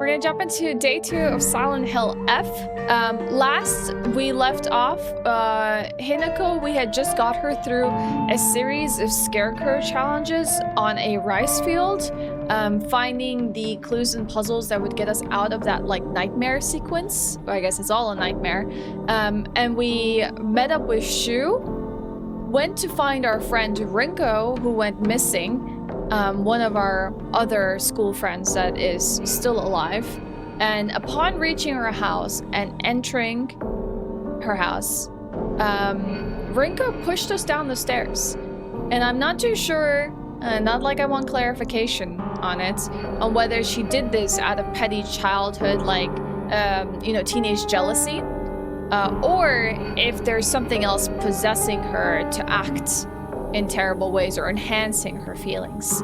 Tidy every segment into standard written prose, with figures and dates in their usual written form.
We're gonna jump into day 2 of Silent Hill F. Last we left off, Hinako, we had just got her through a series of scarecrow challenges on a rice field, finding the clues and puzzles that would get us out of that like nightmare sequence. Well, I guess it's all a nightmare. And we met up with Shu, went to find our friend Rinko, who went missing. One of our other school friends that is still alive. And upon reaching her house and entering her house, Rinko pushed us down the stairs. And I'm not too sure, not like I want clarification on it, on whether she did this out of petty childhood, like, teenage jealousy, or if there's something else possessing her to act in terrible ways or enhancing her feelings.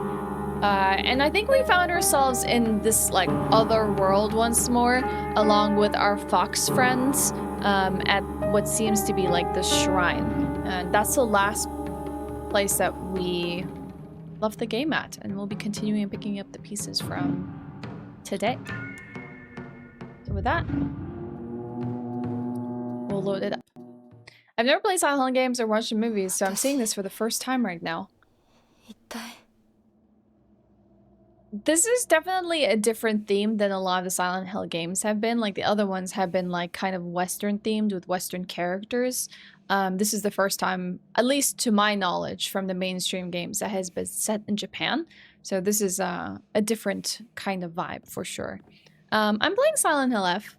And I think we found ourselves in this like other world once more, along with our fox friends, at what seems to be like the shrine. And that's the last place that we left the game at, and we'll be continuing and picking up the pieces from today. So with that, we'll load it up. I've never played Silent Hill games or watched the movies, so I'm seeing this for the first time right now. This is definitely a different theme than a lot of the Silent Hill games have been. Like, the other ones have been like kind of Western themed with Western characters. This is the first time, at least to my knowledge, from the mainstream games that has been set in Japan. So this is a different kind of vibe for sure. I'm playing Silent Hill F.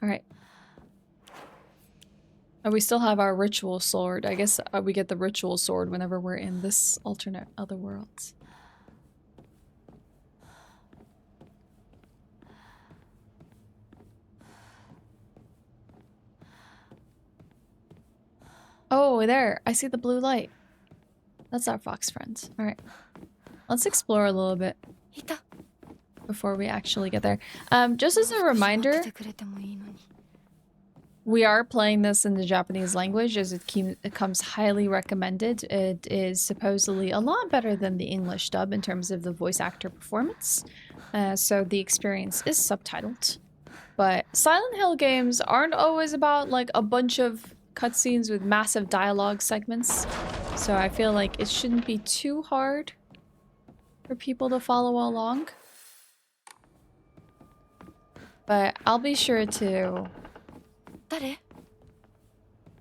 All right. Oh, we still have our ritual sword. I guess we get the ritual sword whenever we're in this alternate other worlds. Oh, there. I see the blue light. That's our fox friend. All right. Let's explore a little bit before we actually get there. Just as a reminder, we are playing this in the Japanese language, as it comes highly recommended. It is supposedly a lot better than the English dub in terms of the voice actor performance. So the experience is subtitled. But Silent Hill games aren't always about like a bunch of cutscenes with massive dialogue segments. So I feel like it shouldn't be too hard for people to follow along. But I'll be sure to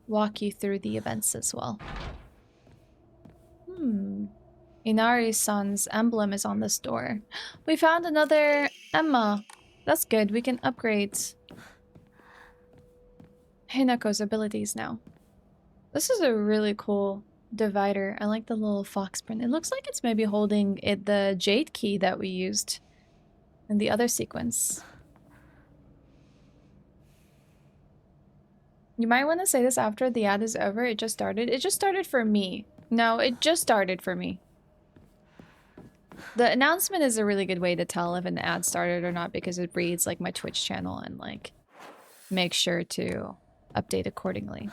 walk you through the events as well. Inari-san's emblem is on this door. We found another Emma. That's good. We can upgrade Hinako's abilities now. This is a really cool divider. I like the little fox print. It looks like it's maybe holding the jade key that we used in the other sequence. You might want to say this after the ad is over. It just started. It just started for me. No, it just started for me. The announcement is a really good way to tell if an ad started or not, because it reads like my Twitch channel and like make sure to update accordingly.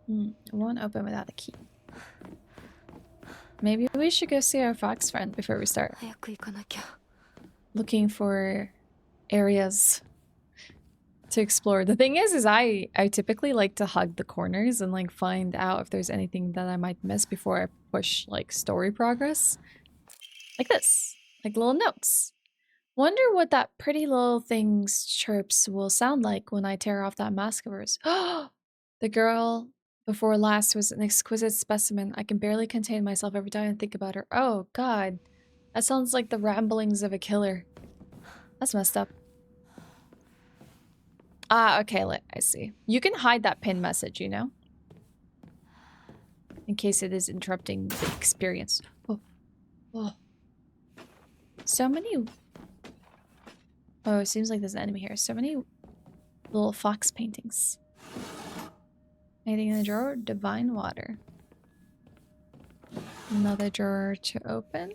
It won't open without a key. Maybe we should go see our fox friend before we start looking for areas to explore. The thing is I typically like to hug the corners and like find out if there's anything that I might miss before I push like story progress. Like this, like little notes. Wonder what that pretty little thing's chirps will sound like when I tear off that mask of hers. The girl before last was an exquisite specimen. I can barely contain myself every time I think about her. Oh god, that sounds like the ramblings of a killer. That's messed up. Ah, okay, I see. You can hide that pin message, you know? In case it is interrupting the experience. Oh. So many... Oh, it seems like there's an enemy here. So many little fox paintings. Anything in the drawer? Divine water. Another drawer to open.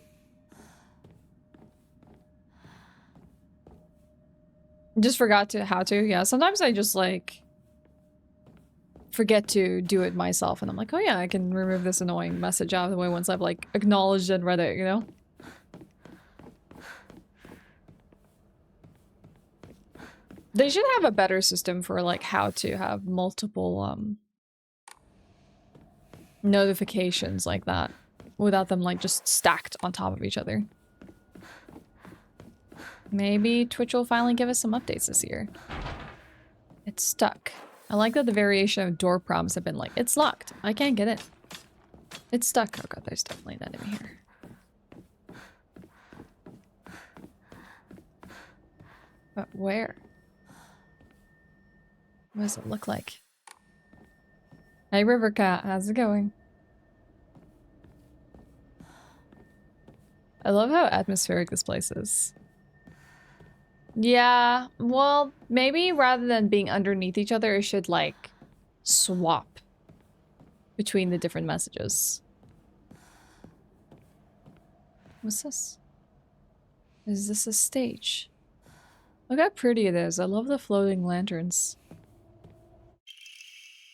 Just forgot how to. Yeah, sometimes I just like forget to do it myself, and I'm like, oh yeah, I can remove this annoying message out of the way once I've like acknowledged and read it, you know? They should have a better system for like how to have multiple notifications like that without them like just stacked on top of each other. Maybe Twitch will finally give us some updates this year. It's stuck. I like that the variation of door prompts have been like, it's locked. I can't get it. It's stuck. Oh god, there's definitely an enemy here. But where? What does it look like? Hey River Cat, how's it going? I love how atmospheric this place is. Yeah, well, maybe rather than being underneath each other, it should like swap between the different messages. What's this? Is this a stage? Look how pretty it is. I love the floating lanterns.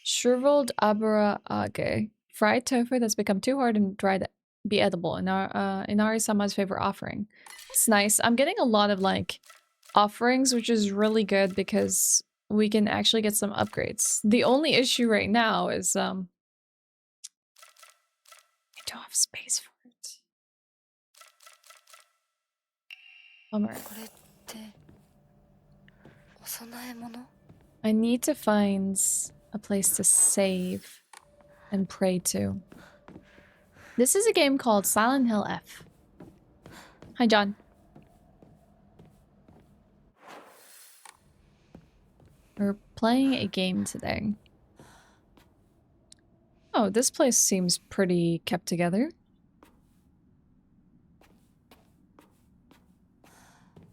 Shriveled abura age. Fried tofu that's become too hard and dry to be edible. Inari-sama's favorite offering. It's nice. I'm getting a lot of like offerings, which is really good because we can actually get some upgrades. The only issue right now is I don't have space for it. Bummer. I need to find a place to save and pray to. This is a game called Silent Hill F. Hi, John. We're playing a game today. Oh, this place seems pretty kept together.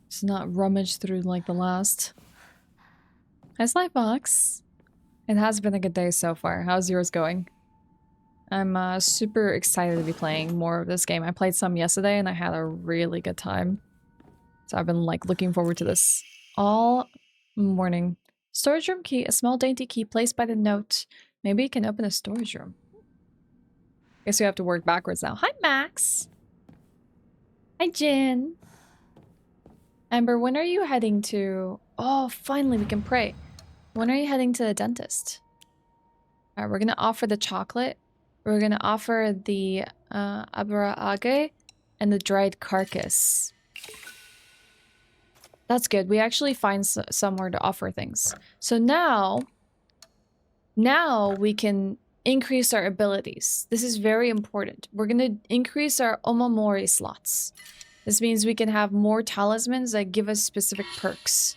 It's not rummaged through like the last. Hi, Slightbox. It has been a good day so far. How's yours going? I'm super excited to be playing more of this game. I played some yesterday and I had a really good time. So I've been like looking forward to this all morning. Storage room key, a small dainty key placed by the note. Maybe you can open a storage room. Guess we have to work backwards now. Hi, Max. Hi, Jin. Amber, when are you heading to... Oh, finally we can pray. When are you heading to the dentist? Alright, we're gonna offer the chocolate. We're gonna offer the abura age and the dried carcass. That's good. We actually find somewhere to offer things. So now we can increase our abilities. This is very important. We're gonna increase our omamori slots. This means we can have more talismans that give us specific perks.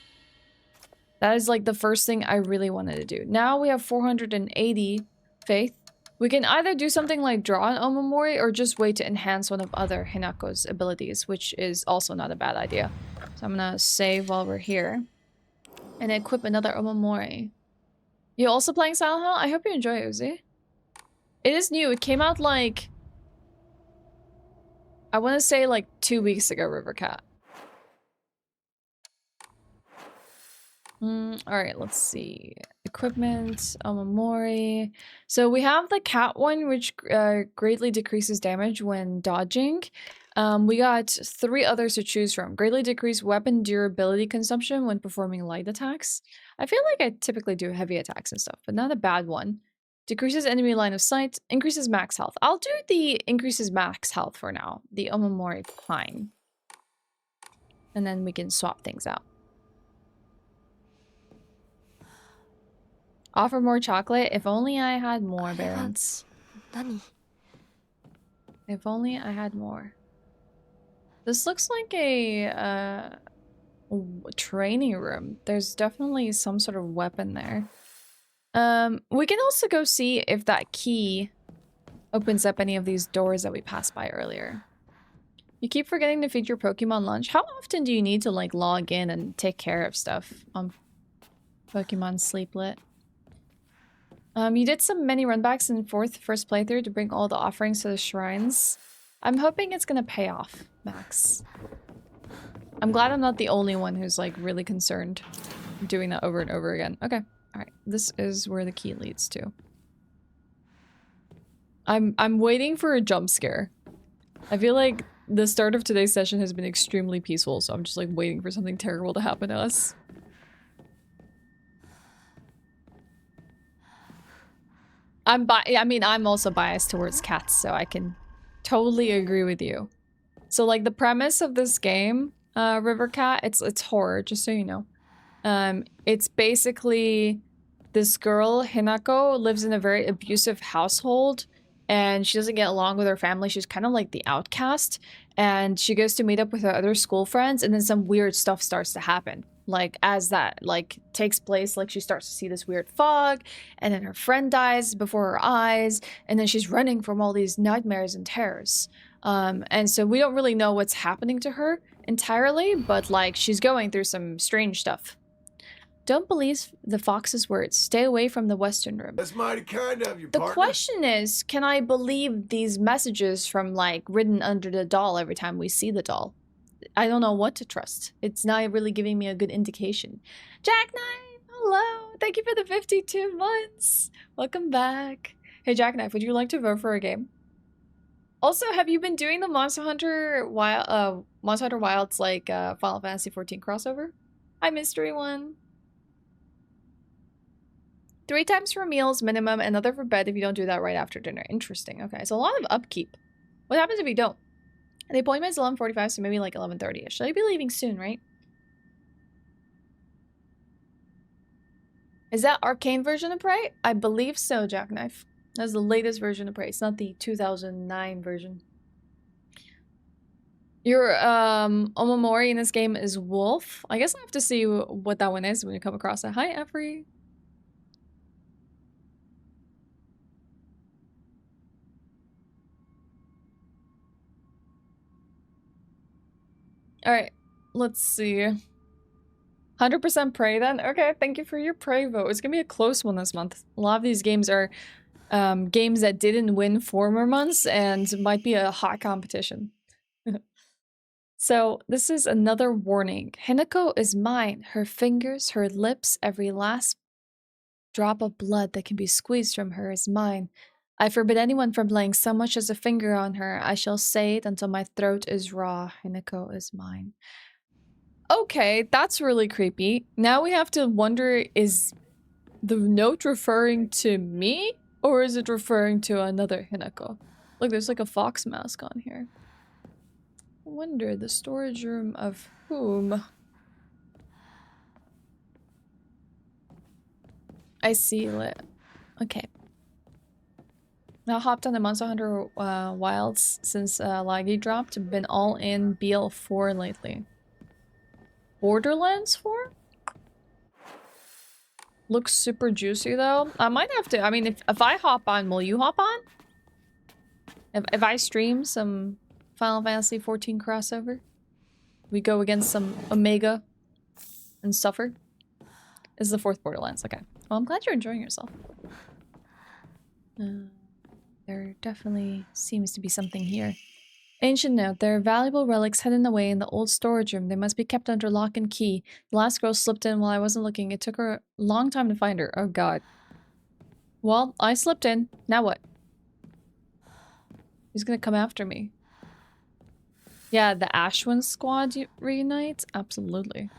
That is like the first thing I really wanted to do. Now we have 480 faith. We can either do something like draw an omamori or just wait to enhance one of other Hinako's abilities, which is also not a bad idea. So I'm gonna save while we're here and equip another omamori. You also playing Silent Hill? I hope you enjoy it, Uzi. It is new. It came out like... I want to say like 2 weeks ago, Rivercat. Alright, let's see. Equipment, omamori. So we have the cat one, which greatly decreases damage when dodging. We got 3 others to choose from. Greatly decrease weapon durability consumption when performing light attacks. I feel like I typically do heavy attacks and stuff, but not a bad one. Decreases enemy line of sight. Increases max health. I'll do the increases max health for now. The omamori fine. And then we can swap things out. Offer more chocolate? If only I had more, Barons. If only I had more. This looks like a training room. There's definitely some sort of weapon there. We can also go see if that key opens up any of these doors that we passed by earlier. You keep forgetting to feed your Pokemon lunch. How often do you need to like log in and take care of stuff on Pokemon Sleeplit? You did some many runbacks in first playthrough to bring all the offerings to the shrines. I'm hoping it's gonna pay off, Max. I'm glad I'm not the only one who's like really concerned doing that over and over again. Okay, alright. This is where the key leads to. I'm waiting for a jump scare. I feel like the start of today's session has been extremely peaceful, so I'm just like waiting for something terrible to happen to us. I mean, I'm also biased towards cats, so I can totally agree with you. So like the premise of this game, River Cat, it's horror, just so you know. It's basically this girl, Hinako, lives in a very abusive household and she doesn't get along with her family. She's kind of like the outcast, and she goes to meet up with her other school friends, and then some weird stuff starts to happen. Like as that like takes place, like she starts to see this weird fog, and then her friend dies before her eyes, and then she's running from all these nightmares and terrors. And so we don't really know what's happening to her entirely, but like she's going through some strange stuff. Don't believe the fox's words. Stay away from the western room. That's mighty kind of you, The partner. question is, can I believe these messages from like written under the doll every time we see the doll? I don't know what to trust. It's not really giving me a good indication. Jackknife, hello. Thank you for the 52 months. Welcome back. Hey Jackknife, would you like to vote for a game? Also, have you been doing the Monster Hunter Wilds like Final Fantasy 14 crossover? Hi Mystery One. 3 times for meals minimum, another for bed if you don't do that right after dinner. Interesting. Okay, so a lot of upkeep. What happens if you don't? The appointment is 11:45, so maybe like 11:30ish. Should I be leaving soon, right? Is that arcane version of Prey? I believe so, Jackknife. That's the latest version of Prey. It's not the 2009 version. Your Omamori in this game is Wolf. I guess I'll have to see what that one is when you come across it. Hi, Efri. Alright, let's see. 100% Prey then? Okay, thank you for your Prey vote. It's gonna be a close one this month. A lot of these games are games that didn't win former months and might be a hot competition. So, this is another warning. Hinako is mine. Her fingers, her lips, every last drop of blood that can be squeezed from her is mine. I forbid anyone from laying so much as a finger on her. I shall say it until my throat is raw. Hinako is mine. Okay, that's really creepy. Now we have to wonder, is the note referring to me? Or is it referring to another Hinako? Look, there's like a fox mask on here. I wonder, the storage room of whom? I see lit. Okay. Now hopped on the Monster Hunter Wilds since Laggy dropped. Been all in BL4 lately. Borderlands 4? Looks super juicy though. I might have to, I mean, if I hop on, will you hop on? If I stream some Final Fantasy 14 crossover, we go against some Omega and suffer. This is the 4th Borderlands, okay. Well, I'm glad you're enjoying yourself. There definitely seems to be something here. Ancient note, there are valuable relics hidden away in the old storage room. They must be kept under lock and key. The last girl slipped in while I wasn't looking. It took her a long time to find her. Oh god. Well, I slipped in. Now what? He's gonna come after me. Yeah, the Ashwin squad reunites? Absolutely.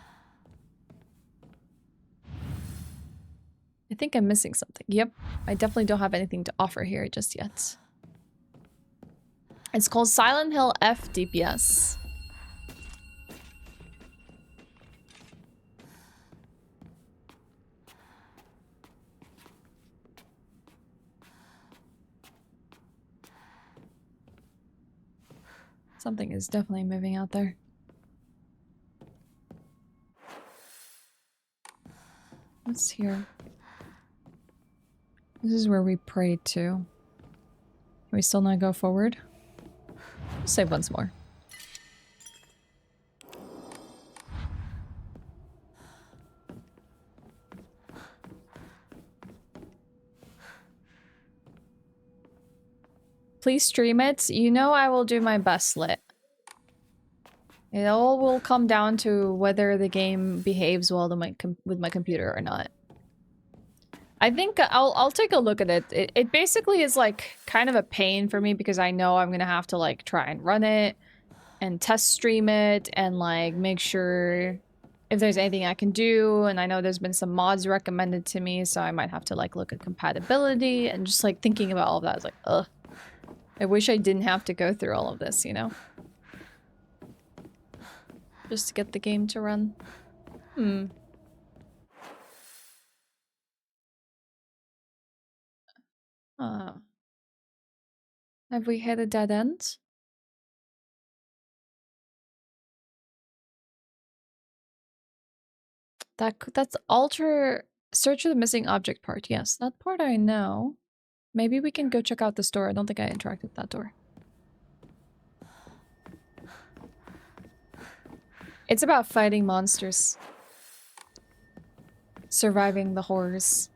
I think I'm missing something. Yep, I definitely don't have anything to offer here just yet. It's called Silent Hill F DPS. Something is definitely moving out there. What's here? This is where we prayed to. Can we still not go forward? We'll save once more. Please stream it. You know I will do my best, Lit. It all will come down to whether the game behaves well with my computer or not. I think I'll take a look at it. It basically is like kind of a pain for me because I know I'm gonna have to like try and run it and test stream it and like make sure if there's anything I can do. And I know there's been some mods recommended to me, so I might have to like look at compatibility and just like thinking about all of that. I was like, ugh. I wish I didn't have to go through all of this, you know? Just to get the game to run. Have we hit a dead end? That's alter search for the missing object part. Yes, that part I know. Maybe we can go check out this door. I don't think I interacted with that door. It's about fighting monsters. Surviving the horrors.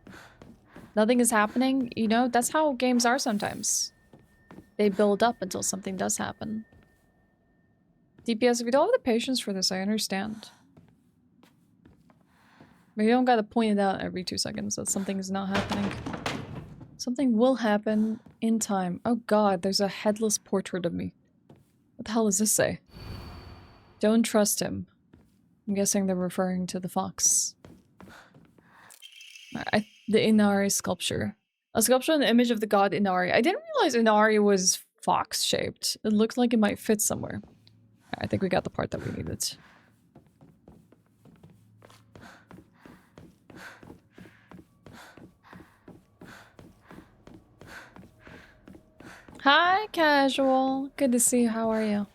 Nothing is happening. You know, that's how games are sometimes. They build up until something does happen. DPS, if you don't have the patience for this, I understand. But you don't gotta point it out every 2 seconds that something is not happening. Something will happen in time. Oh god, there's a headless portrait of me. What the hell does this say? Don't trust him. I'm guessing they're referring to the fox. The Inari sculpture. A sculpture and image of the god Inari. I didn't realize Inari was fox-shaped. It looks like it might fit somewhere. I think we got the part that we needed. Hi, Casual. Good to see you. How are you?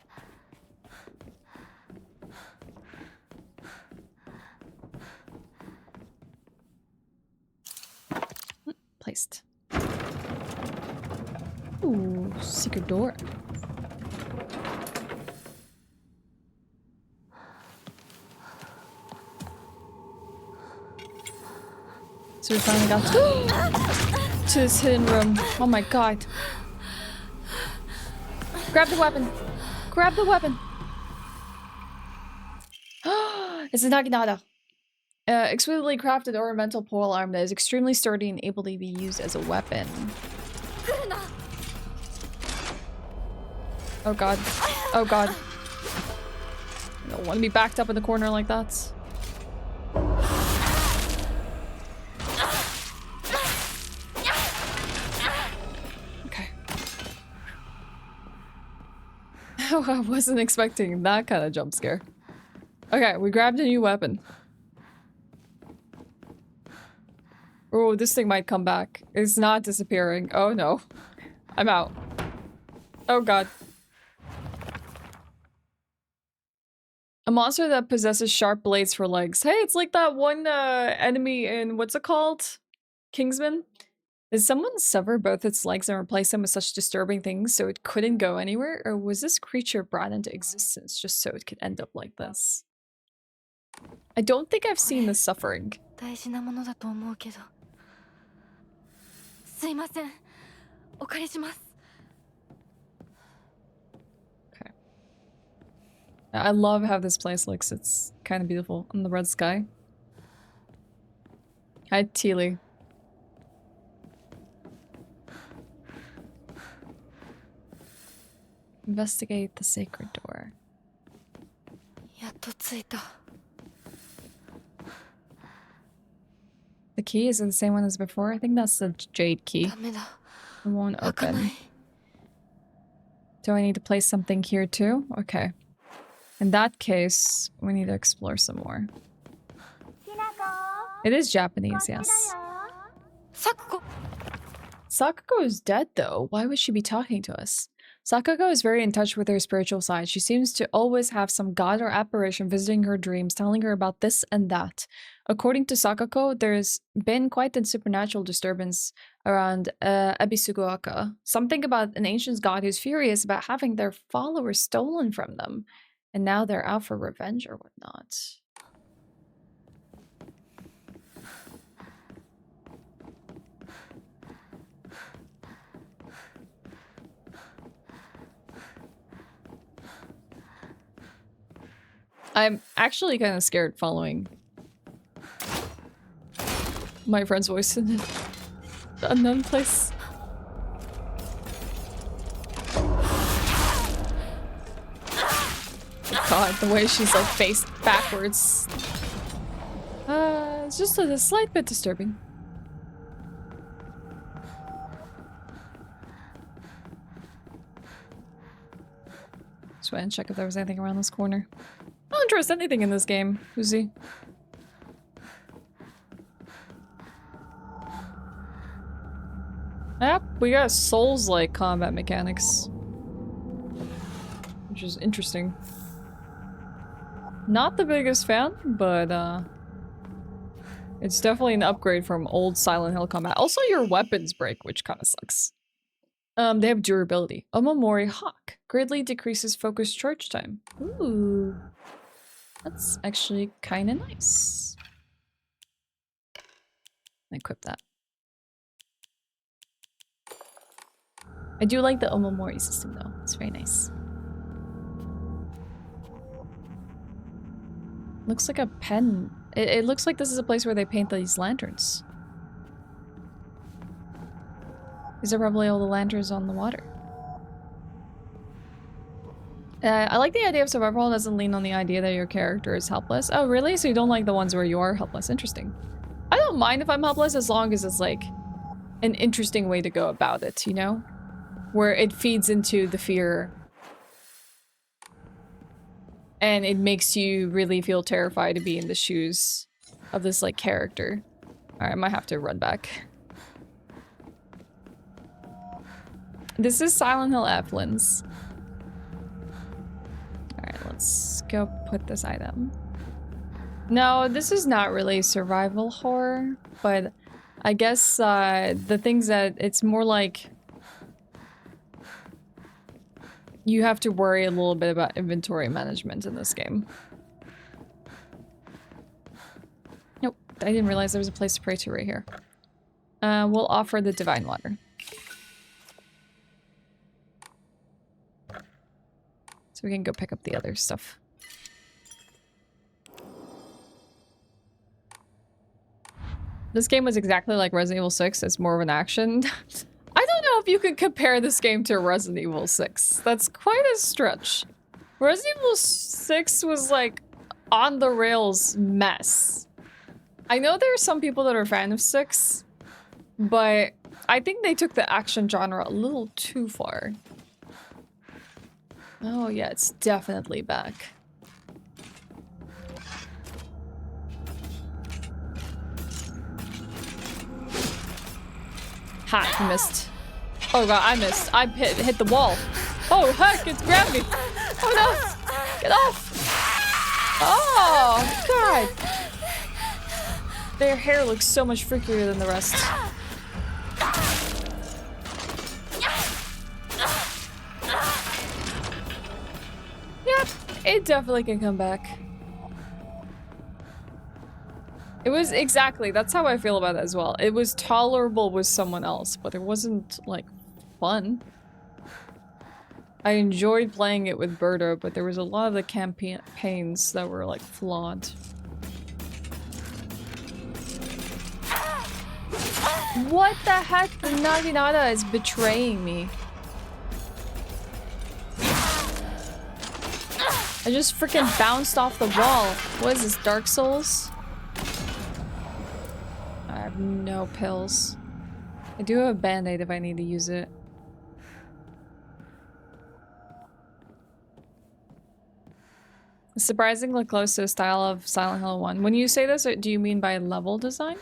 Placed. Ooh, secret door. So we finally got to this hidden room. Oh my god. Grab the weapon. Grab the weapon. It's a naginata. Exquisitely crafted ornamental pole arm that is extremely sturdy and able to be used as a weapon. Oh god. Oh god. I don't want to be backed up in the corner like that. Okay. I wasn't expecting that kind of jump scare. Okay, we grabbed a new weapon. Oh, this thing might come back. It's not disappearing. Oh no. I'm out. Oh god. A monster that possesses sharp blades for legs. Hey, it's like that one enemy in, what's it called? Kingsman? Did someone sever both its legs and replace them with such disturbing things so it couldn't go anywhere? Or was this creature brought into existence just so it could end up like this? I don't think I've seen the suffering. Okay. I love how this place looks. It's kind of beautiful in the red sky. Hi, Teely. Investigate the sacred door. The key is the same one as before. I think that's the jade key. It won't open. Do I need to place something here too? Okay. In that case, we need to explore some more. It is Japanese, yes. Sakuko! Sakuko is dead though. Why would she be talking to us? Sakuko is very in touch with her spiritual side. She seems to always have some god or apparition visiting her dreams, telling her about this and that. According to Sakuko, there's been quite a supernatural disturbance around Ebisuguaka. Something about an ancient god who's furious about having their followers stolen from them. And now they're out for revenge or whatnot. I'm actually kind of scared following my friend's voice in it. unknown place. God, the way she's like faced backwards. It's just a slight bit disturbing. Just went and check if there was anything around this corner. I don't trust anything in this game, Uzi. Yep, we got Souls-like combat mechanics. Which is interesting. Not the biggest fan, but it's definitely an upgrade from old Silent Hill combat. Also, your weapons break, which kind of sucks. They have durability. Omamori Hawk greatly decreases focus charge time. Ooh. That's actually kind of nice. Equip that. I do like the Omamori system though. It's very nice. Looks like a pen. It looks like this is a place where they paint these lanterns. These are probably all the lanterns on the water. I like the idea of survival doesn't lean on the idea that your character is helpless. Oh, really? So you don't like the ones where you are helpless? Interesting. I don't mind if I'm helpless as long as it's like an interesting way to go about it, you know? Where it feeds into the fear and it makes you really feel terrified to be in the shoes of this like character. Alright, I might have to run back. This is Silent Hill F, Linz. Alright, let's go put this item. No, this is not really survival horror, but I guess the things that it's more like you have to worry a little bit about inventory management in this game. Nope, I didn't realize there was a place to pray to right here. We'll offer the divine water. So we can go pick up the other stuff. This game was exactly like Resident Evil 6. It's more of an action. I don't know if you could compare this game to Resident Evil 6. That's quite a stretch. Resident Evil 6 was like on the rails mess. I know there are some people that are fan of 6, but I think they took the action genre a little too far. Oh yeah, it's definitely back. Ha, you missed. Oh god, I missed. I hit the wall. Oh heck, it's grabbed me. Oh no! Get off! Oh god! Their hair looks so much freakier than the rest. Yep, it definitely can come back. It was exactly, that's how I feel about it as well. It was tolerable with someone else, but it wasn't, like, fun. I enjoyed playing it with Berto, but there was a lot of the campaigns that were, like, flawed. What the heck? The Naginata is betraying me. I just freaking bounced off the wall. What is this, Dark Souls? I have no pills. I do have a band-aid if I need to use it. It's surprisingly close to the style of Silent Hill 1. When you say this, do you mean by level design?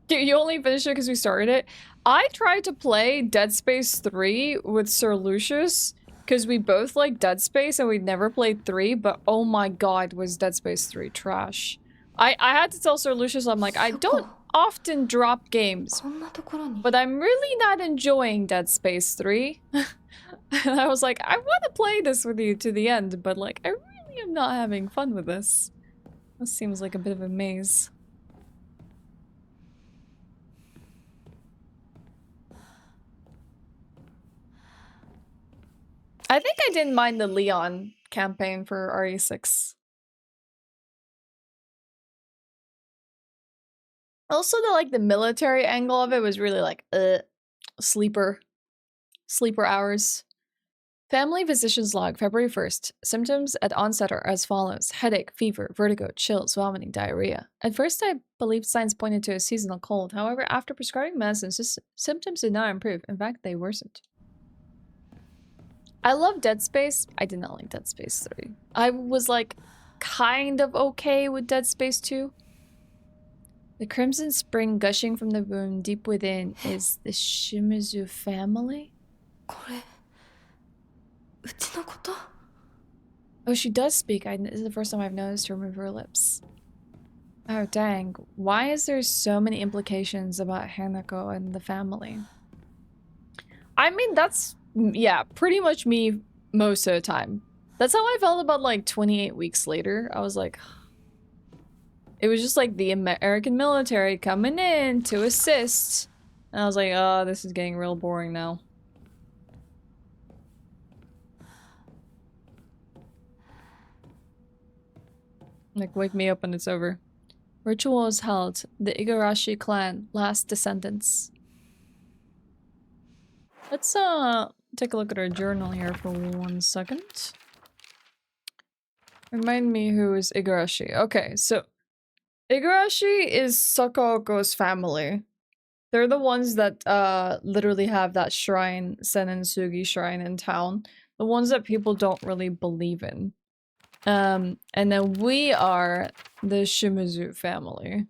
You only finished it because we started it? I tried to play Dead Space 3 with Sir Lucius because we both like Dead Space and we'd never played 3, but oh my god, was Dead Space 3 trash. I had to tell Sir Lucius, I'm like, I don't often drop games, but I'm really not enjoying Dead Space 3. And I was like, I want to play this with you to the end, but like, I really am not having fun with this. This seems like a bit of a maze. I think I didn't mind the Leon campaign for RE6. Also, the military angle of it was really like, sleeper hours. Family physician's log, February 1st. Symptoms at onset are as follows: headache, fever, vertigo, chills, vomiting, diarrhea. At first, I believed signs pointed to a seasonal cold. However, after prescribing medicines, symptoms did not improve. In fact, they worsened. I love Dead Space. I did not like Dead Space 3. I was like kind of okay with Dead Space 2. The crimson spring gushing from the wound deep within is the Shimizu family? Oh, she does speak. This is the first time I've noticed her move her lips. Oh, dang. Why is there so many implications about Hinako and the family? I mean, that's, yeah, pretty much me most of the time. That's how I felt about like 28 weeks later. I was like, it was just like the American military coming in to assist. And I was like, oh, this is getting real boring now. Like, wake me up when it's over. Ritual is held. The Igarashi clan, last descendants. Let's take a look at our journal here for 1 second. Remind me who is Igarashi. Okay, so Igarashi is Sakuko's family. They're the ones that literally have that shrine, Senensugi shrine in town. The ones that people don't really believe in. And then we are the Shimizu family.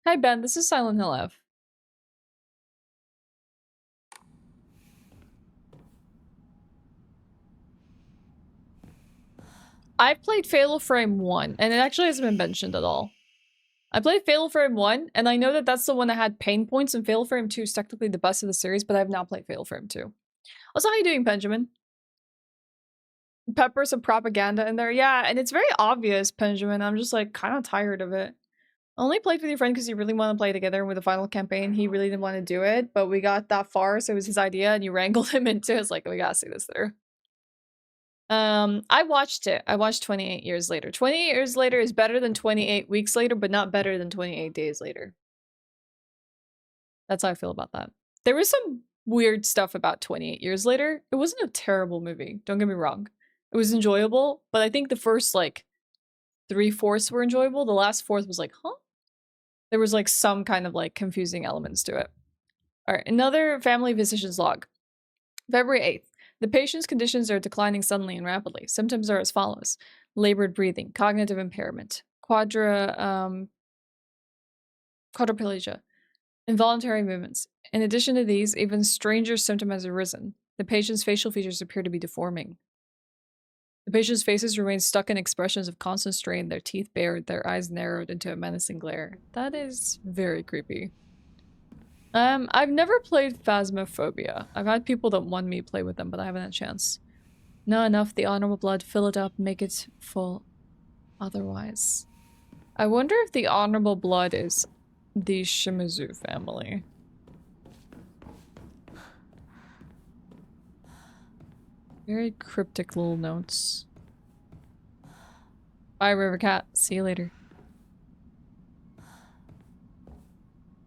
Hi Ben, this is Silent Hill F. I've played Fatal Frame 1, and it actually hasn't been mentioned at all. I played Fatal Frame 1, and I know that that's the one that had pain points, and Fatal Frame 2 is technically the best of the series, but I've not played Fatal Frame 2. Also, how you doing, Benjamin? Pepper some propaganda in there. Yeah, and it's very obvious, Benjamin. I'm just like kind of tired of it. I only played with your friend because you really want to play together. With the final campaign, he really didn't want to do it, but we got that far, so it was his idea, and you wrangled him into it. It's like, we gotta see this through. I watched it. I watched 28 Years Later. 28 Years Later is better than 28 Weeks Later, but not better than 28 Days Later. That's how I feel about that. There was some weird stuff about 28 Years Later. It wasn't a terrible movie, don't get me wrong. It was enjoyable, but I think the first, like, 3/4 were enjoyable. The last fourth was like, huh? There was, like, some kind of, like, confusing elements to it. Alright, another family physician's log. February 8th. The patient's conditions are declining suddenly and rapidly. Symptoms are as follows: labored breathing, cognitive impairment, quadriplegia, involuntary movements. In addition to these, even stranger symptom has arisen. The patient's facial features appear to be deforming. The patient's faces remain stuck in expressions of constant strain, their teeth bared, their eyes narrowed into a menacing glare. That is very creepy. I've never played Phasmophobia. I've had people that want me to play with them, but I haven't had a chance. Not enough, the honorable blood, fill it up, make it full. Otherwise. I wonder if the honorable blood is the Shimizu family. Very cryptic little notes. Bye, River Cat. See you later.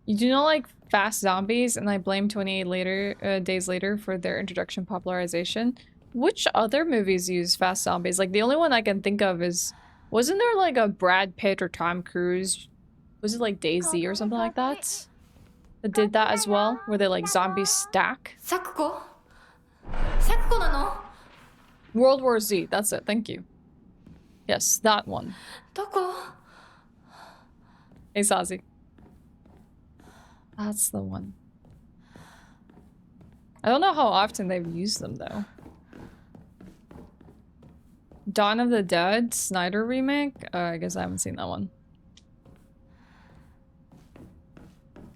You do not like fast zombies, and I blame 28 Days Later for their introduction popularization. Which other movies use fast zombies? Like, the only one I can think of is... Wasn't there like a Brad Pitt or Tom Cruise? Was it like DayZ or something like that? That did that as well? Where they like zombies stack? Sakuko? Sakuko nano? World War Z, that's it, thank you. Yes, that one. Doko? Hey, Sazi. That's the one. I don't know how often they've used them, though. Dawn of the Dead, Snyder remake? I guess I haven't seen that one.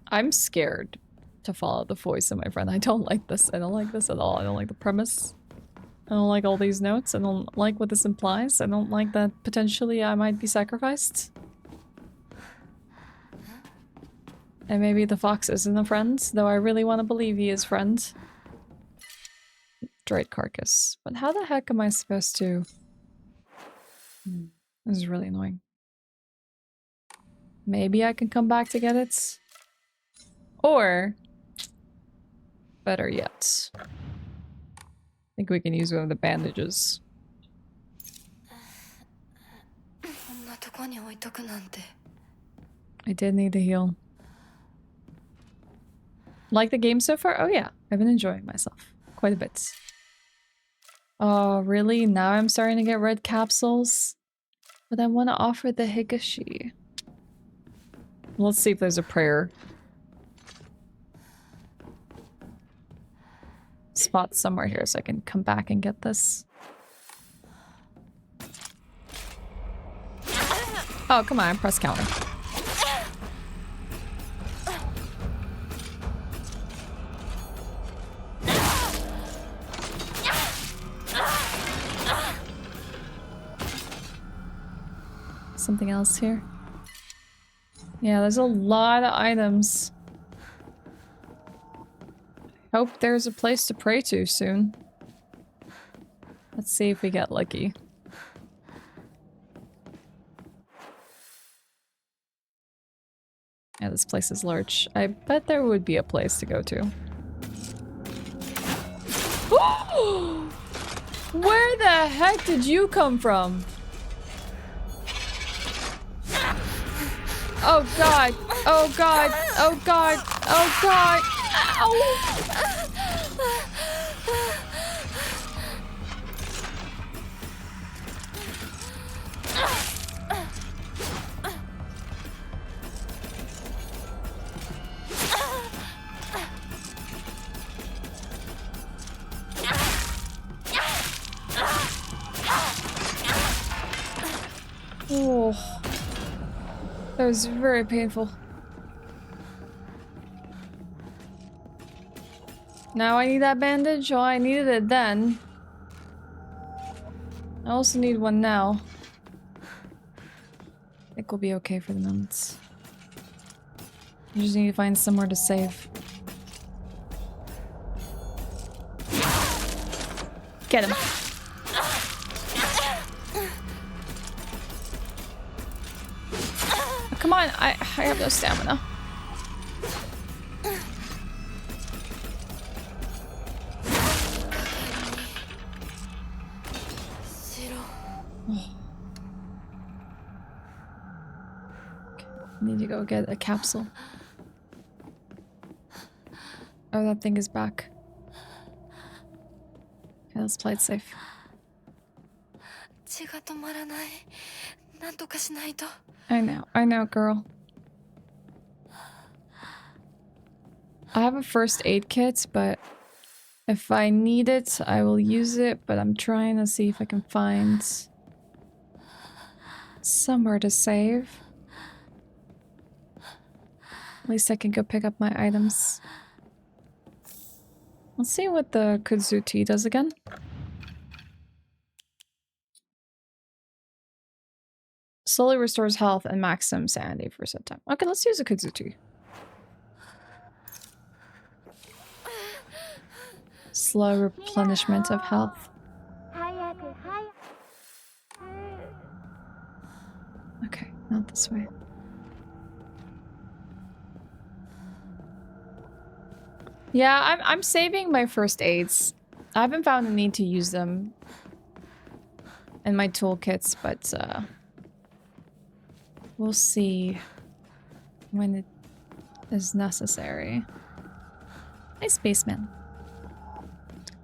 I'm scared to follow the voice of my friend. I don't like this. I don't like this at all. I don't like the premise. I don't like all these notes. I don't like what this implies. I don't like that potentially I might be sacrificed. And maybe the fox isn't a friend, though I really want to believe he is friend. Droid carcass. But how the heck am I supposed to... This is really annoying. Maybe I can come back to get it. Or, better yet, I think we can use one of the bandages. I did need to heal. Like the game so far? Oh yeah, I've been enjoying myself quite a bit. Oh really? Now I'm starting to get red capsules? But I want to offer the Higashi. Let's see if there's a prayer spot somewhere here so I can come back and get this. Oh, come on, press counter. Something else here? Yeah, there's a lot of items. Hope there's a place to pray to soon. Let's see if we get lucky. Yeah, this place is large. I bet there would be a place to go to. Where the heck did you come from? Oh god! Oh god! Oh god! Oh god! Ow! Oh, that was very painful. Now I need that bandage? Oh, I needed it then. I also need one now. I think we'll be okay for the moment. You just need to find somewhere to save. Get him. Come on, I have no stamina. Oh. Need to go get a capsule. Oh, that thing is back. Okay, let's play it safe. I know, girl. I have a first aid kit, but if I need it, I will use it, but I'm trying to see if I can find somewhere to save. At least I can go pick up my items. Let's see what the kudzu tea does again. Slowly restores health and maximum sanity for a set time. Okay, let's use a kudzu tea. Slow replenishment of health. Okay, not this way. Yeah, I'm saving my first aids. I haven't found the need to use them in my toolkits, but we'll see when it is necessary. Hey, spaceman.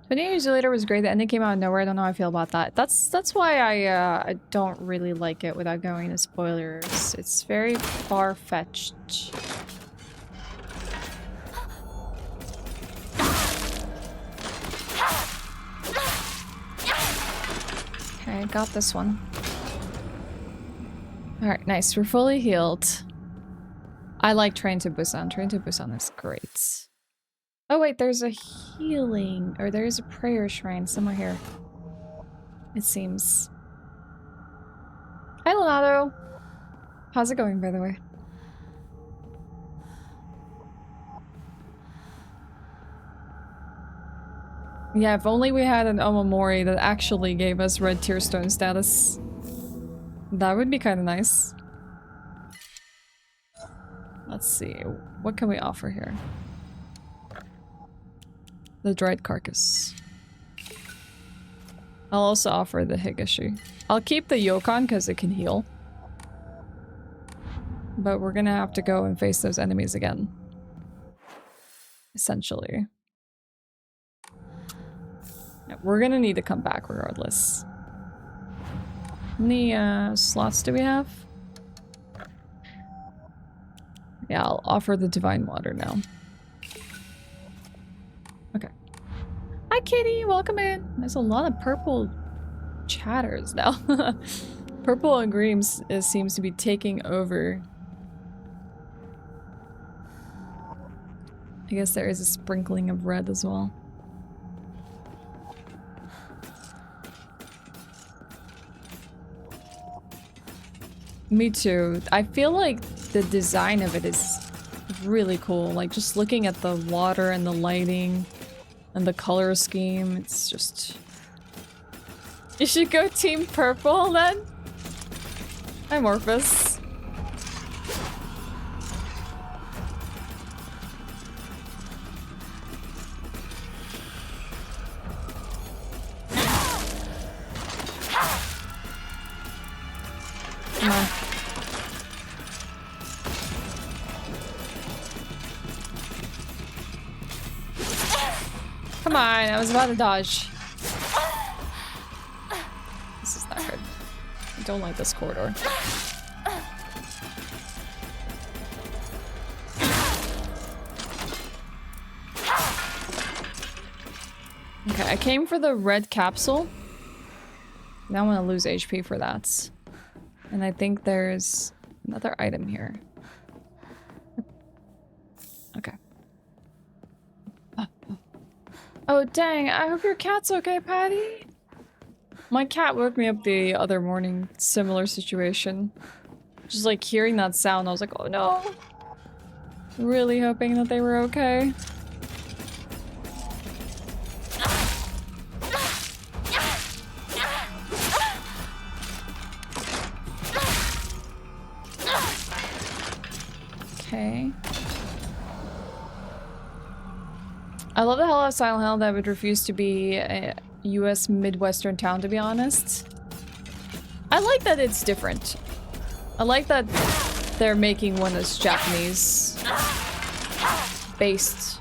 20 years later was great. The ending came out of nowhere. I don't know how I feel about that. That's why I don't really like it without going into spoilers. It's very far-fetched. Okay, I got this one. Alright, nice. We're fully healed. I like Train to Busan. Train to Busan is great. Oh wait, there's a healing, or there's a prayer shrine somewhere here. It seems. Hi, Leonardo. How's it going, by the way? Yeah, if only we had an Omamori that actually gave us red tearstone status. That would be kind of nice. Let's see. What can we offer here? The dried carcass. I'll also offer the Higashi. I'll keep the Yokon because it can heal. But we're gonna have to go and face those enemies again. Essentially. Yeah, we're gonna need to come back regardless. How many slots do we have? Yeah, I'll offer the divine water now. Okay. Hi kitty, welcome in. There's a lot of purple chatters now. Purple and green seems to be taking over. I guess there is a sprinkling of red as well. Me too. I feel like the design of it is really cool. Like just looking at the water and the lighting and the color scheme, it's just... You should go team purple then? I'm Orphus. Come on. Come on, I was about to dodge. This is not good. I don't like this corridor. Okay, I came for the red capsule. Now I'm gonna lose HP for that. And I think there's another item here. Okay. Oh dang, I hope your cat's okay, Patty. My cat woke me up the other morning, similar situation. Just like hearing that sound, I was like, oh no. Really hoping that they were okay. Okay. I love the hell out of Silent Hill that would refuse to be a US Midwestern town, to be honest. I like that it's different. I like that they're making one that's Japanese based.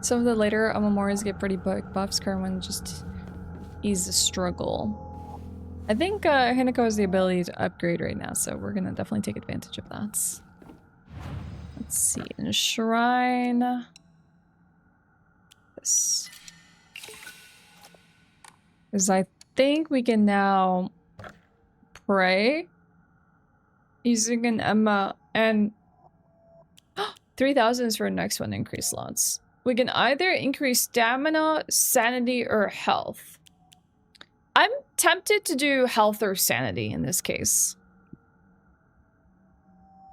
Some of the later Amomoris get pretty buffs. Current one just ease the struggle. I think Hinako has the ability to upgrade right now, so we're gonna definitely take advantage of that. Let's see, in a shrine. This. Because I think we can now pray using an Emma, and 3,000 is for the next one, increase slots. We can either increase stamina, sanity, or health. I'm tempted to do health or sanity in this case.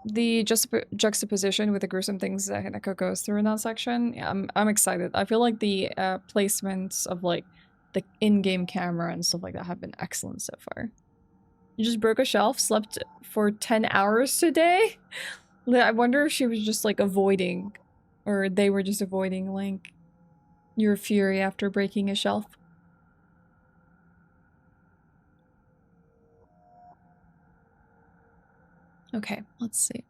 The juxtaposition with the gruesome things that Hinako goes through in that section, yeah, I'm excited. I feel like the placements of like the in-game camera and stuff like that have been excellent so far. You just broke a shelf, slept for 10 hours today? I wonder if she was just like avoiding, or they were just avoiding like your fury after breaking a shelf. Okay, let's see.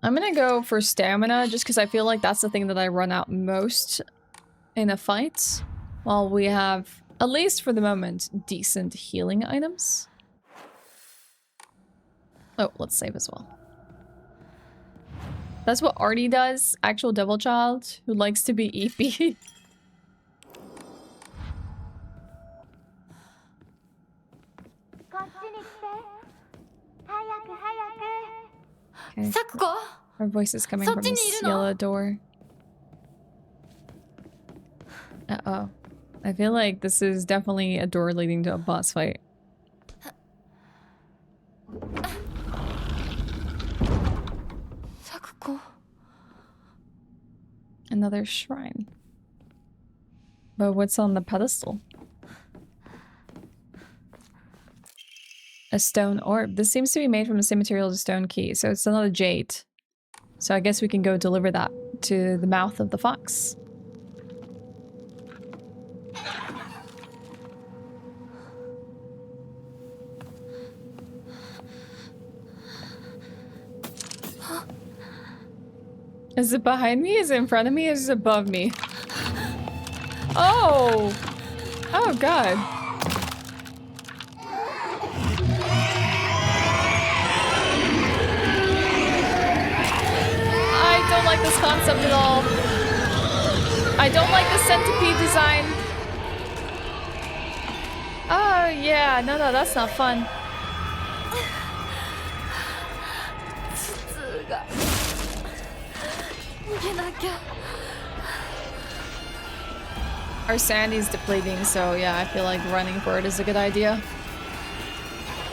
I'm gonna go for stamina just because I feel like that's the thing that I run out most in a fight. While we have, at least for the moment, decent healing items. Oh, let's save as well. That's what Artie does, actual devil child who likes to be EP. Okay. Sakuko! Our voice is coming from this yellow door. Uh-oh. I feel like this is definitely a door leading to a boss fight. Sakuko. Another shrine. But what's on the pedestal? A stone orb. This seems to be made from the same material as a stone key, so it's another jade. So I guess we can go deliver that to the mouth of the fox. Is it behind me? Is it in front of me? Is it above me? Oh! Oh god. I don't like this concept at all. I don't like the centipede design. Oh yeah, no, that's not fun. Our sandy's depleting, so yeah, I feel like running for it is a good idea.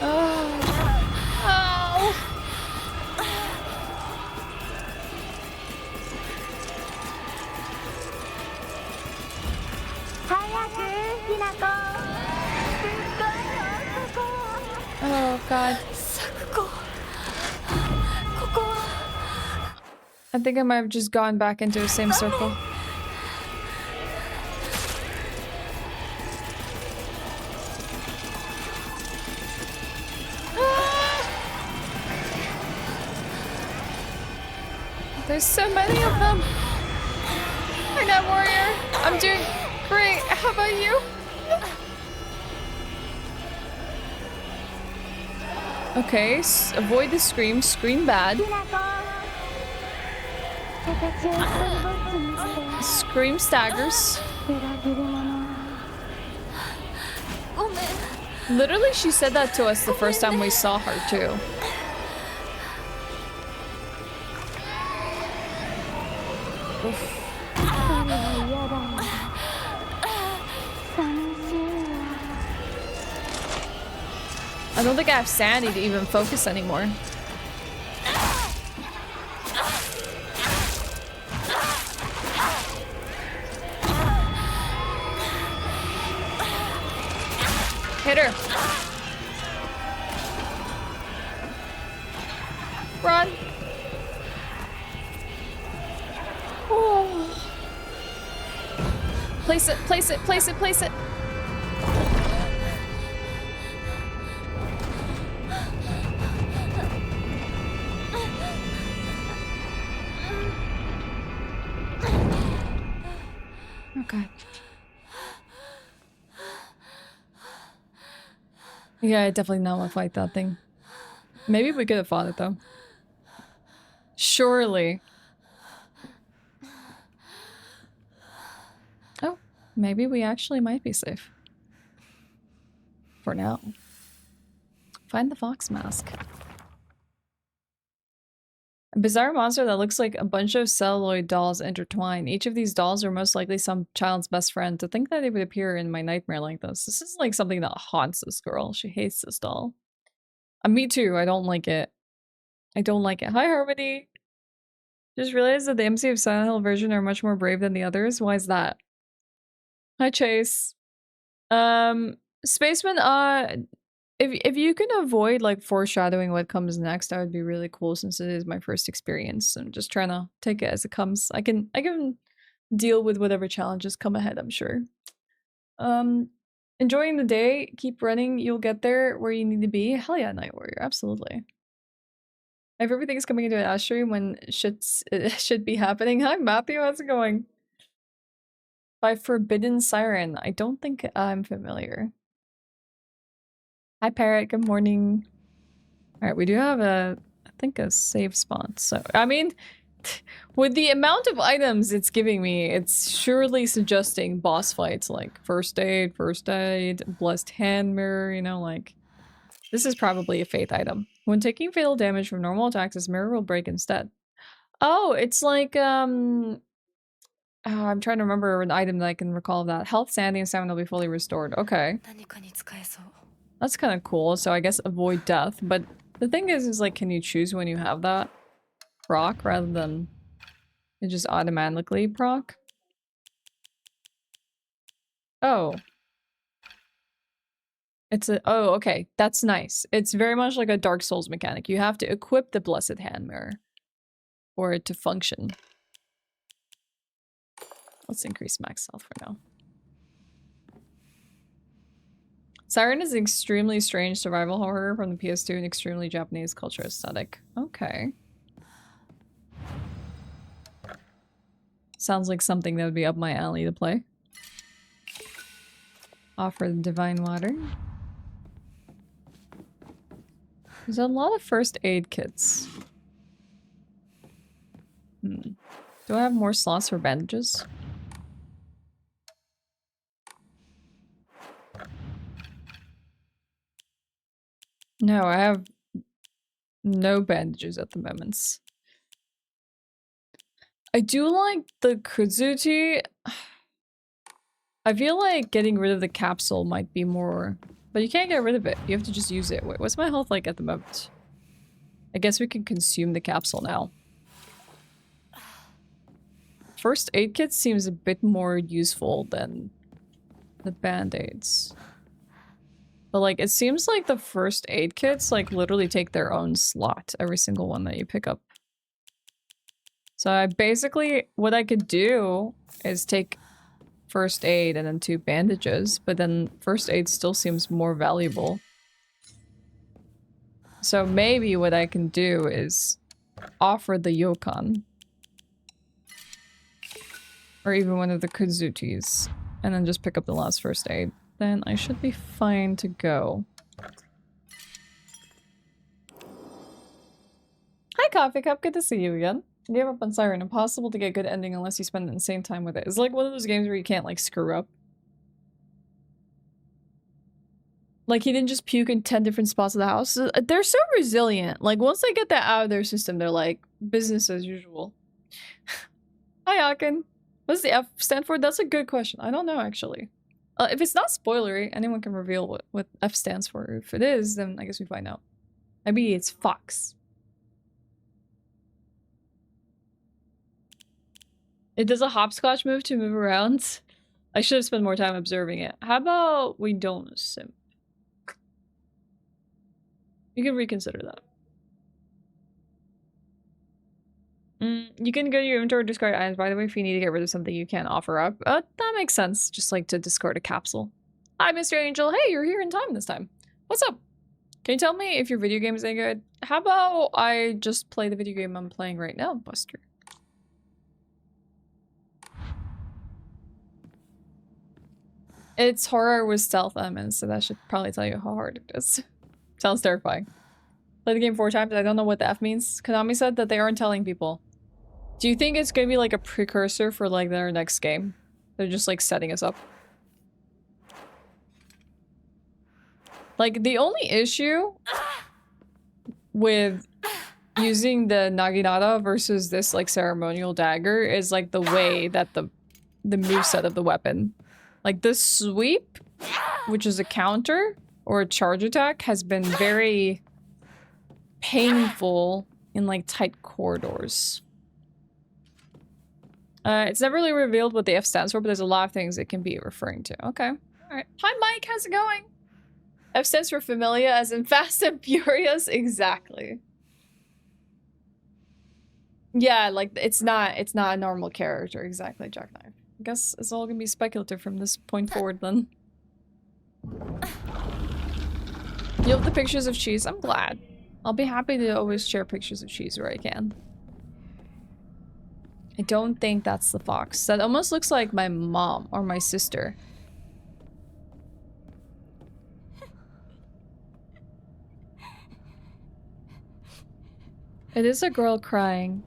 Oh. Oh. Oh god. Sakuko. I think I might have just gone back into the same circle. There's so many of them. Hi, Night Warrior. I'm doing great. How about you? Okay, avoid the scream. Scream bad. Scream staggers. Literally, she said that to us the first time we saw her, too. Oof. I don't think I have sanity to even focus anymore. Hit her. Run. Oh. Place it, place it, place it, place it. Okay. Yeah, I definitely not want to fight that thing. Maybe we could have fought it though. Surely. Oh, maybe we actually might be safe. For now. Find the fox mask. A bizarre monster that looks like a bunch of celluloid dolls intertwined. Each of these dolls are most likely some child's best friend. To think that they would appear in my nightmare like this. This is like something that haunts this girl. She hates this doll. Me too. I don't like it. I don't like it. Hi, Harmony. Just realized that the MC of Silent Hill version are much more brave than the others. Why is that? Hi, Chase. Spaceman, if you can avoid like foreshadowing what comes next, that would be really cool since it is my first experience. I'm just trying to take it as it comes. I can deal with whatever challenges come ahead, I'm sure. Enjoying the day, keep running, you'll get there where you need to be. Hell yeah, Night Warrior, absolutely. If everything's coming into an Ashe when it should be happening. Hi Matthew, how's it going? By Forbidden Siren. I don't think I'm familiar. Hi Parrot, good morning. Alright, we do have I think a save spot. So, I mean, with the amount of items it's giving me, it's surely suggesting boss fights like first aid, blessed hand mirror, you know, like this is probably a faith item. When taking fatal damage from normal attacks, this mirror will break instead. Oh, it's like I'm trying to remember an item that I can recall of that. Health, sanity, and stamina will be fully restored. Okay. That's kind of cool. So I guess avoid death. But the thing is like, can you choose when you have that proc rather than it just automatically proc? Oh. It's a... Oh, okay. That's nice. It's very much like a Dark Souls mechanic. You have to equip the Blessed Hand Mirror for it to function. Let's increase max health for now. Siren is an extremely strange survival horror from the PS2 and extremely Japanese culture aesthetic. Okay. Sounds like something that would be up my alley to play. Offer the divine water. There's a lot of first aid kits. Do I have more slots for bandages? No, I have no bandages at the moment. I do like the Kuzuti. I feel like getting rid of the capsule might be more... But you can't get rid of it. You have to just use it. Wait, what's my health like at the moment? I guess we can consume the capsule now. First aid kit seems a bit more useful than the band-aids. But like, it seems like the first aid kits like literally take their own slot, every single one that you pick up. So I basically, what I could do is take first aid and then 2 bandages, but then first aid still seems more valuable. So maybe what I can do is offer the Yokan. Or even one of the Kuzutis. And then just pick up the last first aid. Then I should be fine to go. Hi Coffee Cup, good to see you again. Gave up on Siren. Impossible to get good ending unless you spend insane time with it. It's like one of those games where you can't like screw up. Like he didn't just puke in 10 different spots of the house. They're so resilient. Like once they get that out of their system, they're like business as usual. Hi Akin. What does the F stand for? That's a good question. I don't know actually. If it's not spoilery, anyone can reveal what F stands for. If it is, then I guess we find out. Maybe it's Fox. It does a hopscotch move to move around. I should have spent more time observing it. How about we don't simp? You can reconsider that. You can go to your inventory, discard items, by the way, if you need to get rid of something you can't offer up. That makes sense. Just like to discard a capsule. Hi, Mr. Angel. Hey, you're here in time this time. What's up? Can you tell me if your video game is any good? How about I just play the video game I'm playing right now, Buster? It's horror with stealth elements, so that should probably tell you how hard it is. Sounds terrifying. Play the game 4 times. I don't know what the F means. Konami said that they aren't telling people. Do you think it's gonna be like a precursor for like their next game? They're just like setting us up. Like the only issue with using the Naginata versus this like ceremonial dagger is like the way that the moveset of the weapon. Like this sweep, which is a counter or a charge attack, has been very painful in like tight corridors. It's never really revealed what the F stands for, but there's a lot of things it can be referring to. Okay. Alright. Hi Mike, how's it going? F stands for familia, as in fast and furious. Exactly. Yeah, like it's not a normal character. Exactly, Jackknife. I guess it's all gonna be speculative from this point forward then. You have the pictures of cheese. I'm glad. I'll be happy to always share pictures of cheese where I can. I don't think that's the fox. That almost looks like my mom or my sister. It is a girl crying.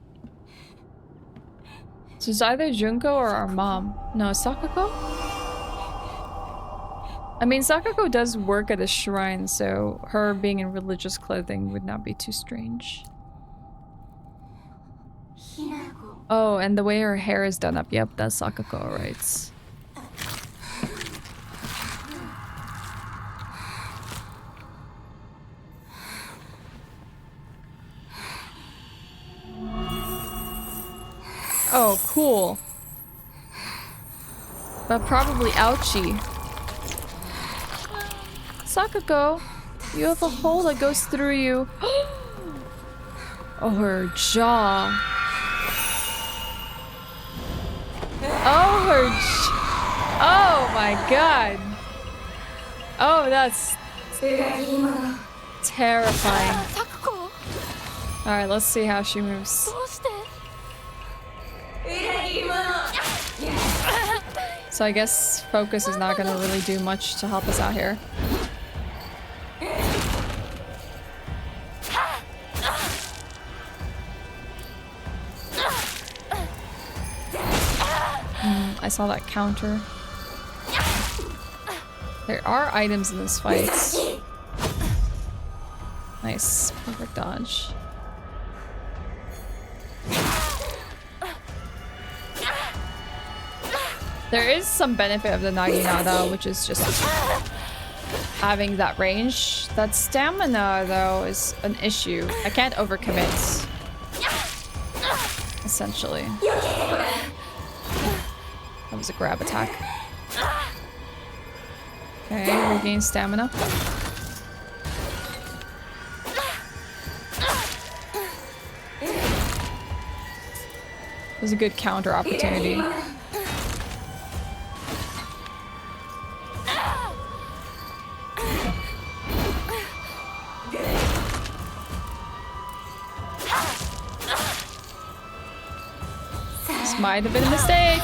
So it's either Junko or our mom. No, Sakuko? I mean, Sakuko does work at a shrine, so her being in religious clothing would not be too strange. Hinako. Oh, and the way her hair is done up. Yep, that's Sakuko, right? Oh, cool. But probably ouchie. Sakuko, you have a hole that goes through you. Oh, her jaw. Oh, her oh my god. Oh, that's terrifying. Alright, let's see how she moves. So I guess focus is not gonna really do much to help us out here. I saw that counter. There are items in this fight. Nice. Perfect dodge. There is some benefit of the Naginata, which is just having that range. That stamina, though, is an issue. I can't overcommit. Essentially. That was a grab attack. Okay, regain stamina. It was a good counter opportunity. This might have been a mistake.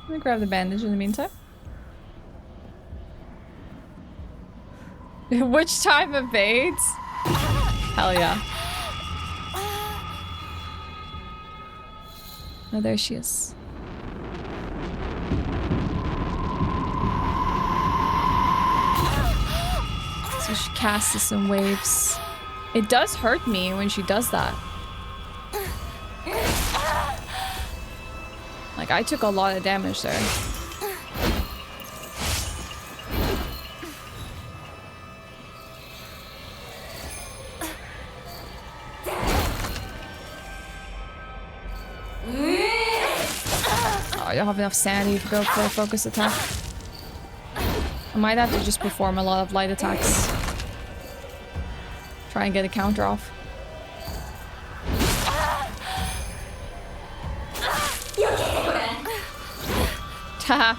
Let me grab the bandage in the meantime. Which time evades? Hell yeah. Oh, there she is. So she casts this in waves. It does hurt me when she does that. Like, I took a lot of damage there. Oh, I don't have enough sanity to go for a focus attack. I might have to just perform a lot of light attacks. Try and get a counter off. Haha.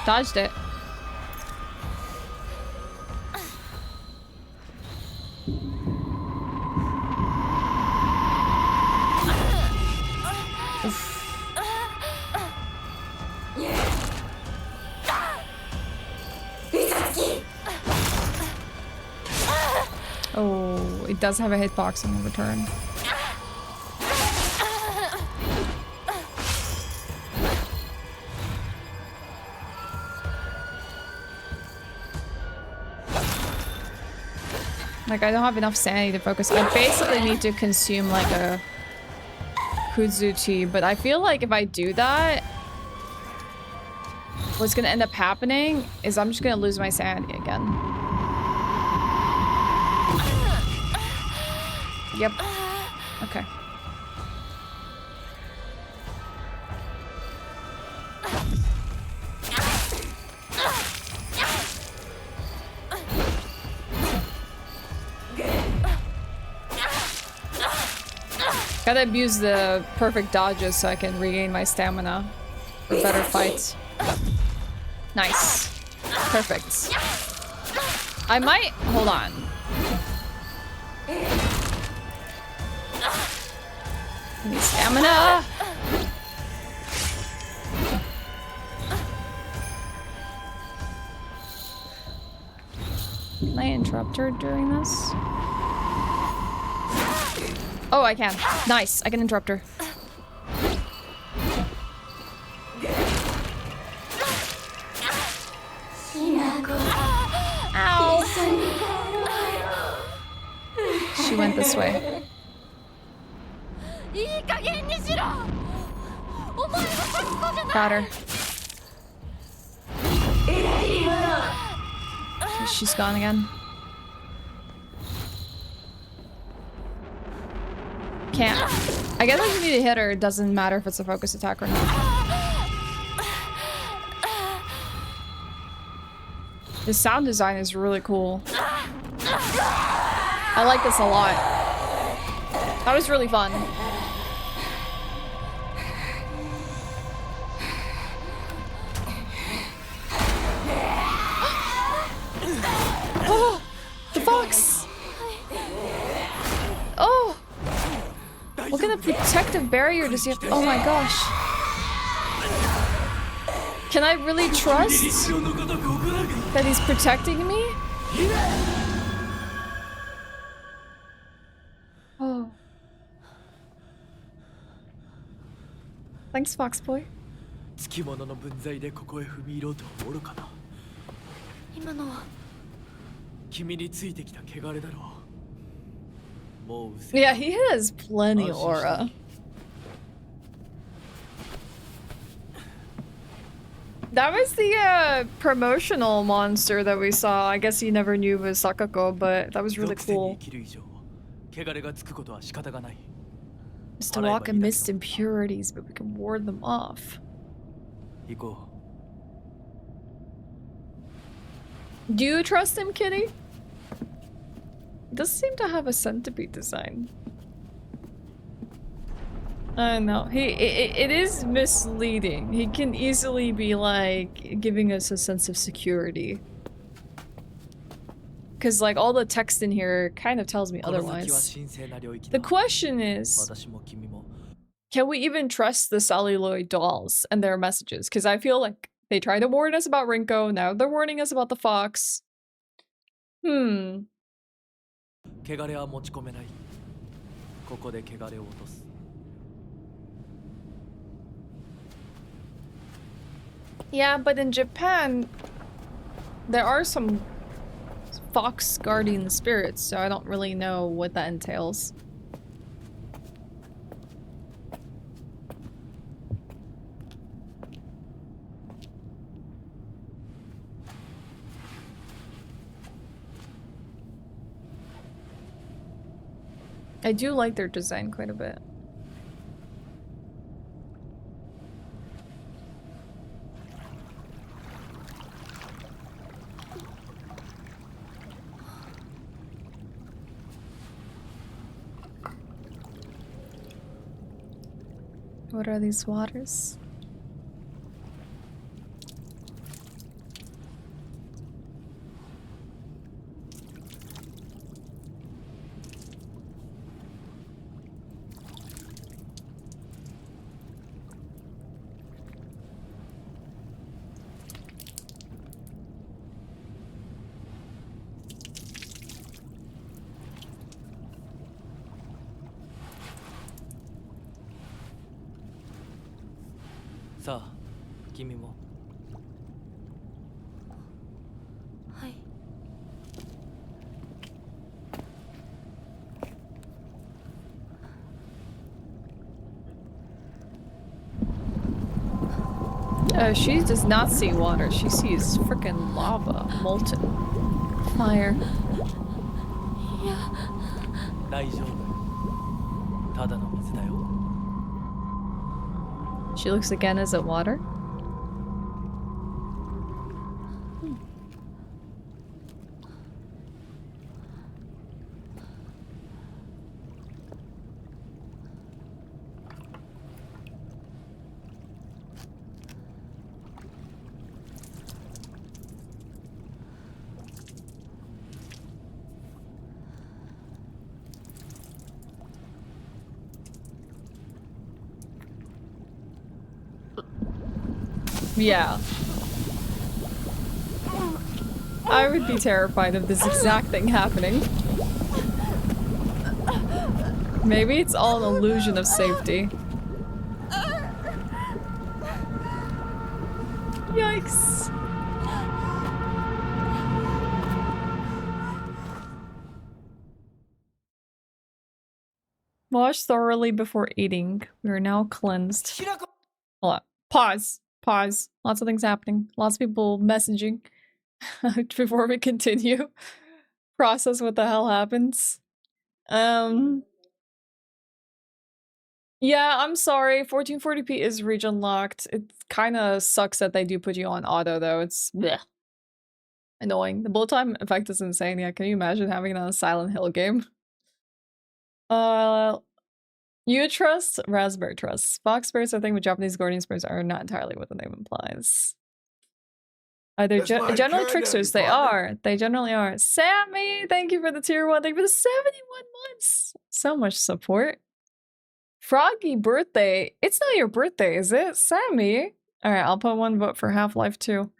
Dodged it. Oh, it does have a hitbox in return. Like, I don't have enough sanity to focus. I basically need to consume like a Kuzuchi, but I feel like if I do that, what's gonna end up happening is I'm just gonna lose my sanity again. Yep. Okay. Gotta abuse the perfect dodges so I can regain my stamina for better fights. Nice. Perfect. I might... Hold on. I need stamina! Can I interrupt her during this? Oh, I can. Nice. I can interrupt her. Ow. She went this way. Got her. she's gone again. Can't. I guess if you need to hit her, it doesn't matter if it's a focus attack or not. The sound design is really cool. I like this a lot. That was really fun. Oh, the fox! Oh! What kind of protective barrier does he have? Oh my gosh. Can I really trust that he's protecting me? Oh. Thanks, Fox Boy. つきものの分際でここへ踏み入ろうと愚かな。今のは君についてきた汚れだろう。もううせ。Yeah, he has plenty aura. That was the promotional monster that we saw. I guess he never knew it was Sakuko, but that was really cool. Just to walk amidst impurities, but we can ward them off. Do you trust him, Kitty? He doesn't seem to have a centipede design. I don't know. It is misleading. He can easily be like giving us a sense of security. Because like all the text in here kind of tells me otherwise. The question is, can we even trust the celluloid dolls and their messages? Because I feel like they tried to warn us about Rinko, now they're warning us about the fox. Yeah, but in Japan, there are some fox guardian spirits, so I don't really know what that entails. I do like their design quite a bit. What are these waters? She does not see water. She sees frickin' lava, molten fire. She looks again. Is it water? Yeah. I would be terrified of this exact thing happening. Maybe it's all an illusion of safety. Yikes. Wash thoroughly before eating. We are now cleansed. Hold on. Pause. Pause. Lots of things happening. Lots of people messaging. before we continue. Process what the hell happens. Yeah, I'm sorry. 1440p is region locked. It kind of sucks that they do put you on auto, though. It's bleh, annoying. The bullet time effect is insane. Yeah, can you imagine having it on a Silent Hill game? You trust Raspberry Trust. Fox birds, I think, with Japanese guardian birds are not entirely what the name implies. They're generally tricksters. They are. They generally are. Sammy, thank you for the tier 1. Thank you for the 71 months. So much support. Froggy birthday. It's not your birthday, is it? Sammy? Alright, I'll put 1 vote for Half-Life 2.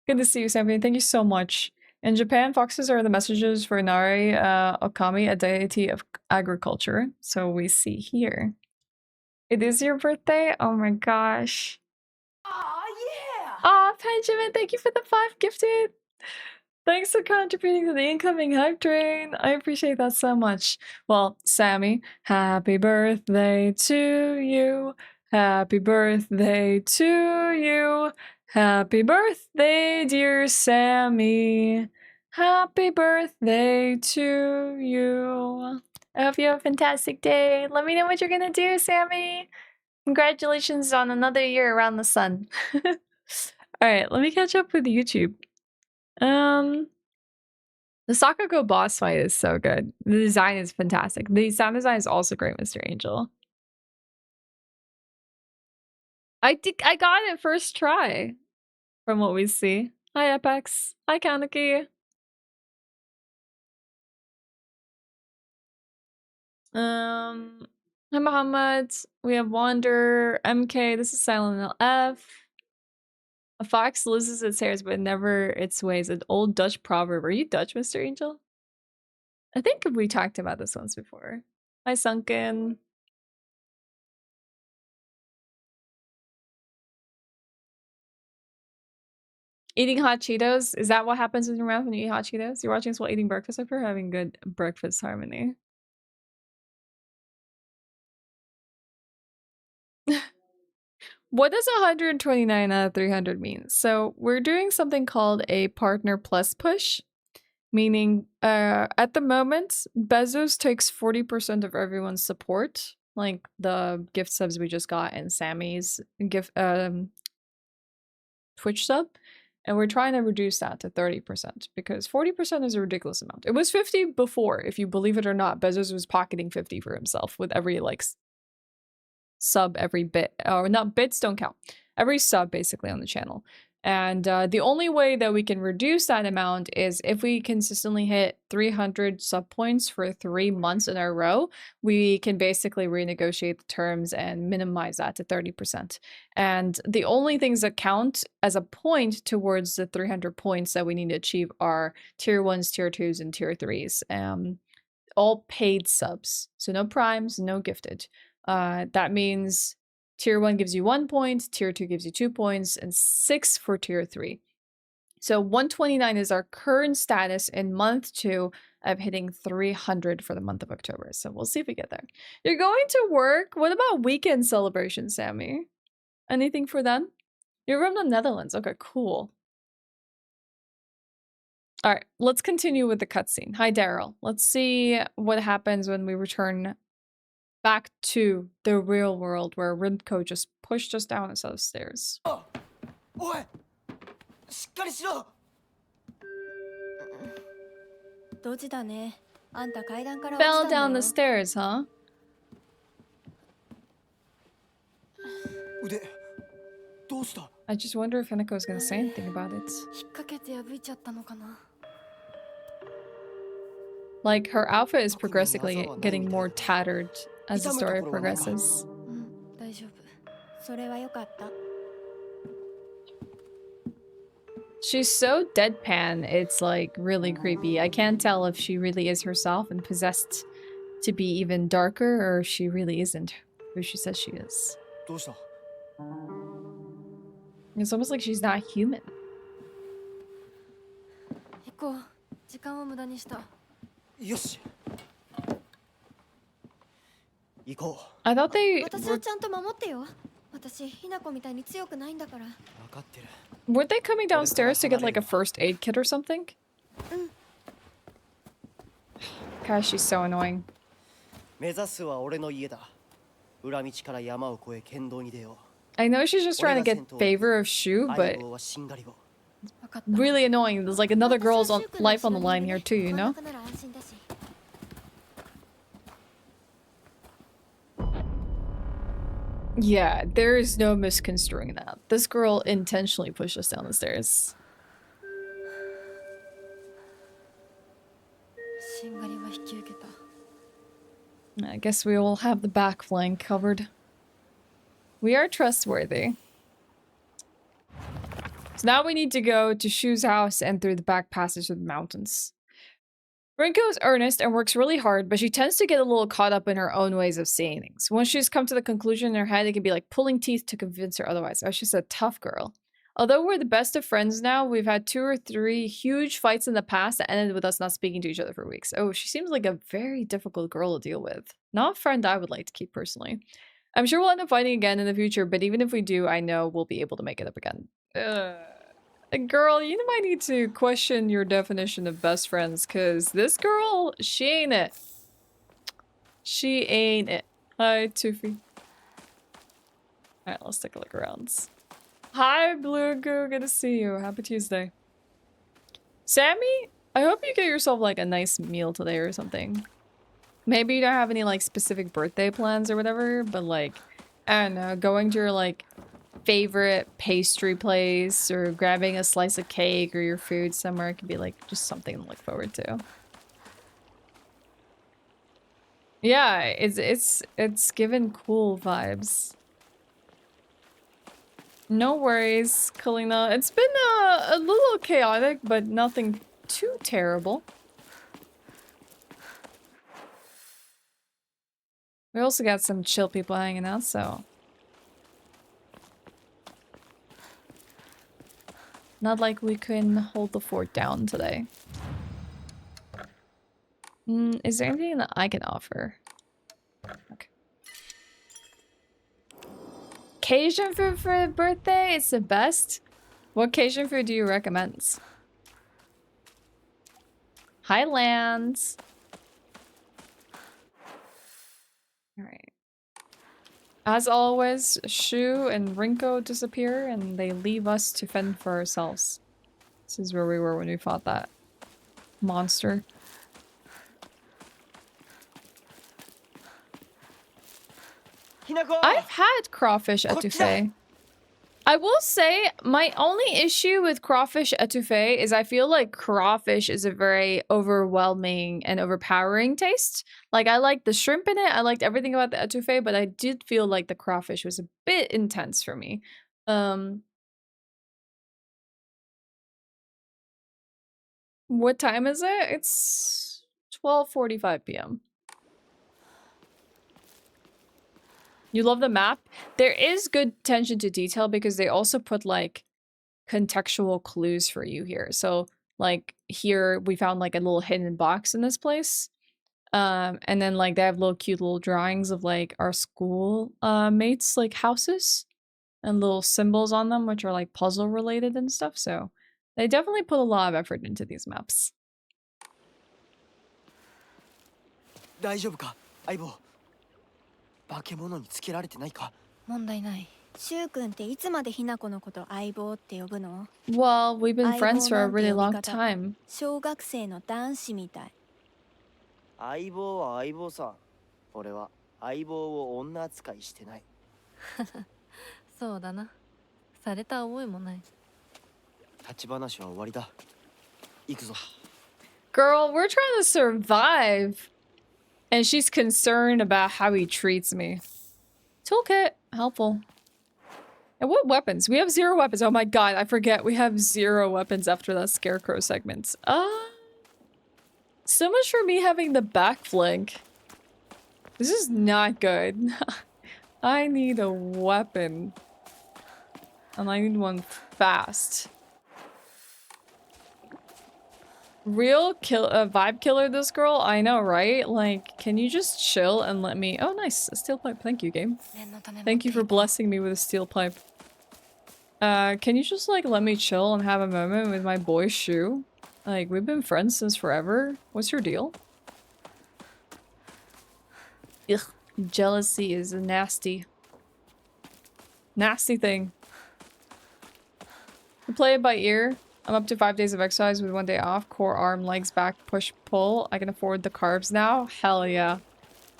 Good to see you, Sammy. Thank you so much. In Japan, foxes are the messengers for Nari Okami, a deity of agriculture. So we see here. It is your birthday? Oh my gosh. Aw, yeah! Aw, Benjamin, thank you for the 5 gifted. Thanks for contributing to the incoming hype train. I appreciate that so much. Well, Sammy, happy birthday to you. Happy birthday to you. Happy birthday, dear Sammy. Happy birthday to you. I hope you have a fantastic day. Let me know what you're gonna do, Sammy. Congratulations on another year around the sun. Alright, let me catch up with YouTube. The Sakuko boss fight is so good. The design is fantastic. The sound design is also great, Mr. Angel. I got it first try, from what we see. Hi, Apex. Hi, Kaneki. Hi, Muhammad. We have Wander, MK. This is Silent LF. A fox loses its hairs, but never its ways. An old Dutch proverb. Are you Dutch, Mr. Angel? I think we talked about this once before. Hi, Sunken. Eating hot Cheetos? Is that what happens in your mouth when you eat hot Cheetos? You're watching us while eating breakfast? I hope you're having good breakfast harmony. What does 129 out of 300 mean? So we're doing something called a partner plus push, meaning at the moment, Bezos takes 40% of everyone's support, like the gift subs we just got and Sammy's gift Twitch sub. And we're trying to reduce that to 30% because 40% is a ridiculous amount. It was 50 before, if you believe it or not. Bezos was pocketing 50 for himself with every like sub, every bit, or not, bits don't count, every sub basically on the channel. And the only way that we can reduce that amount is if we consistently hit 300 sub points for 3 months in a row, we can basically renegotiate the terms and minimize that to 30%. And the only things that count as a point towards the 300 points that we need to achieve are tier 1s, tier 2s, and tier 3s. All paid subs. So no primes, no gifted. That means tier 1 gives you 1 point, tier 2 gives you 2 points, and 6 for tier 3. So 129 is our current status in month 2 of hitting 300 for the month of October. So we'll see if we get there. You're going to work? What about weekend celebrations, Sammy? Anything for them? You're from the Netherlands. Okay, cool. All right, let's continue with the cutscene. Hi, Daryl. Let's see what happens when we return back to the real world where Rinko just pushed us down a set of stairs. Oi! しっかりしろ! ドジだね。あんた階段から落ちた Fell んだよ。 down the stairs, huh? 腕、どうした? I just wonder if Hinako is gonna say anything about it. 引っ掛けて破いちゃったのかな? Like, her outfit is progressively getting more tattered as the story progresses. 大丈夫。それは良かった。 She's so deadpan, it's like really creepy. I can't tell if she really is herself and possessed to be even darker or if she really isn't who she says she is. どうした? It's almost like she's not human. 行こう。時間を無駄にした。よし。 行こう。 I thought they 私をちゃんと守ってよ。私、ひなこみたいに強くないんだから。分かってる。Weren't they coming downstairs to get like a first aid kit or something? Gosh, she's so annoying. 目指すは俺の家だ。裏道から山を越え剣道に出よう。 I know she's just trying to get favor of Shu, but really annoying. There's like another girl's life on the line here too, you know? Yeah, there is no misconstruing that. This girl intentionally pushed us down the stairs. I guess we all have the back flank covered. We are trustworthy. So now we need to go to Shu's house and through the back passage of the mountains. Rinko is earnest and works really hard, but she tends to get a little caught up in her own ways of seeing things. Once she's come to the conclusion in her head, it can be like pulling teeth to convince her otherwise. Oh, she's a tough girl. Although we're the best of friends now, we've had 2 or 3 huge fights in the past that ended with us not speaking to each other for weeks. Oh, she seems like a very difficult girl to deal with. Not a friend I would like to keep personally. I'm sure we'll end up fighting again in the future, but even if we do, I know we'll be able to make it up again. Girl, you might need to question your definition of best friends, because this girl, she ain't it. She ain't it. Hi, Toofy. Alright, let's take a look around. Hi, Blue Goo. Good to see you. Happy Tuesday. Sammy, I hope you get yourself like a nice meal today or something. Maybe you don't have any like specific birthday plans or whatever, but like, I don't know, going to your like favorite pastry place or grabbing a slice of cake or your food somewhere could be like just something to look forward to. Yeah, it's given cool vibes. No worries, Kalina. It's been a little chaotic, but nothing too terrible. We also got some chill people hanging out, so... Not like we can hold the fort down today. Is there anything that I can offer? Okay. Cajun food for a birthday? It's the best. What Cajun food do you recommend? Highlands. Alright. As always, Shu and Rinko disappear and they leave us to fend for ourselves. This is where we were when we fought that monster. Hinako! I've had crawfish etouffee. I will say, my only issue with crawfish etouffee is I feel like crawfish is a very overwhelming and overpowering taste. Like, I liked the shrimp in it, I liked everything about the etouffee, but I did feel like the crawfish was a bit intense for me. What time is it? It's 12:45 p.m. You love the map? There is good attention to detail because they also put like contextual clues for you here. So like here we found like a little hidden box in this place. And then like they have little cute little drawings of like our school mates like houses and little symbols on them which are like puzzle related and stuff. So they definitely put a lot of effort into these maps. 大丈夫か、相棒。化け物につけられてないか。問題ない。シュウ君っていつまでひなこのこと相棒って呼ぶの？ Well, we've been friends for a really long time. 小学生の男子みたい。相棒は相棒さ。俺は相棒を女扱いしてない。そうだな。された覚えもない。立ち話は終わりだ。行くぞ。Girl, we're trying to survive. And she's concerned about how he treats me. Toolkit, helpful. And what weapons? We have 0 weapons. Oh my god, I forget. We have 0 weapons after that scarecrow segment. So much for me having the back flank. This is not good. I need a weapon. And I need one fast. Real vibe killer, this girl. I know, right? Like, can you just chill and let me... Oh, nice. A steel pipe. Thank you, game. Thank you for blessing me with a steel pipe. Can you just like let me chill and have a moment with my boy Shu? Like, we've been friends since forever. What's your deal? Ugh. Jealousy is a nasty thing. We play it by ear. I'm up to 5 days of exercise with 1 day off. Core, arm, legs, back, push, pull. I can afford the carbs now. Hell yeah.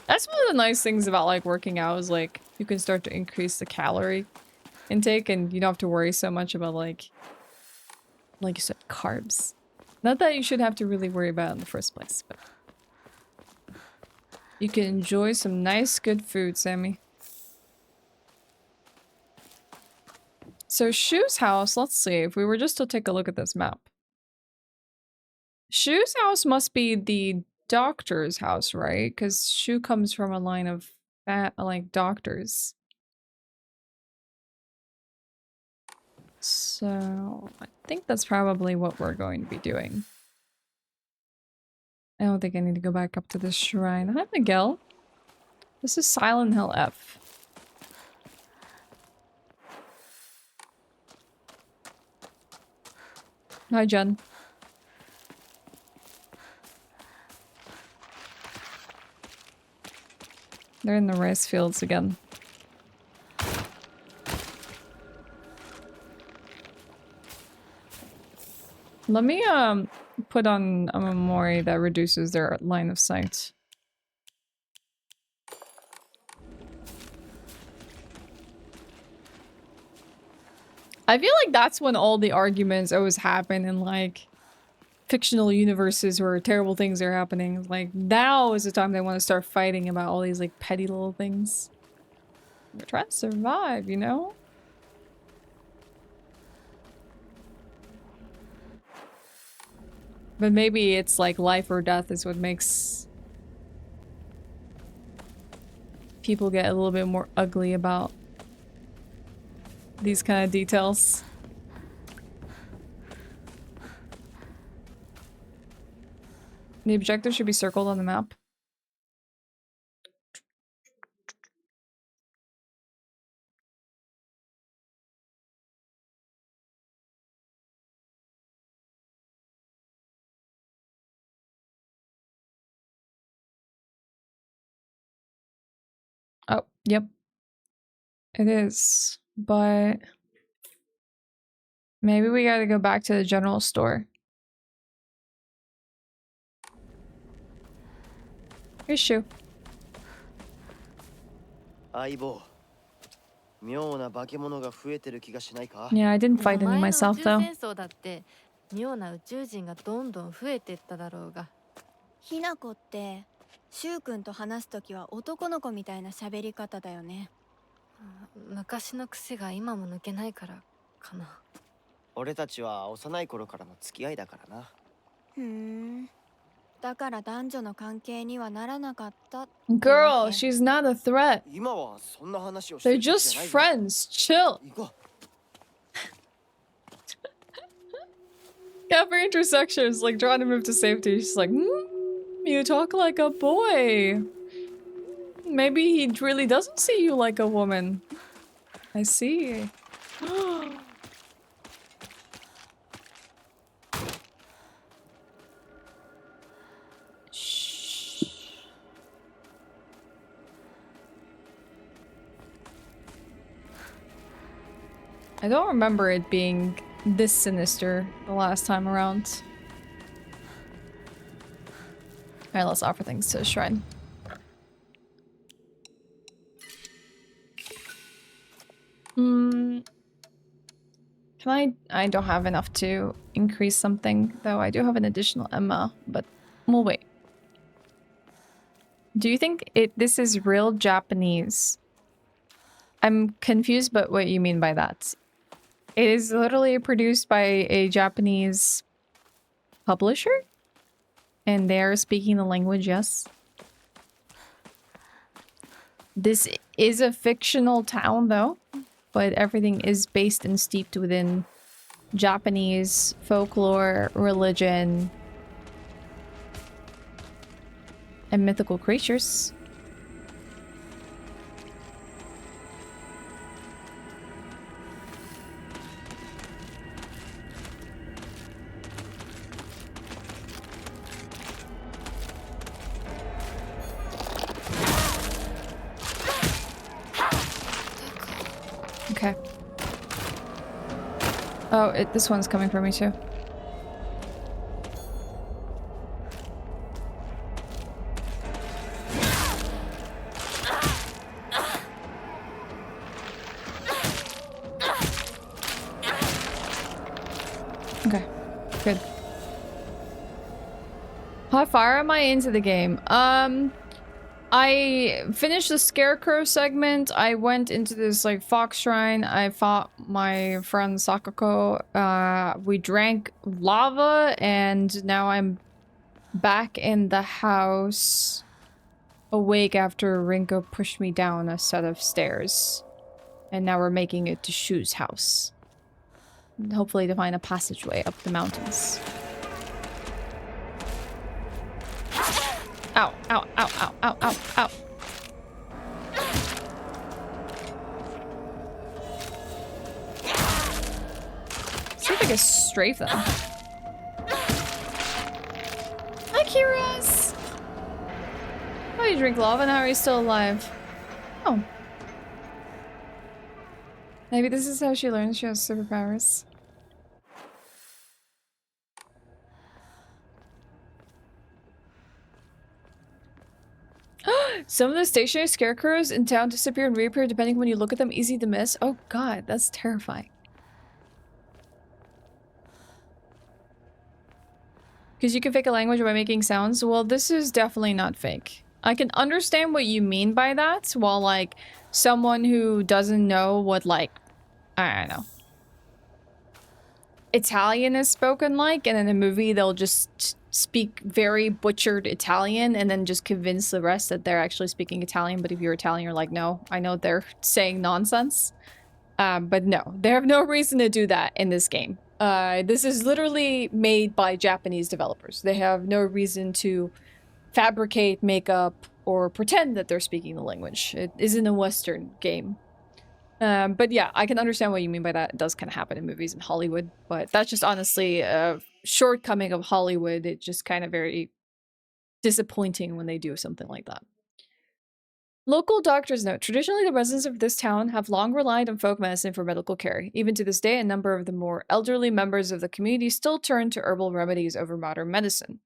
That's one of the nice things about like working out is like you can start to increase the calorie intake and you don't have to worry so much about like you said, carbs. Not that you should have to really worry about it in the first place, but you can enjoy some nice good food, Sammy. So Shu's house, let's see, if we were just to take a look at this map. Shu's house must be the doctor's house, right? Because Shu comes from a line of like doctors. So I think that's probably what we're going to be doing. I don't think I need to go back up to this shrine. Hi, Miguel. This is Silent Hill F. Hi, Jen. They're in the rice fields again. Let me put on a memory that reduces their line of sight. I feel like that's when all the arguments always happen in like fictional universes where terrible things are happening. Like now is the time they want to start fighting about all these like petty little things. We're trying to survive, you know? But maybe it's like life or death is what makes people get a little bit more ugly about these kind of details. The objective should be circled on the map. Oh, yep. It is, but maybe we gotta go back to the general store. Here's Shu. 相棒妙な化け物が増えてる気がしないか Yeah, I didn't fight any 前の宇 myself 宙 though. 戦争だって妙な宇宙人がどんどん増えてっただろうが。ひなこってしゅうくんと話すときは男の子みたいな喋り方だよね。昔の癖が今も抜けないからかな。俺たちは幼い頃からの付き合いだからな。ふーん。だから男女の関係にはならなかったってわ Girl, け。 she's not a threat. 今はそんな話をして They're る時 just じゃないぞ。 friends. Chill. 行こう。 Yeah, for intersections, like trying to move to safety. She's like, you talk like a boy. Maybe he really doesn't see you like a woman. I see. Shh. I don't remember it being this sinister the last time around. Alright, let's offer things to the shrine. Can I don't have enough to increase something, though I do have an additional Emma, but we'll wait. Do you think this is real Japanese? I'm confused about what you mean by that. It is literally produced by a Japanese publisher, and they're speaking the language, yes. This is a fictional town, though, but everything is based and steeped within Japanese folklore, religion, and mythical creatures. Oh, this one's coming for me too. Okay, good. How far am I into the game? I finished the Scarecrow segment. I went into this like fox shrine. I fought my friend Sakuko. We drank lava, and now I'm back in the house, awake after Rinko pushed me down a set of stairs. And now we're making it to Shu's house. And hopefully to find a passageway up the mountains. Ow, ow, ow, ow, ow, ow, ow. See if I can strafe them. Hi, Kiras! How do you drink lava and how are you still alive? Oh. Maybe this is how she learns she has superpowers. Some of the stationary scarecrows in town disappear and reappear depending when you look at them. Easy to miss. Oh god, that's terrifying. Because you can fake a language by making sounds. Well, this is definitely not fake. I can understand what you mean by that, while like someone who doesn't know what like, I don't know, Italian is spoken like, and in a movie they'll just speak very butchered Italian and then just convince the rest that they're actually speaking Italian. But if you're Italian, you're like, no, I know they're saying nonsense. But no, they have no reason to do that in this game. This is literally made by Japanese developers. They have no reason to fabricate, make up, or pretend that they're speaking the language. It isn't a Western game. But yeah, I can understand what you mean by that. It does kind of happen in movies in Hollywood, but that's just honestly a shortcoming of Hollywood. It's just kind of very disappointing when they do something like that. Local doctors note, traditionally the residents of this town have long relied on folk medicine for medical care. Even to this day, a number of the more elderly members of the community still turn to herbal remedies over modern medicine.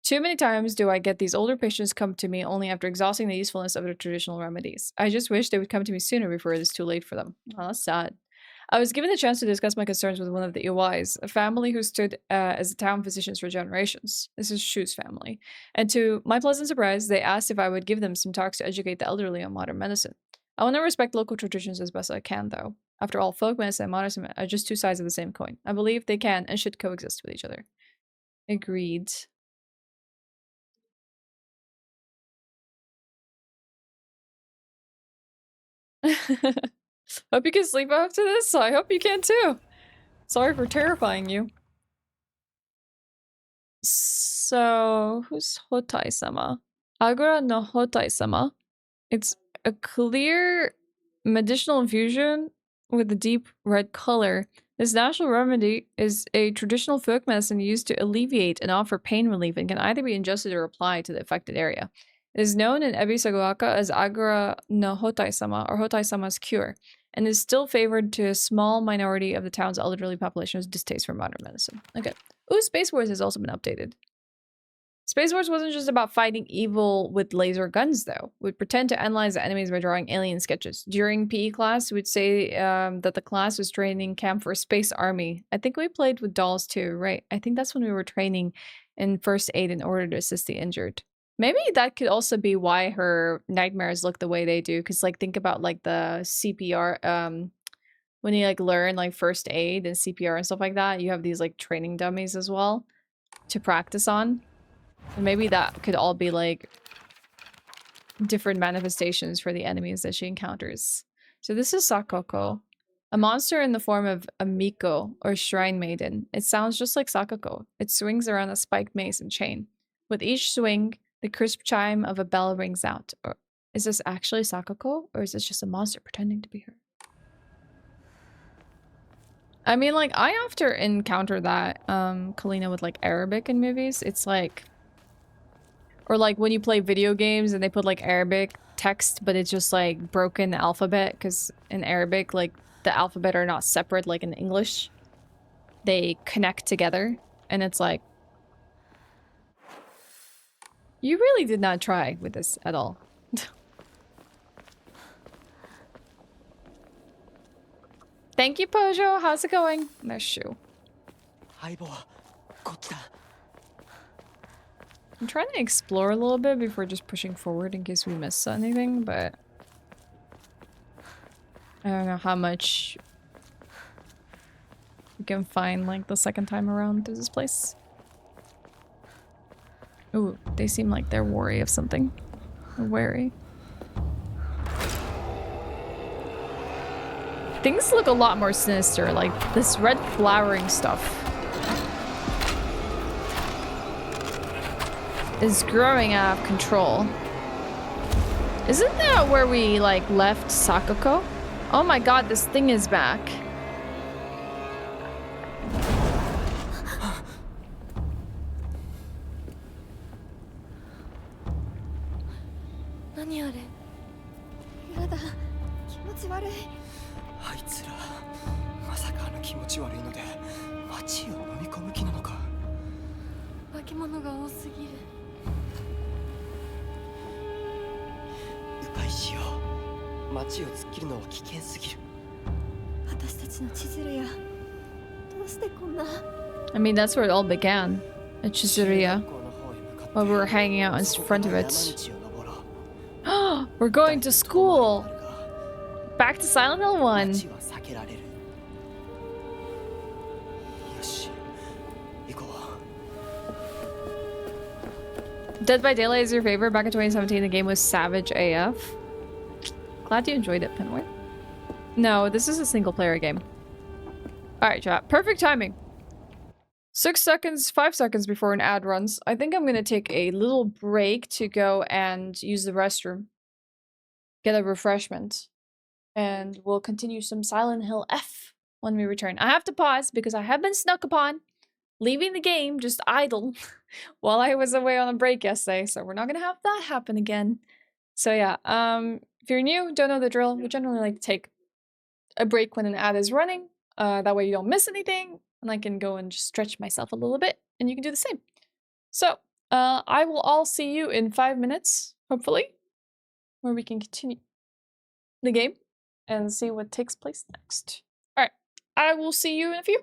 Too many times do I get these older patients come to me only after exhausting the usefulness of their traditional remedies. I just wish they would come to me sooner before it is too late for them. Oh, that's sad. I was given the chance to discuss my concerns with one of the EYs, a family who stood as town physicians for generations. This is Shu's family. And to my pleasant surprise, they asked if I would give them some talks to educate the elderly on modern medicine. I want to respect local traditions as best I can, though. After all, folk medicine and modern medicine are just two sides of the same coin. I believe they can and should coexist with each other. Agreed. Hope you can sleep after this. I hope you can too. Sorry for terrifying you. So, who's Hotai-sama? Agura no Hotai-sama. It's a clear medicinal infusion with a deep red color. This natural remedy is a traditional folk medicine used to alleviate and offer pain relief and can either be ingested or applied to the affected area. It is known in Ebisaguaka as Agura no Hotai-sama or Hotai-sama's cure, and is still favored to a small minority of the town's elderly population's distaste for modern medicine. Okay. Ooh, Space Wars has also been updated. Space Wars wasn't just about fighting evil with laser guns, though. We'd pretend to analyze the enemies by drawing alien sketches. During PE class, we'd say that the class was training camp for a space army. I think we played with dolls too, right? I think that's when we were training in first aid in order to assist the injured. Maybe that could also be why her nightmares look the way they do. Because, like, think about, like, the CPR, when you, like, learn, like, first aid and CPR and stuff like that, you have these, like, training dummies as well to practice on. And maybe that could all be, like, different manifestations for the enemies that she encounters. So this is Sakuko, a monster in the form of a Miko, or shrine maiden. It sounds just like Sakuko. It swings around a spiked mace and chain. With each swing, the crisp chime of a bell rings out. Or is this actually Sakuko? Or is this just a monster pretending to be her? I mean, like, I often encounter that, Kalina, with, like, Arabic in movies. It's like... Or, like, when you play video games and they put, like, Arabic text, but it's just, like, broken alphabet. Because in Arabic, like, the alphabet are not separate like in English. they connect together, and it's like, you really did not try with this at all. Thank you, Pojo. How's it going? There's Shu. 相棒はこっちだ。 I'm trying to explore a little bit before just pushing forward in case we miss anything, but I don't know how much we can find like the second time around through this place. Ooh, they seem like they're wary of something. Or wary. Things look a lot more sinister, like this red flowering stuff is growing out of control. Isn't that where we like left Sakuko? Oh my god, this thing is back. Nani are? Yada, 気持ち悪い。あいつらまさかあの気持ち悪いので街を飲み込む気なのか。化け物が多すぎる。迂回しよう。街を突っ切るのは危険すぎる。私たちの千鶴や。どうしてこんな。I mean, that's where it all began. At Chizuria. While we were hanging out in front of it. We're going to school! Back to Silent Hill 1. Dead by Daylight is your favorite. Back in 2017, the game was savage AF. Glad you enjoyed it, Pinway. No, this is a single player game. Alright, chat. Perfect timing. 6 seconds, 5 seconds before an ad runs. I think I'm gonna take a little break to go and use the restroom. Get a refreshment. And we'll continue some Silent Hill F when we return. I have to pause because I have been snuck upon leaving the game just idle while I was away on a break yesterday, so we're not gonna have that happen again. So yeah, if you're new, don't know the drill, we generally like to take a break when an ad is running. That way you don't miss anything, and I can go and just stretch myself a little bit, and you can do the same. So, I will all see you in 5 minutes, hopefully, where we can continue the game and see what takes place next. Alright, I will see you in a few.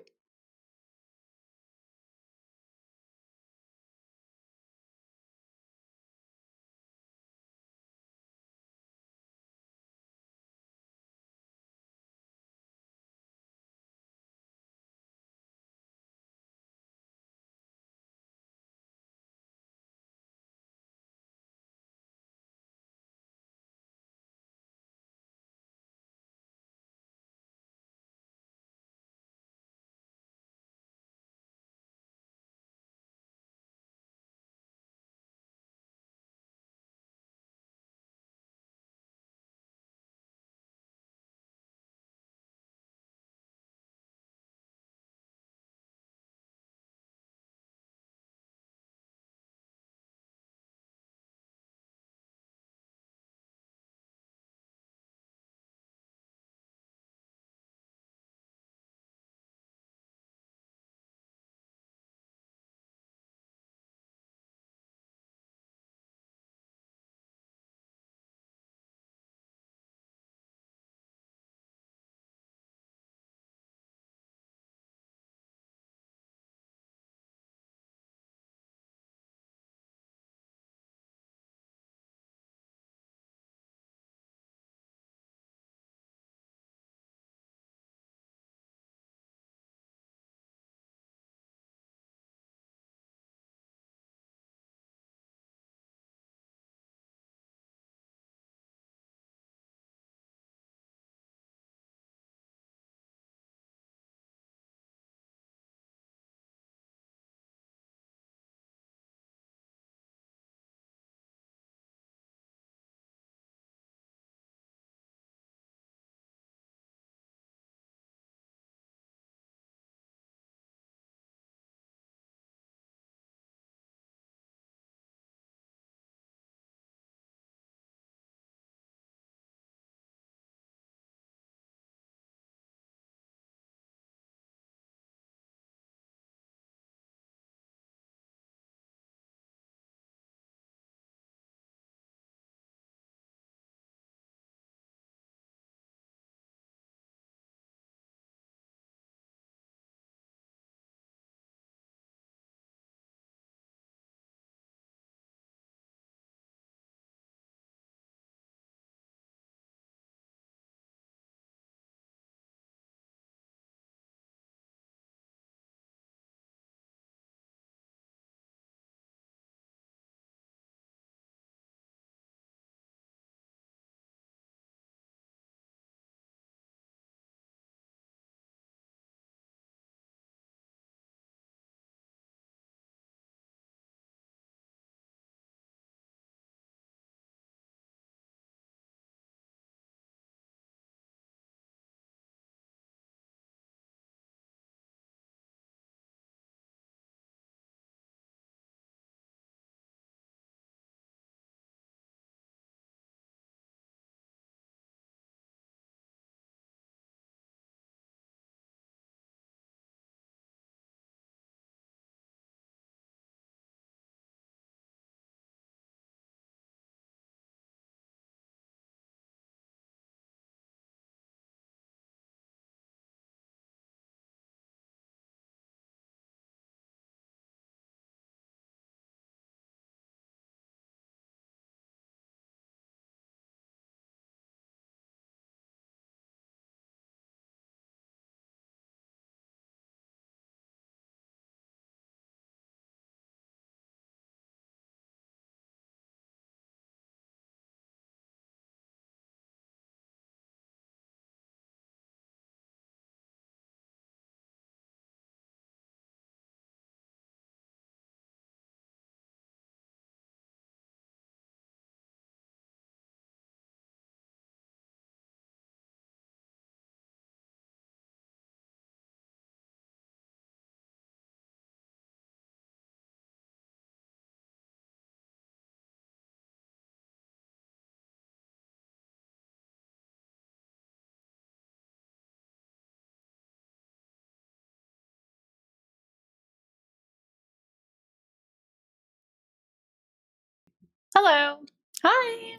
Hello. Hi.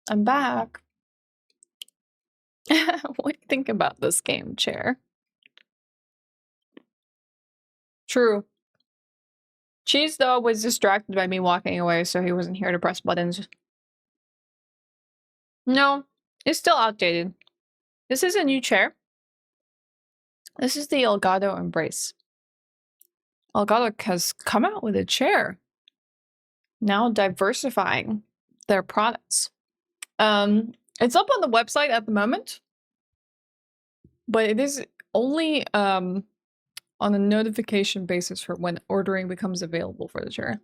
I'm back. What do you think about this game, Chair? True. Cheese, though, was distracted by me walking away, so he wasn't here to press buttons. No, it's still outdated. This is a new chair. This is the Elgato Embrace. Elgato has come out with a chair. Now diversifying their products. It's up on the website at the moment, but it is only on a notification basis for when ordering becomes available for the chair.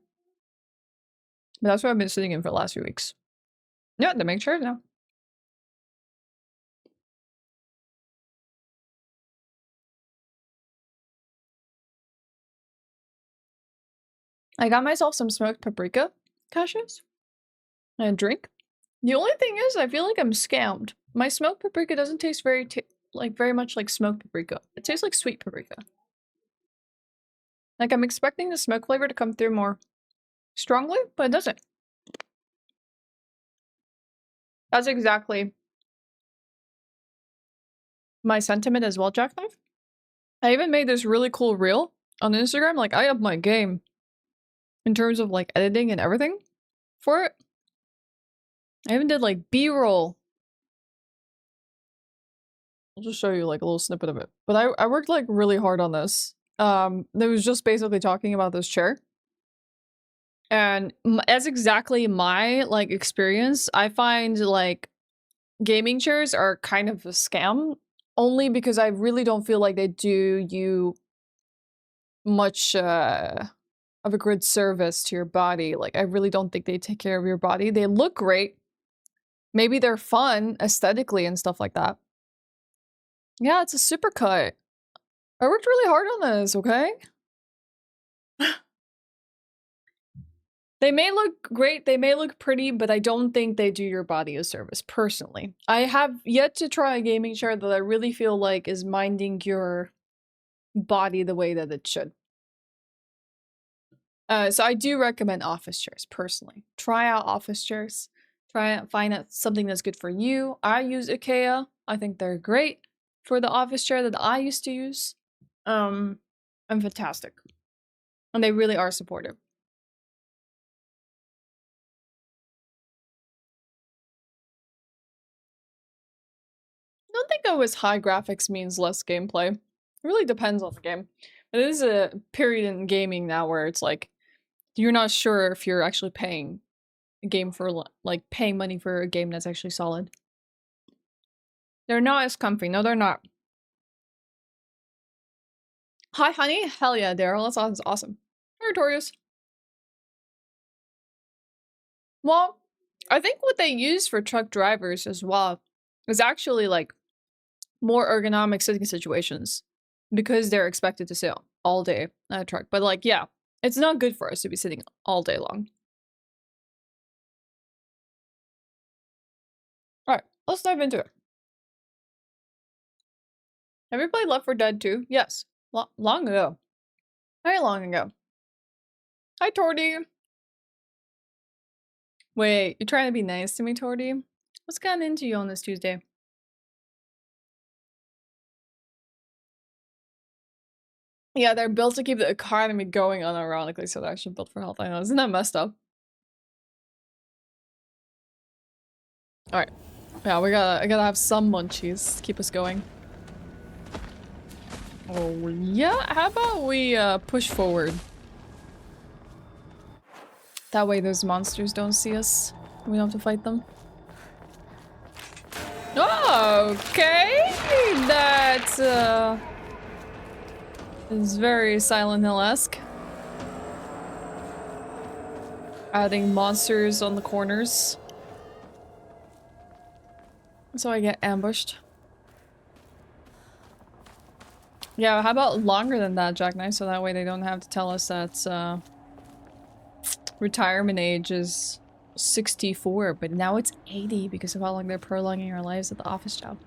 But that's what I've been sitting in for the last few weeks. Yeah, to make sure now. I got myself some smoked paprika cashews and a drink. The only thing is, I feel like I'm scammed. My smoked paprika doesn't taste very much like smoked paprika. It tastes like sweet paprika. Like I'm expecting the smoke flavor to come through more strongly, but it doesn't. That's exactly my sentiment as well, Jackknife. I even made this really cool reel on Instagram. Like, I up my game in terms of like editing and everything for it. I even did like B-roll. I'll just show you like a little snippet of it. But I worked like really hard on this. That was just basically talking about this chair. And as exactly my like experience, I find like gaming chairs are kind of a scam, only because I really don't feel like they do you much of a good service to your body. Like I really don't think they take care of your body. They look great. Maybe they're fun aesthetically and stuff like that. Yeah, it's a supercut. I worked really hard on this, okay? They may look great, they may look pretty, but I don't think they do your body a service, personally. I have yet to try a gaming chair that I really feel like is minding your body the way that it should. So I do recommend office chairs, personally. Try out office chairs. Find out something that's good for you. I use IKEA. I think they're great for the office chair that I used to use. And fantastic. And they really are supportive. I don't think always high graphics means less gameplay. It really depends on the game. It is a period in gaming now where it's like, you're not sure if you're actually paying a game for, like, paying money for a game that's actually solid. They're not as comfy. No, they're not. Hi, honey. Hell yeah, Daryl. That sounds awesome. Meritorious. Well, I think what they use for truck drivers as well is actually, like, more ergonomic sitting situations because they're expected to sit all day at a truck. But, like, yeah, it's not good for us to be sitting all day long. Alright, let's dive into it. Have you played Left 4 Dead 2? Yes. Long ago. Very long ago. Hi, Tordy. Wait, you're trying to be nice to me, Tordy? What's gotten into you on this Tuesday? Yeah, they're built to keep the economy going unironically, so they're actually built for health. I know, isn't that messed up? Alright. Yeah, I gotta have some munchies to keep us going. Oh, yeah? How about we, push forward? That way those monsters don't see us. We don't have to fight them. Oh, okay! That, is very Silent Hill-esque. Adding monsters on the corners. So I get ambushed. Yeah, how about longer than that, Jackknife, so that way they don't have to tell us that, retirement age is 64, but now it's 80 because of how long they're prolonging our lives at the office job.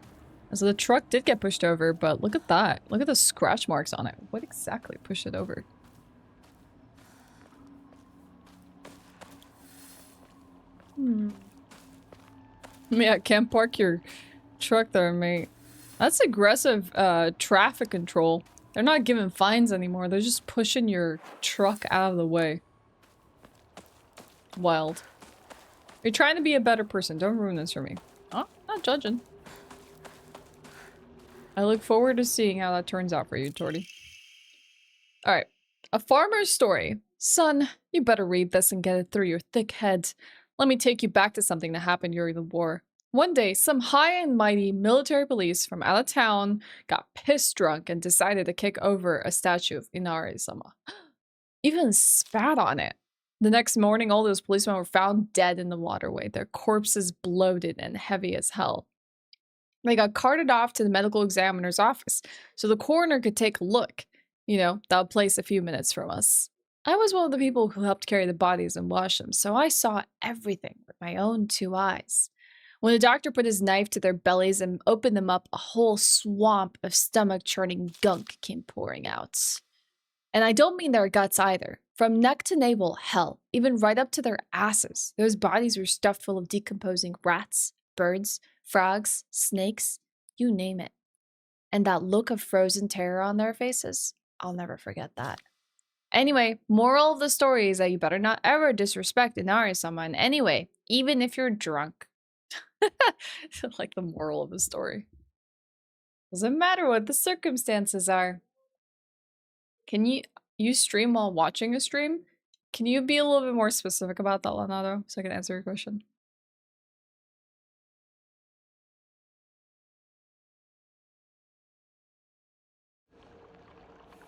So the truck did get pushed over, but look at that. Look at the scratch marks on it. What exactly pushed it over? Yeah, can't park your truck there, mate. That's aggressive traffic control. They're not giving fines anymore. They're just pushing your truck out of the way. Wild. You're trying to be a better person. Don't ruin this for me. Oh, not judging. I look forward to seeing how that turns out for you, Torty. Alright. A farmer's story. Son, you better read this and get it through your thick head. Let me take you back to something that happened during the war. One day, some high and mighty military police from out of town got pissed drunk and decided to kick over a statue of Inari-sama. Even spat on it. The next morning, all those policemen were found dead in the waterway, their corpses bloated and heavy as hell. They got carted off to the medical examiner's office so the coroner could take a look. You know, that place a few minutes from us. I was one of the people who helped carry the bodies and wash them, so I saw everything with my own 2 eyes. When the doctor put his knife to their bellies and opened them up, a whole swamp of stomach-churning gunk came pouring out. And I don't mean their guts either. From neck to navel, hell, even right up to their asses. Those bodies were stuffed full of decomposing rats, birds, frogs, snakes, you name it. And that look of frozen terror on their faces, I'll never forget that. Anyway, moral of the story is that you better not ever disrespect Inari-sama in any way, even if you're drunk. Like the moral of the story. Doesn't matter what the circumstances are. Can you stream while watching a stream? Can you be a little bit more specific about that, Leonardo, so I can answer your question?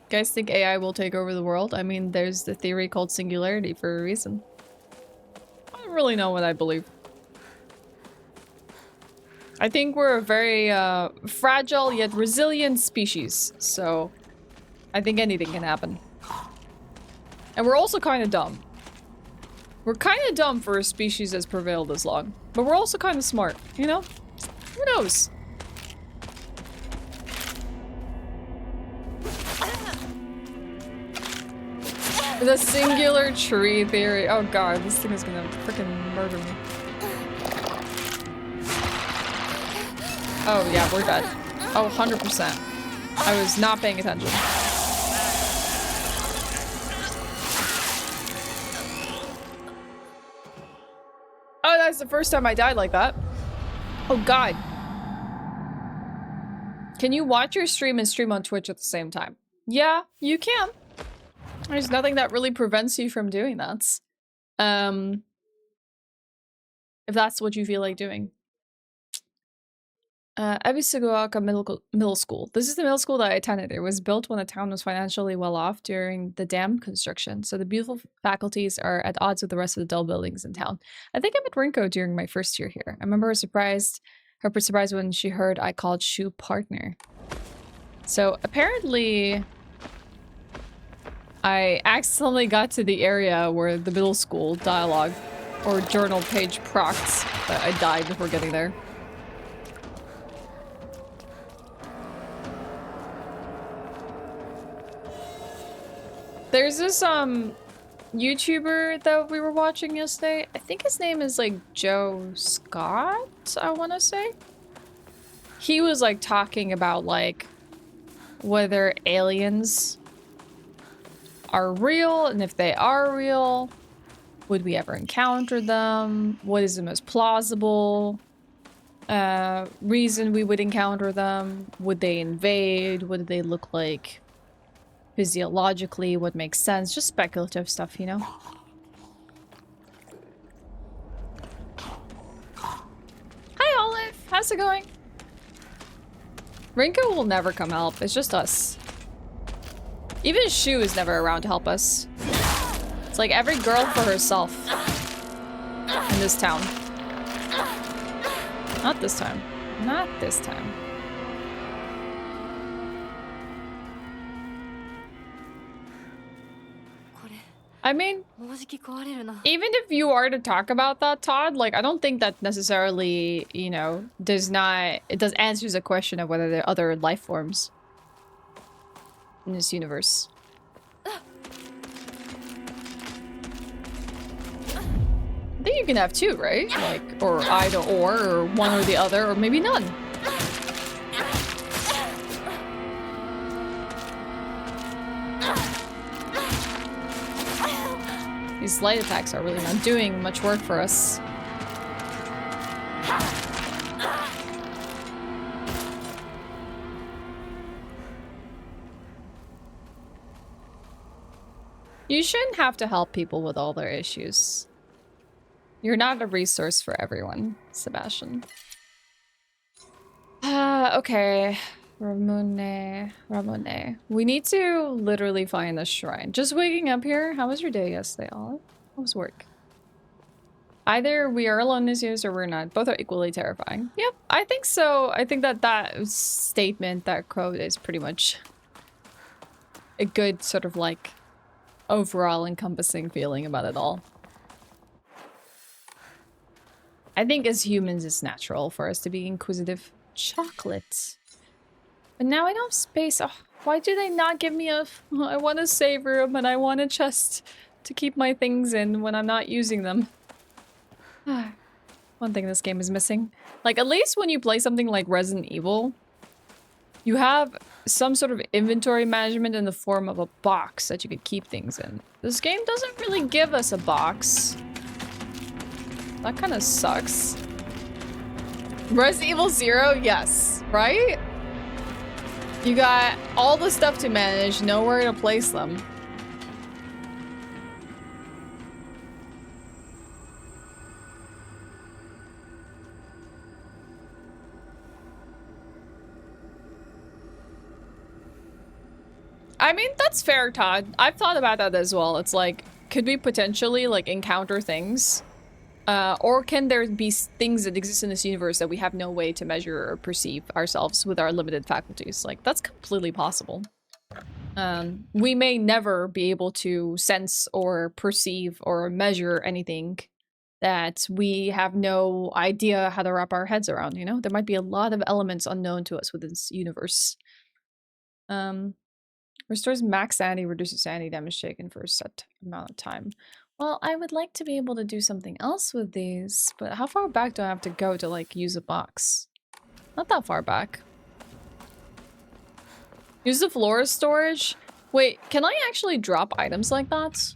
Guys think AI will take over the world? I mean, there's the theory called singularity for a reason. I don't really know what I believe. I think we're a very fragile yet resilient species, so I think anything can happen. And we're also kind of dumb. We're kind of dumb for a species that's prevailed this long, but we're also kind of smart, you know? Who knows? The singular tree theory. Oh god, this thing is gonna freaking murder me. Oh yeah, we're dead. Oh, 100%. I was not paying attention. Oh, that's the first time I died like that. Oh god. Can you watch your stream and stream on Twitch at the same time? Yeah, you can. There's nothing that really prevents you from doing that. If that's what you feel like doing. Ebisugaoka Middle School. This is the middle school that I attended. It was built when the town was financially well off during the dam construction, so the beautiful faculties are at odds with the rest of the dull buildings in town. I think I met Rinko during my first year here. I remember her surprise when she heard I called Shu partner. So apparently I accidentally got to the area where the middle school dialogue or journal page procs, but I died before getting there. There's this YouTuber that we were watching yesterday. I think his name is like Joe Scott, I want to say. He was like talking about like whether aliens are real, and if they are real, would we ever encounter them? What is the most plausible reason we would encounter them? Would they invade? What do they look like physiologically? What makes sense? Just speculative stuff, you know? Hi, Olive. How's it going? Rinko will never come help. It's just us. Even Shu is never around to help us. It's like every girl for herself in this town. Not this time. Not this time. I mean, even if you are to talk about that, Todd, like, I don't think that necessarily, you know, it answers the question of whether there are other life forms in this universe. I think you can have two, right? Like, or either or one or the other, or maybe none. These light attacks are really not doing much work for us. You shouldn't have to help people with all their issues. You're not a resource for everyone, Sebastian. Okay. Ramone. We need to literally find a shrine. Just waking up here. How was your day yesterday, Olive? How was work? Either we are alone this year or we're not. Both are equally terrifying. Yep, I think so. I think that statement, that quote is pretty much a good sort of like overall encompassing feeling about it all. I think as humans it's natural for us to be inquisitive. Chocolate. But now I don't have space. Oh, why do they not give me a... I want a save room and I want a chest to keep my things in when I'm not using them. One thing this game is missing. Like, at least when you play something like Resident Evil, you have some sort of inventory management in the form of a box that you could keep things in. This game doesn't really give us a box. That kind of sucks. Resident Evil 0, yes, right? You got all the stuff to manage, nowhere to place them. I mean, that's fair, Todd. I've thought about that as well. It's like, could we potentially, like, encounter things? Or can there be things that exist in this universe that we have no way to measure or perceive ourselves with our limited faculties? Like, that's completely possible. We may never be able to sense or perceive or measure anything that we have no idea how to wrap our heads around, you know? There might be a lot of elements unknown to us within this universe. Restores max sanity, reduces sanity damage taken for a set amount of time. Well, I would like to be able to do something else with these, but how far back do I have to go to, like, use a box? Not that far back. Use the floor as storage? Wait, can I actually drop items like that?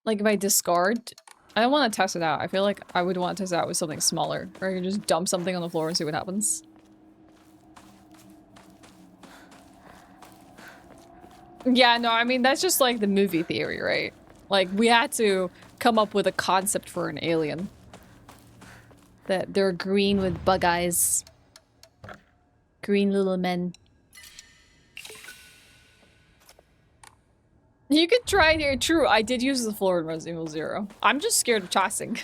Like, if I discard... I don't want to test it out. I feel like I would want to test it out with something smaller. Or I can just dump something on the floor and see what happens. Yeah, no, I mean, that's just like the movie theory, right? Like, we had to come up with a concept for an alien. That they're green with bug eyes. Green little men. You could try it here. True, I did use the floor in Resident Evil 0. I'm just scared of tossing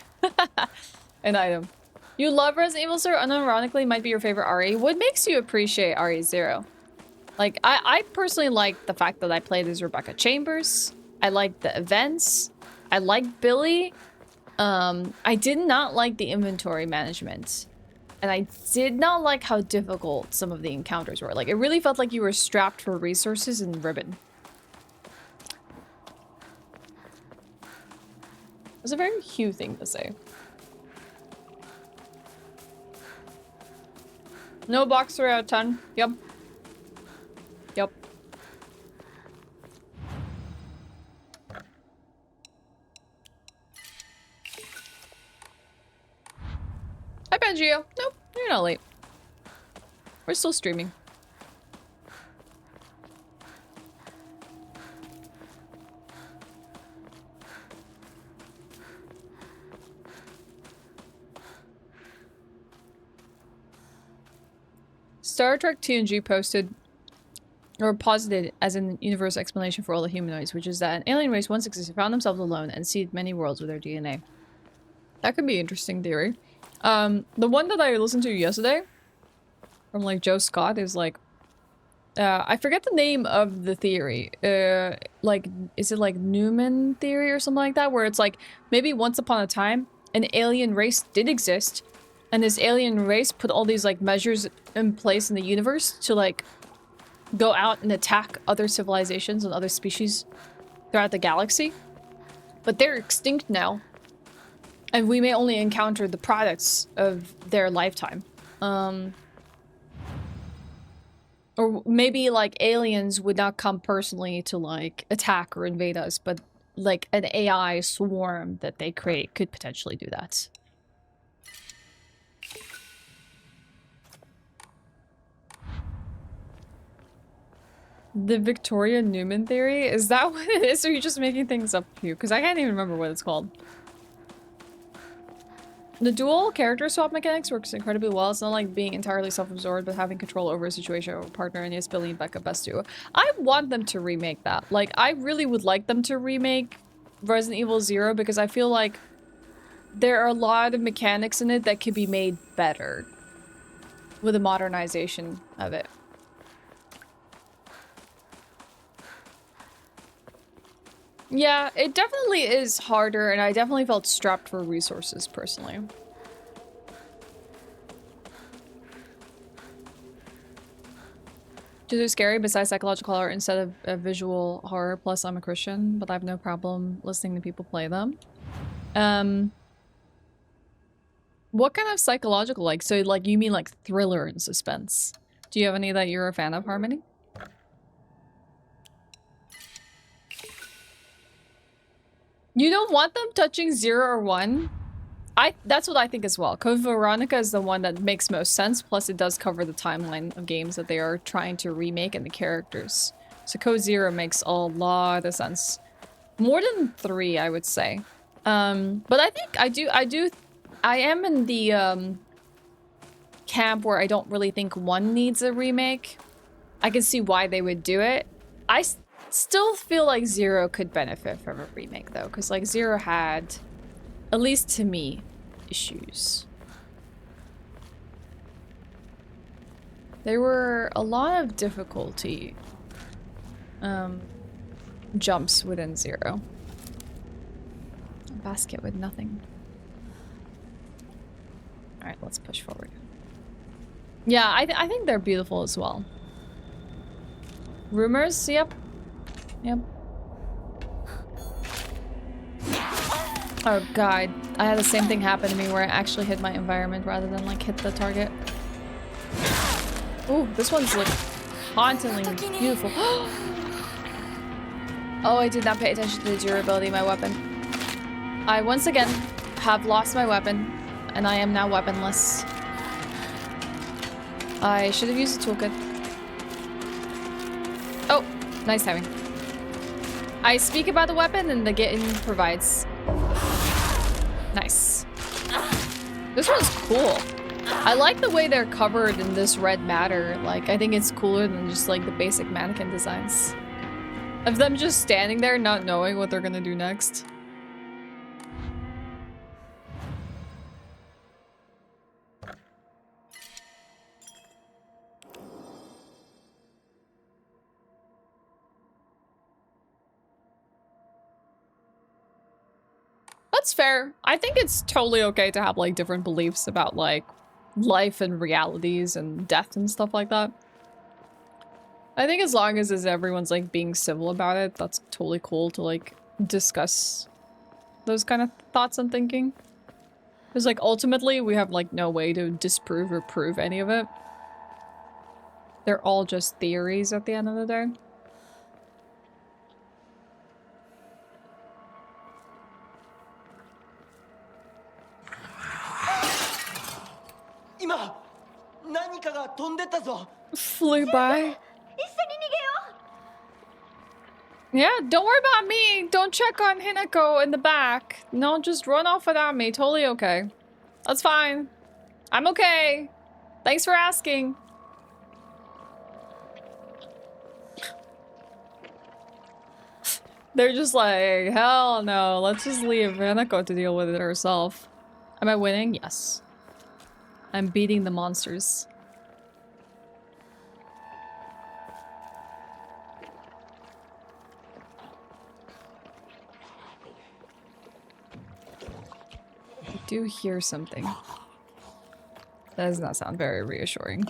an item. You love Resident Evil 0, unironically might be your favorite RE. What makes you appreciate RE 0? Like, I personally like the fact that I played as Rebecca Chambers. I like the events. I like Billy. I did not like the inventory management. And I did not like how difficult some of the encounters were. Like, it really felt like you were strapped for resources and ribbon. It's a very Hugh thing to say. No box 3 out of 10. Yep. Yep. Hi, Benjio. Nope, you're not late. We're still streaming. Star Trek TNG posted or posited as an universal explanation for all the humanoids, which is that an alien race once existed, found themselves alone, and seeded many worlds with their DNA. That could be an interesting theory. The one that I listened to yesterday from like Joe Scott is like, I forget the name of the theory. Like, is it like Newman theory or something like that? Where it's like, maybe once upon a time, an alien race did exist, and this alien race put all these like measures in place in the universe to like go out and attack other civilizations and other species throughout the galaxy. But they're extinct now. And we may only encounter the products of their lifetime. Or maybe, like, aliens would not come personally to, like, attack or invade us, but, like, an AI swarm that they create could potentially do that. The Victoria Newman theory? Is that what it is, or are you just making things up here? Because I can't even remember what it's called. The dual character swap mechanics works incredibly well. It's not like being entirely self-absorbed, but having control over a situation or a partner, and yes, Billy and Becca best do. I want them to remake that. Like, I really would like them to remake Resident Evil 0 because I feel like there are a lot of mechanics in it that could be made better with a modernization of it. Yeah, it definitely is harder, and I definitely felt strapped for resources, personally. Just are scary besides psychological horror instead of a visual horror, plus I'm a Christian, but I have no problem listening to people play them. What kind of psychological, like, so, like, you mean, like, thriller and suspense? Do you have any that you're a fan of, Harmony? You don't want them touching 0 or 1? That's what I think as well. Code Veronica is the one that makes most sense, plus it does cover the timeline of games that they are trying to remake and the characters. So Code 0 makes a lot of sense. More than 3, I would say. But I think I am in the camp where I don't really think 1 needs a remake. I can see why they would do it. I still feel like 0 could benefit from a remake though, because like 0 had, at least to me, issues. There were a lot of difficulty jumps within 0. A basket with nothing. Alright, let's push forward. Yeah, I think they're beautiful as well. Rumors? Yep. Yep. Oh god, I had the same thing happen to me where I actually hit my environment rather than like hit the target. Ooh, this one's like hauntingly beautiful. Oh, I did not pay attention to the durability of my weapon. I once again have lost my weapon and I am now weaponless. I should have used a toolkit. Oh, nice timing. I speak about the weapon and the game provides. Nice. This one's cool. I like the way they're covered in this red matter. Like, I think it's cooler than just like the basic mannequin designs. Of them just standing there not knowing what they're gonna do next. That's fair. I think it's totally okay to have like different beliefs about like life and realities and death and stuff like that. I think as long as everyone's like being civil about it, that's totally cool to like discuss those kind of thoughts and thinking. Because like ultimately we have like no way to disprove or prove any of it. They're all just theories at the end of the day. Flew by. Yeah, don't worry about me. Don't check on Hinako in the back. No, just run off without me. Totally okay. That's fine. I'm okay. Thanks for asking. They're just like, hell no. Let's just leave Hinako to deal with it herself. Am I winning? Yes. I'm beating the monsters. I do hear something. That does not sound very reassuring.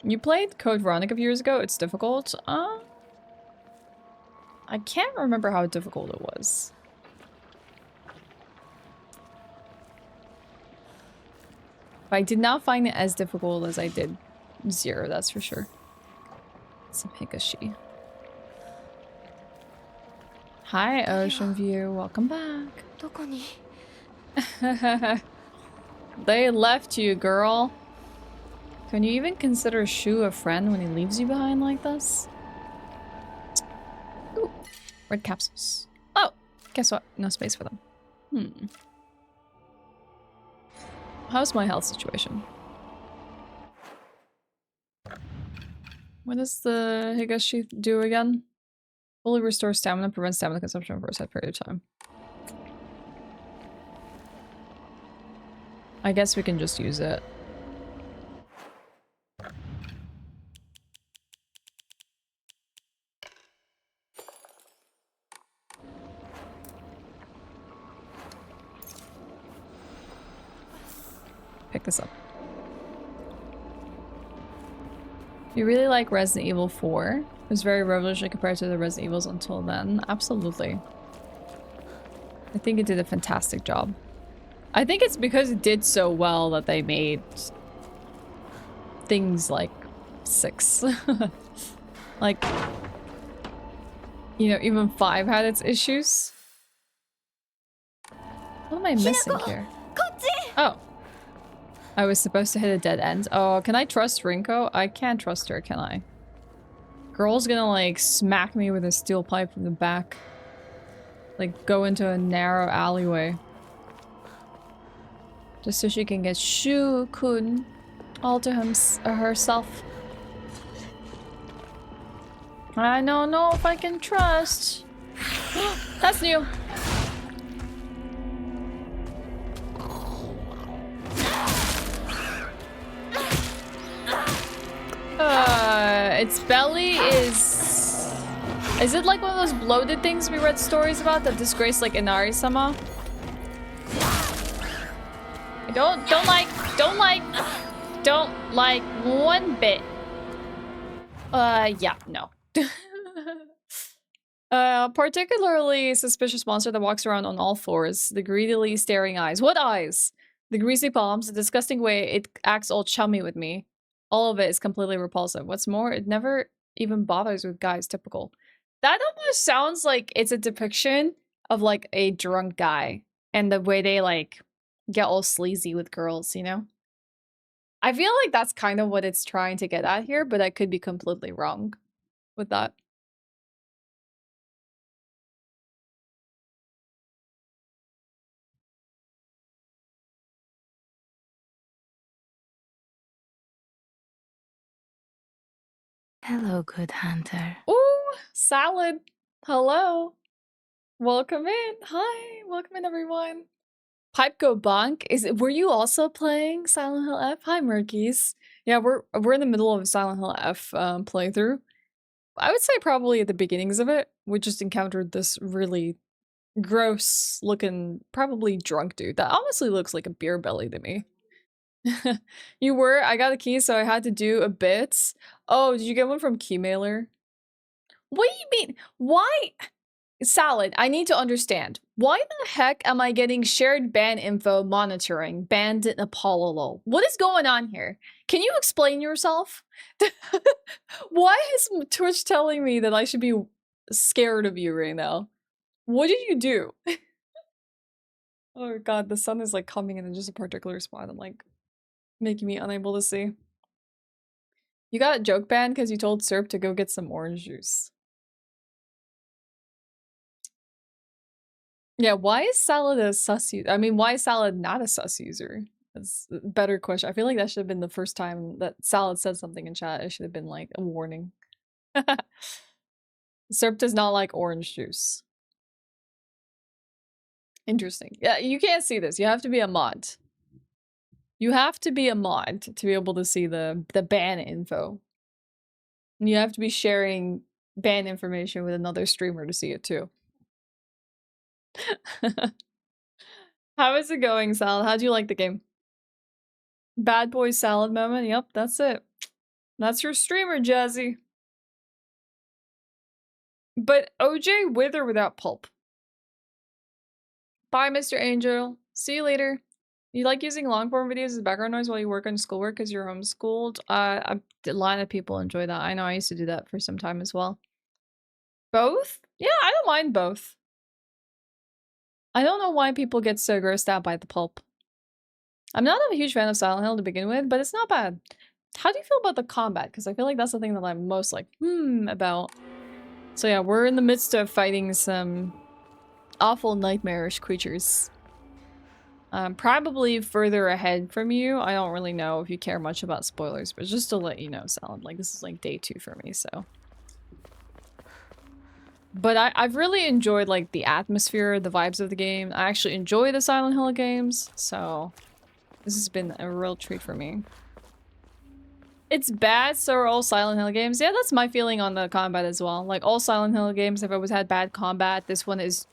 You played Code Veronica a few years ago. It's difficult. I can't remember how difficult it was. But I did not find it as difficult as I did Zero, that's for sure. Some Hikashi. Hi, Ocean View. Welcome back. どこに They left you, girl. Can you even consider Shu a friend when he leaves you behind like this? Ooh, red capsules. Oh, guess what? No space for them. How's my health situation? What does the Higashi do again? Fully restores stamina, prevents stamina consumption for a set period of time. I guess we can just use it. Pick this up. You really like Resident Evil 4? It was very revolutionary compared to the Resident Evils until then. Absolutely. I think it did a fantastic job. I think it's because it did so well that they made things like 6. Like, you know, even 5 had its issues. What am I missing here? Oh. I was supposed to hit a dead end. Oh, can I trust Rinko? I can't trust her, can I? Girl's gonna, like, smack me with a steel pipe from the back. Like, go into a narrow alleyway. Just so she can get Shu-kun all to herself. I don't know if I can trust. That's new. Its belly is... Is it like one of those bloated things we read stories about that disgrace like Inari-sama? I don't like one bit. Yeah, no. Particularly suspicious monster that walks around on all fours. The greedily staring eyes. What eyes? The greasy palms, the disgusting way it acts all chummy with me. All of it is completely repulsive. What's more, it never even bothers with guys. Typical. That almost sounds like it's a depiction of like a drunk guy and the way they like get all sleazy with girls, you know? I feel like that's kind of what it's trying to get at here, but I could be completely wrong with that. Hello, good hunter. Ooh, salad. Hello. Welcome in. Hi. Welcome in, everyone. Pipe Go Bonk. Were you also playing Silent Hill F? Hi, Murkies. Yeah, we're in the middle of a Silent Hill F playthrough. I would say probably at the beginnings of it, we just encountered this really gross looking, probably drunk dude that honestly looks like a beer belly to me. You were? I got a key, so I had to do a bit. Oh, did you get one from Keymailer? What do you mean? Why? Salad, I need to understand. Why the heck am I getting shared ban info monitoring banned in Apollo? What is going on here? Can you explain yourself? Why is Twitch telling me that I should be scared of you right now? What did you do? Oh god, the sun is like coming in just a particular spot and like making me unable to see. You got joke banned because you told Serp to go get some orange juice. Yeah, why is Salad a sus user? I mean, why is Salad not a sus user? That's a better question. I feel like that should have been the first time that Salad said something in chat. It should have been like a warning. Serp does not like orange juice. Interesting. Yeah, you can't see this. You have to be a mod. You have to be a mod to be able to see the ban info. And you have to be sharing ban information with another streamer to see it too. How is it going, Salad? How do you like the game? Bad boy salad moment? Yep, that's it. That's your streamer, Jazzy. But OJ with or without pulp? Bye, Mr. Angel. See you later. You like using long form videos as background noise while you work on schoolwork because you're homeschooled? A lot of people enjoy that. I know I used to do that for some time as well. Both? Yeah, I don't mind both. I don't know why people get so grossed out by the pulp. I'm not a huge fan of Silent Hill to begin with, but it's not bad. How do you feel about the combat? Because I feel like that's the thing that I'm most like, about. So yeah, we're in the midst of fighting some awful nightmarish creatures. Probably further ahead from you. I don't really know if you care much about spoilers, but just to let you know, Salad, like this is like day 2 for me, so. But I've really enjoyed like the atmosphere, the vibes of the game. I actually enjoy the Silent Hill games, so this has been a real treat for me. It's bad, so are all Silent Hill games. Yeah, that's my feeling on the combat as well. Like all Silent Hill games have always had bad combat. This one is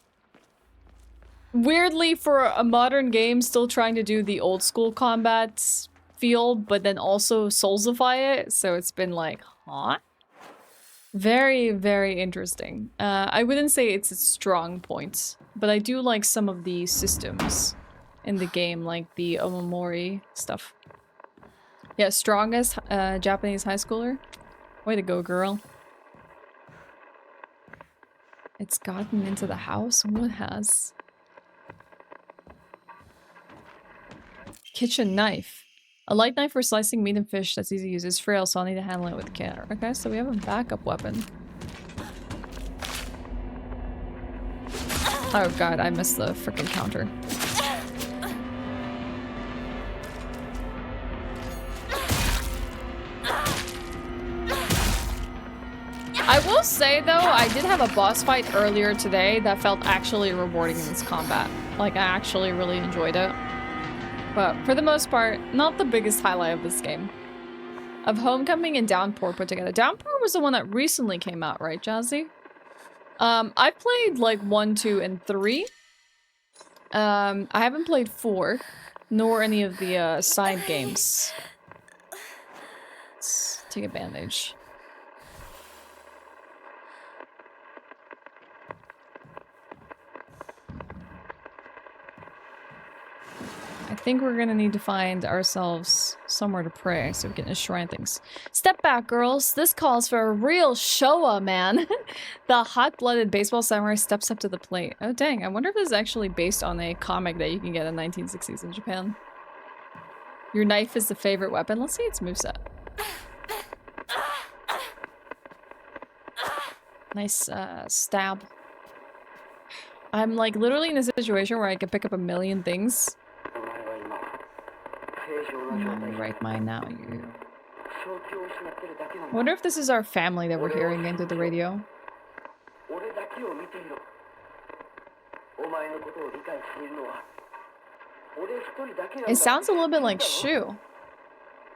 weirdly, for a modern game, still trying to do the old school combat feel, but then also soulsify it. So it's been like, huh? Very, very interesting. I wouldn't say it's a strong point, but I do like some of the systems in the game, like the Omamori stuff. Yeah, strongest Japanese high schooler. Way to go, girl. It's gotten into the house? What has? Kitchen knife. A light knife for slicing meat and fish that's easy to use. It's frail, so I'll need to handle it with care. Okay, so we have a backup weapon. Oh god, I missed the freaking counter. I will say though, I did have a boss fight earlier today that felt actually rewarding in this combat. Like, I actually really enjoyed it. But for the most part, not the biggest highlight of this game. Of Homecoming and Downpour put together. Downpour was the one that recently came out, right, Jazzy? I played like 1, 2, and 3. I haven't played 4, nor any of the side games. Let's take a bandage. I think we're gonna need to find ourselves somewhere to pray so we can shrine things. Step back, girls. This calls for a real Showa, man. The hot-blooded baseball samurai steps up to the plate. Oh, dang. I wonder if this is actually based on a comic that you can get in the 1960s in Japan. Your knife is the favorite weapon. Let's see its moveset. Nice, stab. I'm, like, literally in a situation where I can pick up a million things. Right mind now, you. I wonder if this is our family that we're hearing into the radio. It sounds a little bit like Shu.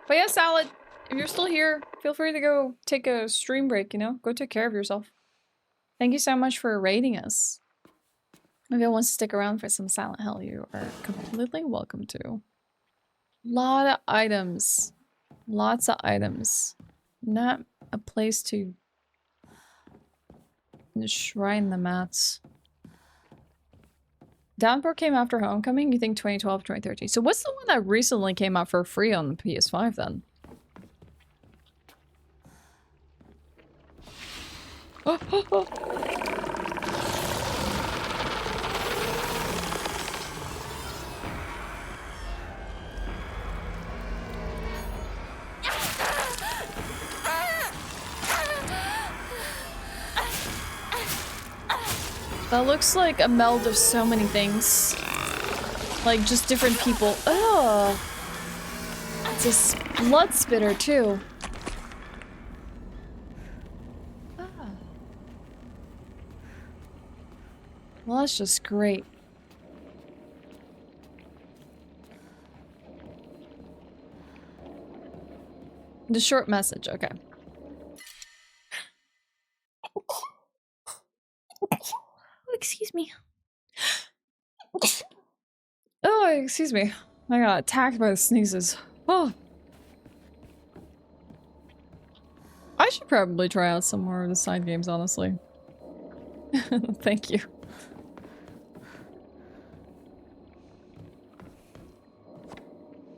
But yeah, Salad, if you're still here, feel free to go take a stream break, you know? Go take care of yourself. Thank you so much for rating us. If anyone wants to stick around for some Silent Hill, you are completely welcome to. Lot of items. Lots of items. Not a place to shrine the mats. Downpour came after Homecoming? You think 2012, 2013. So what's the one that recently came out for free on the PS5 then? Oh. That looks like a meld of so many things. Like, just different people. Oh! It's a blood spitter, too. Oh. Well, that's just great. The short message, okay. Excuse me. Oh, excuse me. I got attacked by the sneezes. Oh. should probably try out some more of the side games, honestly. Thank you.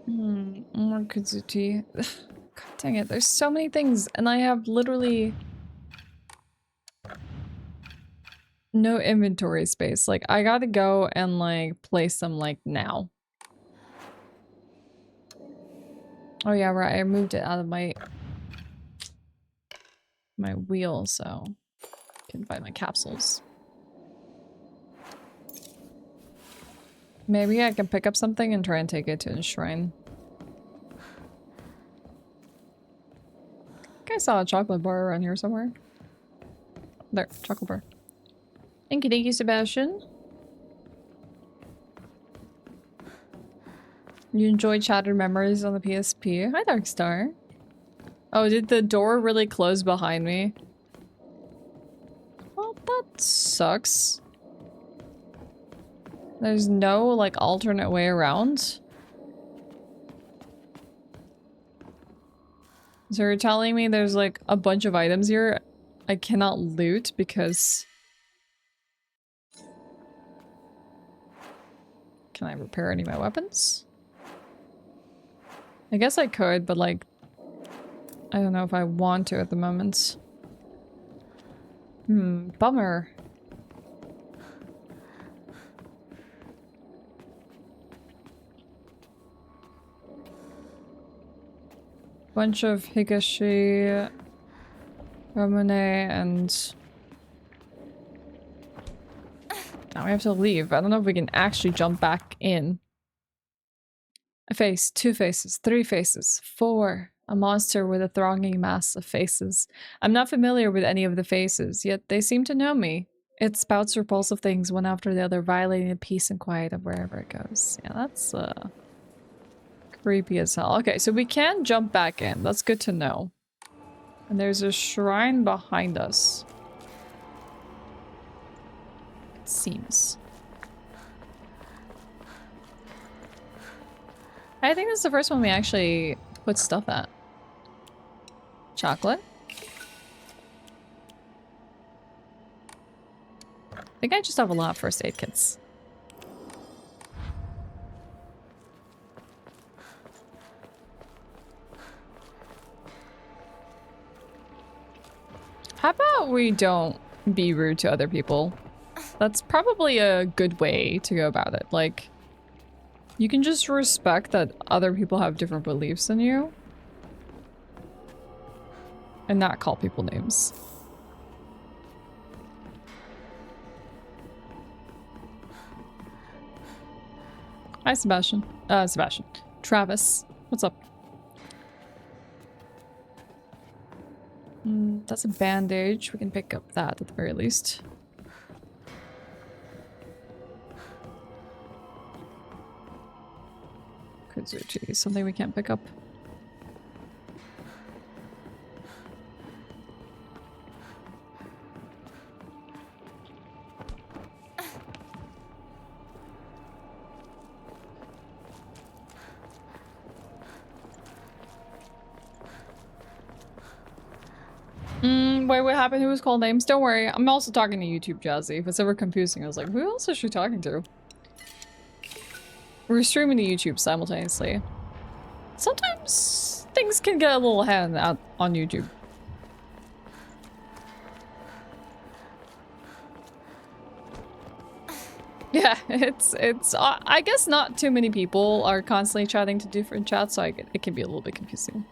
More Kazuti. God dang it, there's so many things, and I have literally no inventory space. Like, I gotta go and, like, place them, like, now. Oh yeah, right, I moved it out of my wheel, so I can find my capsules. Maybe I can pick up something and try and take it to the shrine. I think I saw a chocolate bar around here somewhere. There, chocolate bar. Thank you, Sebastian. You enjoyed Shattered Memories on the PSP? Hi, Darkstar. Oh, did the door really close behind me? Well, that sucks. There's no, like, alternate way around? So you're telling me there's, like, a bunch of items here I cannot loot because... Can I repair any of my weapons? I guess I could, but, like, I don't know if I want to at the moment. Bummer. Bunch of Higashi, Ramune, and... Now we have to leave. I don't know if we can actually jump back in. A face, 2 faces, 3 faces, 4. A monster with a thronging mass of faces. I'm not familiar with any of the faces, yet they seem to know me. It spouts repulsive things one after the other, violating the peace and quiet of wherever it goes. Yeah, that's creepy as hell. Okay, so we can jump back in. That's good to know. And there's a shrine behind us. It seems. I think this is the first one we actually put stuff at. Chocolate. I think I just have a lot of first aid kits. How about we don't be rude to other people? That's probably a good way to go about it. Like, you can just respect that other people have different beliefs than you. And not call people names. Hi, Sebastian. Sebastian. Travis. What's up? That's a bandage. We can pick up that at the very least. Kazuchi. Something we can't pick up. Wait, what happened? Who was called names? Don't worry. I'm also talking to YouTube, Jazzy. If it's ever confusing, I was like, who else is she talking to? We're streaming to YouTube simultaneously. Sometimes things can get a little hand out on YouTube. Yeah, it's I guess not too many people are constantly chatting to different chats, so it can be a little bit confusing.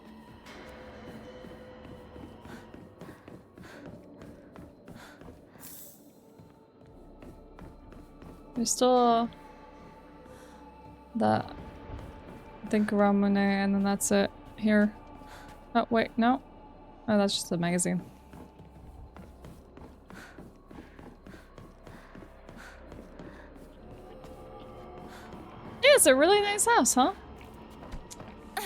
There's still that, I think, Ramune, and then that's it here. Oh, wait, no. Oh, that's just a magazine. Yeah, it's a really nice house, huh? I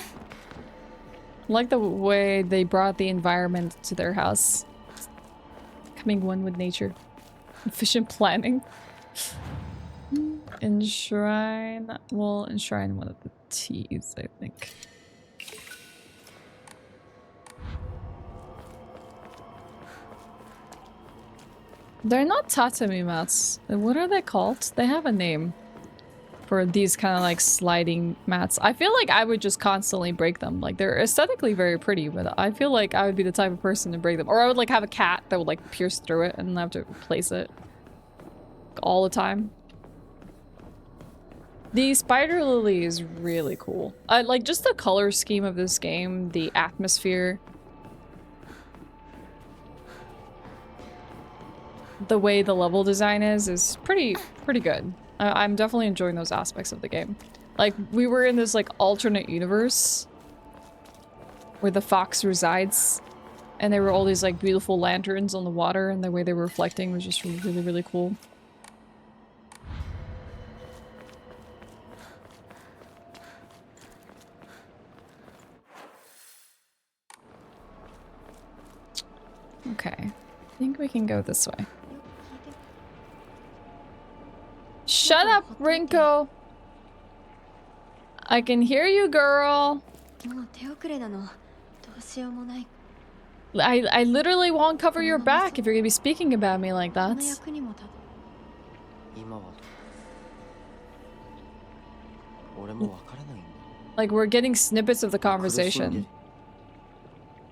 like the way they brought the environment to their house. Becoming one with nature. Efficient planning. Enshrine. We'll enshrine one of the T's, I think. They're not tatami mats. What are they called? They have a name for these kind of like sliding mats. I feel like I would just constantly break them. Like they're aesthetically very pretty, but I feel like I would be the type of person to break them. Or I would like have a cat that would like pierce through it and have to replace it all the time. The spider lily is really cool. I like just the color scheme of this game, the atmosphere. The way the level design is pretty good. I'm definitely enjoying those aspects of the game. Like, we were in this, like, alternate universe where the fox resides, and there were all these, like, beautiful lanterns on the water, and the way they were reflecting was just really, really cool. Okay. I think we can go this way. Shut up, Rinko! I can hear you, girl! I literally won't cover your back if you're gonna be speaking about me like that. Like, we're getting snippets of the conversation.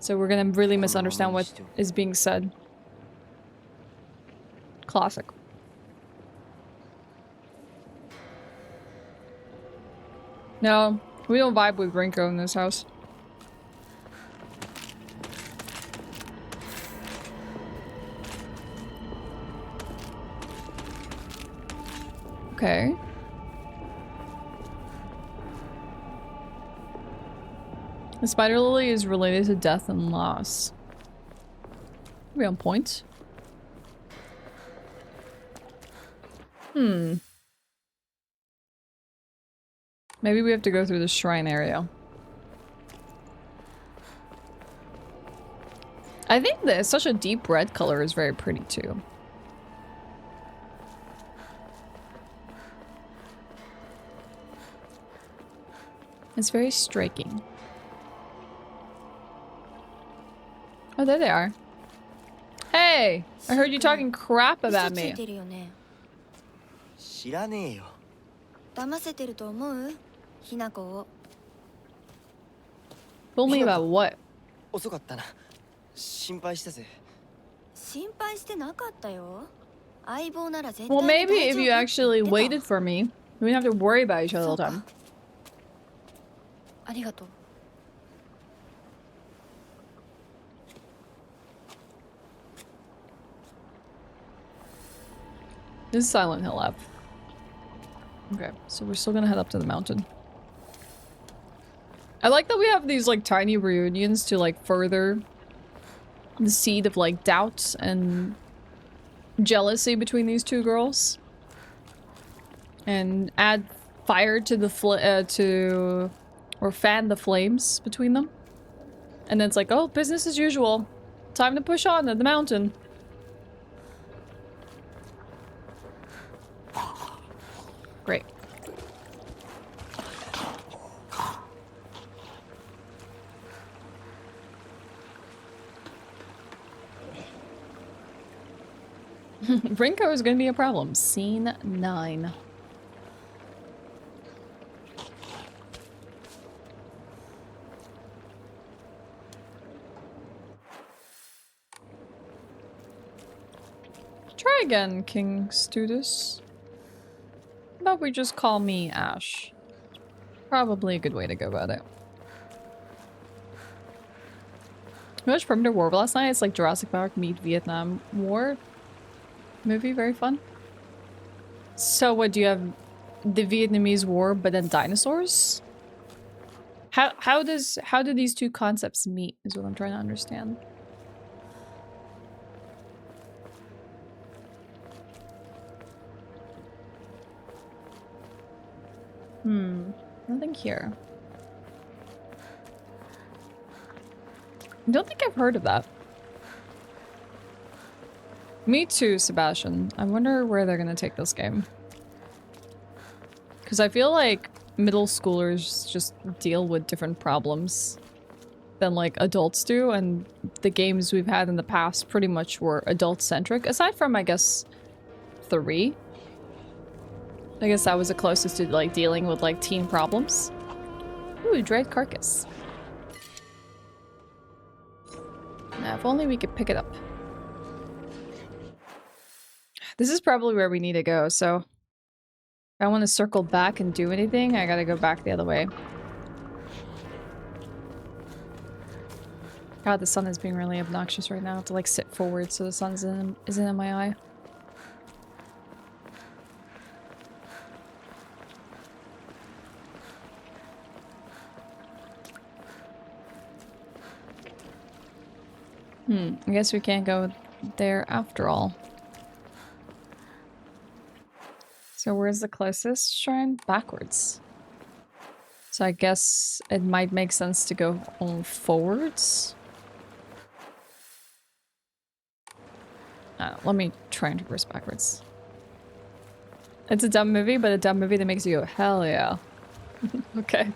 So we're gonna really misunderstand what is being said. Classic. No, we don't vibe with Rinko in this house. Okay. The spider lily is related to death and loss. Are we on point? Maybe we have to go through the shrine area. I think that such a deep red color is very pretty too. It's very striking. Oh, there they are. Hey! I heard you talking crap about me. Told me about what? Well, maybe if you actually waited for me, we wouldn't have to worry about each other all the time. This is Silent Hill F. Okay, so we're still gonna head up to the mountain. I like that we have these like tiny reunions to like further the seed of like doubt and jealousy between these two girls. And add fire to the or fan the flames between them. And then it's like, oh, business as usual. Time to push on to the mountain. Great. Rinko is going to be a problem. Scene 9. Try again, King Studus. How about we just call me Ashe? Probably a good way to go about it. We watched Perimeter War last night. It's like Jurassic Park meet Vietnam War movie. Very fun. So what, do you have the Vietnamese War but then dinosaurs? How do these two concepts meet is what I'm trying to understand. Nothing here. I don't think I've heard of that. Me too, Sebastian. I wonder where they're gonna take this game. Because I feel like middle schoolers just deal with different problems than like adults do, and the games we've had in the past pretty much were adult-centric, aside from, I guess, 3. I guess that was the closest to like dealing with like teen problems. Ooh, dread carcass. Now, if only we could pick it up. This is probably where we need to go, so if I want to circle back and do anything, I gotta go back the other way. God, the sun is being really obnoxious right now. I have to like sit forward so the sun isn't in my eye. I guess we can't go there after all. So where's the closest shrine? Backwards. So I guess it might make sense to go on forwards. Let me try and reverse backwards. It's a dumb movie, but a dumb movie that makes you go, hell yeah. Okay.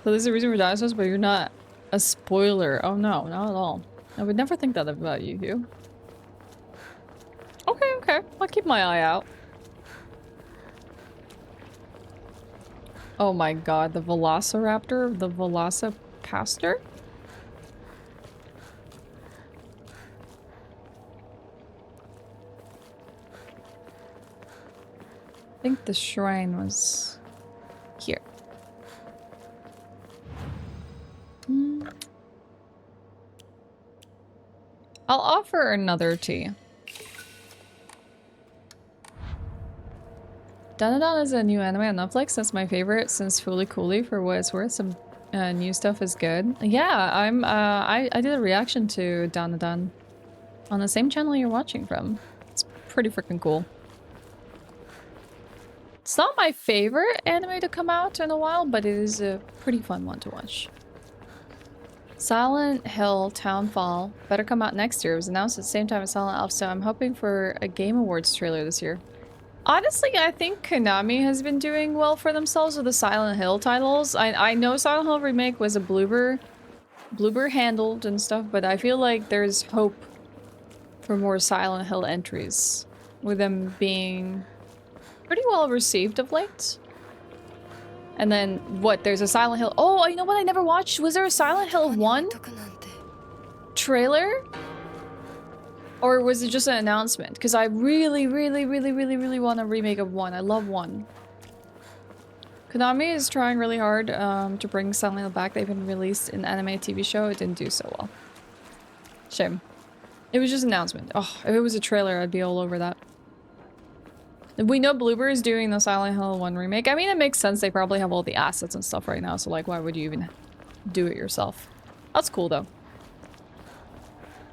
So there's a reason for dinosaurs, but you're not a spoiler. Oh no, not at all. I would never think that about you, Hugh. Okay, okay. I'll keep my eye out. Oh my god, the Velociraptor? The Velocipaster? I think the shrine was here. I'll offer another tea. Dandadan is a new anime on Netflix. That's my favorite since Fooly Cooly, for what it's worth. Some new stuff is good. Yeah, I did a reaction to Dandadan on the same channel you're watching from. It's pretty freaking cool. It's not my favorite anime to come out in a while, but it is a pretty fun one to watch. Silent Hill Townfall better come out next year. It was announced at the same time as Silent Elf, so I'm hoping for a Game Awards trailer this year. Honestly, I think Konami has been doing well for themselves with the Silent Hill titles. I know Silent Hill Remake was a blooper handled and stuff, but I feel like there's hope for more Silent Hill entries, with them being pretty well received of late. And then, what, there's a Silent Hill- oh, you know what I never watched? Was there a Silent Hill 1 trailer? Or was it just an announcement? Because I really want a remake of 1. I love 1. Konami is trying really hard to bring Silent Hill back. They've been released in an anime TV show. It didn't do so well. Shame. It was just an announcement. Oh, if it was a trailer, I'd be all over that. We know Bloober is doing the Silent Hill 1 remake. I mean, it makes sense. They probably have all the assets and stuff right now, so like, why would you even do it yourself? That's cool, though.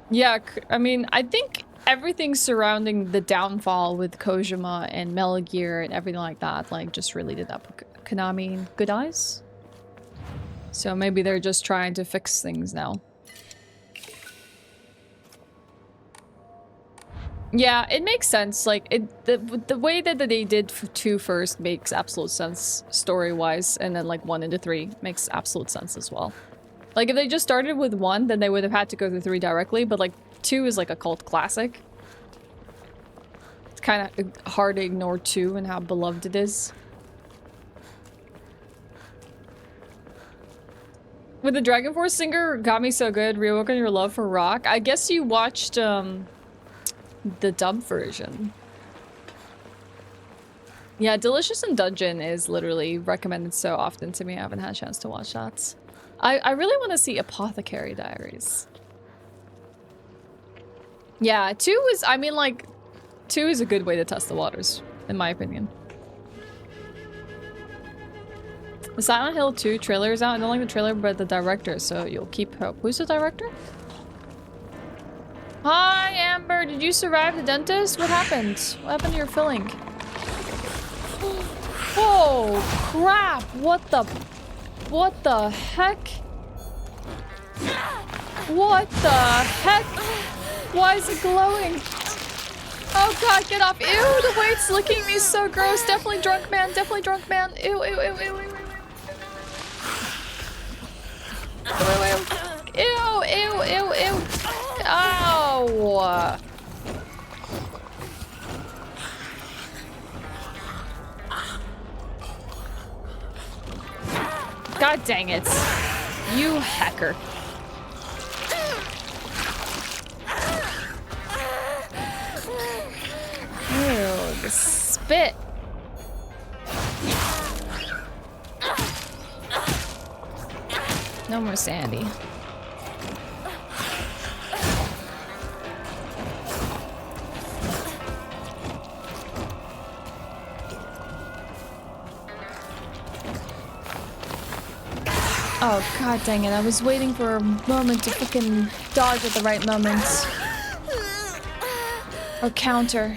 Yeah, I mean, I think everything surrounding the downfall with Kojima and Metal Gear and everything like that, like, just really did that put Konami in good eyes. So maybe they're just trying to fix things now. Yeah, it makes sense. Like, the way that they did 2 first makes absolute sense story-wise, and then like 1 into 3 makes absolute sense as well. Like, if they just started with 1, then they would have had to go to 3 directly, but like 2 is like a cult classic. It's kind of hard to ignore 2 and how beloved it is. With the Dragon Force singer got me so good, reawoken your love for rock. I guess you watched the dub version. Yeah, Delicious in Dungeon is literally recommended so often to me. I haven't had a chance to watch that. I really want to see Apothecary Diaries. Yeah, 2 is, I mean, like, 2 is a good way to test the waters, in my opinion. The Silent Hill 2 trailer is out. I don't like the trailer, but the director, so you'll keep hope. Who's the director? Hi, Amber. Did you survive the dentist? What happened? What happened to your filling? Oh, crap. What the heck? What the heck? Why is it glowing? Oh god, get off. Ew, the way it's licking me is so gross. Definitely drunk man. Definitely drunk man. Ew, ew, ew, ew, ew, ew. Ew, ew, ew, ew. Ow. God dang it. You hacker. Ew, the spit. No more Sandy. Oh, god dang it. I was waiting for a moment to freaking dodge at the right moment. Or counter.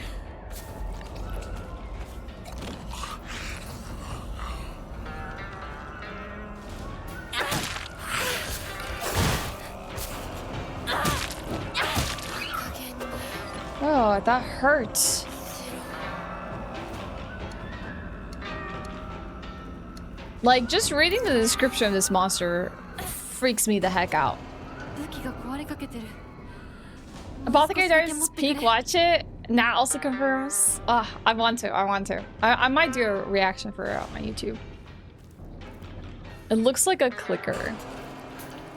Oh, that hurt. Like, just reading the description of this monster freaks me the heck out. Apothecary Diaries peak, watch it. Nat also confirms. I want to. I might do a reaction for it on my YouTube. It looks like a clicker.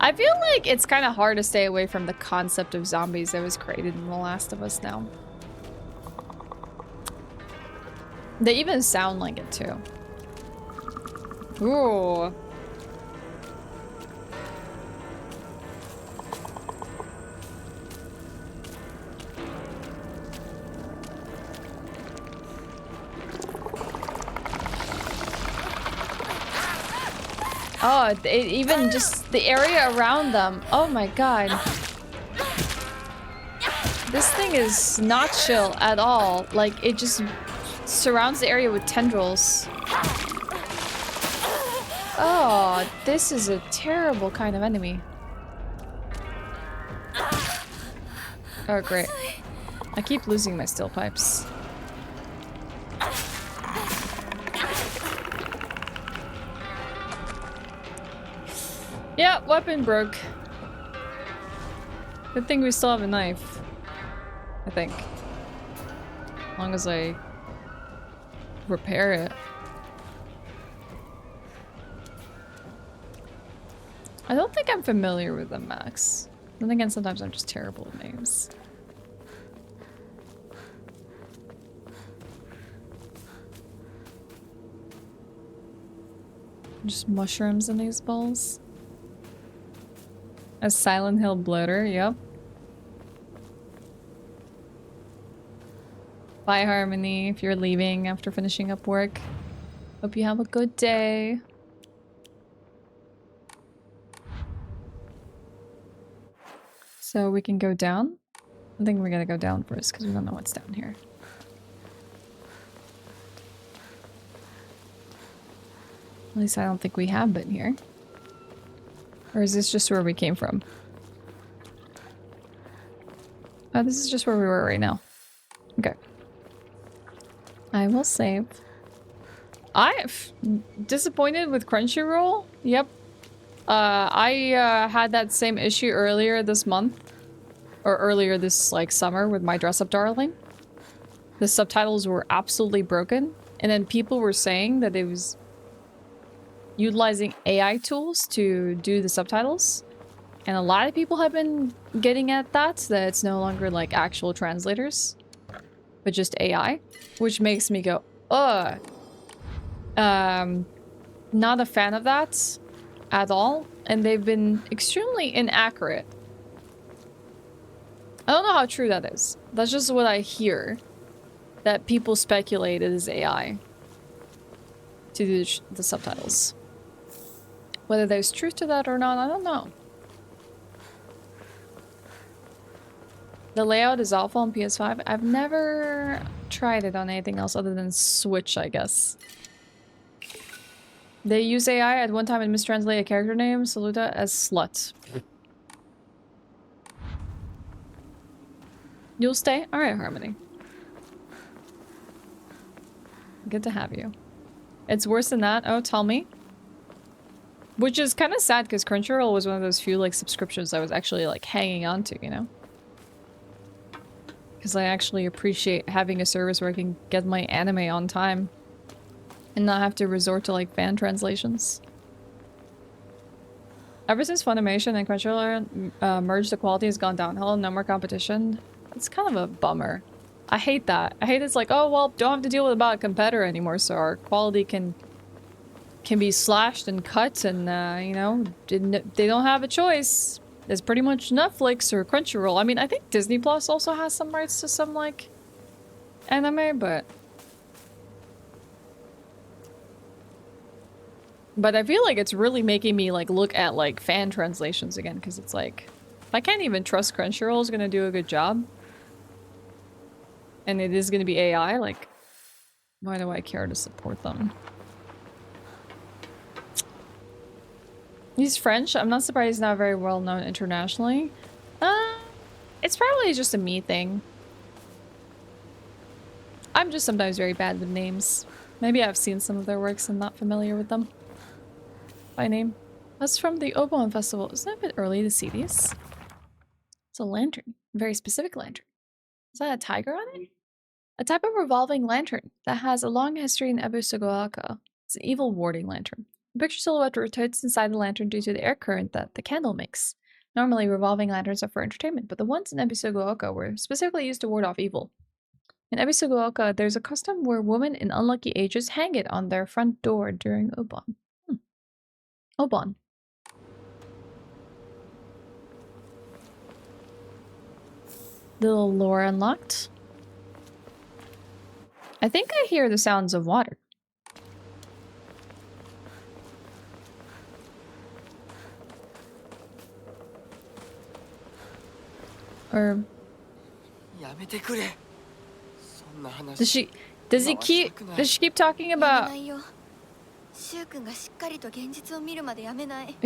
I feel like it's kind of hard to stay away from the concept of zombies that was created in The Last of Us now. They even sound like it too. Ooh. Oh, even just the area around them. Oh my god. This thing is not chill at all. Like, it just surrounds the area with tendrils. Oh, this is a terrible kind of enemy. Oh, great. I keep losing my steel pipes. Yeah, weapon broke. Good thing we still have a knife. I think. As long as I repair it. I don't think I'm familiar with them, Max. Then again, sometimes I'm just terrible with names. Just mushrooms in these balls. A Silent Hill bloater, yep. Bye, Harmony, if you're leaving after finishing up work. Hope you have a good day. So we can go down? I think we're gonna go down first because we don't know what's down here. At least I don't think we have been here. Or is this just where we came from? Oh, this is just where we were right now. Okay. I will save. I'm disappointed with Crunchyroll. Yep. I had that same issue earlier this month. Or earlier this, like, summer with My Dress Up Darling. The subtitles were absolutely broken. And then people were saying that it was utilizing AI tools to do the subtitles. And a lot of people have been getting at that it's no longer, like, actual translators. But just AI. Which makes me go, ugh. Not a fan of that at all. And they've been extremely inaccurate. I don't know how true that is. That's just what I hear. That people speculate it is AI. To do the subtitles. Whether there's truth to that or not, I don't know. The layout is awful on PS5. I've never tried it on anything else other than Switch, I guess. They use AI at one time and mistranslate a character name, Saluda, as slut. You'll stay? Alright, Harmony. Good to have you. It's worse than that. Oh, tell me. Which is kind of sad because Crunchyroll was one of those few like subscriptions I was actually like hanging on to, you know? Because I actually appreciate having a service where I can get my anime on time and not have to resort to like fan translations. Ever since Funimation and Crunchyroll merged, the quality has gone downhill, no more competition. It's kind of a bummer. I hate that. I hate it's like, oh well, don't have to deal with about a competitor anymore, so our quality can be slashed and cut, and you know, they don't have a choice. It's pretty much Netflix or Crunchyroll. I mean, I think Disney Plus also has some rights to some like anime, but I feel like it's really making me like look at like fan translations again, because it's like, if I can't even trust Crunchyroll is gonna do a good job, and it is gonna be AI, like, why do I care to support them? He's French. I'm not surprised he's not very well known internationally. It's probably just a me thing. I'm just sometimes very bad with names. Maybe I've seen some of their works and not familiar with them by name. That's from the Oban Festival. Isn't that a bit early to see these? It's a lantern. A very specific lantern. Is that a tiger on it? A type of revolving lantern that has a long history in Ebusugoaka. It's an evil warding lantern. The picture silhouette rotates inside the lantern due to the air current that the candle makes. Normally, revolving lanterns are for entertainment, but the ones in Ebusugoaka were specifically used to ward off evil. In Ebusugoaka, there's a custom where women in unlucky ages hang it on their front door during Oban. Oban. Little lore unlocked. I think I hear the sounds of water. Or does she keep talking about, is she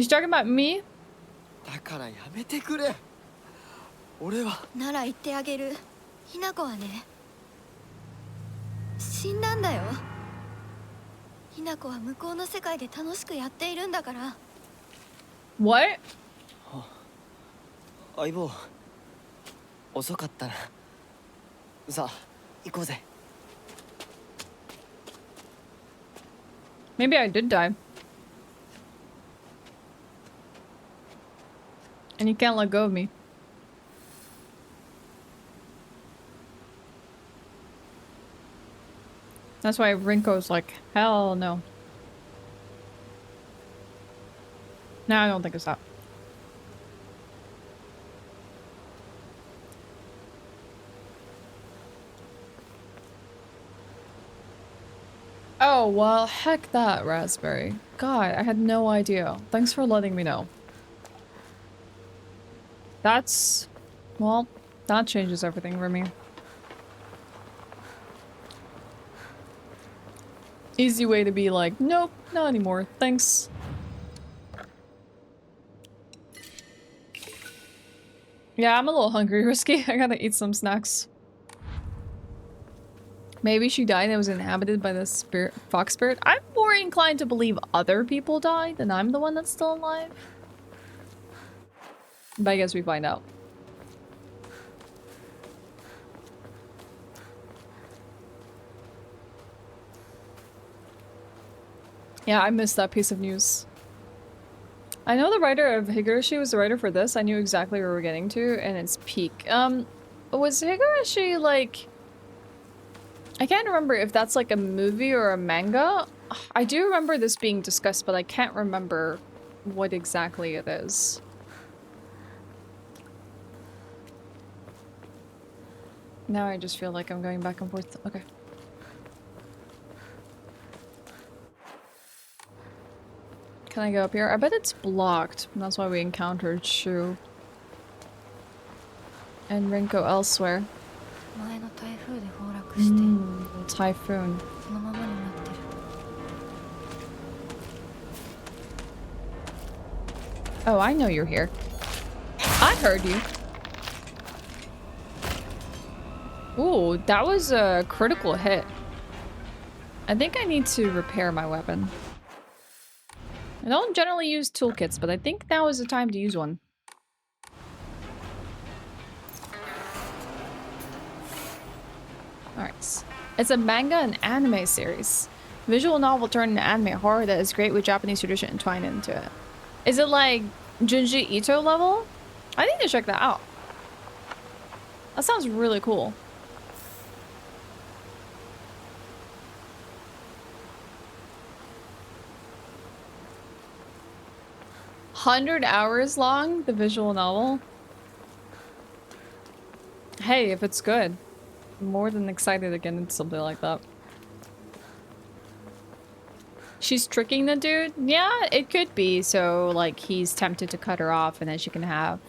talking about me? だからやめてくれ。俺はなら言ってあげる。ひなこはね、死んだんだよ。ひなこは向こうの世界で楽しくやっているんだから。What? 相棒遅かったな。さあ行こうぜ。 Maybe I did die. And you can't let go of me. That's why Rinko's like, hell no. No, I don't think it's that. Oh, well, heck that, Raspberry. God, I had no idea. Thanks for letting me know. That's... well, that changes everything for me. Easy way to be like, nope, not anymore, thanks. Yeah, I'm a little hungry, Risky. I gotta eat some snacks. Maybe she died and was inhabited by the spirit, fox spirit. I'm more inclined to believe other people died than I'm the one that's still alive. But I guess we find out. Yeah, I missed that piece of news. I know the writer of Higurashi was the writer for this. I knew exactly where we're getting to, and it's peak. Was Higurashi like... I can't remember if that's like a movie or a manga. I do remember this being discussed, but I can't remember what exactly it is. Now I just feel like I'm going back and forth. Okay. Can I go up here? I bet it's blocked. That's why we encountered Shu and Rinko elsewhere. Typhoon. Oh, I know you're here. I heard you. Ooh, that was a critical hit. I think I need to repair my weapon. I don't generally use toolkits, but I think now is the time to use one. Alright. It's a manga and anime series. Visual novel turned into anime horror that is great with Japanese tradition entwined into it. Is it like Junji Ito level? I need to check that out. That sounds really cool. $100 long, the visual novel. Hey, if it's good. I'm more than excited to get into something like that. She's tricking the dude? Yeah, it could be. So, like, he's tempted to cut her off and then she can have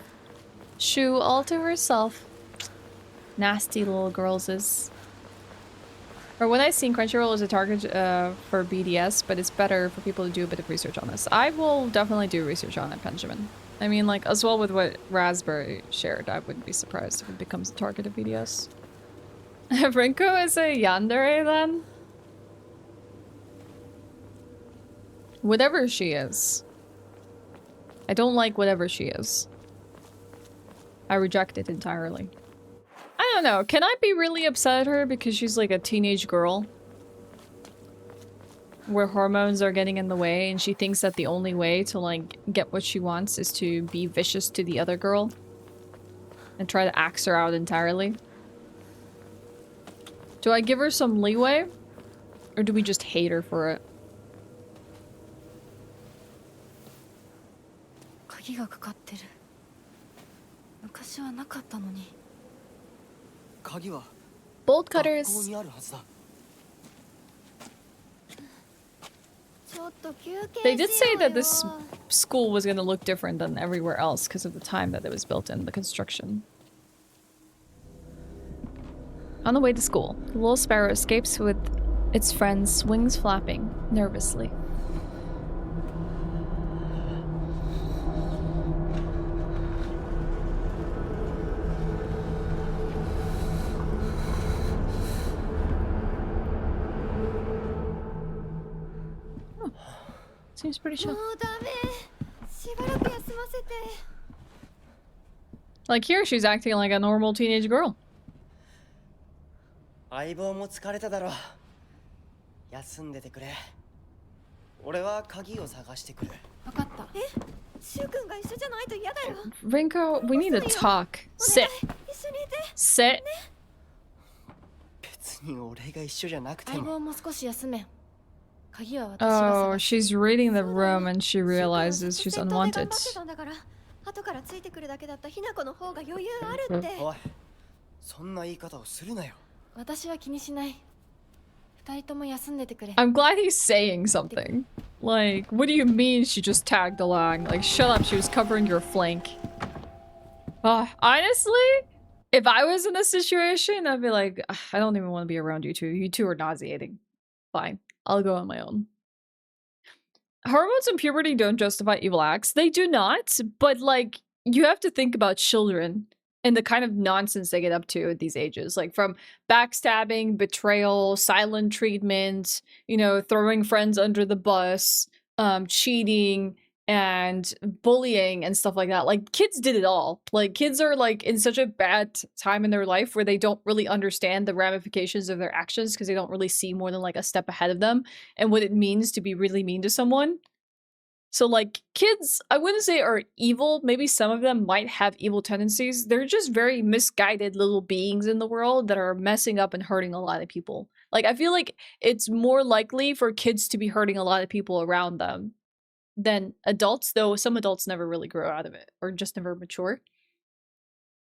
Shu all to herself. Nasty little girls is. Or when I seen Crunchyroll as a target for BDS, but it's better for people to do a bit of research on this. I will definitely do research on it, Benjamin. I mean, like, as well with what Raspberry shared, I wouldn't be surprised if it becomes a target of BDS. Rinko is a yandere then? Whatever she is. I don't like whatever she is. I reject it entirely. I don't know. Can I be really upset at her because she's like a teenage girl? Where hormones are getting in the way and she thinks that the only way to like get what she wants is to be vicious to the other girl and try to axe her out entirely. Do I give her some leeway? Or do we just hate her for it? 鍵がかかってる。昔はなかったのに。鍵は Bolt 学校 cutters. にあるはずだ。ちょっと休憩 They did し say よう that よ this school was going to look different than everywhere else because of the time that it was built in, the construction. On the way to school, the little sparrow escapes with its friends' wings flapping nervously. Oh, seems pretty chill. もうダメしばらく休ませて Like here, she's acting like a normal teenage girl. 相棒も疲れただろう。休んでてくれ。俺は鍵を探してくる。わかった。シュウ君が一緒じゃないと嫌だよ Rinko, we need to talk. Sit. 一緒にいて Sit. 別に俺が一緒じゃなくて相も。棒も少し休め。鍵は私が Oh, 探す。 she's reading the room and she realizes she's 先頭で頑 unwanted. 張ってたんだから後からついてくるだけだったひなこの方が余裕あるっておい、そんな言い方をするなよ。私は気にしない。二人とも休んでてくれ。 I'm glad he's saying something. Like, what do you mean she just tagged along? Like, shut up, she was covering your flank. Honestly, if I was in this situation, I'd be like, "Ugh, I don't even want to be around you two. You two are nauseating. Fine, I'll go on my own. Hormones and puberty don't justify evil acts. They do not, but like, you have to think about children and the kind of nonsense they get up to at these ages. Like from backstabbing, betrayal, silent treatment, you know, throwing friends under the bus, cheating, and bullying and stuff like that. Like kids did it all. Like kids are like in such a bad time in their life where they don't really understand the ramifications of their actions because they don't really see more than like a step ahead of them and what it means to be really mean to someone. So like kids, I wouldn't say are evil. Maybe some of them might have evil tendencies. They're just very misguided little beings in the world that are messing up and hurting a lot of people. Like I feel like it's more likely for kids to be hurting a lot of people around them than adults, though some adults never really grow out of it or just never mature.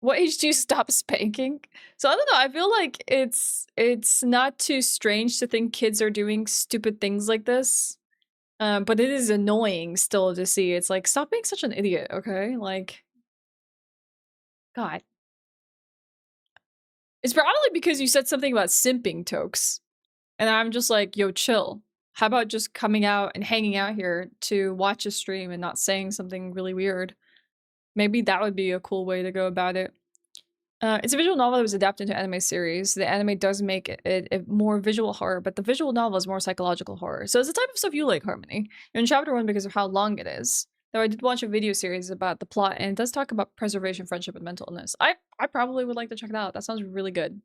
What age do you stop spanking? So I don't know, I feel like it's not too strange to think kids are doing stupid things like this. But it is annoying still to see. It's like, stop being such an idiot, okay? Like, God. It's probably because you said something about simping, Tokes. And I'm just like, yo, chill. How about just coming out and hanging out here to watch a stream and not saying something really weird? Maybe that would be a cool way to go about it. It's a visual novel that was adapted into anime series. The anime does make it more visual horror, but the visual novel is more psychological horror. So it's the type of stuff you like, Harmony. You're in chapter 1 because of how long it is. Though I did watch a video series about the plot, and it does talk about preservation, friendship, and mental illness. I probably would like to check it out. That sounds really good.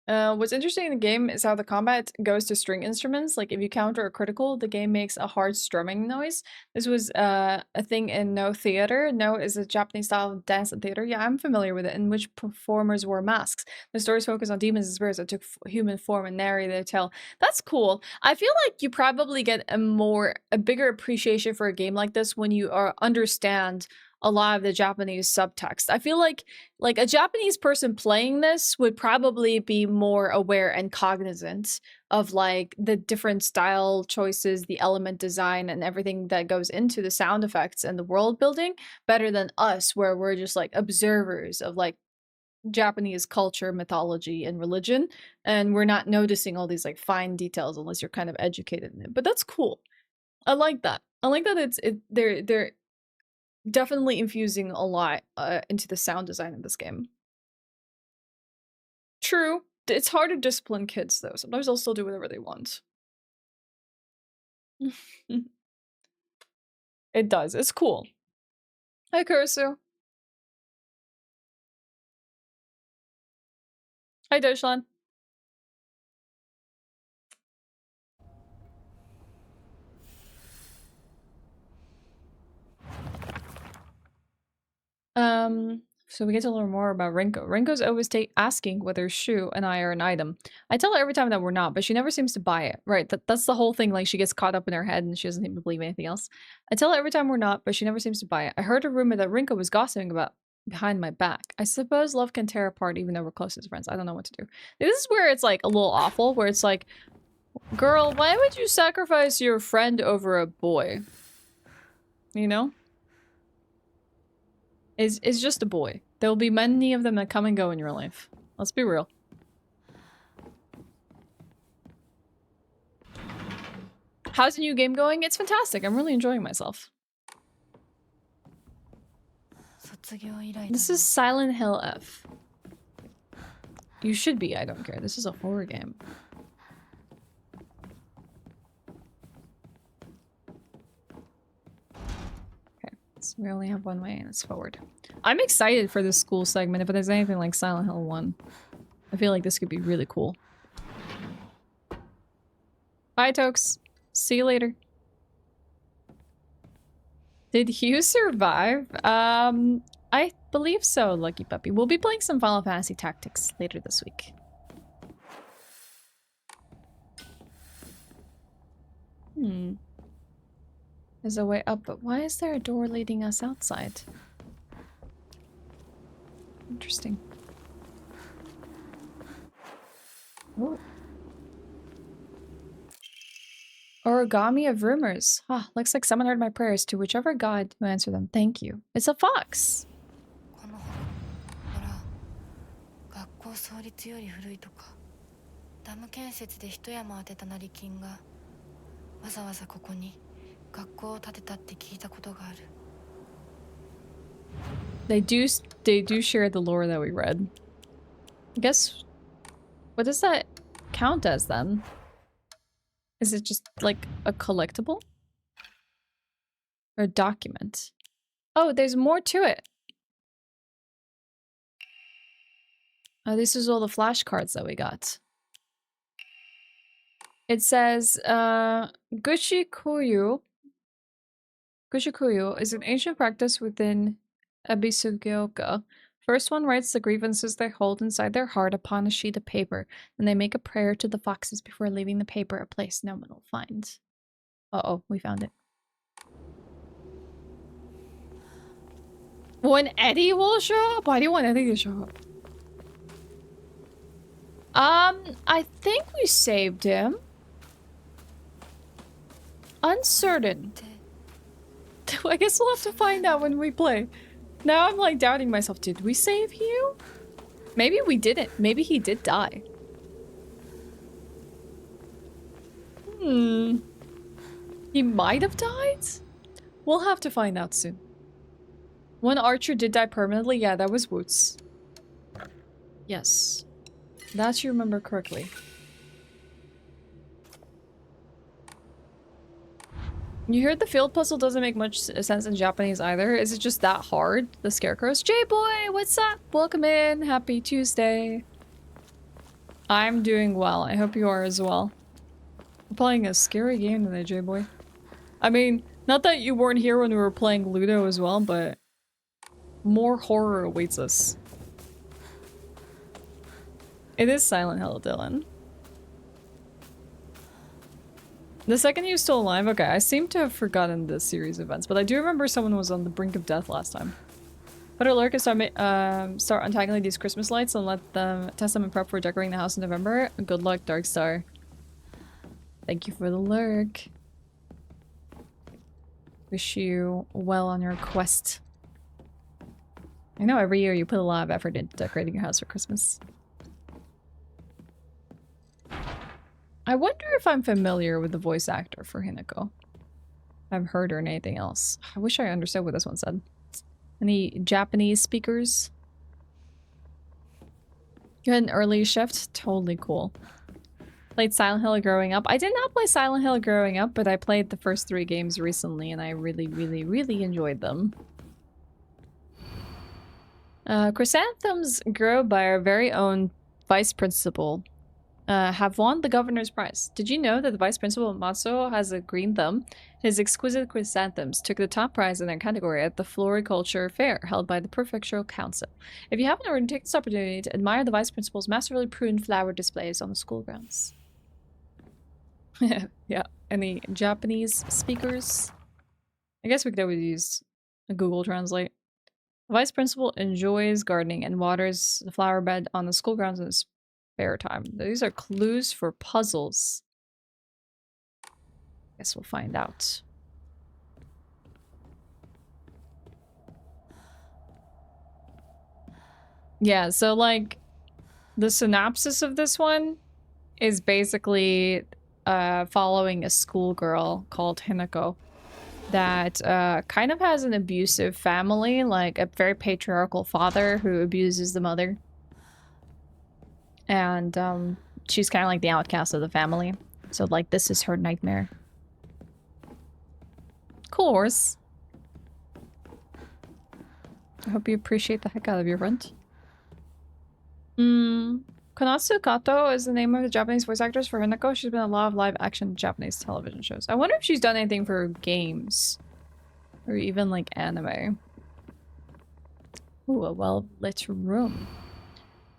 What's interesting in the game is how the combat goes to string instruments. Like if you counter a critical, the game makes a hard strumming noise. This was a thing in No theater. No is a Japanese style of dance and theater. Yeah, I'm familiar with it, in which performers wore masks. The stories focus on demons and spirits that took human form and narrate their tale. That's cool. I feel like you probably get a bigger appreciation for a game like this when you understand a lot of the Japanese subtext. I feel like a Japanese person playing this would probably be more aware and cognizant of like the different style choices, the element design, and everything that goes into the sound effects and the world building better than us, where we're just like observers of like Japanese culture, mythology, and religion, and we're not noticing all these like fine details unless you're kind of educated in it. But that's cool. I like that. I like that they're definitely infusing a lot into the sound design of this game. True. It's hard to discipline kids, though. Sometimes they'll still do whatever they want. It does. It's cool. Hi, Kurisu. Hi, Deutschland. So we get to learn more about Rinko. Rinko's always asking whether Shu and I are an item. I tell her every time that we're not, but she never seems to buy it. Right, that's the whole thing. Like, she gets caught up in her head and she doesn't even believe anything else. I tell her every time we're not, but she never seems to buy it. I heard a rumor that Rinko was gossiping about behind my back. I suppose love can tear apart even though we're close as friends. I don't know what to do. This is where it's like a little awful, where it's like, girl, why would you sacrifice your friend over a boy? You know? Is just a boy. There will be many of them that come and go in your life. Let's be real. How's the new game going? It's fantastic. I'm really enjoying myself. This is Silent Hill F. You should be, I don't care. This is a horror game. So we only have one way and it's forward. I'm excited for this school segment. If there's anything like Silent Hill 1, I feel like this could be really cool. Bye, Tokes. See you later. Did Hugh survive? I believe so, Lucky Puppy. We'll be playing some Final Fantasy Tactics later this week. There's a way up, but why is there a door leading us outside? Interesting. Ooh. Origami of rumors. Ah, looks like someone heard my prayers to whichever god who answered them. Thank you. It's a fox. They do share the lore that we read. I guess, what does that count as then? Is it just like a collectible? Or a document? Oh, there's more to it. Oh, this is all the flashcards that we got. It says, Gushikuyu. Gushikuyu is an ancient practice within Abisugyoka. First one writes the grievances they hold inside their heart upon a sheet of paper, and they make a prayer to the foxes before leaving the paper, a place no one will find. Uh-oh, we found it. When Eddie will show up? Why do you want Eddie to show up? I think we saved him. Uncertain. I guess we'll have to find out when we play. Now I'm like doubting myself. Did we save Hugh? Maybe we didn't. Maybe he did die. He might have died? We'll have to find out soon. One archer did die permanently. Yeah, that was Woots. Yes. That you remember correctly. You heard the field puzzle doesn't make much sense in Japanese either. Is it just that hard? The scarecrows? J-boy, what's up? Welcome in. Happy Tuesday. I'm doing well. I hope you are as well. We're playing a scary game today, J-boy. I mean, not that you weren't here when we were playing Ludo as well, but more horror awaits us. It is Silent Hill, Dylan. The second you're still alive? Okay, I seem to have forgotten this series of events, but I do remember someone was on the brink of death last time. Put a lurk and start untangling these Christmas lights and let them test them and prep for decorating the house in November. Good luck, Darkstar. Thank you for the lurk. Wish you well on your quest. I know every year you put a lot of effort into decorating your house for Christmas. I wonder if I'm familiar with the voice actor for Hinako. I've heard her in anything else. I wish I understood what this one said. Any Japanese speakers? You had an early shift? Totally cool. Played Silent Hill growing up. I did not play Silent Hill growing up, but I played the first 3 games recently and I really enjoyed them. Chrysanthemums grow by our very own vice principal. Have won the governor's prize. Did you know that the vice principal Matsuo has a green thumb? His exquisite chrysanthemums took the top prize in their category at the Floriculture Fair held by the Prefectural Council. If you haven't already, take this opportunity to admire the vice principal's masterfully pruned flower displays on the school grounds. Yeah, any Japanese speakers? I guess we could always use a Google Translate. The vice principal enjoys gardening and waters the flower bed on the school grounds in his spare time. These are clues for puzzles. Guess we'll find out. Yeah, so like the synopsis of this one is basically following a schoolgirl called Hinako that kind of has an abusive family, like a very patriarchal father who abuses the mother. And she's kind of like the outcast of the family. So like this is her nightmare. Cool horse. I hope you appreciate the heck out of your rent. Konatsu Kato is the name of the Japanese voice actress for Hinako. She's been in a lot of live action Japanese television shows. I wonder if she's done anything for games. Or even like anime. Ooh, a well-lit room.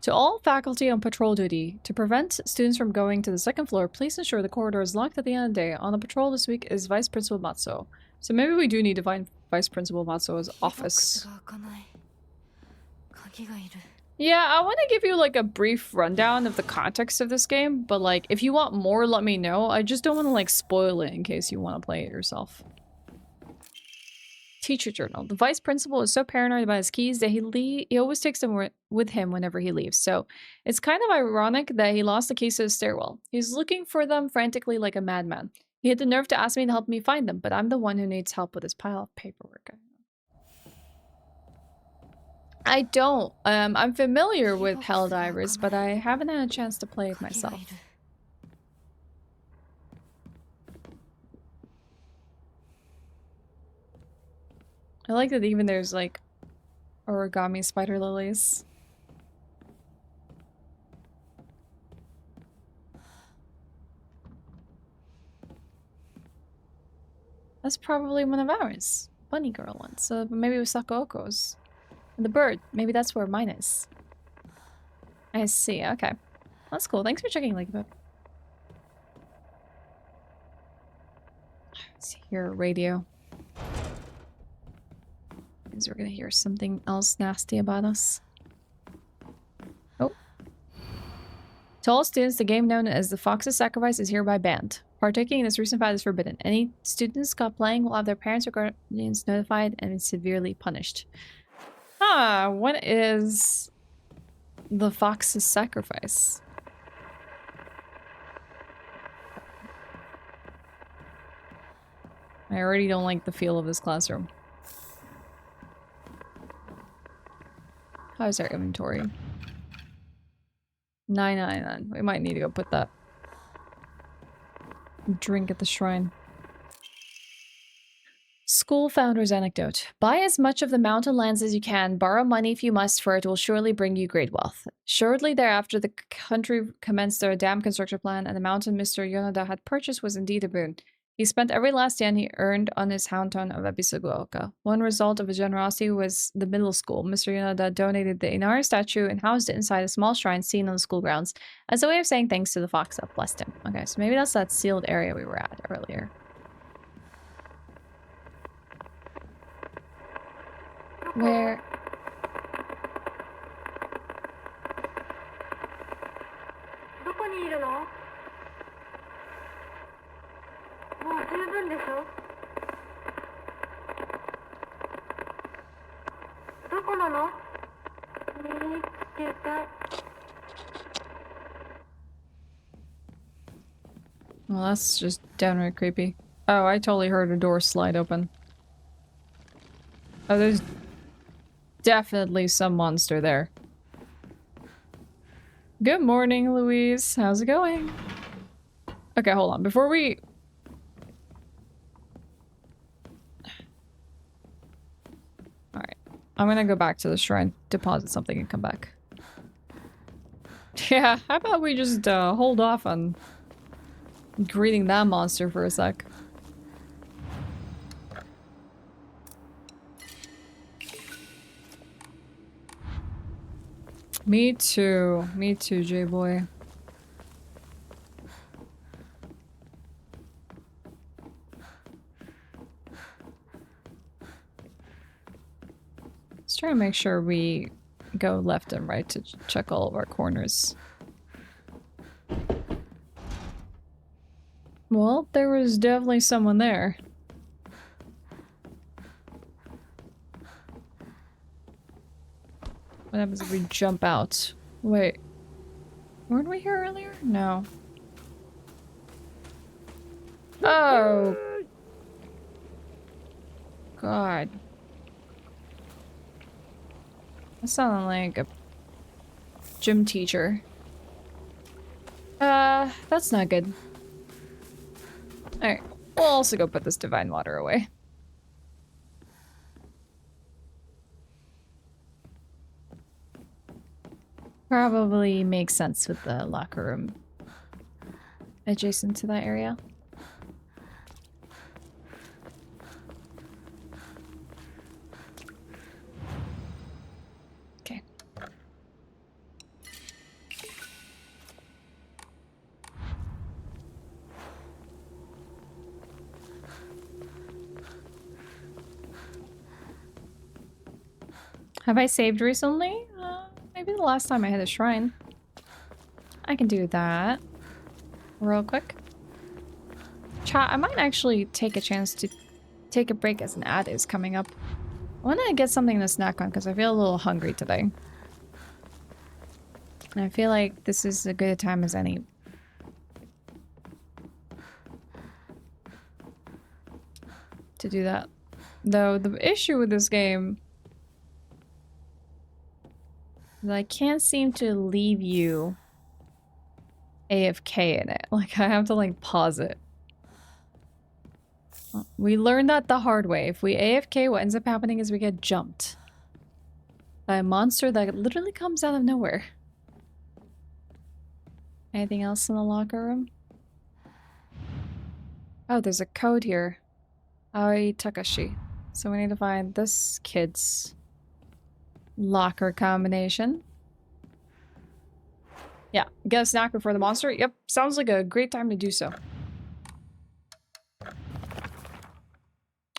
To all faculty on patrol duty, to prevent students from going to the second floor, please ensure the corridor is locked at the end of the day. On the patrol this week is Vice Principal Matsuo. So maybe we do need to find Vice Principal Matsuo's office. Yeah, I want to give you like a brief rundown of the context of this game, but like if you want more, let me know. I just don't want to like spoil it in case you want to play it yourself. Teacher journal. The vice principal is so paranoid about his keys that he always takes them with him whenever he leaves. So it's kind of ironic that he lost the keys to his stairwell. He's looking for them frantically like a madman. He had the nerve to ask me to help me find them, but I'm the one who needs help with his pile of paperwork. I don't. I'm familiar with Helldivers, but I haven't had a chance to play it myself. I like that even there's like origami spider lilies. That's probably one of ours. Bunny girl one. So maybe it was Sakuko's. And the bird. Maybe that's where mine is. I see. Okay. That's cool. Thanks for checking, like that. Let's hear a radio. Because we're gonna hear something else nasty about us. Oh. To all students, the game known as the Fox's Sacrifice is hereby banned. Partaking in this recent fight is forbidden. Any students caught playing will have their parents or guardians notified and severely punished. Huh, what is the Fox's Sacrifice? I already don't like the feel of this classroom. How's our inventory? 999. We might need to go put that drink at the shrine. School founder's anecdote. Buy as much of the mountain lands as you can, borrow money if you must, for it will surely bring you great wealth. Shortly thereafter, the country commenced their dam construction plan, and the mountain Mr. Yonoda had purchased was indeed a boon. He spent every last yen he earned on his hountown of Ebisugaoka. One result of his generosity was the middle school. Mr. Yonoda donated the Inari statue and housed it inside a small shrine seen on the school grounds as a way of saying thanks to the fox that blessed him. Okay, so maybe that's that sealed area we were at earlier. Where? Well, that's just downright creepy. Oh, I totally heard a door slide open. Oh, there's definitely some monster there. Good morning, Louise. How's it going? Okay, hold on. Before we... Alright. I'm gonna go back to the shrine, deposit something, and come back. Yeah, how about we just hold off on greeting that monster for a sec. Me too, J-boy. Let's try to make sure we go left and right to check all of our corners. Well, there was definitely someone there. What happens if we jump out? Wait. Weren't we here earlier? No. Oh! God. That sounded like a gym teacher. That's not good. Alright. We'll also go put this divine water away. Probably makes sense with the locker room adjacent to that area. Okay. Have I saved recently? Maybe the last time I hit a shrine. I can do that real quick. Chat, I might actually take a chance to take a break as an ad is coming up. I want to get something to snack on because I feel a little hungry today. And I feel like this is as good a time as any. To do that. Though the issue with this game... I can't seem to leave you AFK in it. Like, I have to, like, pause it. We learned that the hard way. If we AFK, what ends up happening is we get jumped by a monster that literally comes out of nowhere. Anything else in the locker room? Oh, there's a code here. Aoi Takashi. So we need to find this kid's locker combination. Yeah, get a snack before the monster. Yep, sounds like a great time to do so.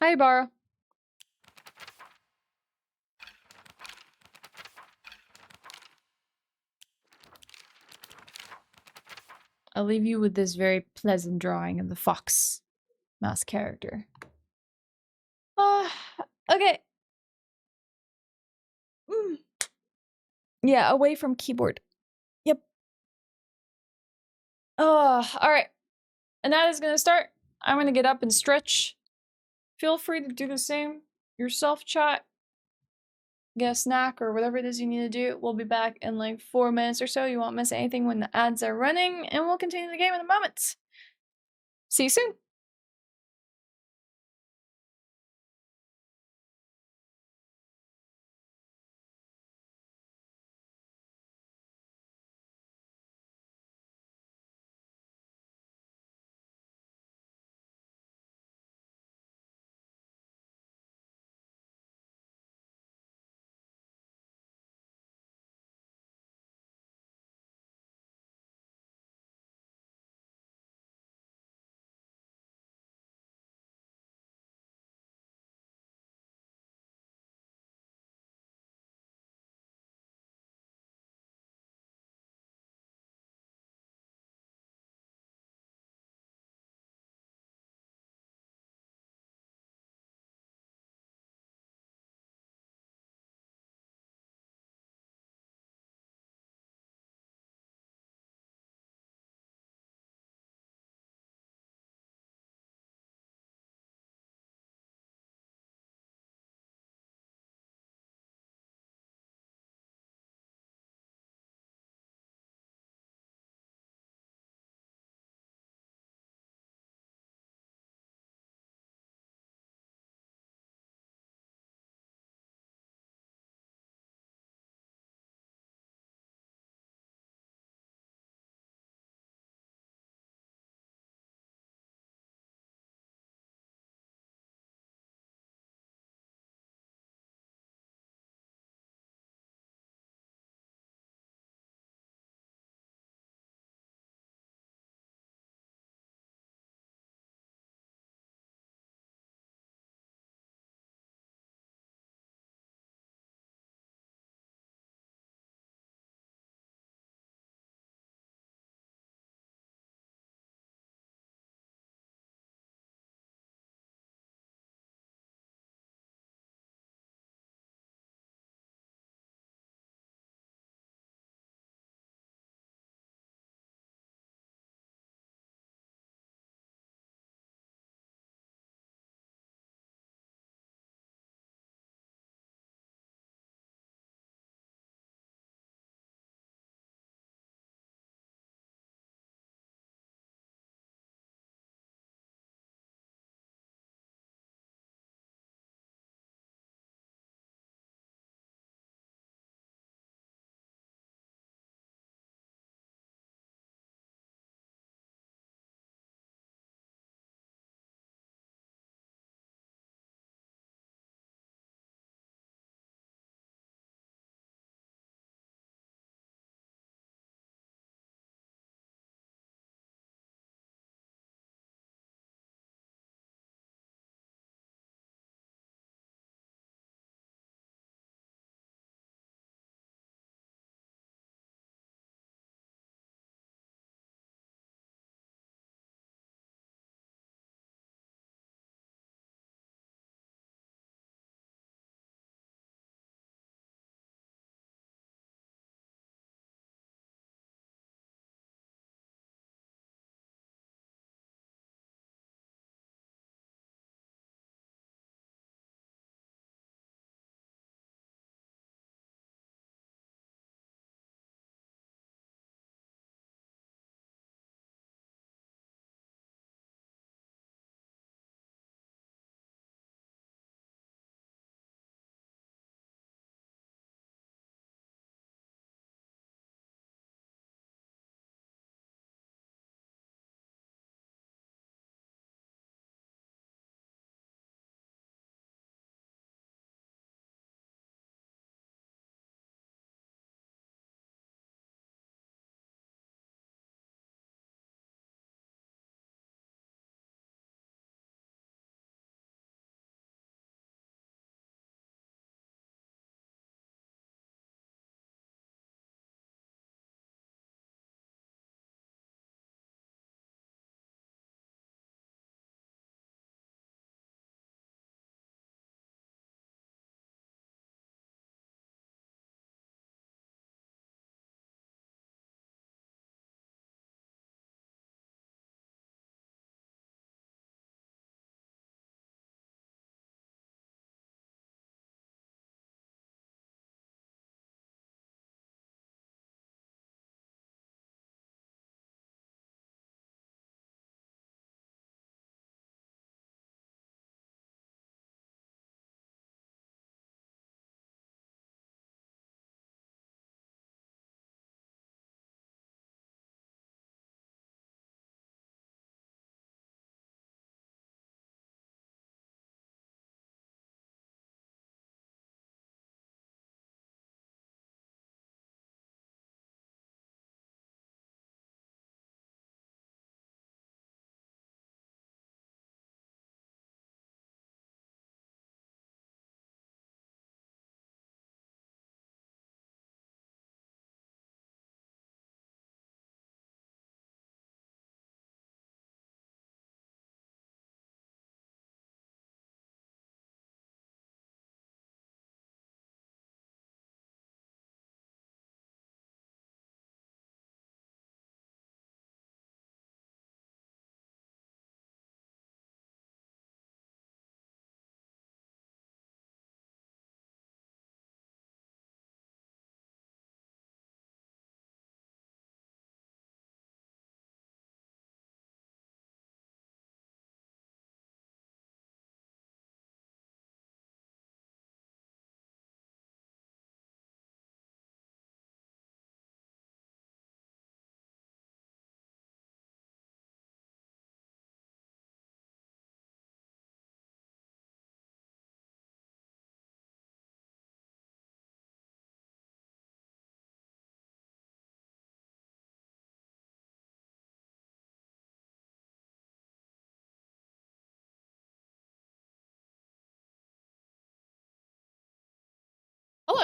Hi, Bara. I'll leave you with this very pleasant drawing of the fox mask character. Okay. Yeah, away from keyboard. Yep. Alright. And that is gonna start. I'm gonna get up and stretch. Feel free to do the same yourself, chat. get a snack or whatever it is you need to do. We'll be back in like 4 minutes or so. You won't miss anything when the ads are running, and we'll continue the game in a moment. See you soon.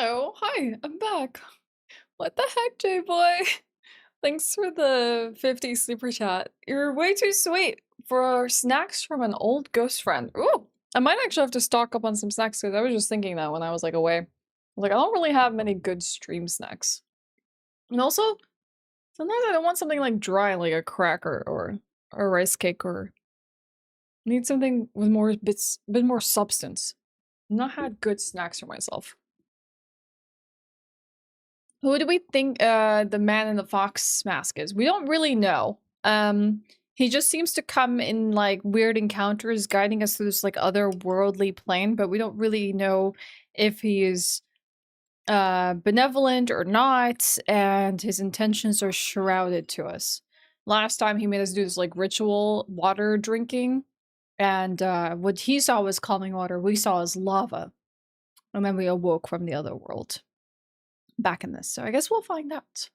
Hello, hi, I'm back. What the heck, J-boy? Thanks for the 50 super chat. You're way too sweet for snacks from an old ghost friend. Ooh, I might actually have to stock up on some snacks because I was just thinking that when I was like away. I was like, I don't really have many good stream snacks. And also, sometimes I don't want something like dry, like a cracker or a rice cake, or need something with more bit more substance. I've not had good snacks for myself. Who do we think the man in the fox mask is? We don't really know. He just seems to come in like weird encounters, guiding us through this like otherworldly plane, but we don't really know if he is benevolent or not, and his intentions are shrouded to us. Last time he made us do this like ritual water drinking, and what he saw was calming water, we saw as lava. And then we awoke from the other world back in this. So I guess we'll find out.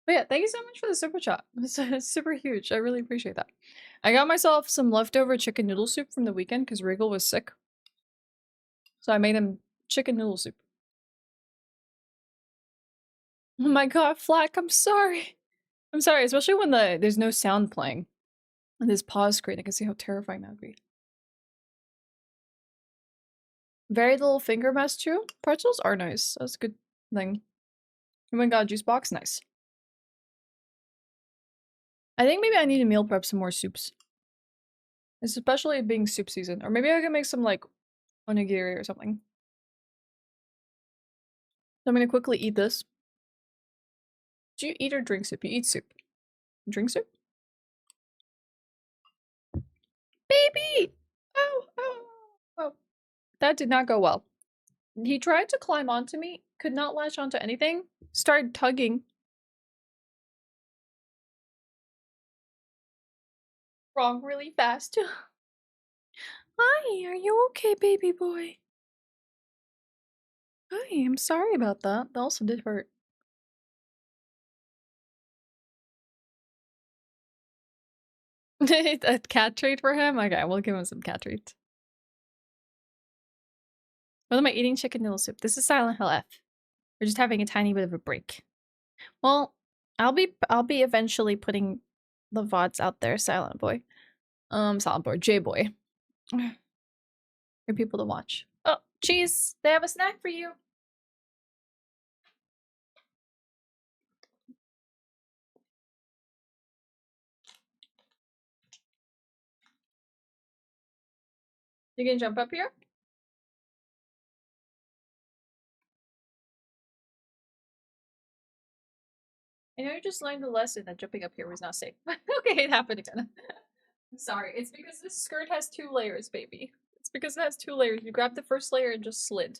But yeah, thank you so much for the super chat. It's super huge. I really appreciate that. I got myself some leftover chicken noodle soup from the weekend because Regal was sick. So I made him chicken noodle soup. Oh my god, Flack, I'm sorry. I'm sorry, especially when there's no sound playing. And this pause screen, I can see how terrifying that would be. Very little finger mess too. Pretzels are nice. That's a good thing. Oh my god, juice box, nice. I think maybe I need to meal prep some more soups. Especially being soup season. Or maybe I can make some like onigiri or something. So I'm gonna quickly eat this. Do you eat or drink soup? You eat soup. Drink soup? Baby! Oh, oh, oh. That did not go well. He tried to climb onto me, could not latch onto anything, started tugging. Wrong really fast. Hi, are you okay, baby boy? Hi, I'm sorry about that. That also did hurt. A cat treat for him? Okay, we'll give him some cat treats. What am I eating? Chicken noodle soup. This is Silent Hill F. We're just having a tiny bit of a break. Well, I'll be eventually putting the VODs out there, Silent Boy. Silent Boy, J-Boy. For people to watch. Oh, cheese! They have a snack for you! You can jump up here? I know you just learned the lesson that jumping up here was not safe. Okay, it happened again. I'm sorry. It's because this skirt has 2 layers, baby. It's because it has 2 layers. You grabbed the first layer and just slid.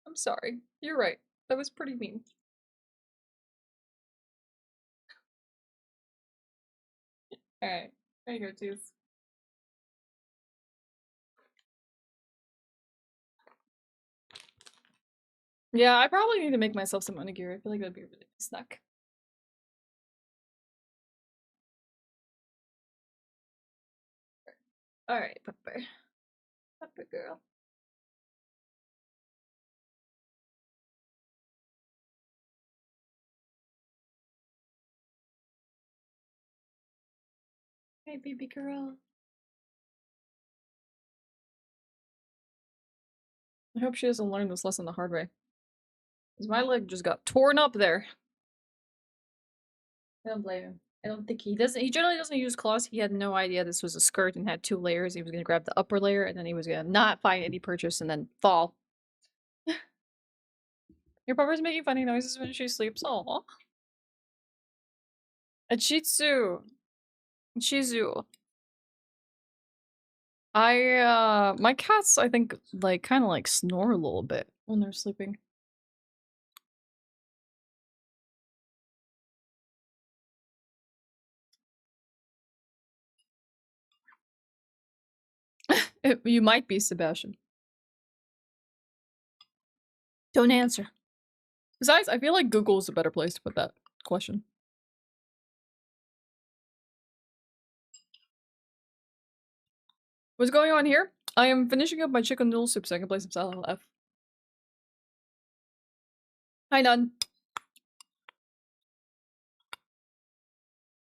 I'm sorry. You're right. That was pretty mean. Alright. There you go, Tooth. Yeah, I probably need to make myself some onigiri. I feel like that'd be a really nice snack. Alright, Pepper. Pepper girl. Hey, baby girl. I hope she doesn't learn this lesson the hard way. Because my leg just got torn up there. I don't blame him. I don't think he generally doesn't use claws. He had no idea this was a skirt and had 2 layers. He was gonna grab the upper layer and then he was gonna not find any purchase and then fall. Your pupper's making funny noises when she sleeps. Aw. A Shih Tzu. Shih Tzu. My cats, I think, like, kind of like snore a little bit when they're sleeping. You might be, Sebastian. Don't answer. Besides, I feel like Google is a better place to put that question. What's going on here? I am finishing up my chicken noodle soup so I can play some Silent Hill F. Hi, Nun.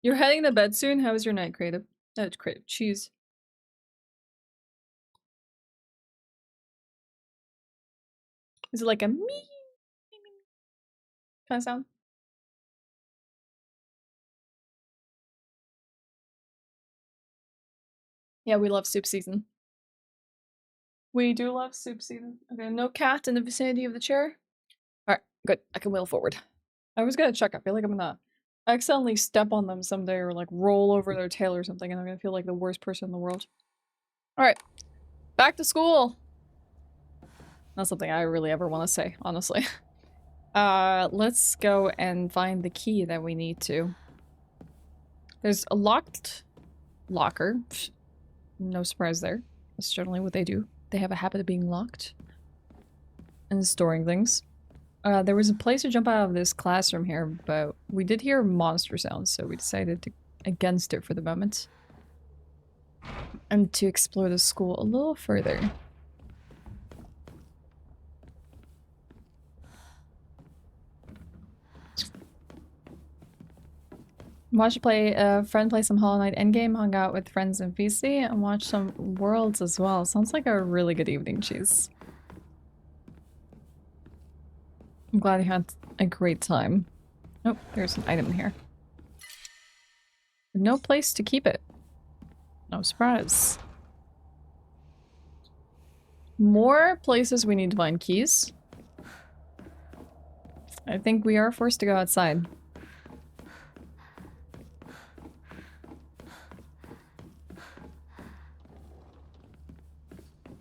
You're heading to bed soon? How was your night, Creative? That's Creative. Cheese. Is it like a me kind of sound? Yeah, we love soup season. We do love soup season. Okay, no cat in the vicinity of the chair. Alright, good. I can wheel forward. I was gonna check. I feel like I'm gonna accidentally step on them someday or like roll over their tail or something and I'm gonna feel like the worst person in the world. Alright, back to school! Not something I really ever want to say, honestly. Let's go and find the key that we need to. There's a locked locker. No surprise there. That's generally what they do. They have a habit of being locked and storing things. There was a place to jump out of this classroom here, but we did hear monster sounds, so we decided against it for the moment. And to explore the school a little further. Watch friend play some Hollow Knight Endgame, hung out with friends in VC, and watch some Worlds as well. Sounds like a really good evening, Cheese. I'm glad you had a great time. Oh, there's an item here. No place to keep it. No surprise. More places we need to find keys. I think we are forced to go outside.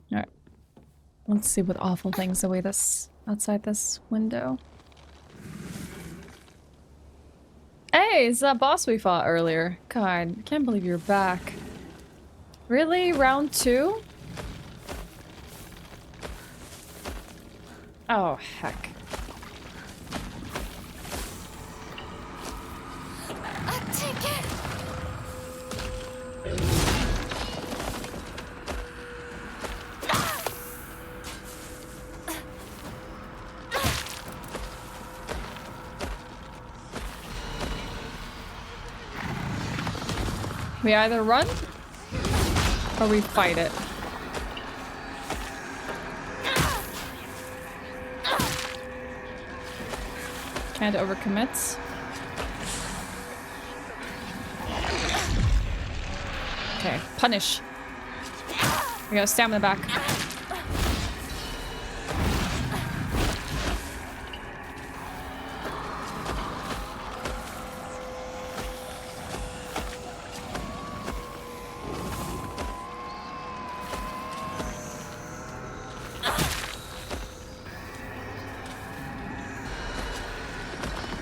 Alright. Let's see what awful things await us outside this window. Hey, it's that boss we fought earlier. God, I can't believe you're back. Really? Round 2? Oh, heck. We either run or we fight it. Can't overcommit. Okay, punish. We gotta stamina back.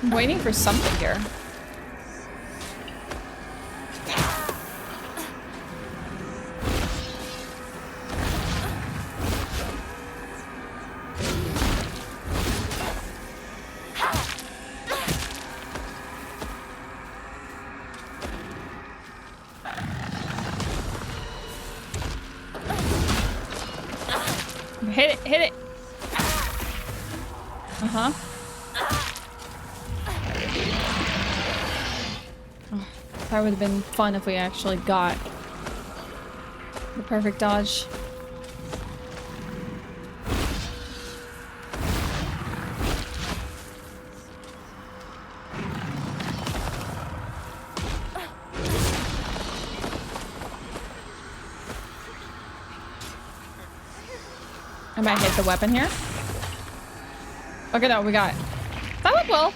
I'm waiting for something here. Hit it, hit it. Uh-huh. Oh, that would have been fun if we actually got the perfect dodge. I might hit the weapon here. Okay, no, we got it. That went well.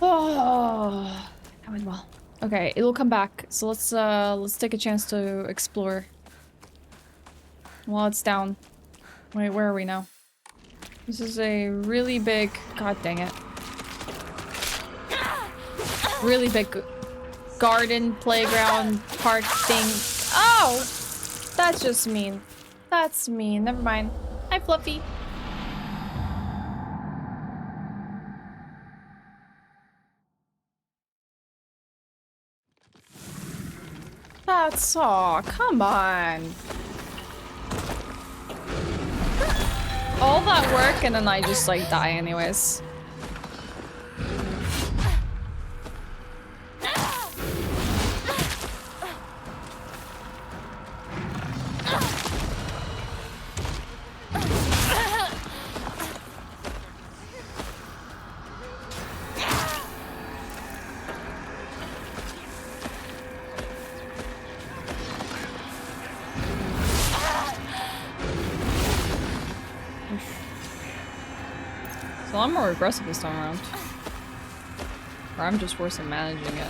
Oh, that went well. Okay, it will come back. So let's take a chance to explore. While it's down. Wait, where are we now? This is a really big. God dang it! Really big garden, playground, park thing. Oh, that's just mean. That's mean. Never mind. Hi, Fluffy. That's all. Come on. all that work and then I just like die anyways. So I'm more aggressive this time around. Or I'm just worse at managing it.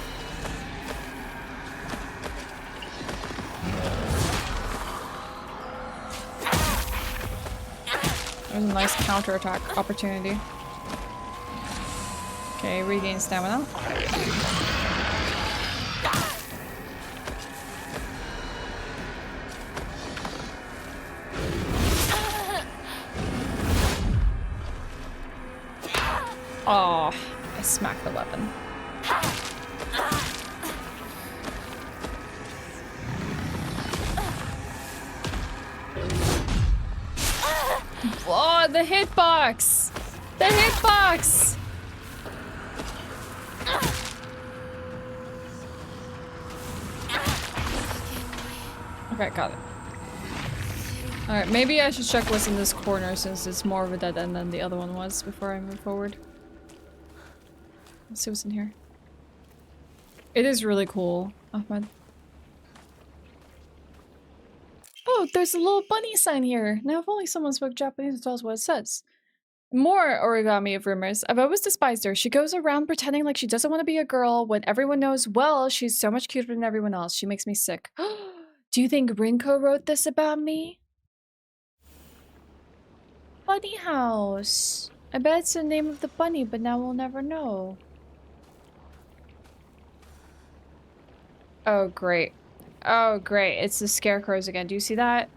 There's a nice counterattack opportunity. Okay, regain stamina. Oh, I smacked the weapon. Oh, the hitbox! The hitbox! Okay, got it. Alright, maybe I should check what's in this corner since it's more of a dead end than the other one was before I move forward. Let's see what's in here. It is really cool, Ahmed. Oh, there's a little bunny sign here. Now if only someone spoke Japanese and tells what it says. More origami of rumors. I've always despised her. She goes around pretending like she doesn't want to be a girl when everyone knows, well, she's so much cuter than everyone else. She makes me sick. Do you think Rinko wrote this about me? Bunny house. I bet it's the name of the bunny, but now we'll never know. Oh, great. Oh, great. It's the scarecrows again. Do you see that?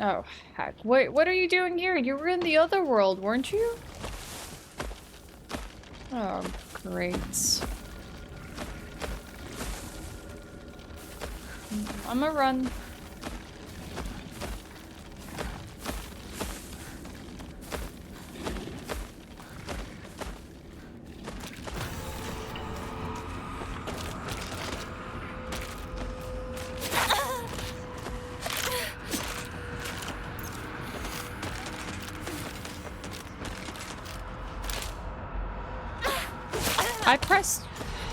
Oh, heck. Wait, what are you doing here? You were in the other world, weren't you? Oh, great. I'm gonna run. I pressed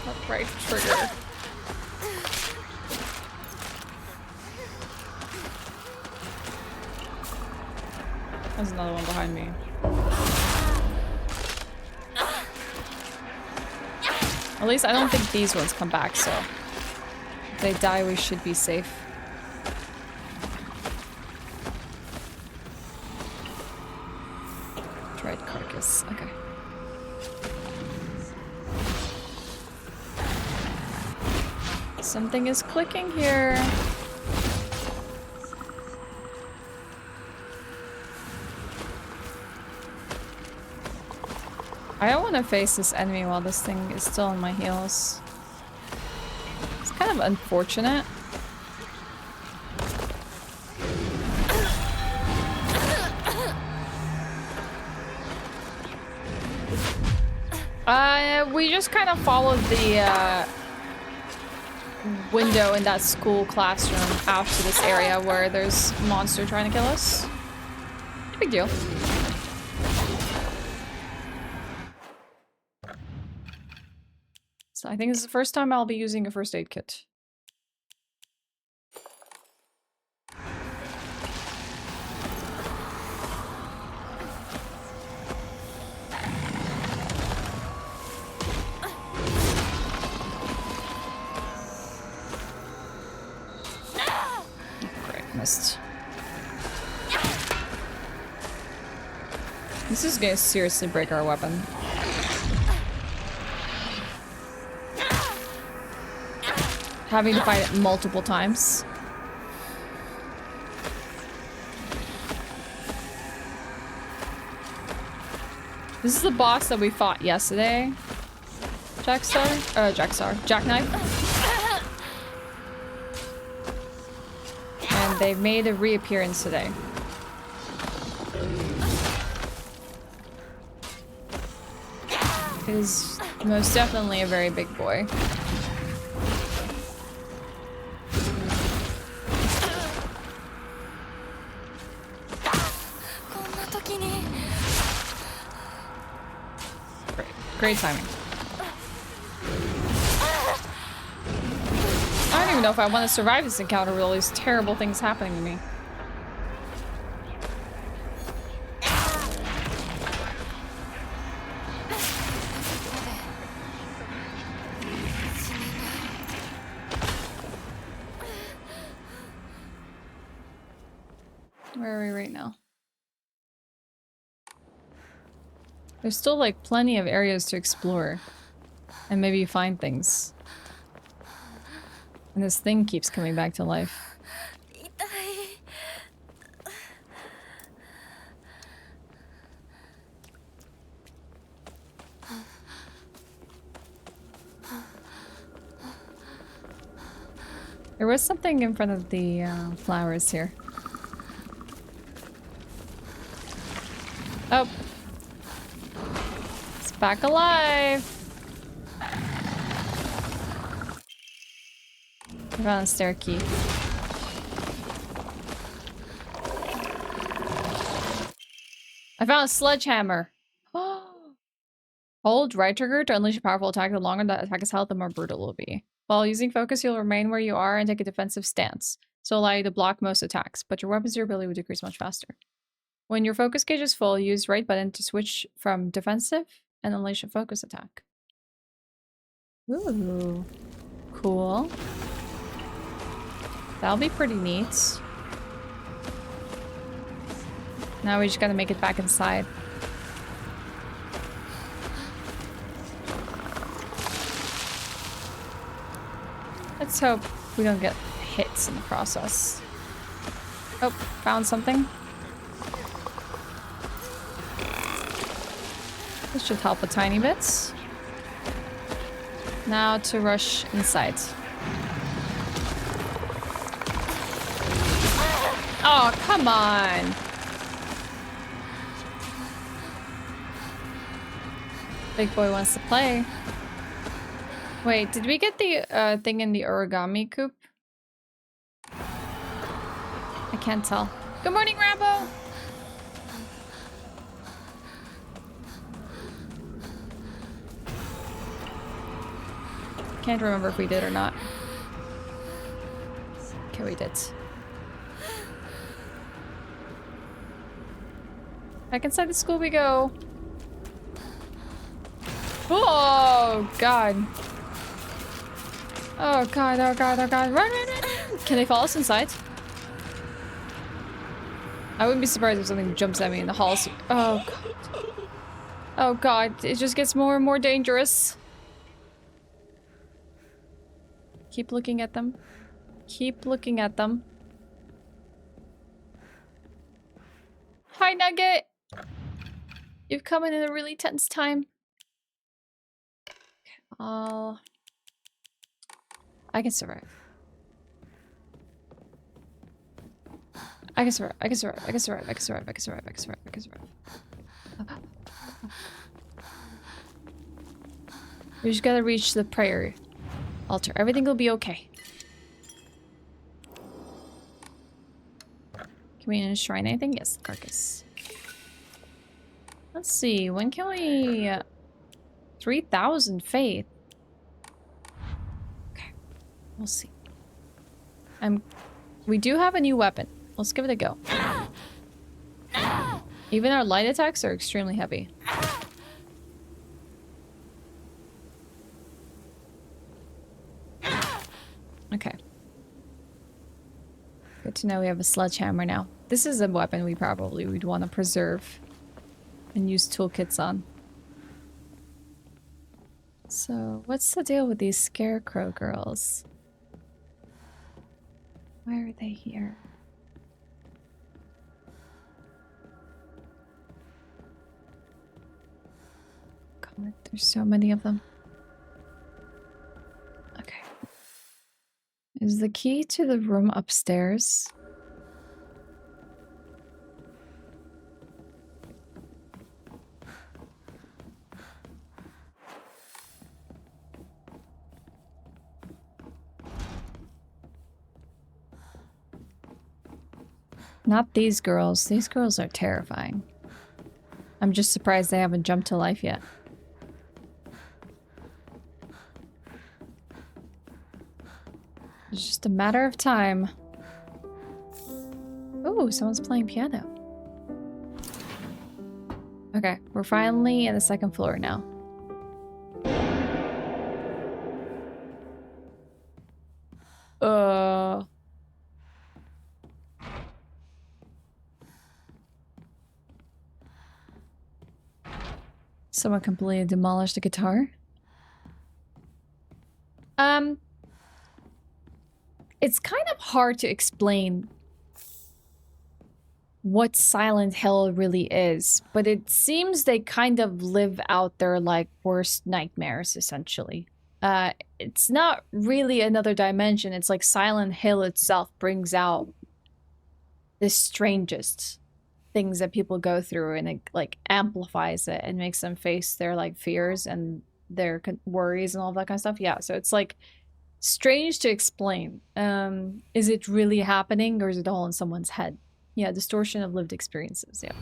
the right trigger. There's another one behind me. At least I don't think these ones come back, so if they die, we should be safe. Dried carcass. Okay. Something is clicking here. I don't want to face this enemy while this thing is still on my heels. It's kind of unfortunate. We just kind of followed the window in that school classroom out to this area where there's a monster trying to kill us. Big deal. So I think this is the first time I'll be using a first aid kit. Missed. This is gonna seriously break our weapon. Having to fight it multiple times. This is the boss that we fought yesterday. Jackknife. And They've made a reappearance today. It is most definitely a very big boy. Great timing. I don't even know if I want to survive this encounter with all these terrible things happening to me. Where are we right now? There's still like plenty of areas to explore and maybe find things. And this thing keeps coming back to life. There was something in front of the flowers here. Oh. It's back alive. I found a stair key. I found a sledgehammer. Hold right trigger to unleash a powerful attack. The longer the attack is held, the more brutal it will be. While using focus, you'll remain where you are and take a defensive stance. So allow you to block most attacks, but your weapon's durability will decrease much faster. When your focus gauge is full, use right button to switch from defensive and unleash a focus attack. Ooh. Cool. That'll be pretty neat. Now we just gotta make it back inside. Let's hope we don't get hits in the process. Oh, found something. This should help a tiny bit. Now to rush inside. Oh, come on! Big boy wants to play. Wait, did we get the thing in the origami coop? I can't tell. Good morning, Rambo! Can't remember if we did or not. Okay, we did. Back inside the school we go. Oh, God. Oh, God, oh, God, oh, God. Run, run, run, run. Can they follow us inside? I wouldn't be surprised if something jumps at me in the halls. Oh, God. Oh, God. It just gets more and more dangerous. Keep looking at them. Keep looking at them. Hi, Nugget! You've come in a really tense time. I can survive. I can survive. I can survive. I can survive. I can survive. I can survive. I can survive. I can survive. We just gotta reach the prayer altar. Everything will be okay. Can we enshrine anything? Yes, the carcass. Let's see. When can we... 3,000 faith. Okay. We'll see. We do have a new weapon. Let's give it a go. Even our light attacks are extremely heavy. Okay. Good to know we have a sledgehammer now. This is a weapon we probably would want to preserve and use toolkits on. So, what's the deal with these scarecrow girls? Why are they here? God, there's so many of them. Okay. Is the key to the room upstairs? Not these girls. These girls are terrifying. I'm just surprised they haven't jumped to life yet. It's just a matter of time. Oh, someone's playing piano. Okay, we're finally in the second floor now. Someone completely demolished the guitar. It's kind of hard to explain what Silent Hill really is, but it seems they kind of live out their like worst nightmares essentially. It's not really another dimension. It's like Silent Hill itself brings out the strangest things that people go through, and it like amplifies it and makes them face their like fears and their worries and all that kind of stuff. Yeah, so it's like strange to explain. Is it really happening, or is it all in someone's head? Yeah, distortion of lived experiences. Yeah.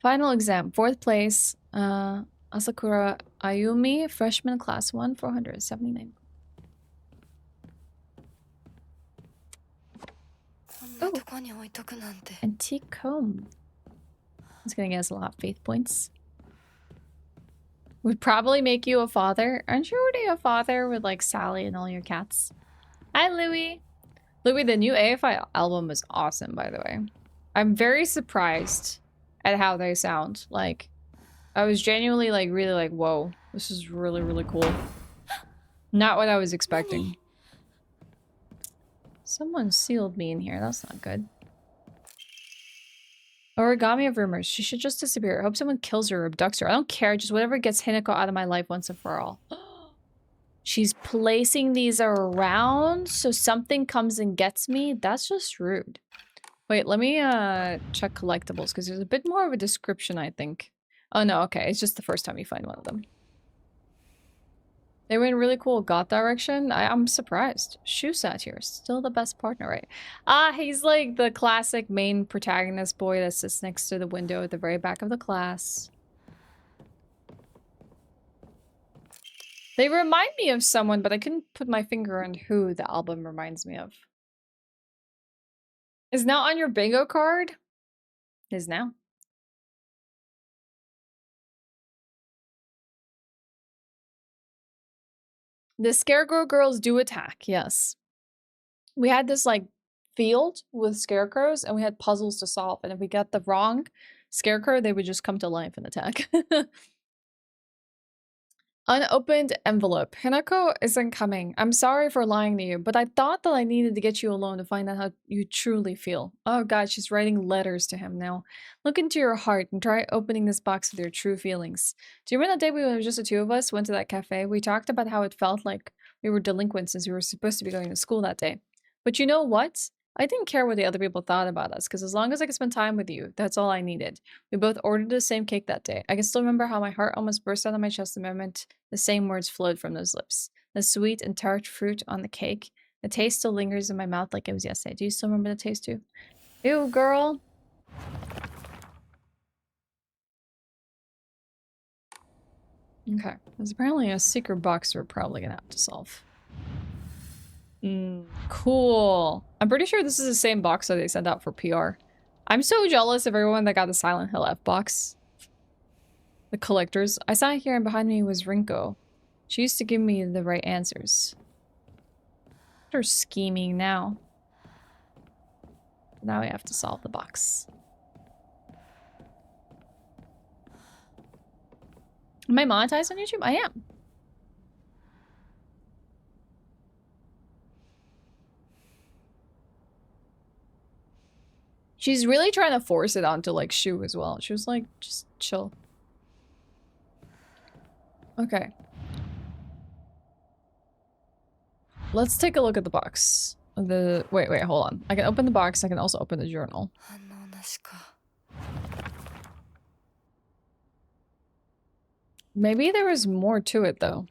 Final exam, 4th place. Asakura Ayumi, freshman, class 1, 479. Oh, antique comb. It's gonna get us a lot of faith points. Would probably make you a father. Aren't you already a father with like Sally and all your cats? Hi, Louie. Louie, the new AFI album is awesome, by the way. I'm very surprised at how they sound. Like, I was genuinely like really like, whoa, this is really, really cool. Not what I was expecting. Someone sealed me in here. That's not good. Origami of rumors. She should just disappear. I hope someone kills her or abducts her. I don't care. Just whatever gets Hinako out of my life once and for all. She's placing these around so something comes and gets me. That's just rude. Wait, let me check collectibles because there's a bit more of a description, I think. Oh no, okay. It's just the first time you find one of them. They went really cool goth direction. I'm surprised. Shu sat here. Still the best partner, right? Ah, he's like the classic main protagonist boy that sits next to the window at the very back of the class. They remind me of someone, but I couldn't put my finger on who the album reminds me of. Is now on your bingo card? Is now. The Scarecrow girls do attack, yes. We had this like field with scarecrows and we had puzzles to solve, and if we got the wrong scarecrow, they would just come to life and attack. Unopened envelope. Hinako isn't coming. I'm sorry for lying to you, but I thought that I needed to get you alone to find out how you truly feel. Oh god, she's writing letters to him now. Look into your heart and try opening this box with your true feelings. Do you remember that day we were just the two of us, went to that cafe? We talked about how it felt like we were delinquents since we were supposed to be going to school that day. But you know what? I didn't care what the other people thought about us, because as long as I could spend time with you, that's all I needed. We both ordered the same cake that day. I can still remember how my heart almost burst out of my chest the moment the same words flowed from those lips. The sweet and tart fruit on the cake. The taste still lingers in my mouth like it was yesterday. Do you still remember the taste too? Ew, girl. Okay. There's apparently a secret box we're probably gonna have to solve. Cool. I'm pretty sure this is the same box that they sent out for PR. I'm so jealous of everyone that got the Silent Hill F box. The collectors. I sat here and behind me was Rinko. She used to give me the right answers. They're scheming now. Now we have to solve the box. Am I monetized on YouTube? I am. She's really trying to force it onto like Shu as well. She was like, just chill. Okay. Let's take a look at the box. Wait, hold on. I can open the box. I can also open the journal. Maybe there was more to it though.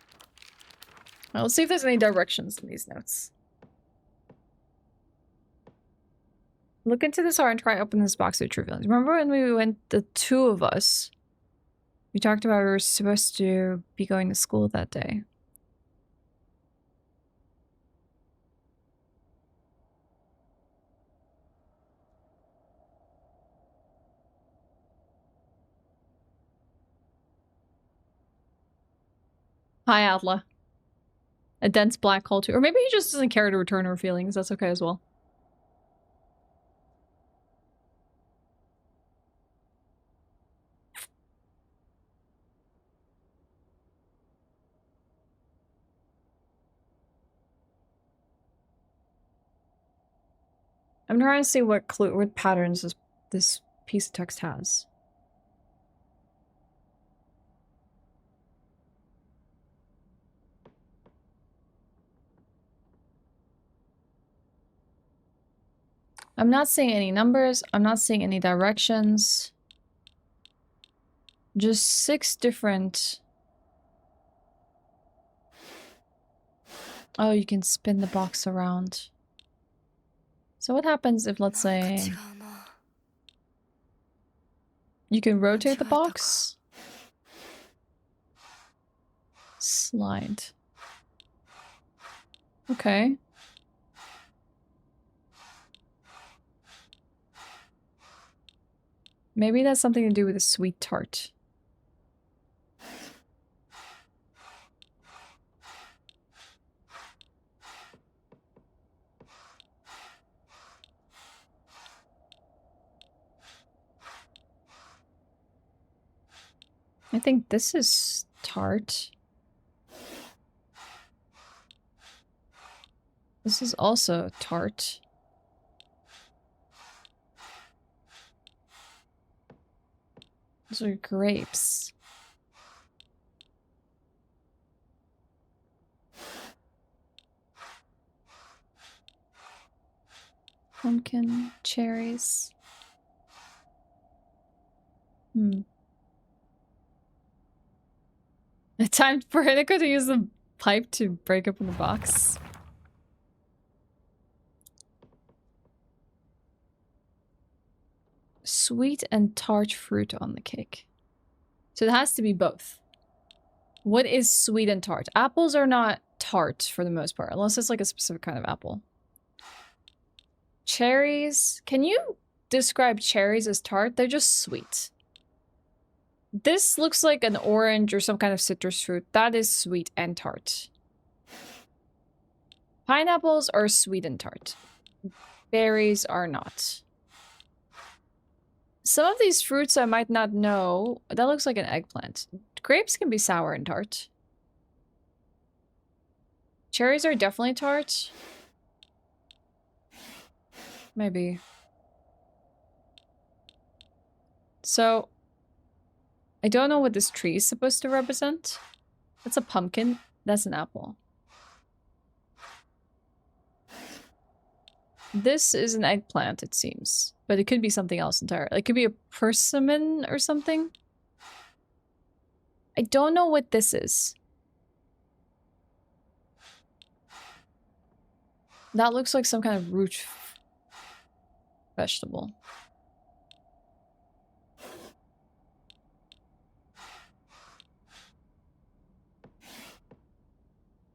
Well, let's see if there's any directions in these notes. Look into this heart and try open this box with true feelings. Remember when we went, the two of us? We talked about we were supposed to be going to school that day. Hi, Atla. A dense black hole too. Or maybe he just doesn't care to return her feelings. That's okay as well. I'm trying to see what patterns this piece of text has. I'm not seeing any numbers. I'm not seeing any directions. Just 6 different... Oh, you can spin the box around. So what happens if, let's say... You can rotate the box? Slide. Okay. Maybe that's something to do with a sweet tart. I think this is tart. This is also tart. Those are grapes. Pumpkin, cherries. Time for Hinako to use the pipe to break open the box. Sweet and tart fruit on the cake. So it has to be both. What is sweet and tart? Apples are not tart for the most part, unless it's like a specific kind of apple. Cherries. Can you describe cherries as tart? They're just sweet. This looks like an orange or some kind of citrus fruit. That is sweet and tart. Pineapples are sweet and tart. Berries are not. Some of these fruits I might not know. That looks like an eggplant. Grapes can be sour and tart. Cherries are definitely tart. Maybe. So, I don't know what this tree is supposed to represent. That's a pumpkin. That's an apple. This is an eggplant, it seems. But it could be something else entirely. It could be a persimmon or something. I don't know what this is. That looks like some kind of root vegetable.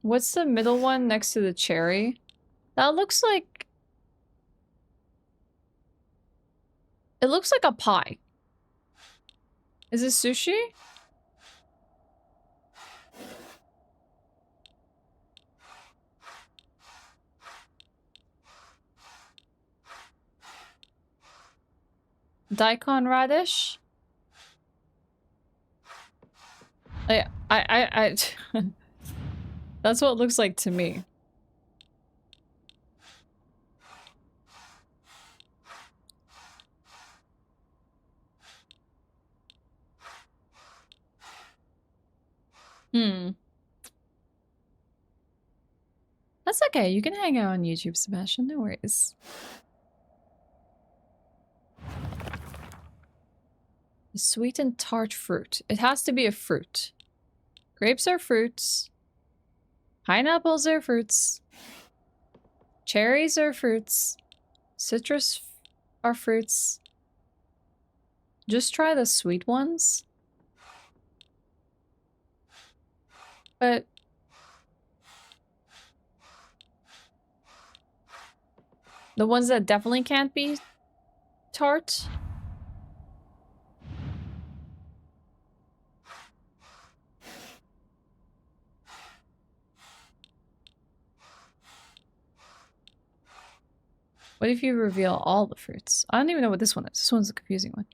What's the middle one next to the cherry? That looks like... It looks like a pie. Is this sushi? Daikon radish? Yeah, I That's what it looks like to me. That's okay. You can hang out on YouTube, Sebastian. No worries. Sweet and tart fruit. It has to be a fruit. Grapes are fruits. Pineapples are fruits. Cherries are fruits. Citrus are fruits. Just try the sweet ones. But the ones that definitely can't be tart. What if you reveal all the fruits? I don't even know what this one is. This one's a confusing one.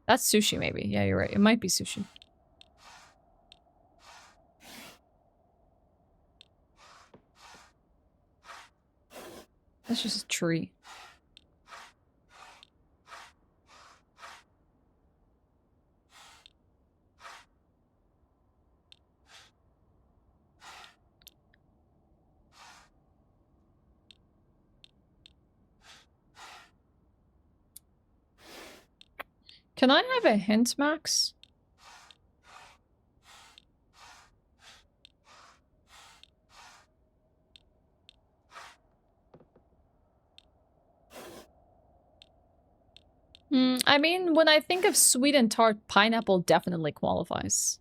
That's sushi, maybe. Yeah, you're right. It might be sushi. That's just a tree. Can I have a hint, Max? I mean, when I think of sweet and tart, pineapple definitely qualifies.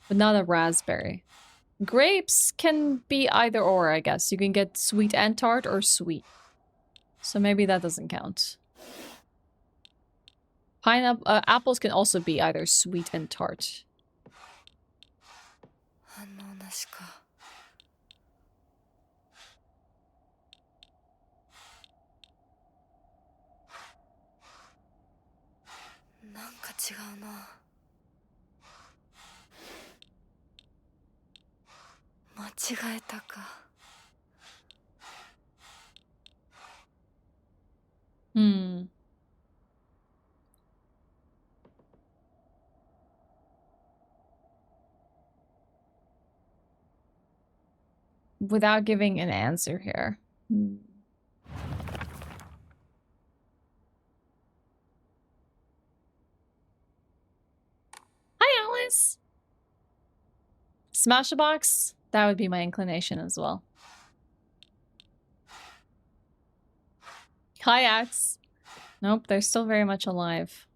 But not a raspberry. Grapes can be either or, I guess. You can get sweet and tart or sweet. So maybe that doesn't count. Pineapple, apples can also be either sweet and tart. 反応なしか。なんか違うな。間違えたか。Without giving an answer here. Hi, Alice! Smash a box? That would be my inclination as well. Hi, Axe. Nope, they're still very much alive.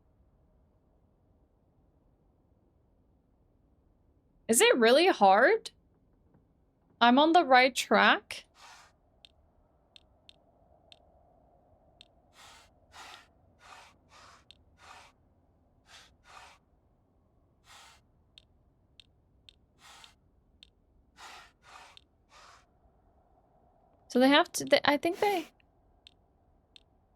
Is it really hard? I'm on the right track? So they have to, I think they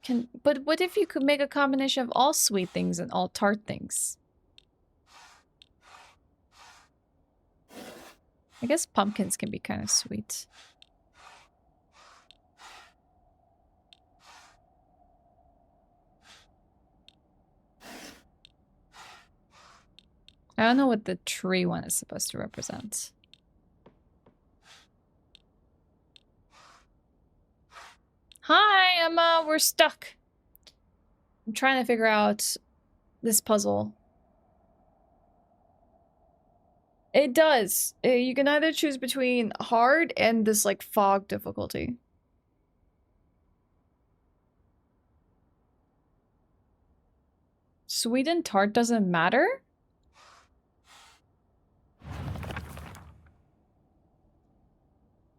can, but what if you could make a combination of all sweet things and all tart things? I guess pumpkins can be kind of sweet. I don't know what the tree one is supposed to represent. Hi, Emma, we're stuck. I'm trying to figure out this puzzle. It does. You can either choose between hard and this like fog difficulty. Sweet and tart doesn't matter?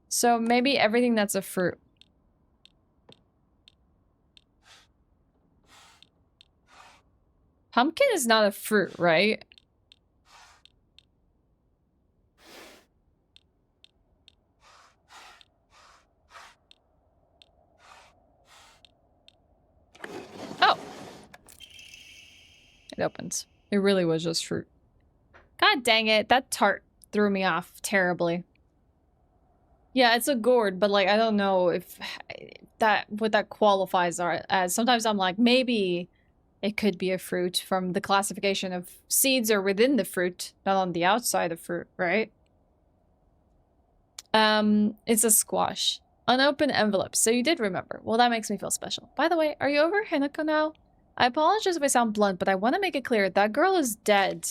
So maybe everything that's a fruit. Pumpkin is not a fruit, right? Oh! It opens. It really was just fruit. God dang it, that tart threw me off terribly. Yeah, it's a gourd, but like I don't know if what that qualifies as. Sometimes I'm like, maybe it could be a fruit from the classification of seeds are within the fruit, not on the outside of fruit, right? It's a squash. Unopened envelope. So you did remember. Well, that makes me feel special. By the way, are you over Hinako now? I apologize if I sound blunt, but I want to make it clear that girl is dead.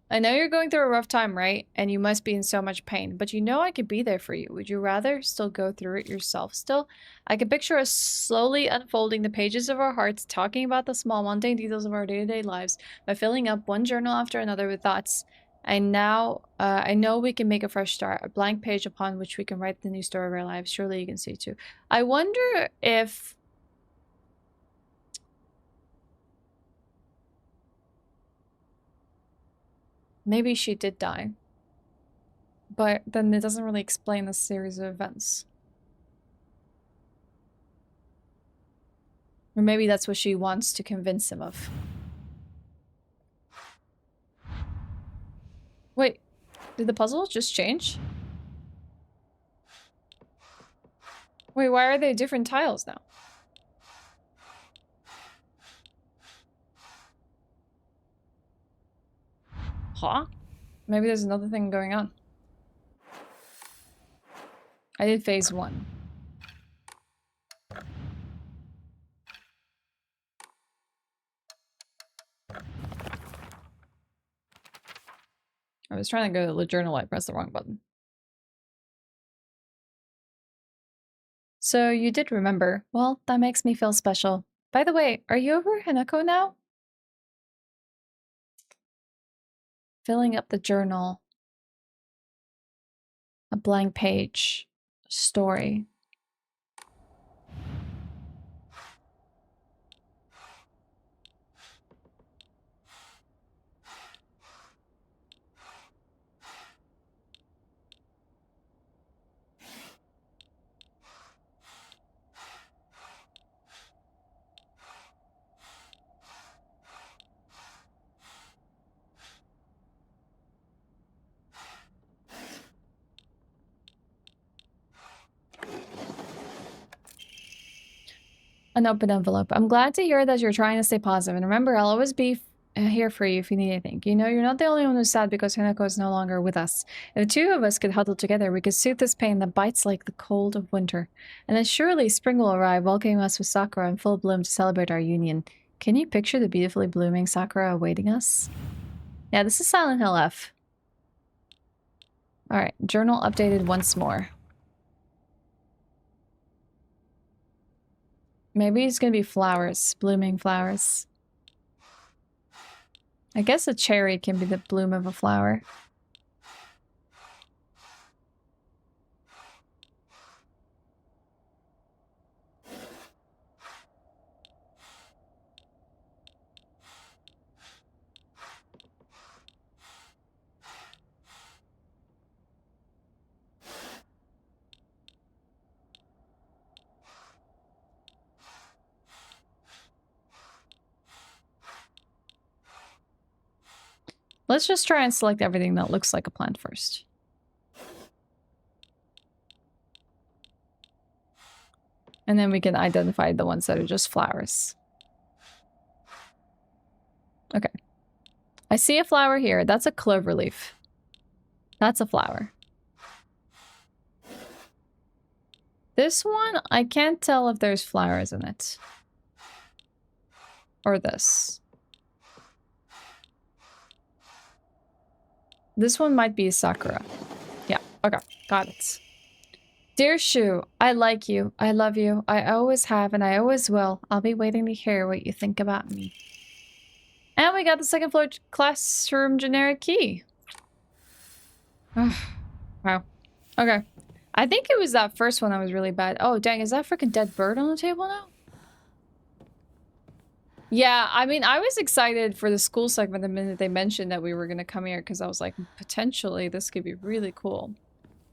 I know you're going through a rough time, right? And you must be in so much pain, but you know I could be there for you. Would you rather still go through it yourself still? I can picture us slowly unfolding the pages of our hearts, talking about the small mundane details of our day-to-day lives by filling up one journal after another with thoughts. I know we can make a fresh start, a blank page upon which we can write the new story of our lives. Surely you can see too. I wonder if... maybe she did die. But then it doesn't really explain the series of events. Or maybe that's what she wants to convince him of. Wait, did the puzzle just change? Wait, why are they different tiles now? Huh? Maybe there's another thing going on. I did phase 1. I was trying to go to the journal, I pressed the wrong button. So you did remember. Well, that makes me feel special. By the way, are you over Hinako now? Filling up the journal. A blank page. Story. An open envelope. I'm glad to hear that you're trying to stay positive. And remember, I'll always be here for you if you need anything. You know, you're not the only one who's sad because Hinako is no longer with us. If the two of us could huddle together, we could soothe this pain that bites like the cold of winter. And then surely spring will arrive, welcoming us with sakura in full bloom to celebrate our union. Can you picture the beautifully blooming sakura awaiting us? Yeah, this is Silent Hill F. Alright, journal updated once more. Maybe it's gonna be flowers, blooming flowers. I guess a cherry can be the bloom of a flower. Let's just try and select everything that looks like a plant first. And then we can identify the ones that are just flowers. Okay. I see a flower here. That's a clover leaf. That's a flower. This one, I can't tell if there's flowers in it. Or this. This one might be a sakura. Yeah, okay, got it. Dear Shu, I like you, I love you, I always have and I always will. I'll be waiting to hear what you think about me. And we got the second floor classroom generic key. Wow. Okay. I think it was that first one that was really bad. Oh, dang, is that freaking dead bird on the table now? Yeah, I mean, I was excited for the school segment the minute they mentioned that we were going to come here because I was like, potentially this could be really cool.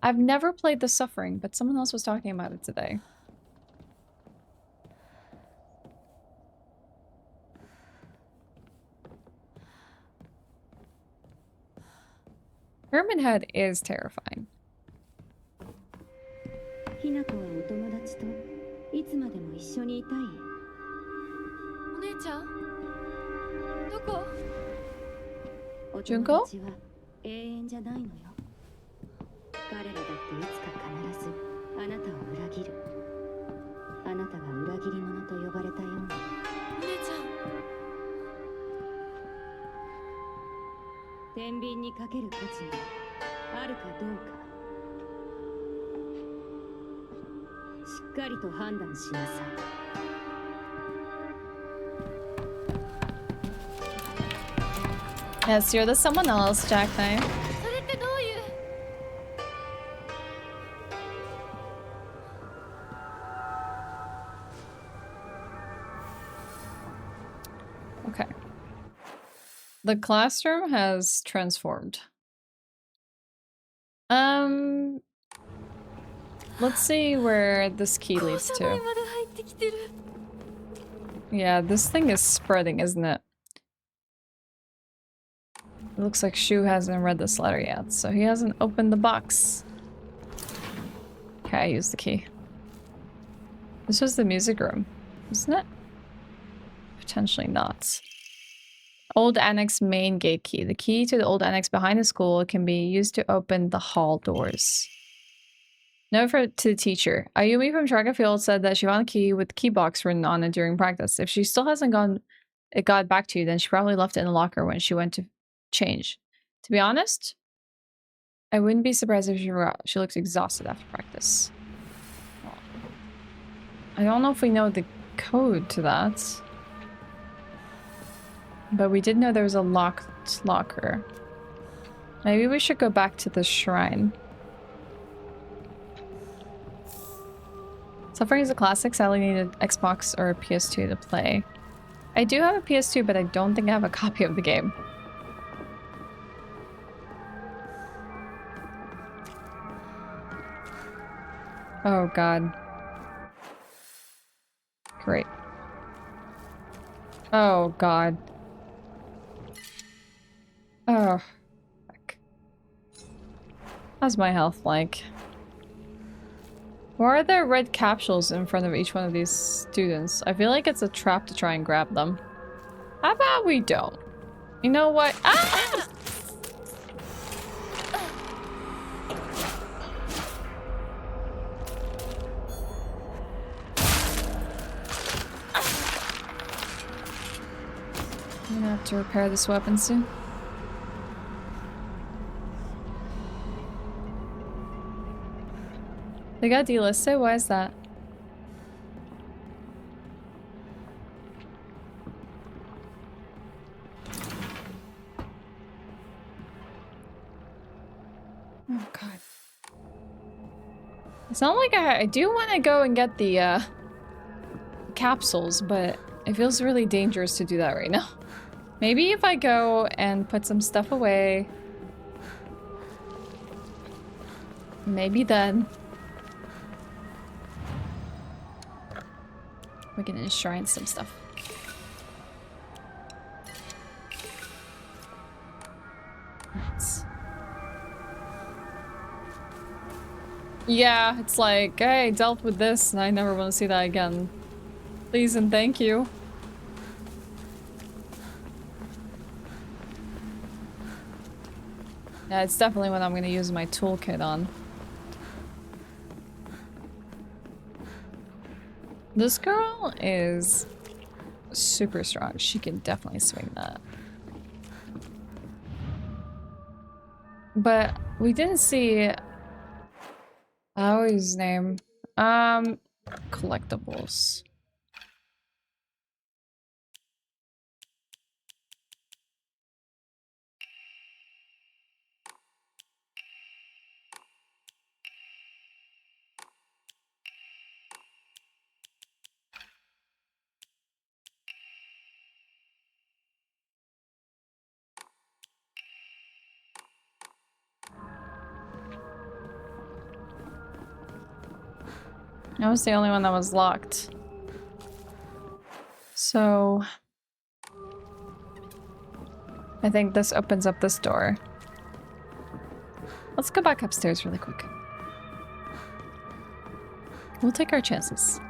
I've never played The Suffering, but someone else was talking about it today. Herman Head is terrifying. Hinako はお友達といつまでも一緒にいたい。お姉ちゃんどこ？お Junko? 友達は永遠じゃないのよ。彼らだっていつか必ずあなたを裏切る。あなたが裏切り者と呼ばれたように。お姉ちゃん天秤にかける価値があるかどうかしっかりと判断しなさい。Yes, you're the someone else, Jackknife. それってどういう。 Okay. The classroom has transformed. Let's see where this key leads to. Yeah, this thing is spreading, isn't it? It looks like Shu hasn't read this letter yet, so he hasn't opened the box. Okay, I used the key. This was the music room, isn't it? Potentially not. Old annex main gate key. The key to the old annex behind the school can be used to open the hall doors. Note to the teacher. Ayumi from track and field said that she found a key with key box written on it during practice. If she still hasn't got back to you, then she probably left it in the locker when she went to change. To be honest, I wouldn't be surprised if she forgot. She looks exhausted after practice. I don't know if we know the code to that. But we did know there was a locked locker. Maybe we should go back to the shrine. Suffering is a classic. Sadly, need an Xbox or a PS2 to play. I do have a PS2, but I don't think I have a copy of the game. Oh god. Great. Oh god. Oh. Fuck. How's my health like? Why are there red capsules in front of each one of these students? I feel like it's a trap to try and grab them. How about we don't? You know what? Ah! I'm gonna have to repair this weapon soon. They got delisted? Why is that? Oh god. It's not like I do want to go and get the capsules, but it feels really dangerous to do that right now. Maybe if I go and put some stuff away, maybe then we can enshrine some stuff. Yeah, it's like, hey, I dealt with this and I never want to see that again. Please and thank you. Yeah, it's definitely what I'm going to use my toolkit on. This girl is super strong. She can definitely swing that. But we didn't see... Oh, his name. Collectibles. I was the only one that was locked. So... I think this opens up this door. Let's go back upstairs really quick. We'll take our chances.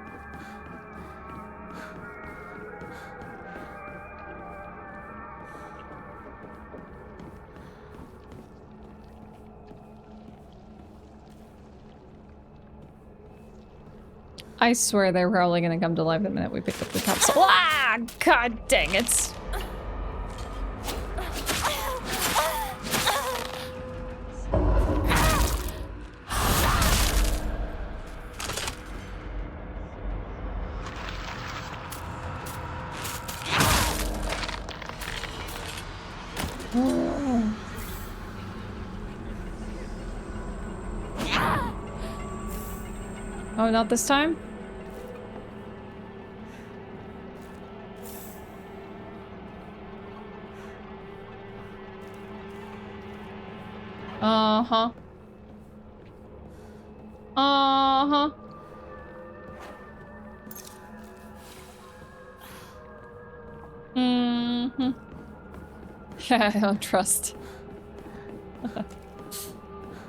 I swear they're probably gonna come to life the minute we pick up the capsule. Ah! God dang it! Oh, not this time? Uh-huh. Uh-huh. Mm-hmm. I don't trust.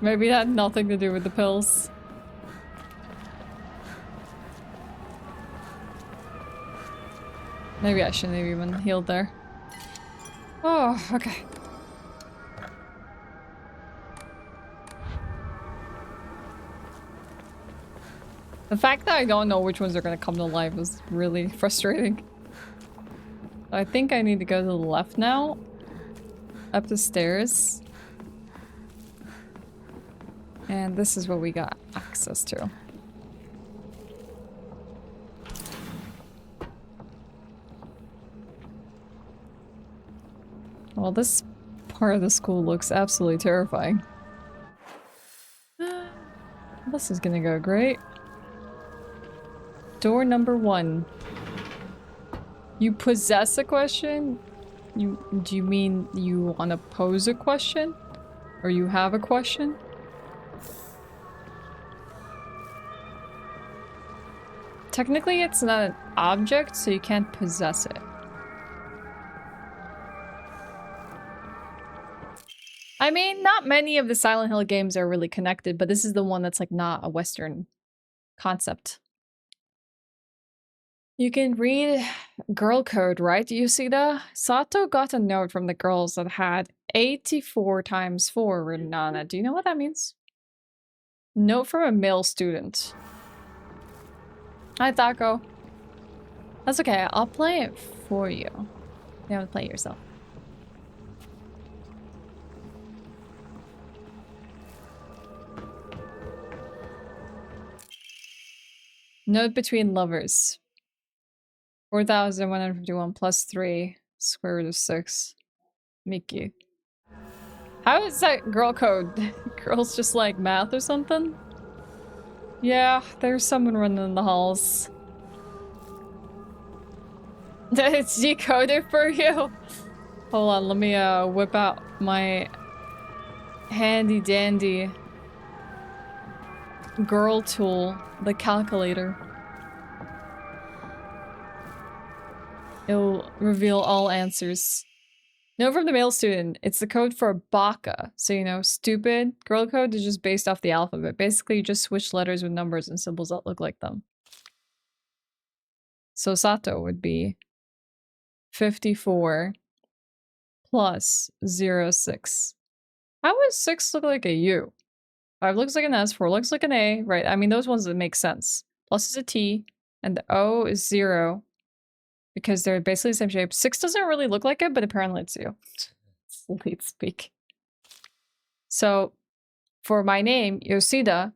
Maybe that had nothing to do with the pills. Maybe I shouldn't have even healed there. Oh, okay. The fact that I don't know which ones are gonna come to life is really frustrating. I think I need to go to the left now. Up the stairs. And this is what we got access to. Well, this part of the school looks absolutely terrifying. This is gonna go great. Door number 1. You possess a question? Do you mean you want to pose a question? Or you have a question? Technically, it's not an object, so you can't possess it. I mean, not many of the Silent Hill games are really connected, but this is the one that's like not a Western concept. You can read girl code, right? Do you see that? Sato got a note from the girls that had 84 times 4 written on it. Do you know what that means? Note from a male student. Hi, Taco. That's okay. I'll play it for you. You have to play it yourself. Note between lovers. 4,151 plus 3, square root of 6. Mickey. How is that girl code? Girls just like math or something? Yeah, there's someone running in the halls. It's decoded for you? Hold on, let me whip out my handy dandy girl tool, the calculator. It'll reveal all answers. Note from the male student. It's the code for baka. So, you know, stupid. Girl code is just based off the alphabet. Basically, you just switch letters with numbers and symbols that look like them. So Sato would be 54 plus 06. How would 6 look like a U? 5 looks like an S, 4 looks like an A, right? I mean, those ones that make sense. Plus is a T, and the O is 0. Because they're basically the same shape. 6 doesn't really look like it, but apparently it's you. It's lead speak. So, for my name, Yoshida,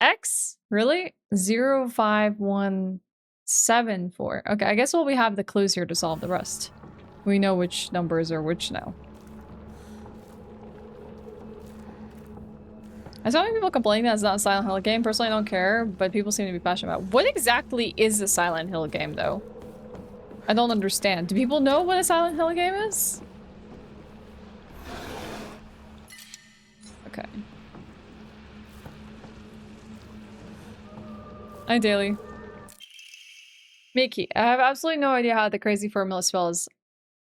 X, really? 05174. Okay, I guess we have the clues here to solve the rest. We know which numbers are which now. I saw many people complaining that it's not a Silent Hill game. Personally, I don't care, but people seem to be passionate about it. What exactly is a Silent Hill game, though? I don't understand. Do people know what a Silent Hill game is? Okay. Hi, Daily. Mickey, I have absolutely no idea how the crazy formula spells.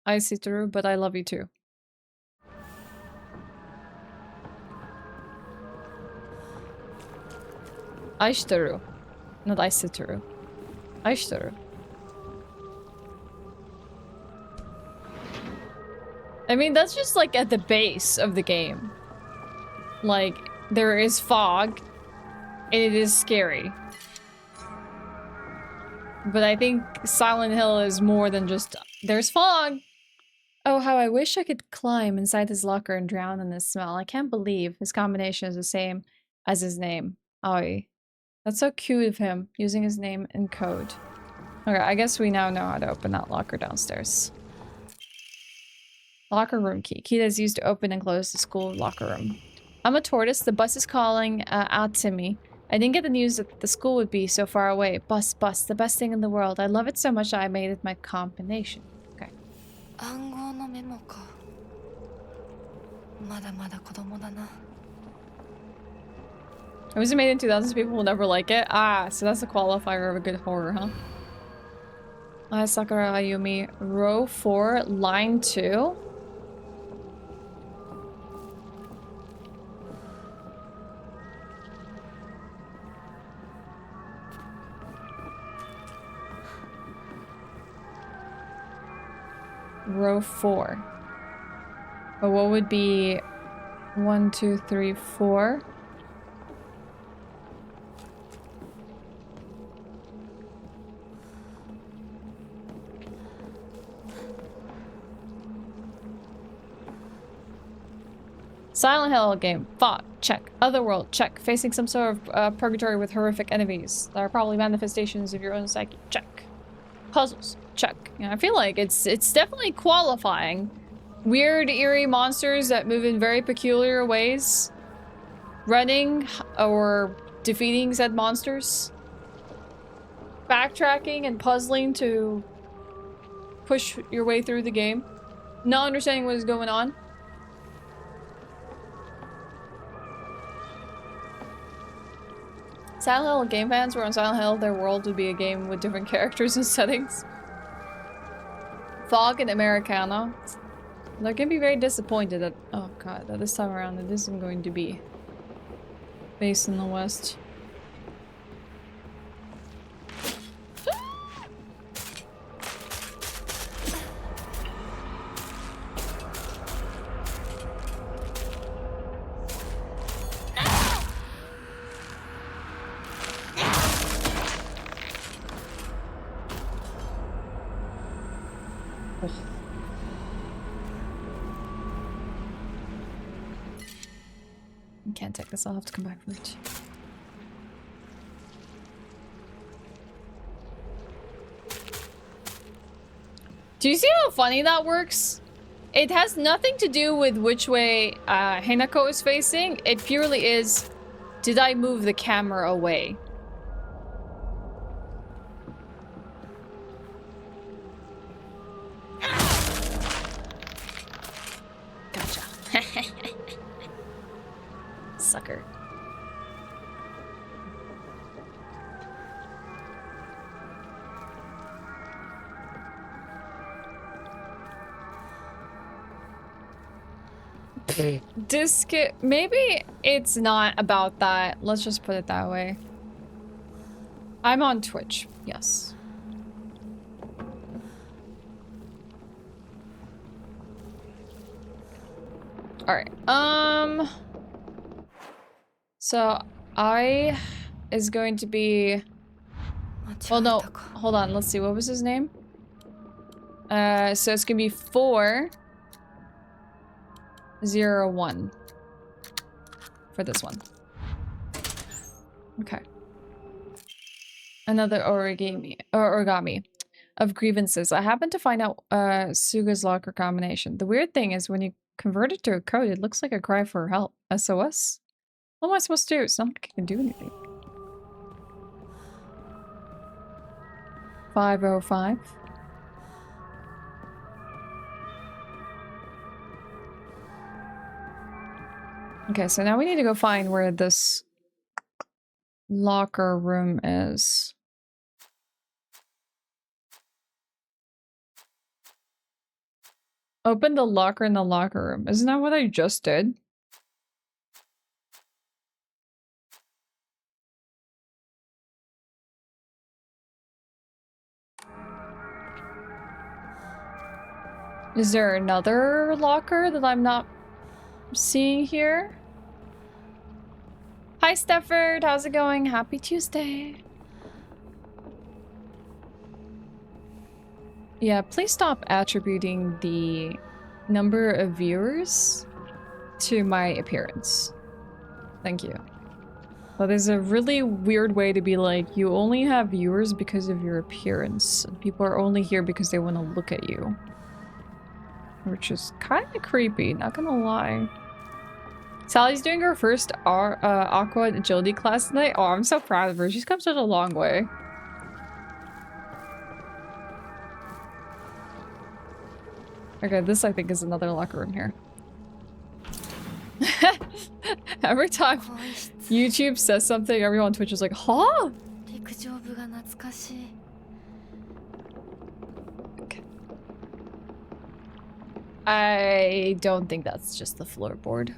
I see through, but I love you too. Aishiteru. Not Aishiteru. Aishiteru. I mean, that's just like at the base of the game. Like, there is fog, and it is scary. But I think Silent Hill is more than just, there's fog! Oh, how I wish I could climb inside his locker and drown in this smell. I can't believe his combination is the same as his name. Aoi. That's so cute of him, using his name in code. Okay, I guess we now know how to open that locker downstairs. Locker room key. Key that's used to open and close the school locker room. I'm a tortoise. The bus is calling out to me. I didn't get the news that the school would be so far away. Bus, the best thing in the world. I love it so much that I made it my combination. Okay. 暗号のメモか。まだまだ子供だな。 It was made in 2000s. People will never like it. Ah, so that's a qualifier of a good horror, huh? Sakura Ayumi, row 4, line 2. Row 4. But what would be 1, 2, 3, 4? Silent Hill game. Fog. Check. Otherworld. Check. Facing some sort of purgatory with horrific enemies that are probably manifestations of your own psyche. Check. Puzzles. Check. You know, I feel like it's definitely qualifying. Weird, eerie monsters that move in very peculiar ways. Running or defeating said monsters. Backtracking and puzzling to push your way through the game. Not understanding what is going on. Silent Hill game fans were on Silent Hill, their world would be a game with different characters and settings. Fog and Americana. They're gonna be very disappointed that, oh god, that this time around it isn't going to be based in the West. Can't take this, I'll have to come back for it. Do you see how funny that works? It has nothing to do with which way Hinako is facing. It purely is, did I move the camera away? Gotcha. Sucker. Disc, maybe it's not about that. Let's just put it that way. I'm on Twitch, yes. Alright, so I is going to be, well no, hold on, let's see, what was his name? So it's gonna be 401 for this one. Okay. Another origami of grievances. I happened to find out Suga's locker combination. The weird thing is when you convert it to a code, it looks like a cry for help. SOS? What am I supposed to do? It's not like I can do anything. 505. Okay, so now we need to go find where this locker room is. Open the locker in the locker room. Isn't that what I just did? Is there another locker that I'm not seeing here? Hi Stefford, how's it going? Happy Tuesday. Yeah, please stop attributing the number of viewers to my appearance. Thank you. That is a really weird way to be like, you only have viewers because of your appearance. People are only here because they want to look at you. which is kind of creepy, not gonna lie. Sally's doing her first Aqua Agility class tonight. Oh, I'm so proud of her. She's come such a long way. Okay, this I think is another locker room here. Every time YouTube says something, everyone on Twitch is like, huh? Okay. I don't think that's just the floorboard.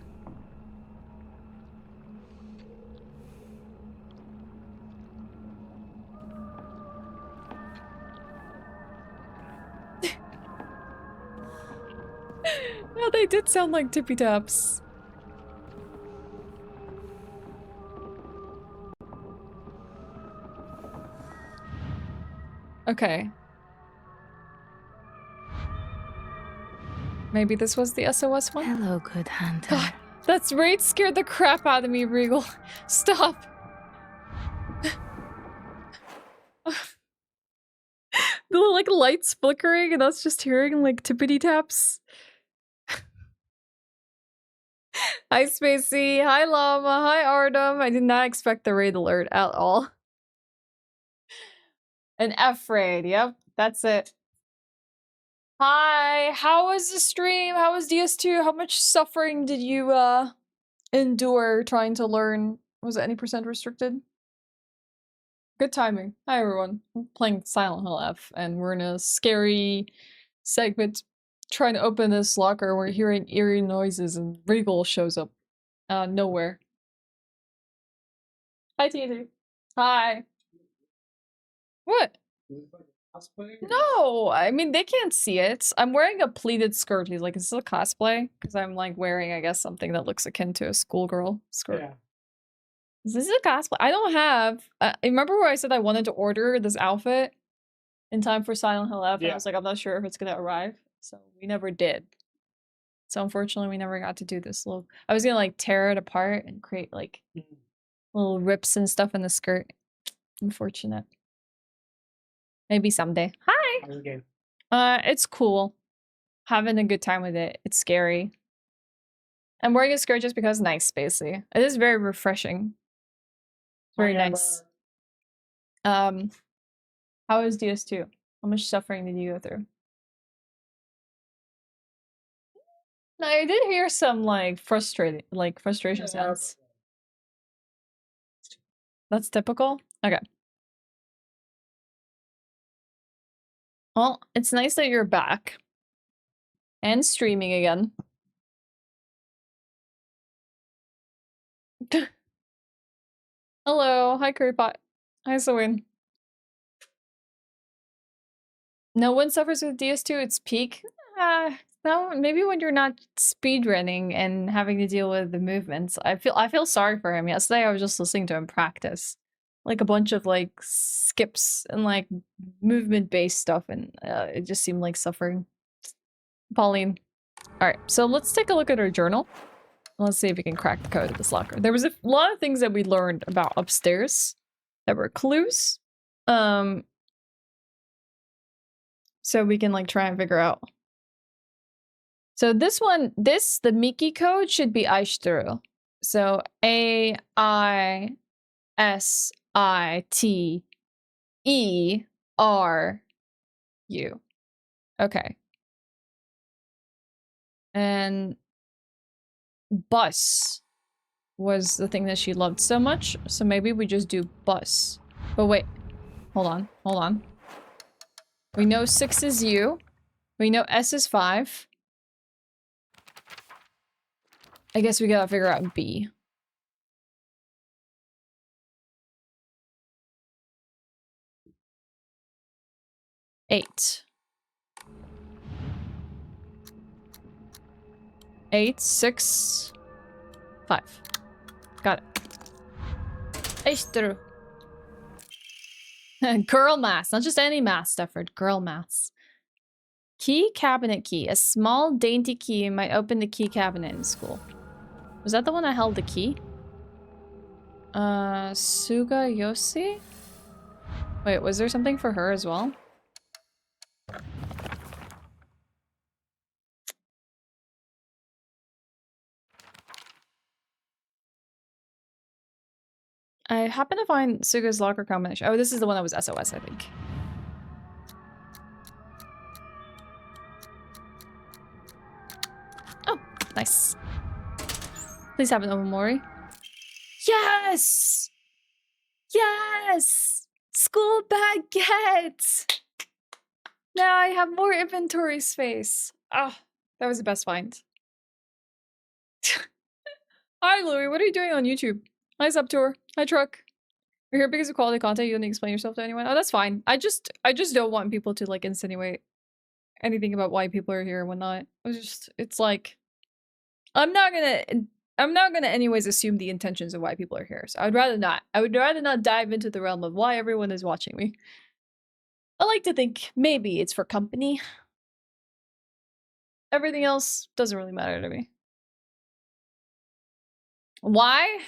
No, they did sound like tippy taps. Okay. Maybe this was the SOS one? Hello, good hunter. God, that's raid scared the crap out of me, Regal. Stop. The like lights flickering and us just hearing like tippity taps. Hi Spacey, hi Llama, hi Artem. I did not expect the raid alert at all. An F raid, yep, that's it. Hi, how was the stream? How was DS2? How much suffering did you endure trying to learn? Was it any % restricted? Good timing. Hi everyone. I'm playing Silent Hill F and we're in a scary segment trying to open this locker. We're hearing eerie noises and Regal shows up nowhere. Hi TJ. Hi. What? No, I mean they can't see it. I'm wearing a pleated skirt. He's like, is this a cosplay? Because I'm like wearing, I guess, something that looks akin to a schoolgirl skirt. Yeah. Is this a cosplay? I don't have. Remember where I said I wanted to order this outfit in time for Silent Hill F? Yeah. And I was like, I'm not sure if it's gonna arrive, so we never did. So unfortunately, we never got to do this little. I was gonna like tear it apart and create like little rips and stuff in the skirt. Unfortunate. Maybe someday. Hi. How's the game? It's cool. Having a good time with it. It's scary. I'm wearing a skirt just because nice, Spacey. It is very refreshing. Very nice. How was DS2? How much suffering did you go through? No, I did hear some like frustration sounds. That's typical? Okay. Well, it's nice that you're back. And streaming again. Hello, hi Currypot. Hi Sawin. No one suffers with DS2, it's peak. No, maybe when you're not speedrunning and having to deal with the movements. I feel sorry for him. Yesterday I was just listening to him practice. Like a bunch of like skips and like movement-based stuff, and it just seemed like suffering. Pauline. Alright, so let's take a look at our journal. Let's see if we can crack the code of this locker. There was a lot of things that we learned about upstairs that were clues. So we can like try and figure out. So this one, the Miki code should be Aishiteru. So AISITERU. Okay. And bus was the thing that she loved so much, so maybe we just do bus. But wait, hold on. We know 6 is U. We know S is 5. I guess we gotta figure out B. Eight. 8, 6, 5. Got it. Aishiteru. Girl maths, not just any math, Stefford. Girl maths. Key cabinet key. A small, dainty key might open the key cabinet in school. Was that the one that held the key? Sugayoshi? Wait, was there something for her as well? I happen to find Suga's locker combination. Oh, this is the one that was SOS, I think. Oh, nice. Please have an Omamori. Yes! Yes! School baguette! Now I have more inventory space. Ah, that was the best find. Hi, Louie. What are you doing on YouTube? Hi, Subtour. Hi, Truck. You're here because of quality content. You don't need to explain yourself to anyone. Oh, that's fine. I just don't want people to like insinuate anything about why people are here and whatnot. It's like, I'm not gonna anyways assume the intentions of why people are here. So I would rather not. I would rather not dive into the realm of why everyone is watching me. I like to think maybe it's for company. Everything else doesn't really matter to me. Why?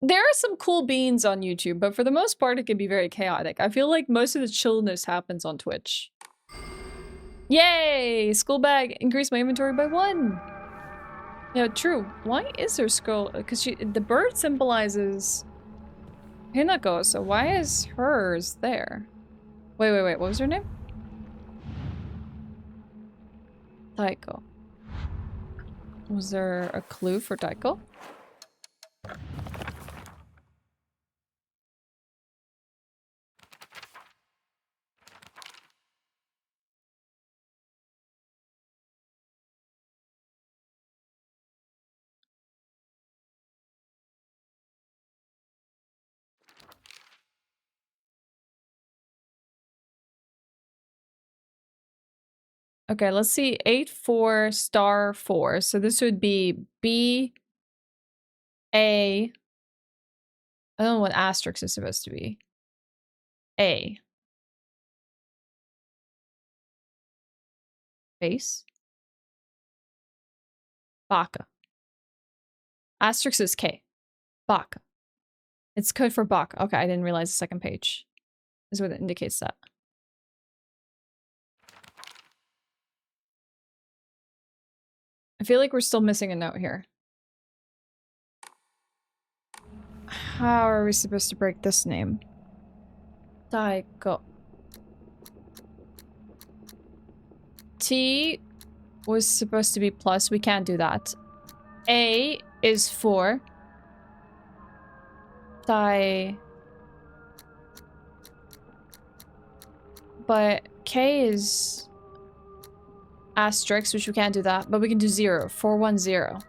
There are some cool beans on YouTube, but for the most part, it can be very chaotic. I feel like most of the chillness happens on Twitch. Yay! School bag increased my inventory by 1. Yeah, true. Why is there skull? Because the bird symbolizes Hinako, so why is hers there? Wait. What was her name? Taiko. Was there a clue for Taiko? Okay, let's see. 8-4 star 4. So this would be B A. I don't know what asterisk is supposed to be. A. Base. Baka. Asterisk is K. Baka. It's code for Baka. Okay, I didn't realize the second page is what it indicates that. I feel like we're still missing a note here. How are we supposed to break this name? Taiko. T was supposed to be plus. We can't do that. A is 4. But K is asterisk, which we can't do that. But we can do 0. 410.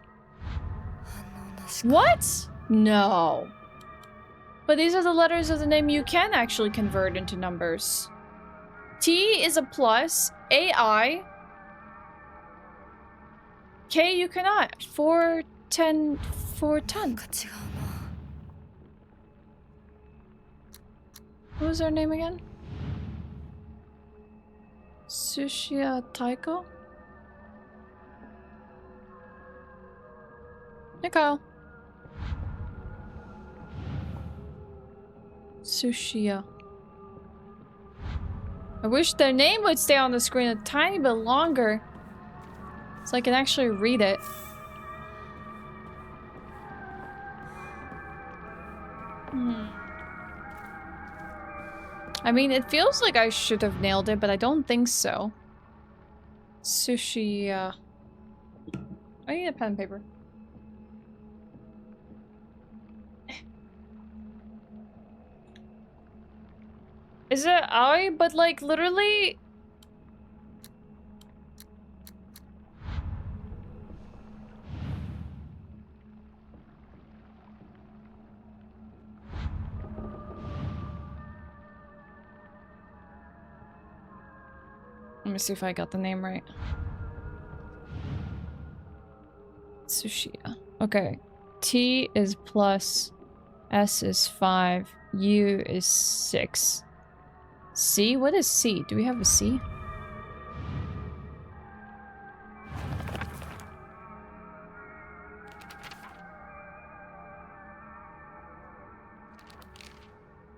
What? No. But these are the letters of the name you can actually convert into numbers. T is a plus. AI. K you cannot. 410. 410. What was her name again? Tsuchiya Taiko? Hey, Kyle. Tsuchiya. I wish their name would stay on the screen a tiny bit longer so I can actually read it. I mean, it feels like I should have nailed it, but I don't think so. Sushi, I need a pen and paper. Is it I? But like, literally... Let me see if I got the name right. Tsuchiya. Okay. T is plus. S is 5. U is 6. C? What is C? Do we have a C?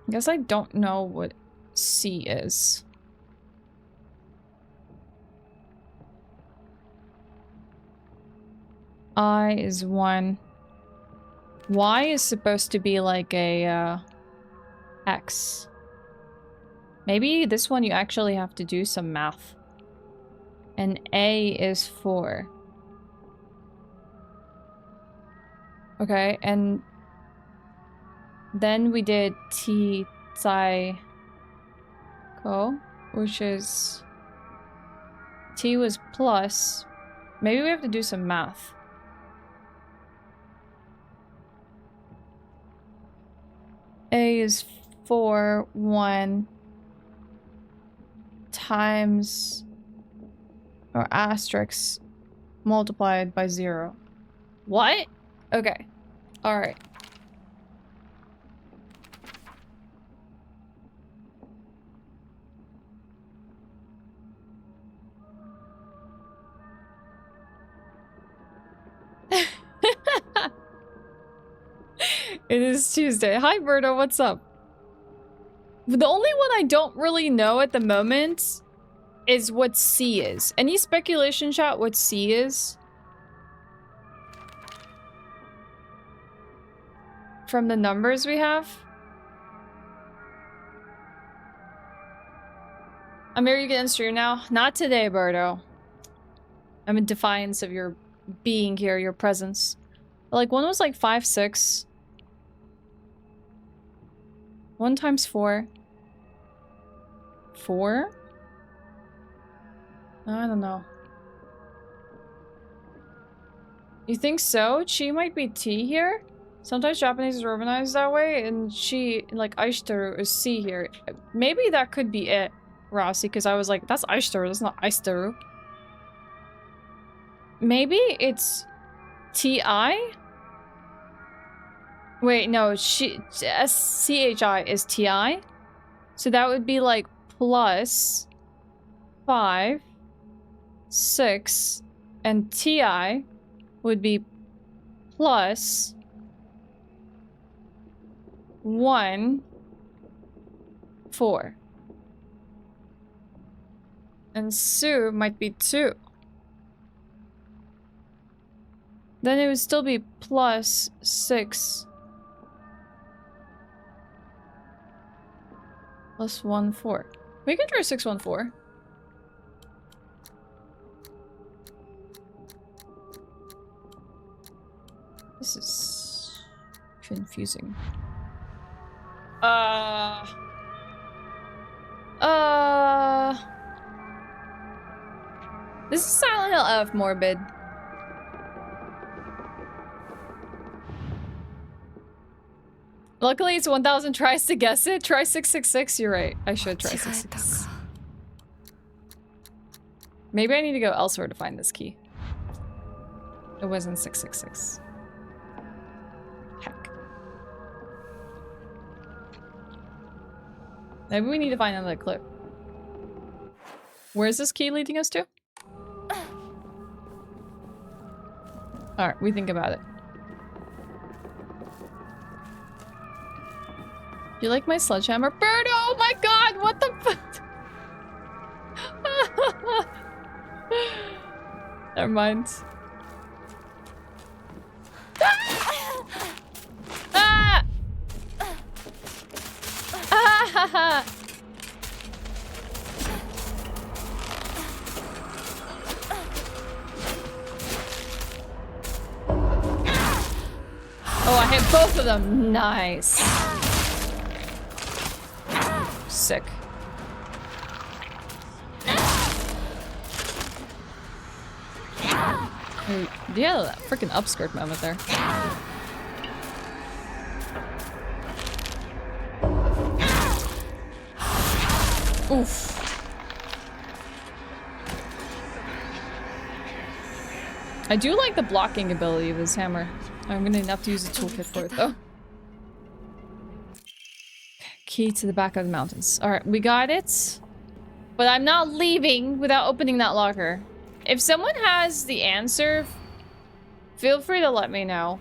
I guess I don't know what C is. I is 1. Y is supposed to be like a X. Maybe this one you actually have to do some math. And A is 4. Okay, and then we did T Tsai Ko, which is T was plus. Maybe we have to do some math. A is 4, 1 times or asterisk multiplied by 0. What? Okay. Alright. It is Tuesday. Hi, Berto. What's up? The only one I don't really know at the moment is what C is. Any speculation, chat, what C is? From the numbers we have? Amir, you get in stream now? Not today, Berto. I'm in defiance of your being here, your presence. But like, one was like 5, 6. 1 times 4. 4? I don't know. You think so? Chi might be T here? Sometimes Japanese is romanized that way, and Chi, like Aishiteru, is C here. Maybe that could be it, Rossi, because I was like, that's Aishiteru, that's not Aishiteru. Maybe it's T-I? Wait, no, S-C-H-I is T-I? So that would be like plus 5, 6, and T-I would be plus 1, 4. And Sue might be 2. Then it would still be plus 6. Plus 1, 4. We can try 6, 1, 4. This is confusing. This is Silent Hill F, Morbid. Luckily, it's 1,000 tries to guess it. Try 666. You're right. I should try 666. Maybe I need to go elsewhere to find this key. It wasn't 666. Heck. Maybe we need to find another clip. Where is this key leading us to? Alright, we think about it. You like my sledgehammer? Bird, oh my god, what the fuck? Never mind. Ah! Ah! Oh, I hit both of them. Nice. Sick. Yeah, that freaking upskirt moment there. Oof. I do like the blocking ability of this hammer. I'm gonna have to use a toolkit for it though. Key to the back of the mountains. Alright, we got it. But I'm not leaving without opening that locker. If someone has the answer, feel free to let me know.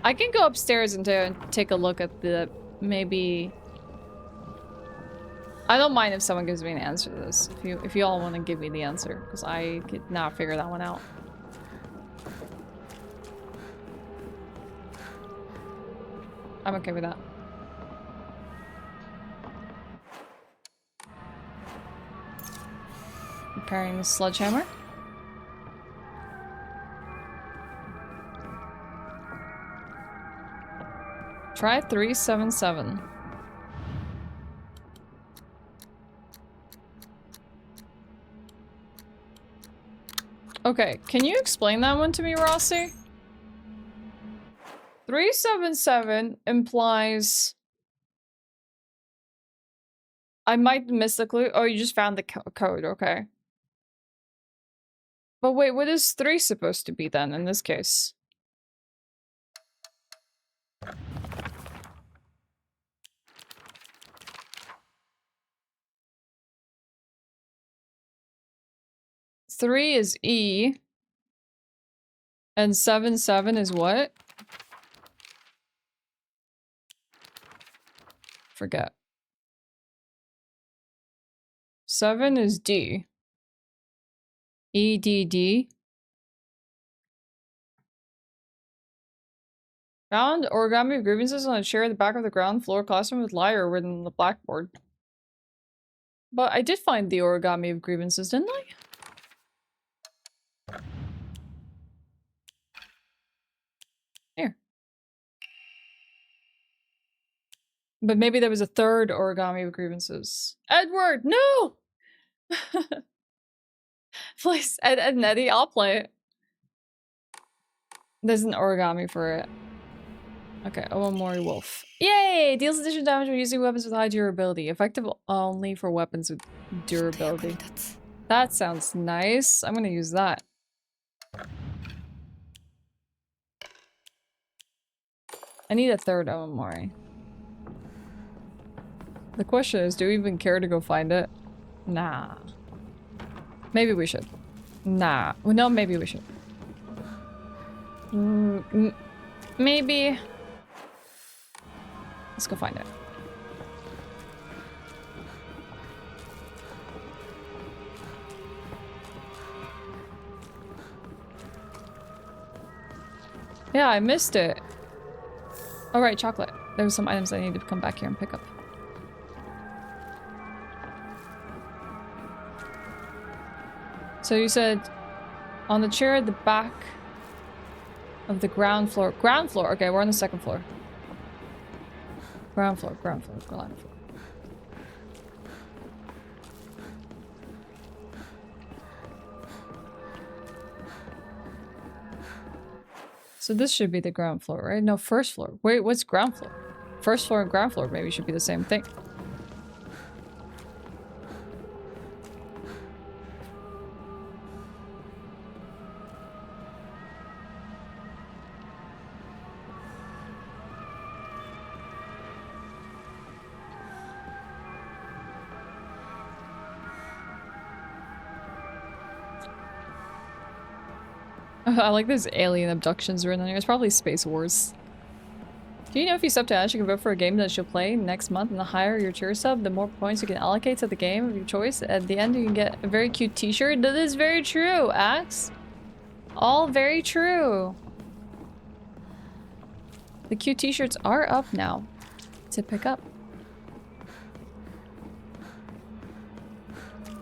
I can go upstairs and take a look at the... maybe... I don't mind if someone gives me an answer to this. If you all want to give me the answer. Because I could not figure that one out. I'm okay with that. Repairing the sledgehammer. Try 377. Okay, can you explain that one to me, Rossi? 377 implies... I might miss the clue. Oh, you just found the code, okay. But wait, what is 3 supposed to be then, in this case? Three is E. And 77 is what? Forget. 7 is D. EDD. Found origami grievances on a chair at the back of the ground floor classroom with liar written on the blackboard. But I did find the origami of grievances, didn't I? Here. But maybe there was a third origami of grievances. Edward, no! Please, Ed and Eddie, I'll play it. There's an origami for it. Okay, Omamori Wolf. Yay! Deals additional damage when using weapons with high durability. Effective only for weapons with durability. That sounds nice. I'm gonna use that. I need a third Omamori. The question is, do we even care to go find it? Nah. Maybe we should. Nah. Well, no, maybe we should. Maybe. Let's go find it. Yeah, I missed it. Oh, right, chocolate. There were some items I need to come back here and pick up. So you said on the chair at the back of the ground floor. Ground floor. Okay, we're on the second floor. Ground floor, ground floor, ground floor. So this should be the ground floor, right? No, first floor. Wait, what's ground floor? First floor and ground floor maybe should be the same thing. I like this alien abductions written on here. It's probably Space Wars. Do you know if you sub to Ashe, you can vote for a game that she'll play next month, and the higher your tier sub, the more points you can allocate to the game of your choice. At the end, you can get a very cute t-shirt. That is very true, Axe. All very true. The cute t-shirts are up now to pick up.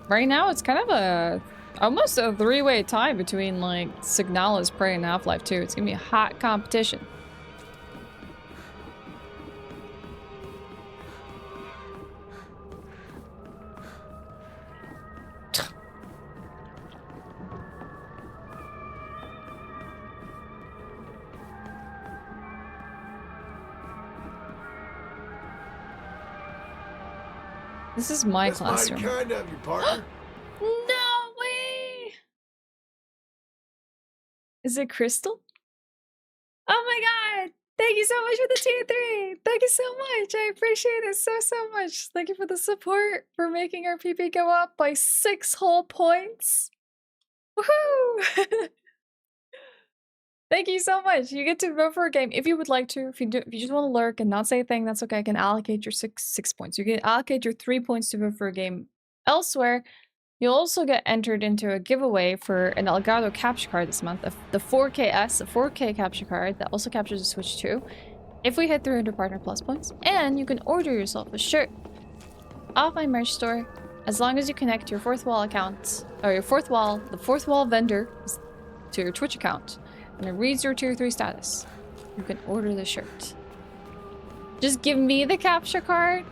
Right now, it's kind of a... almost a three-way tie between, like, Signala's Prey and Half-Life 2. It's gonna be a hot competition. This is my classroom. That's mighty kind of you, partner. No way! Is it Crystal? Oh my god! Thank you so much for the tier 3! Thank you so much! I appreciate it so much! Thank you for the support, for making our PP go up by 6 whole points! Woohoo! Thank you so much! You get to vote for a game if you would like to. If you just want to lurk and not say a thing, that's okay. I can allocate your 6 points. You can allocate your 3 points to vote for a game elsewhere. You'll also get entered into a giveaway for an Elgato capture card this month, the 4KS, a 4K capture card that also captures the Switch 2. if we hit 300 partner plus points, and you can order yourself a shirt off my merch store as long as you connect your fourth wall account, or your fourth wall, the fourth wall vendor, to your Twitch account, and it reads your tier 3 status. You can order the shirt. Just give me the capture card.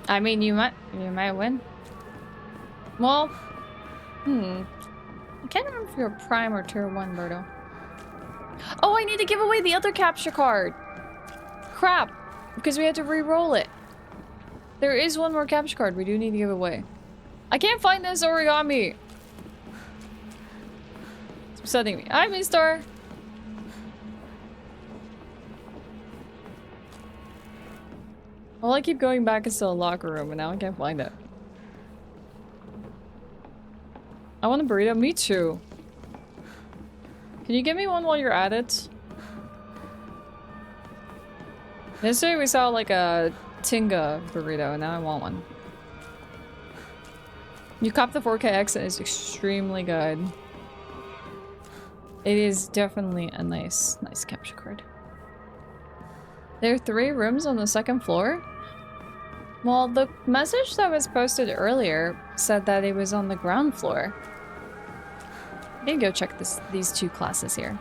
I mean, you might win. Well, I can't remember if you're a prime or tier 1, Berto. Oh, I need to give away the other capture card. Crap, because we had to re-roll it. There is one more capture card we do need to give away. I can't find this origami. It's upsetting me. Hi, mister. Well, I keep going back into the locker room, and now I can't find it. I want a burrito. Me too. Can you give me one while you're at it? Yesterday we saw like a Tinga burrito, and now I want one. You cop the 4KX and it's extremely good. It is definitely a nice capture card. There are 3 rooms on the 2nd floor? Well, the message that was posted earlier said that it was on the ground floor. I need to go check these 2 classes here.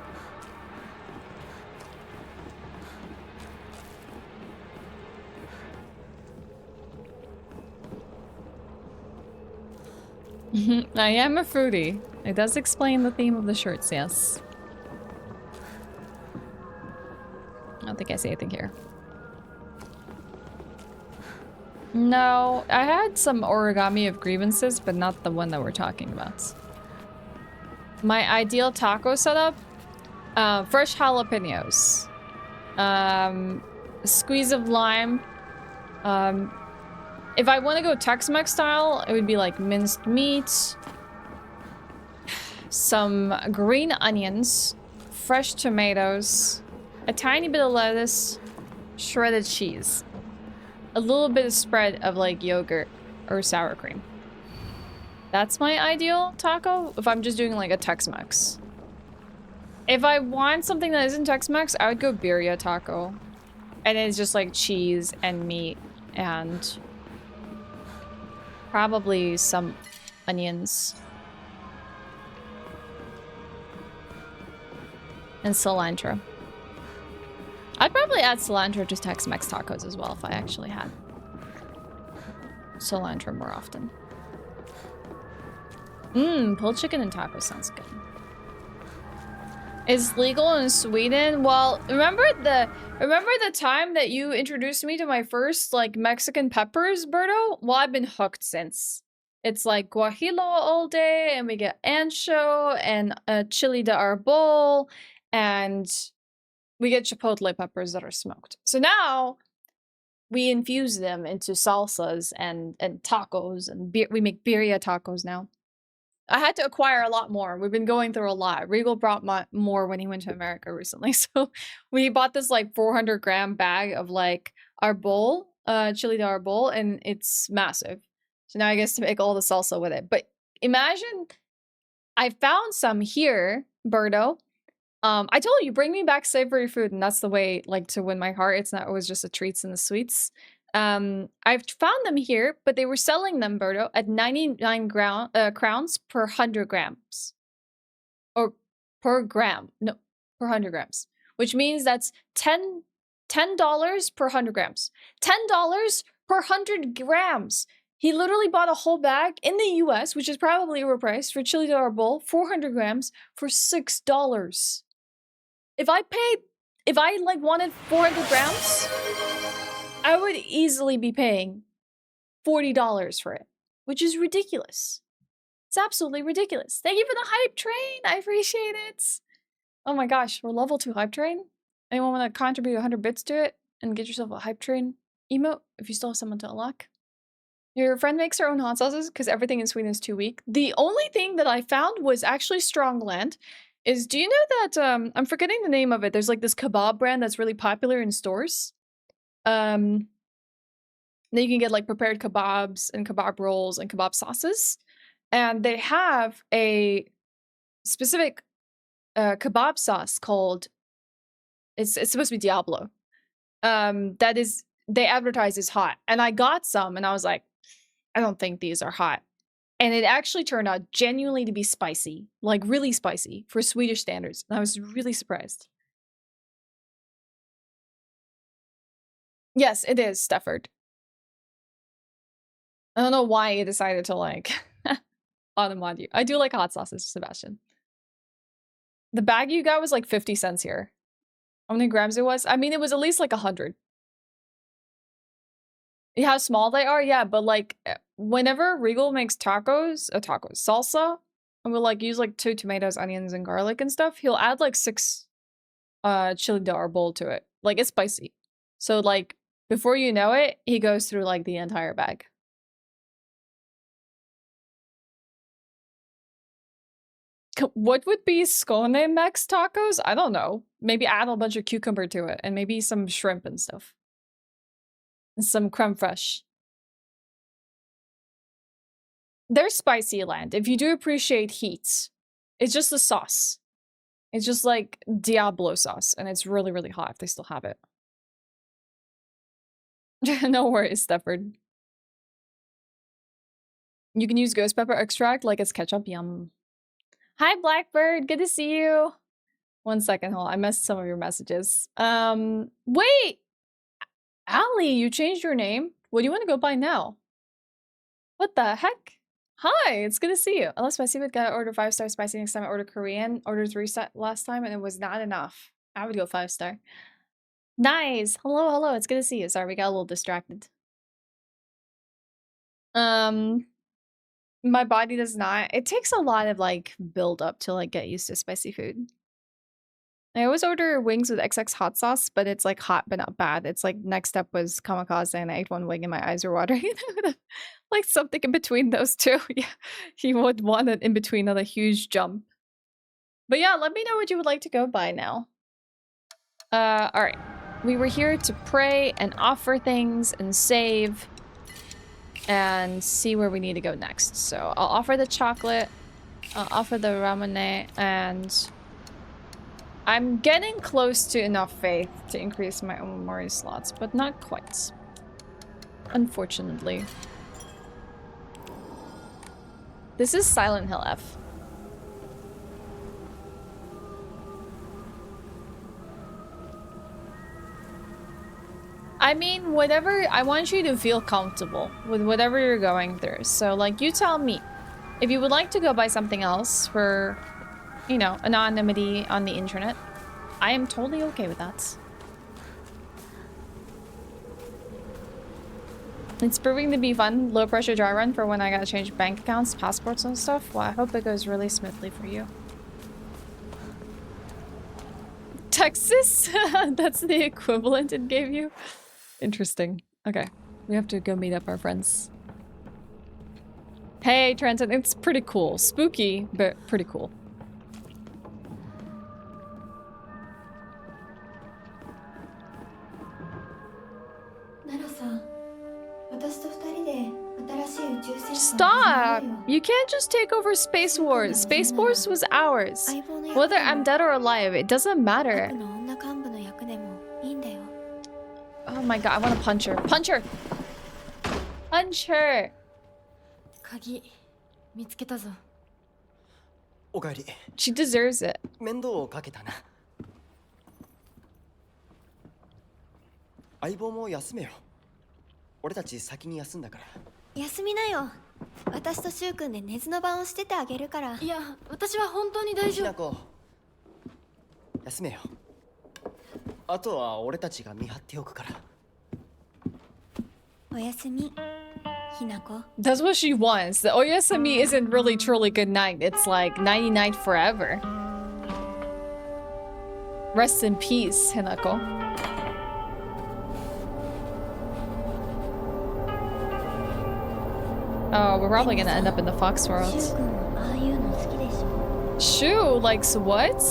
I am a foodie. It does explain the theme of the shirts, yes. I don't think I see anything here. No, I had some origami of grievances, but not the one that we're talking about. My ideal taco setup, fresh jalapenos, a squeeze of lime. If I want to go Tex-Mex style, it would be like minced meat, some green onions, fresh tomatoes, a tiny bit of lettuce, shredded cheese, a little bit of spread of like yogurt or sour cream. That's my ideal taco if I'm just doing like a Tex-Mex. If I want something that isn't Tex-Mex, I would go birria taco. And it's just like cheese and meat and probably some onions. And cilantro. I'd probably add cilantro to Tex-Mex tacos as well if I actually had cilantro more often. Pulled chicken and tacos sounds good. Is legal in Sweden? Well, remember the time that you introduced me to my first like Mexican peppers, Berto? Well, I've been hooked since. It's like guajillo all day, and we get ancho and chili de arbol, and we get chipotle peppers that are smoked. So now we infuse them into salsas and tacos, and we make birria tacos now. I had to acquire a lot more. We've been going through a lot. Regal brought more when he went to America recently. So we bought this like 400-gram bag of like arbol, chili de arbol, and it's massive. So now I guess to make all the salsa with it. But imagine I found some here, Berto. I told you, bring me back savory food, and that's the way like to win my heart. It's not always just the treats and the sweets. I've found them here, but they were selling them, Berto, at 99 crowns per 100 grams. Or per gram. No, per 100 grams. Which means that's $10 per 100 grams. $10 per 100 grams. He literally bought a whole bag in the US, which is probably overpriced, for chili de arbol, 400 grams, for $6. If I like wanted 400 grams, I would easily be paying $40 for it, which is ridiculous. It's absolutely ridiculous. Thank you for the hype train. I appreciate it. Oh my gosh, we're level 2 hype train. Anyone want to contribute 100 bits to it and get yourself a hype train emote if you still have someone to unlock? Your friend makes her own hot sauces because everything in Sweden is too weak. The only thing that I found was actually Strongland. Do you know that, I'm forgetting the name of it. There's like this kebab brand that's really popular in stores. Then you can get like prepared kebabs and kebab rolls and kebab sauces. And they have a specific kebab sauce called It's supposed to be Diablo. That is, they advertise as hot. And I got some and I was like, I don't think these are hot. And it actually turned out genuinely to be spicy, like really spicy for Swedish standards. And I was really surprised. Yes, it is, Stefford. I don't know why you decided to like automod you. I do like hot sauces, Sebastian. The bag you got was like 50 cents here. How many grams it was? I mean, it was at least like 100. How small they are? Yeah, but like whenever Regal makes salsa, and we'll like use like 2 tomatoes, onions, and garlic and stuff, he'll add like 6 chili to our bowl to it. Like it's spicy. So like before you know it, he goes through like the entire bag. What would be Scone Mex tacos? I don't know. Maybe add a bunch of cucumber to it and maybe some shrimp and stuff. And some creme fraiche. They're spicy land. If you do appreciate heat, it's just the sauce. It's just like Diablo sauce and it's really, really hot if they still have it. No worries, Stefford. You can use ghost pepper extract like it's ketchup. Yum. Hi, Blackbird. Good to see you. 1 second, hold on. I missed some of your messages. Wait! Allie, you changed your name? What do you want to go by now? What the heck? Hi, it's good to see you. I love spicy food. Gotta order 5-star spicy next time I order Korean. Ordered 3 last time and it was not enough. I would go 5-star. Nice. Hello, hello. It's good to see you. Sorry, we got a little distracted. My body does not. It takes a lot of like build up to like get used to spicy food. I always order wings with XX hot sauce, but it's like hot but not bad. It's like next step was kamikaze and I ate 1 wing and my eyes are watering. Like something in between those two. Yeah, you would want it in between, not a huge jump. But yeah, let me know what you would like to go by now. All right. We were here to pray and offer things and save and see where we need to go next. So I'll offer the chocolate, I'll offer the ramune, and I'm getting close to enough faith to increase my Omamori slots, but not quite. Unfortunately. This is Silent Hill F. I mean, whatever, I want you to feel comfortable with whatever you're going through. So, like, you tell me. If you would like to go buy something else for, you know, anonymity on the internet, I am totally okay with that. It's proving to be fun. Low pressure dry run for when I gotta change bank accounts, passports and stuff. Well, I hope it goes really smoothly for you. Texas? That's the equivalent it gave you? Interesting. Okay. We have to go meet up our friends. Hey, Trenton. It's pretty cool. Spooky, but pretty cool. Stop! You can't just take over Space Wars. Space Wars was ours. Whether I'm dead or alive, it doesn't matter. Oh my god, I want to punch her. Punch her! Punch her! 鍵見つけたぞ。おかえり。 She deserves it. 面倒をかけたな。相棒も休めよ。俺たち先に休んだから。休みなよ。私とシュウ君で寝ずの番をしててあげるから。いや、私は本当に大丈夫。ひなこ、休めよ。あとは俺たちが見張っておくから。おやすみ。 Hinako. That's what she wants. The Oyasumi isn't really truly good night. It's like nighty night forever. Rest in peace, Hinako. Oh, we're probably gonna end up in the Fox world. Shu likes what?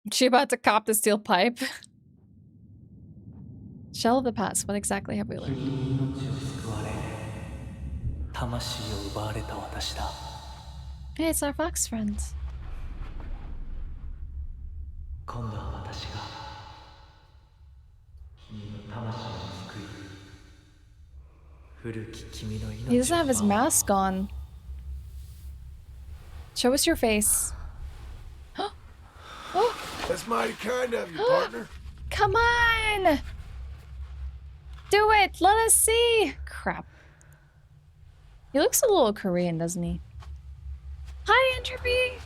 She about to cop the steel pipe. Shell of the past. What exactly have we 君 learned? に命を救われ魂を奪われた私だ Hey, it's our fox friends. 今度は私が君の魂を救い古き君の He 命 doesn't を have his 守る mask on. Show us your face. Oh, That's mighty kind of you, partner. come on! Do it! Let us see! Crap. He looks a little Korean, doesn't he? Hi, Entropy!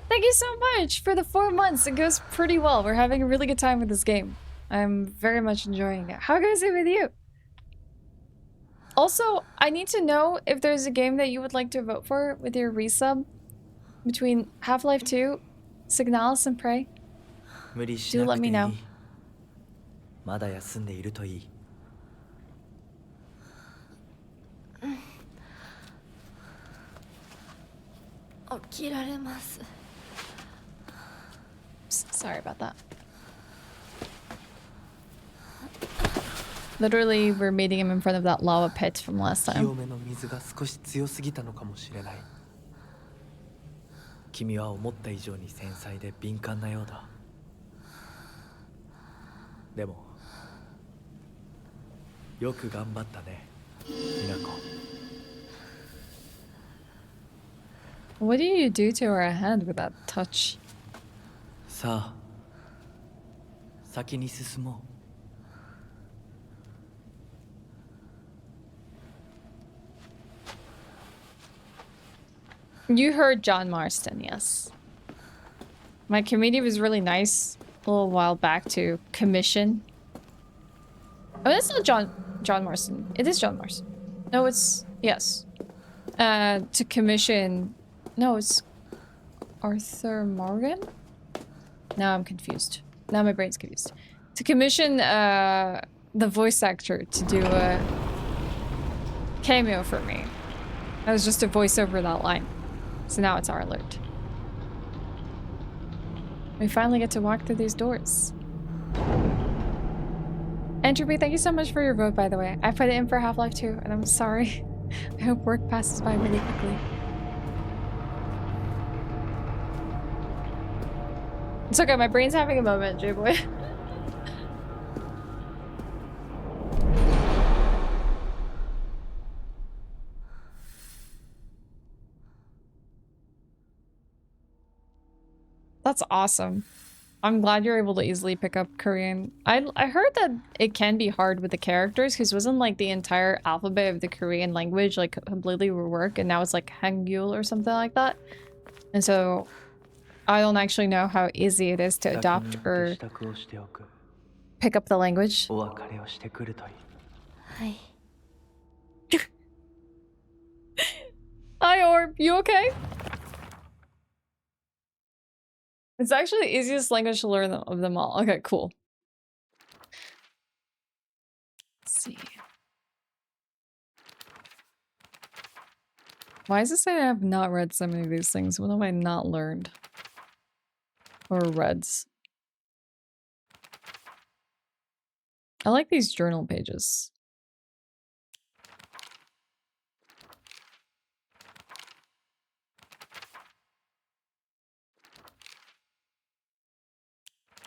Thank you so much for the 4 months. It goes pretty well. We're having a really good time with this game. I'm very much enjoying it. How goes it with you? Also, I need to know if there's a game that you would like to vote for with your resub between Half-Life 2, Signalis, and Prey. 無理し Do な let くて me い know. いまだ休んでいるといい 起きられます。 Sorry about that. Literally, we're meeting him in front of that lava pit from last 清 time. めの水が少し強すぎたのかもしれない君は思った以上に繊細で敏感なようだでもよく頑張ったね美奈子 What do you do to her head with that touch? さあ先に進もう You heard John Marston, yes. My committee was really nice a little while back to commission. Oh, it's not John Marston. It is John Marston. No, it's yes. To commission. No, it's Arthur Morgan. Now I'm confused. Now my brain's confused. To commission the voice actor to do a cameo for me. That was just to voice over that line. So now it's our alert. We finally get to walk through these doors. Entropy, thank you so much for your vote, by the way. I put it in for Half-Life 2, and I'm sorry. I hope work passes by really quickly. It's okay, my brain's having a moment, J-Boy. That's awesome. I'm glad you're able to easily pick up Korean. I heard that it can be hard with the characters because wasn't like the entire alphabet of the Korean language like completely reworked and now it's like Hangul or something like that. And so I don't actually know how easy it is to adopt or pick up the language. お別れをしてくるといいはい。 Hi Orb, you okay? It's actually the easiest language to learn of them all. Okay, cool. Let's see. Why does it say I have not read so many of these things? What have I not learned? Or read? I like these journal pages.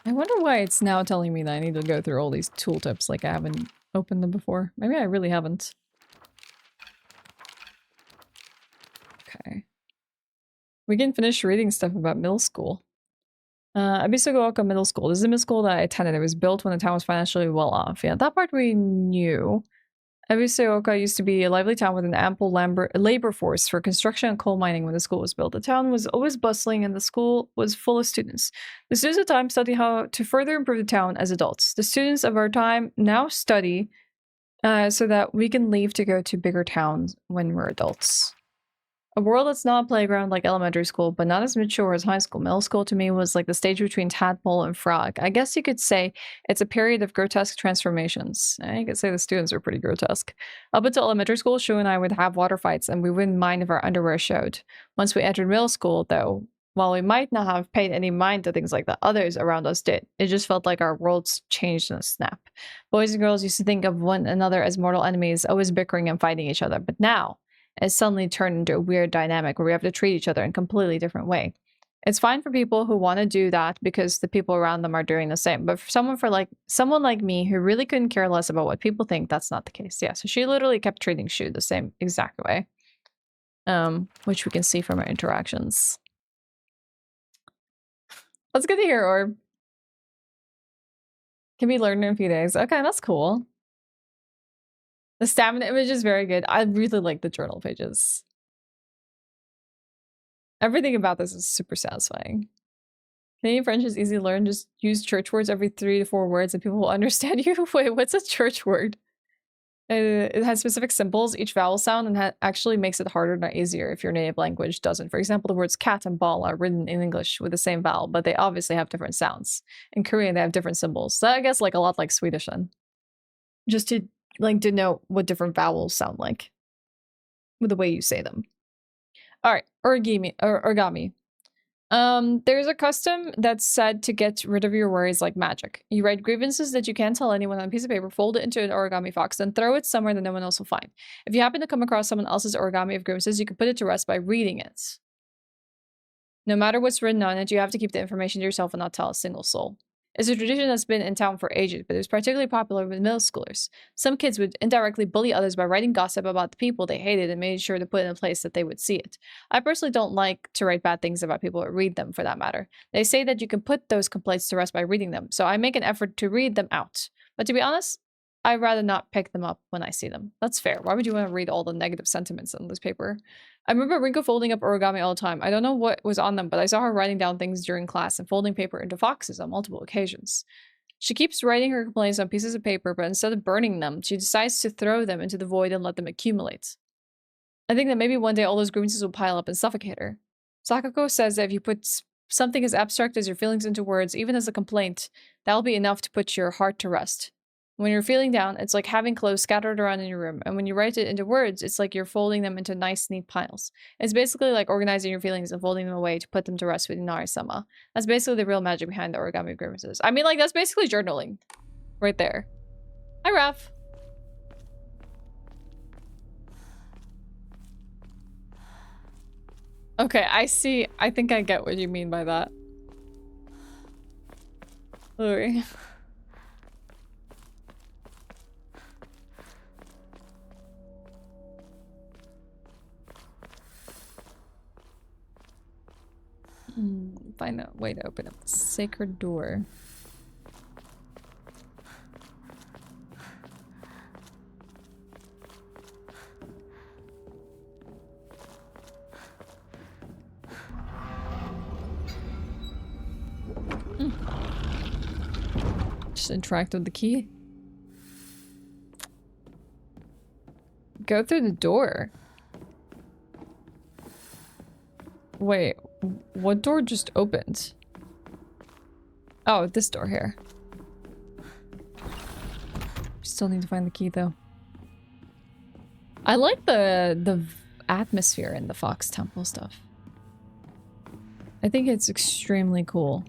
I wonder why it's now telling me that I need to go through all these tooltips like I haven't opened them before. Maybe I really haven't. Okay. We can finish reading stuff about middle school. Abisagoaka Middle School. This is a middle school that I attended. It was built when the town was financially well off. Yeah, that part we knew. Abisagoaka used to be a lively town with an ample labor force for construction and coal mining when the school was built. The town was always bustling and the school was full of students. The students of the time study how to further improve the town as adults. The students of our time now study so that we can leave to go to bigger towns when we're adults. A world that's not a playground like elementary school, but not as mature as high school. Middle school to me was like the stage between tadpole and frog. I guess you could say it's a period of grotesque transformations. You could say the students are pretty grotesque. Up until elementary school, Shu and I would have water fights and we wouldn't mind if our underwear showed. Once we entered middle school, though, while we might not have paid any mind to things like that others around us did, it just felt like our worlds changed in a snap. Boys and girls used to think of one another as mortal enemies, always bickering and fighting each other, but now it's suddenly turned into a weird dynamic where we have to treat each other in a completely different way. It's fine for people who want to do that because the people around them are doing the same, but for someone like me who really couldn't care less about what people think, that's not the case. Yeah, so she literally kept treating Shu the same exact way, which we can see from our interactions. That's good to hear, Orb. Can be learned in a few days. Okay, that's cool. The stamina image is very good. I really like the journal pages. Everything about this is super satisfying. Canadian French is easy to learn. Just use church words every 3 to 4 words and people will understand you. Wait, what's a church word? It has specific symbols, each vowel sound, and actually makes it harder, not easier, if your native language doesn't. For example, the words cat and ball are written in English with the same vowel, but they obviously have different sounds. In Korean, they have different symbols. So I guess like a lot like Swedish then. Just to like denote what different vowels sound like with the way you say them. All right, origami. There's a custom that's said to get rid of your worries like magic. You write grievances that you can't tell anyone on a piece of paper, fold it into an origami fox, then throw it somewhere that no one else will find. If you happen to come across someone else's origami of grievances, you can put it to rest by reading it. No matter what's written on it, you have to keep the information to yourself and not tell a single soul. It's a tradition that's been in town for ages, but it was particularly popular with middle schoolers. Some kids would indirectly bully others by writing gossip about the people they hated and made sure to put it in a place that they would see it. I personally don't like to write bad things about people or read them, for that matter. They say that you can put those complaints to rest by reading them, so I make an effort to read them out. But to be honest, I'd rather not pick them up when I see them. That's fair. Why would you want to read all the negative sentiments on this paper? I remember Rinko folding up origami all the time. I don't know what was on them, but I saw her writing down things during class and folding paper into foxes on multiple occasions. She keeps writing her complaints on pieces of paper, but instead of burning them, she decides to throw them into the void and let them accumulate. I think that maybe one day all those grievances will pile up and suffocate her. Sakuko says that if you put something as abstract as your feelings into words, even as a complaint, that'll be enough to put your heart to rest. When you're feeling down, it's like having clothes scattered around in your room, and when you write it into words, it's like you're folding them into nice, neat piles. It's basically like organizing your feelings and folding them away to put them to rest with Inari-sama. That's basically the real magic behind the origami grievances. I mean, like, that's basically journaling. Right there. Hi, Raph. Okay, I see. I think I get what you mean by that. Louis. Find a way to open up the sacred door. Just interact with the key. Go through the door. Wait, what door just opened? Oh, this door here. Still need to find the key though. I like the atmosphere in the Fox Temple stuff. I think it's extremely cool.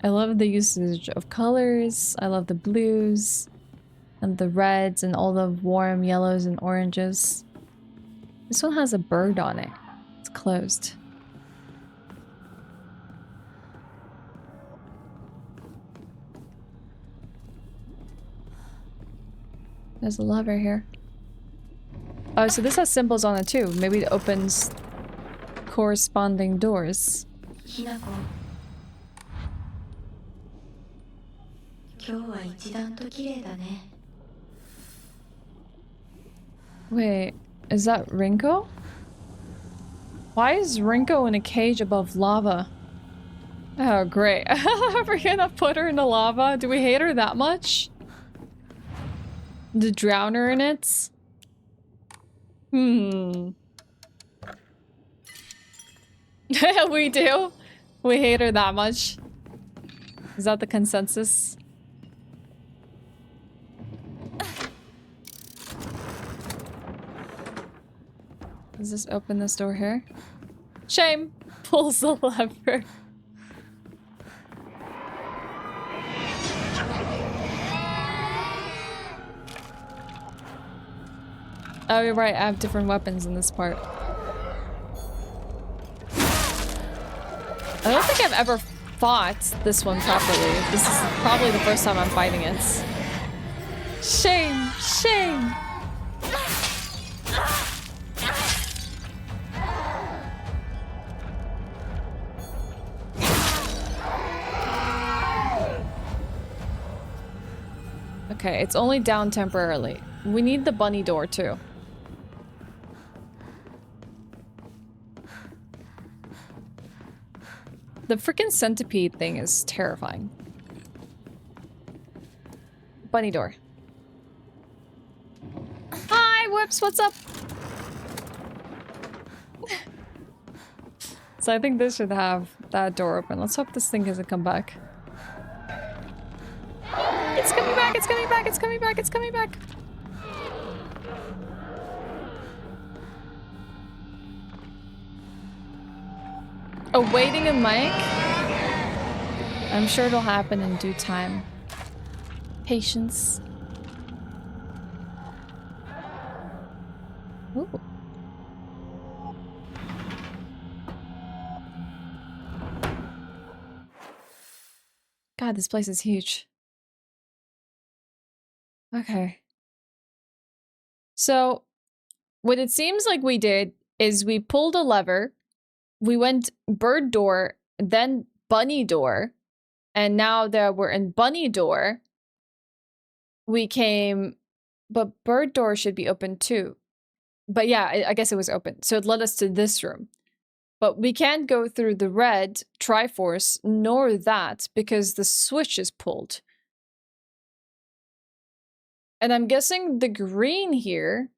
I love the usage of colors. I love the blues and the reds and all the warm yellows and oranges. This one has a bird on it. It's closed. There's a lever here. Oh, so this has symbols on it too. Maybe it opens corresponding doors. Hinako. Wait, is that Rinko? Why is Rinko in a cage above lava? Oh, great. We're gonna put her in the lava? Do we hate her that much? To drown her in it? We do? We hate her that much? Is that the consensus? Does this open this door here? Shame! pulls the lever. Oh, you're right. I have different weapons in this part. I don't think I've ever fought this one properly. This is probably the first time I'm fighting it. Shame! Shame! Okay, it's only down temporarily. We need the bunny door too. The freaking centipede thing is terrifying. Bunny door. Hi, Whips, what's up? So I think this should have that door open. Let's hope this thing doesn't come back. It's coming back, it's coming back, it's coming back, it's coming back. Awaiting a mic? I'm sure it'll happen in due time. Patience. Ooh. God, this place is huge. Okay. So, what it seems like we did is we pulled a lever, we went bird door, then bunny door, and now that we're in bunny door, we came, but bird door should be open too. But yeah, I guess it was open. So it led us to this room. But we can't go through the red Triforce, nor that, because the switch is pulled. And I'm guessing the green here.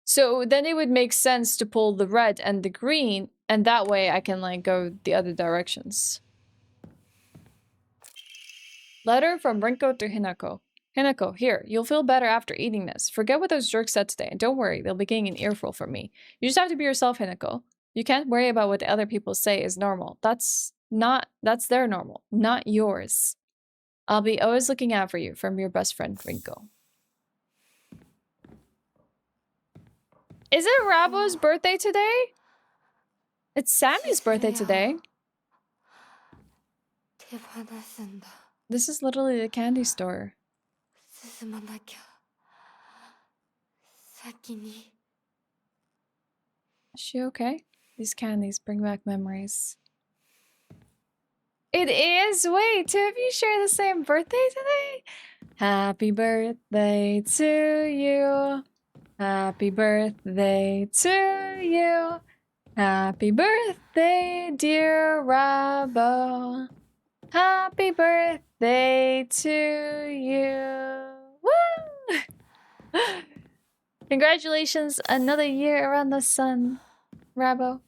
So then it would make sense to pull the red and the green, and that way I can like go the other directions. Letter from Rinko to Hinako. Hinako, here, you'll feel better after eating this. Forget what those jerks said today, and don't worry, they'll be getting an earful from me. You just have to be yourself, Hinako. You can't worry about what the other people say is normal. That's their normal, not yours. I'll be always looking out for you, from your best friend, Rinko. Is it Rabo's birthday today? It's Sammy's birthday today. This is literally the candy store. Is she okay? These candies bring back memories. It is? Wait, two of you share the same birthday today? Happy birthday to you. Happy birthday to you. Happy birthday, dear Rabo. Happy birthday to you. Woo! Congratulations, another year around the sun, Rabo.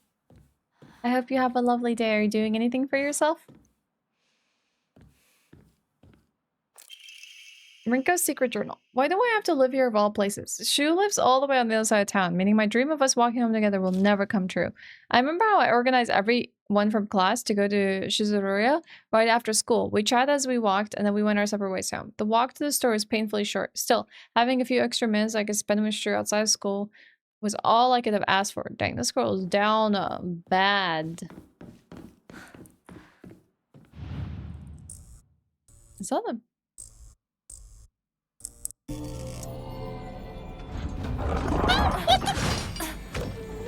I hope you have a lovely day. Are you doing anything for yourself? Rinko's secret journal. Why do I have to live here of all places? Shu lives all the way on the other side of town, meaning my dream of us walking home together will never come true. I remember how I organized everyone from class to go to Shizuruya right after school. We chatted as we walked, and then we went our separate ways home. The walk to the store was painfully short. Still, having a few extra minutes I could spend with Shu outside of school was all I could have asked for. Dang, this girl is down bad. I saw them.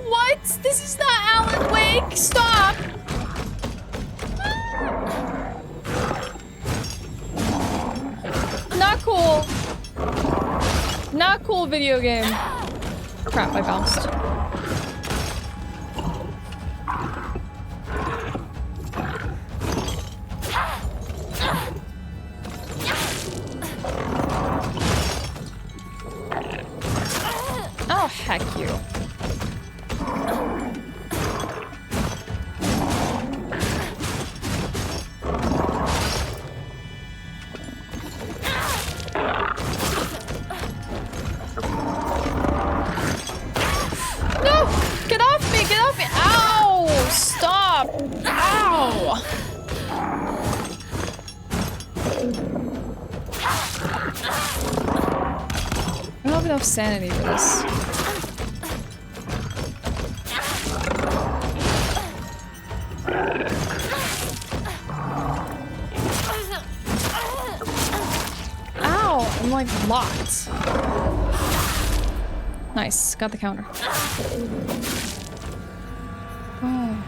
What? This is not Alan Wake! Stop! Not cool. Not cool video game. Crap, I bounced. Oh, heck you. No! Get off me! Get off me! Ow! enough sanity for this. Ow! I'm like locked. Nice, got the counter. Oh.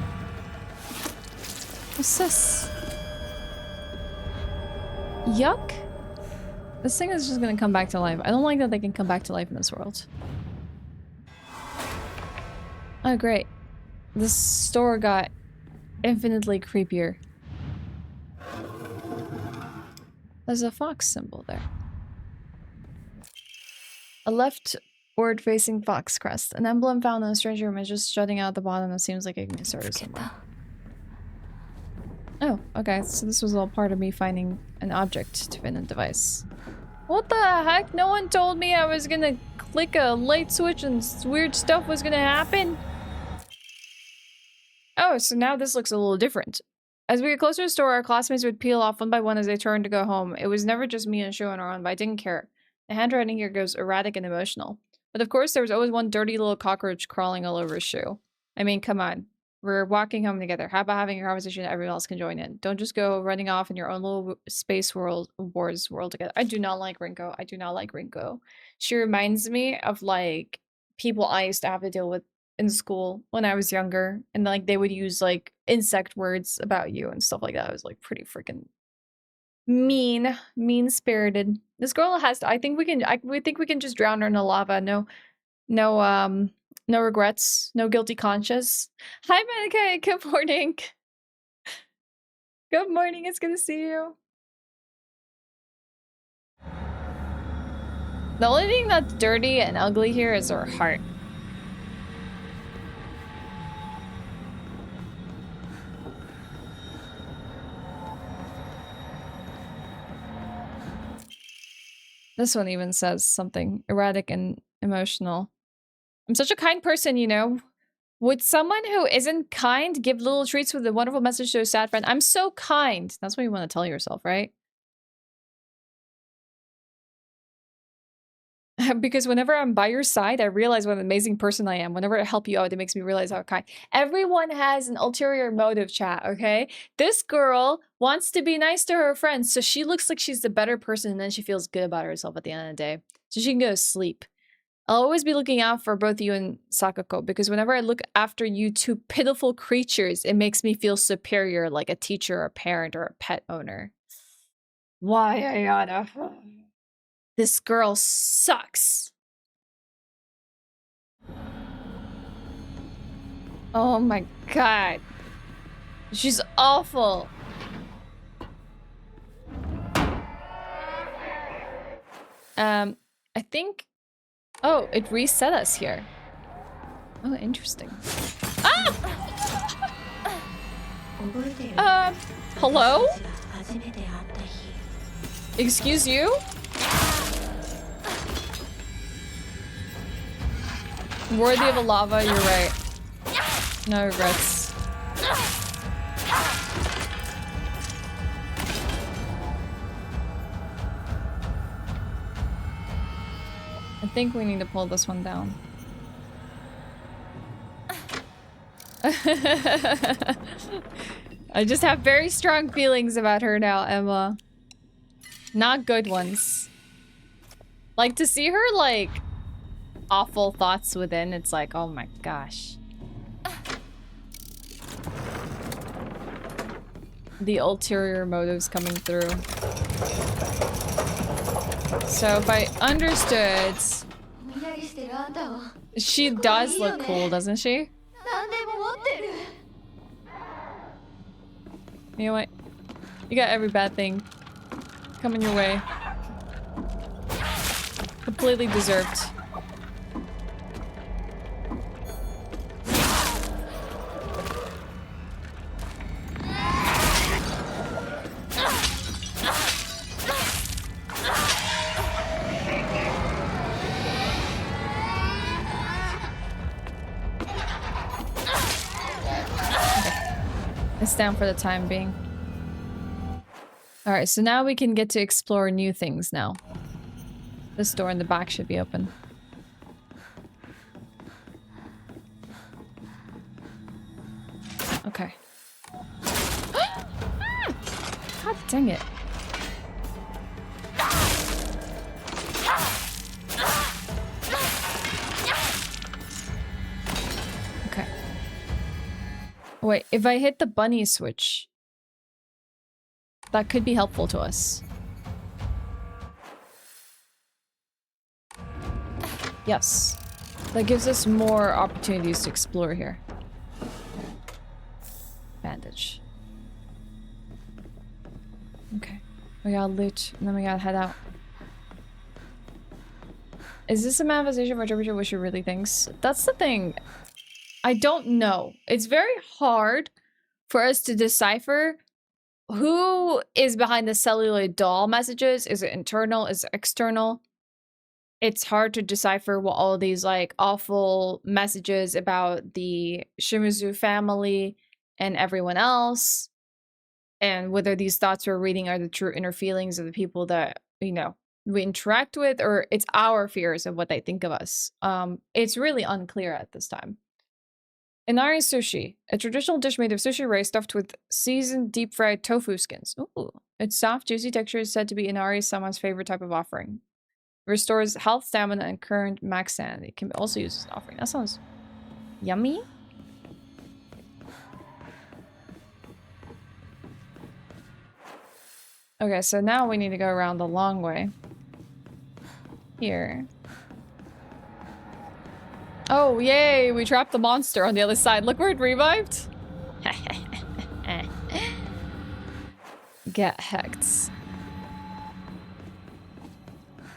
What's this? Yuck. This thing is just gonna come back to life. I don't like that they can come back to life in this world. Oh, great. This store got infinitely creepier. There's a fox symbol there. A leftward-facing fox crest. An emblem found in a stranger image just jutting out at the bottom that seems like it can be started somewhere. Oh, okay. So this was all part of me finding an object to fit in a device. What the heck? No one told me I was gonna click a light switch and weird stuff was gonna happen? Oh, so now this looks a little different. As we get closer to the store, our classmates would peel off one by one as they turned to go home. It was never just me and Shu on our own, but I didn't care. The handwriting here goes erratic and emotional. But of course, there was always one dirty little cockroach crawling all over Shu. I mean, come on. We're walking home together. How about having a conversation that everyone else can join in? Don't just go running off in your own little space world, wars world together. I do not like Rinko. I do not like Rinko. She reminds me of like people I used to have to deal with in school when I was younger, and like they would use like insect words about you and stuff like that. I was like pretty freaking mean-spirited. This girl has to, I think we can just drown her in the lava. No regrets, no guilty conscience. Hi, Monica. Good morning. Good morning. It's good to see you. The only thing that's dirty and ugly here is her heart. This one even says something erratic and emotional. I'm such a kind person, you know. Would someone who isn't kind give little treats with a wonderful message to a sad friend? I'm so kind. That's what you want to tell yourself, right? Because whenever I'm by your side, I realize what an amazing person I am. Whenever I help you out, it makes me realize how kind. Everyone has an ulterior motive, chat, okay? This girl wants to be nice to her friends, so she looks like she's the better person, and then she feels good about herself at the end of the day. So she can go to sleep. I'll always be looking out for both you and Sakuko, because whenever I look after you two pitiful creatures, it makes me feel superior, like a teacher, or a parent, or a pet owner. Why, Ayana? This girl sucks. Oh my god. She's awful. I think... Oh, it reset us here. Oh, interesting. Ah! Hello? Excuse you? Worthy of a lava, you're right. No regrets. I think we need to pull this one down. I just have very strong feelings about her now, Emma. Not good ones. Like, to see her, like, awful thoughts within, it's like, oh my gosh. The ulterior motives coming through. So if I understood, she does look cool, doesn't she? You know what? You got every bad thing coming your way. Completely deserved. It's down for the time being. Alright, so now we can get to explore new things now. This door in the back should be open. Dang it. Okay. Wait, if I hit the bunny switch, that could be helpful to us. Yes. That gives us more opportunities to explore here. Bandage. Okay. We gotta loot, and then we gotta head out. Is this a manifestation of our temperature what she really thinks? That's the thing. I don't know. It's very hard for us to decipher who is behind the celluloid doll messages. Is it internal? Is it external? It's hard to decipher what all these like awful messages about the Shimizu family and everyone else, and whether these thoughts we're reading are the true inner feelings of the people that, you know, we interact with, or it's our fears of what they think of us. It's really unclear at this time. Inari sushi, a traditional dish made of sushi rice stuffed with seasoned deep-fried tofu skins. Ooh. Its soft, juicy texture is said to be Inari-sama's favorite type of offering. Restores health, stamina, and current max sanity. Can be also used as an offering. That sounds yummy. Okay, so now we need to go around the long way. Here. Oh, yay! We trapped the monster on the other side. Look where it revived. Get hecked.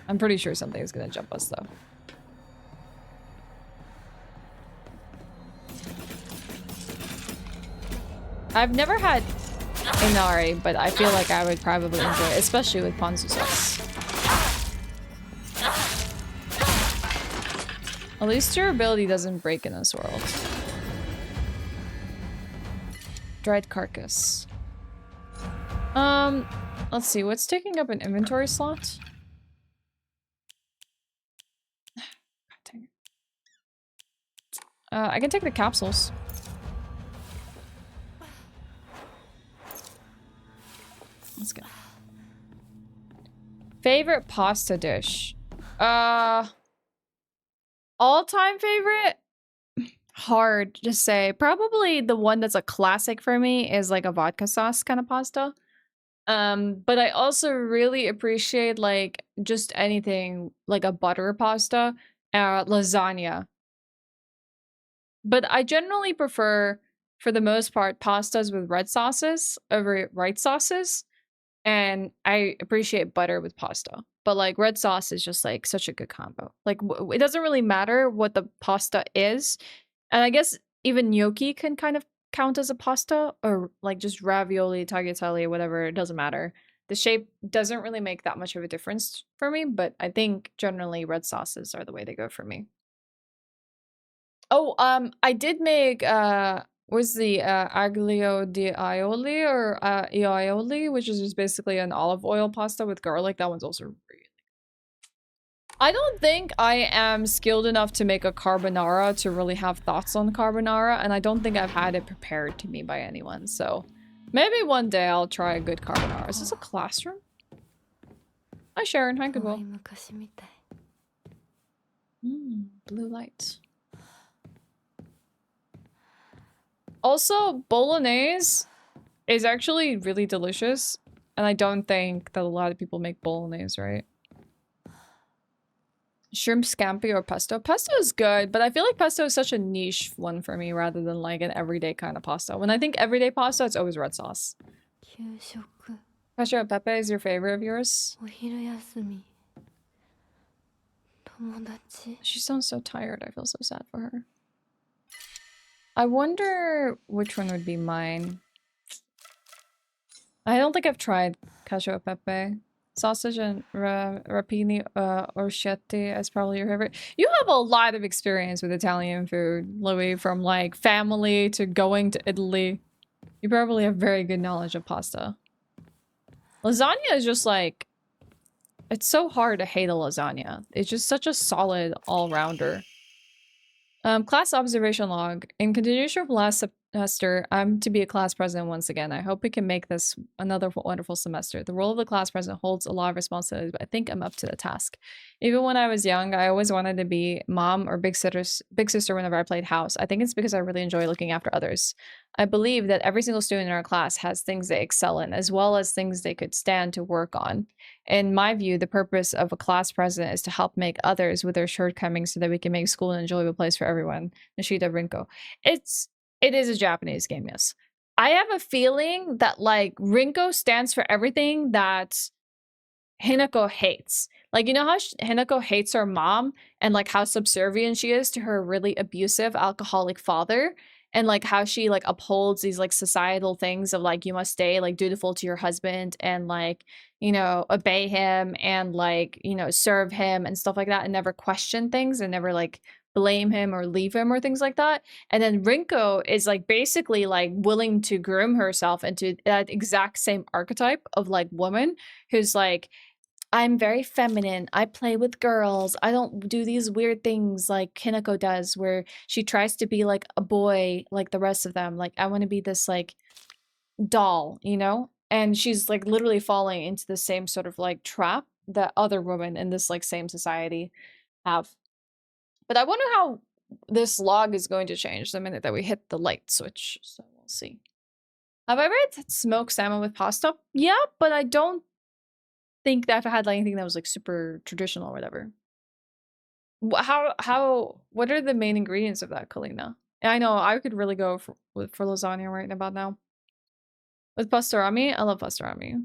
I'm pretty sure something's gonna jump us, though. I've never had Inari, but I feel like I would probably enjoy it, especially with ponzu sauce. At least durability doesn't break in this world. Dried carcass. Let's see, what's taking up an inventory slot? I can take the capsules. Let's go. Favorite pasta dish? All-time favorite? Hard to say. Probably the one that's a classic for me is like a vodka sauce kind of pasta. But I also really appreciate like just anything like a butter pasta, lasagna. But I generally prefer, for the most part, pastas with red sauces over white sauces. And I appreciate butter with pasta. But like red sauce is just like such a good combo. Like it doesn't really matter what the pasta is. And I guess even gnocchi can kind of count as a pasta, or like just ravioli, tagliatelle, whatever, it doesn't matter. The shape doesn't really make that much of a difference for me, but I think generally red sauces are the way to go for me. Oh, I did make was the aglio di aioli or aioli, which is just basically an olive oil pasta with garlic. That one's also really. I don't think I am skilled enough to make a carbonara to really have thoughts on carbonara, and I don't think I've had it prepared to me by anyone. So maybe one day I'll try a good carbonara. Is this a classroom? Hi Sharon. Hi Goodwill. Blue lights. Also, bolognese is actually really delicious, and I don't think that a lot of people make bolognese, right? Shrimp scampi or pesto? Pesto is good, but I feel like pesto is such a niche one for me rather than like an everyday kind of pasta. When I think everyday pasta, it's always red sauce. Cacio e pepe is your favorite of yours? She sounds so tired. I feel so sad for her. I wonder which one would be mine. I don't think I've tried cacio e pepe. Sausage and rapini orchetti is probably your favorite. You have a lot of experience with Italian food, Louis, from like family to going to Italy. You probably have very good knowledge of pasta. Lasagna is just like, it's so hard to hate a lasagna. It's just such a solid all-rounder. Class observation log. In continuation from last semester, I'm to be a class president once again. I hope we can make this another wonderful semester. The role of the class president holds a lot of responsibilities, but I think I'm up to the task. Even when I was young, I always wanted to be mom or big sister whenever I played house. I think it's because I really enjoy looking after others. I believe that every single student in our class has things they excel in, as well as things they could stand to work on. In my view, the purpose of a class president is to help make others with their shortcomings so that we can make school an enjoyable place for everyone. Nishida Rinko. It is a Japanese game, yes. I have a feeling that like Rinko stands for everything that Hinako hates. Like, you know how Hinako hates her mom and like how subservient she is to her really abusive alcoholic father, and like how she like upholds these like societal things of like you must stay like dutiful to your husband and like, you know, obey him and like, you know, serve him and stuff like that, and never question things and never like blame him or leave him or things like that. And then Rinko is like basically like willing to groom herself into that exact same archetype of like woman who's like, I'm very feminine. I play with girls. I don't do these weird things like Hinako does where she tries to be like a boy like the rest of them. Like, I want to be this like doll, you know? And she's like literally falling into the same sort of like trap that other women in this like same society have. But I wonder how this log is going to change the minute that we hit the light switch. So we'll see. Have I ever had smoked salmon with pasta? Yeah, but I don't think that I've had like anything that was like super traditional or whatever. What are the main ingredients of that, Kalina? I know I could really go for lasagna right about now. With pastorami, I love pastorami.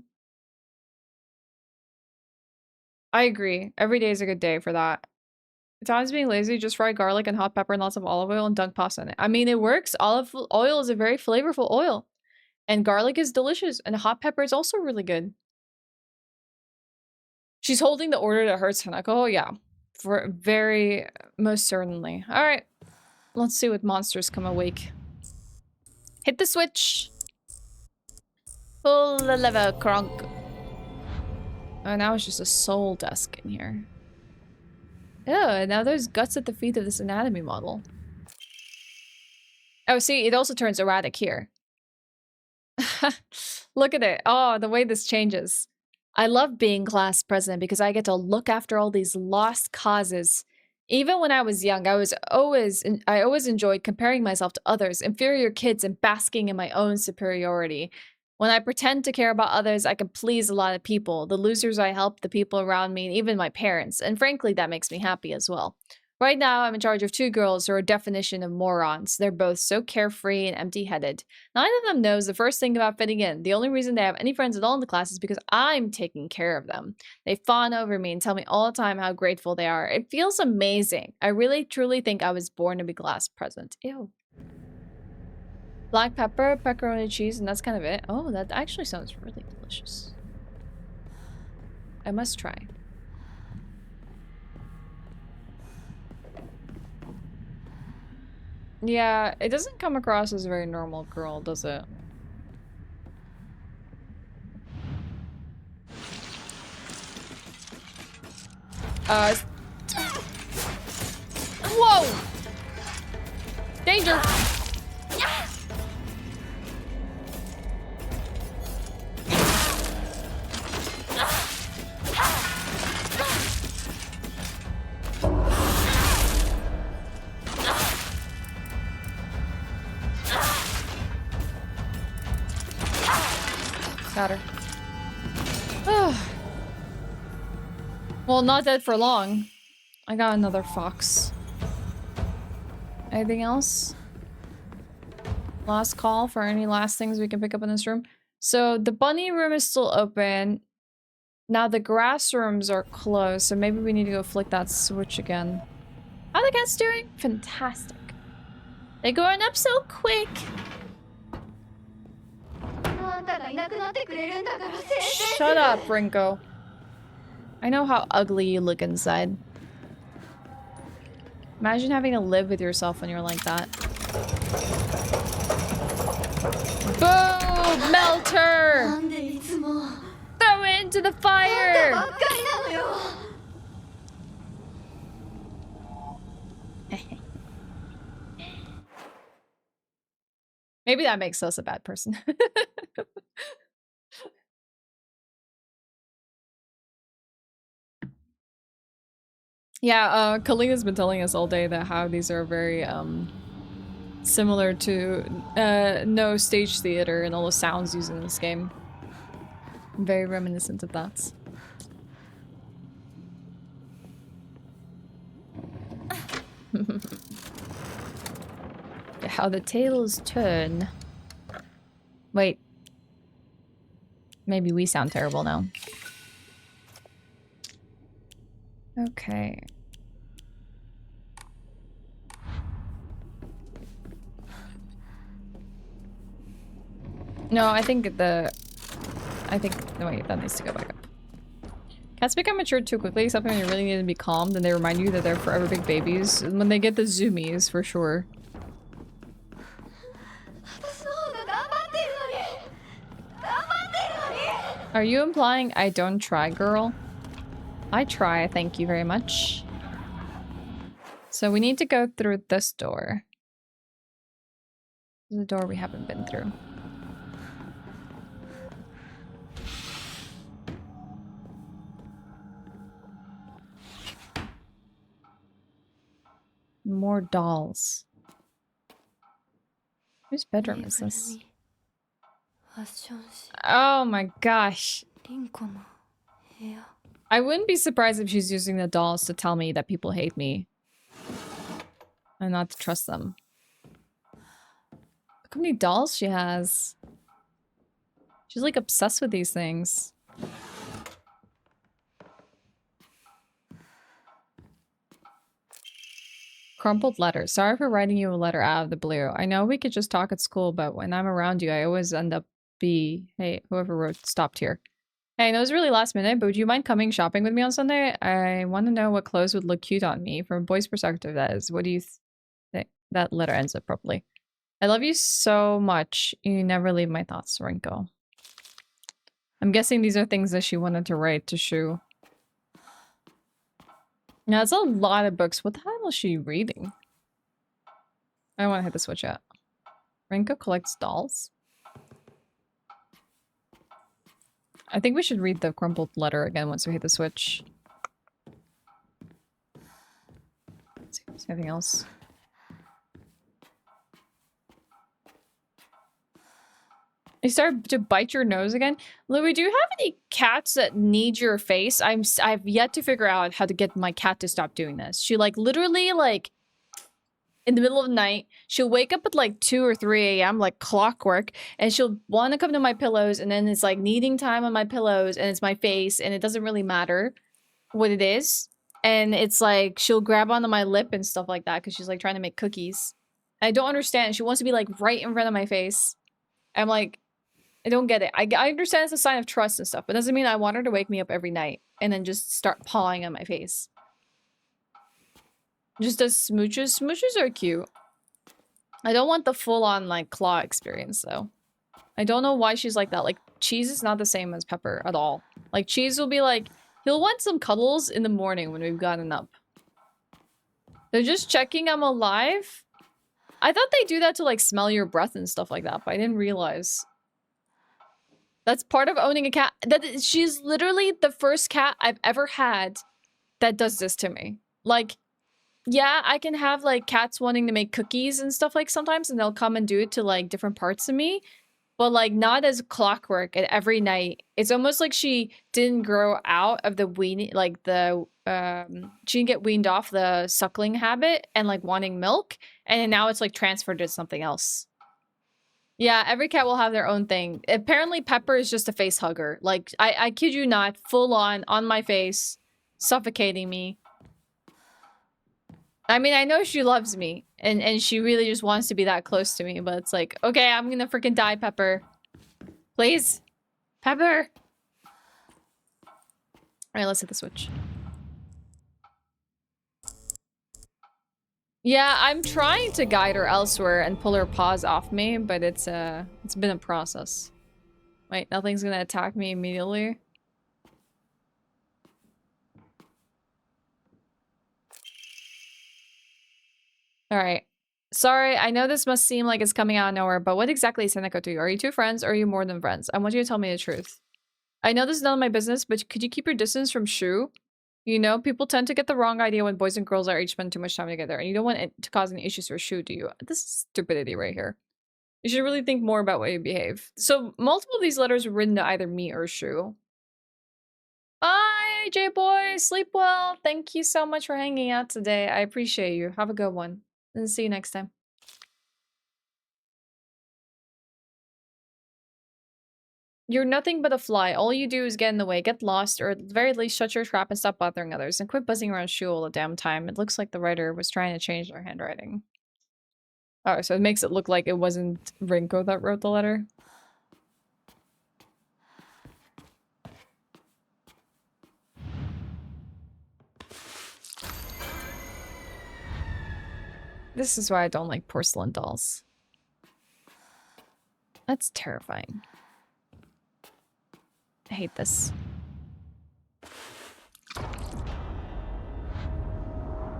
I agree. Every day is a good day for that. Times being lazy, just fry garlic and hot pepper and lots of olive oil and dunk pasta in it. I mean, it works. Olive oil is a very flavorful oil. And garlic is delicious. And hot pepper is also really good. She's holding the order that hurts Hinako. Yeah. For very most certainly. Alright. Let's see what monsters come awake. Hit the switch. Pull the lever, Kronk. Oh, now it's just a soul desk in here. Oh, now there's guts at the feet of this anatomy model. Oh, see, it also turns erratic here. Look at it. Oh, the way this changes. I love being class president because I get to look after all these lost causes. Even when I was young, I always enjoyed comparing myself to others, inferior kids, and basking in my own superiority. When I pretend to care about others, I can please a lot of people. The losers I help, the people around me, and even my parents. And frankly, that makes me happy as well. Right now, I'm in charge of two girls who are a definition of morons. They're both so carefree and empty-headed. Neither of them knows the first thing about fitting in. The only reason they have any friends at all in the class is because I'm taking care of them. They fawn over me and tell me all the time how grateful they are. It feels amazing. I really, truly think I was born to be class president. Ew. Black pepper, pepperoni cheese, and that's kind of it. Oh, that actually sounds really delicious. I must try. Yeah, it doesn't come across as a very normal girl, does it? Whoa! Danger! Got her. Well, not dead for long. I got another fox. Anything else? Last call for any last things we can pick up in this room. So the bunny room is still open. Now the grass rooms are closed, so maybe we need to go flick that switch again. How are the cats doing? Fantastic. They're growing up so quick. Shut up, Rinko. I know how ugly you look inside. Imagine having to live with yourself when you're like that. Boom! Melt her! Throw it into the fire! Maybe that makes us a bad person. Yeah, Kalina's been telling us all day that how these are very similar to no stage theater and all the sounds used in this game. Very reminiscent of that. How the tables turn. Wait. Maybe we sound terrible now. Okay. No, I think no, wait, that needs to go back up. Cats become mature too quickly, except when you really need to be calm, then they remind you that they're forever big babies. And when they get the zoomies, for sure. Are you implying I don't try, girl? I try, thank you very much. So we need to go through this door. The door we haven't been through. More dolls. Whose bedroom is this? Oh my gosh. I wouldn't be surprised if she's using the dolls to tell me that people hate me. And not to trust them. Look how many dolls she has. She's like obsessed with these things. Crumpled letter. Sorry for writing you a letter out of the blue. I know we could just talk at school, but when I'm around you, I always end up hey, whoever wrote stopped here. Hey, I know it's really last minute, but would you mind coming shopping with me on Sunday? I want to know what clothes would look cute on me. From a boy's perspective, that is. What do you think? That letter ends up properly. I love you so much. You never leave my thoughts, Rinko. I'm guessing these are things that she wanted to write to Shu. Now, it's a lot of books. What the hell is she reading? I don't want to hit the switch yet. Rinko collects dolls? I think we should read the crumpled letter again once we hit the switch. Let's see if there's anything else. You start to bite your nose again? Louis, do you have any cats that need your face? I've yet to figure out how to get my cat to stop doing this. She like literally like in the middle of the night, she'll wake up at like 2 or 3 a.m. like clockwork, and she'll want to come to my pillows, and then it's like needing time on my pillows, and it's my face, and it doesn't really matter what it is. And it's like she'll grab onto my lip and stuff like that because she's like trying to make cookies. I don't understand. She wants to be like right in front of my face. I'm like, I don't get it. I understand it's a sign of trust and stuff, but it doesn't mean I want her to wake me up every night and then just start pawing on my face. Just does smooches. Smooches are cute. I don't want the full-on, like, claw experience, though. I don't know why she's like that. Like, Cheese is not the same as Pepper at all. Like, Cheese will be like, he'll want some cuddles in the morning when we've gotten up. They're just checking I'm alive? I thought they do that to, like, smell your breath and stuff like that, but I didn't realize. That's part of owning a cat. She's literally the first cat I've ever had that does this to me. Like, yeah, I can have like cats wanting to make cookies and stuff like sometimes, and they'll come and do it to like different parts of me, but like not as clockwork and every night. It's almost like she didn't grow out of the weaning, like the she didn't get weaned off the suckling habit and like wanting milk, and now it's like transferred to something else. Yeah, every cat will have their own thing. Apparently Pepper is just a face hugger. Like, I kid you not, full on my face, suffocating me. I mean, I know she loves me, and she really just wants to be that close to me, but it's like, okay, I'm gonna freaking die, Pepper. Please? Pepper! Alright, let's hit the switch. Yeah, I'm trying to guide her elsewhere and pull her paws off me, but it's been a process. Wait, nothing's gonna attack me immediately? Alright. Sorry, I know this must seem like it's coming out of nowhere, but what exactly is Hinako to you? Are you two friends or are you more than friends? I want you to tell me the truth. I know this is none of my business, but could you keep your distance from Shu? You know, people tend to get the wrong idea when boys and girls are each spend too much time together, and you don't want it to cause any issues for Shu, do you? This is stupidity right here. You should really think more about way you behave. So, multiple of these letters were written to either me or Shu. Bye, J-Boy! Sleep well! Thank you so much for hanging out today. I appreciate you. Have a good one. And see you next time. You're nothing but a fly. All you do is get in the way, get lost, or at the very least shut your trap and stop bothering others. And quit buzzing around Shu all the damn time. It looks like the writer was trying to change their handwriting. Oh, so it makes it look like it wasn't Rinko that wrote the letter. This is why I don't like porcelain dolls. That's terrifying. I hate this.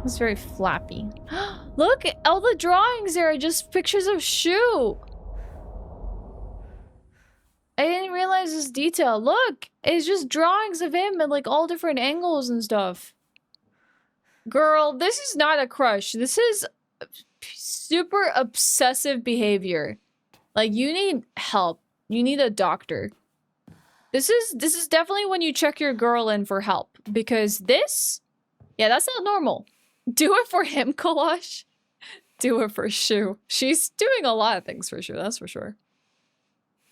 It's very flappy. Look, all the drawings there are just pictures of Shu. I didn't realize this detail. Look, it's just drawings of him at like all different angles and stuff. Girl, this is not a crush. This is super obsessive behavior. Like, you need help. You need a doctor. This is definitely when you check your girl in for help, because this, yeah, that's not normal. Do it for him, Kalash. Do it for Shu. She's doing a lot of things for Shu, that's for sure.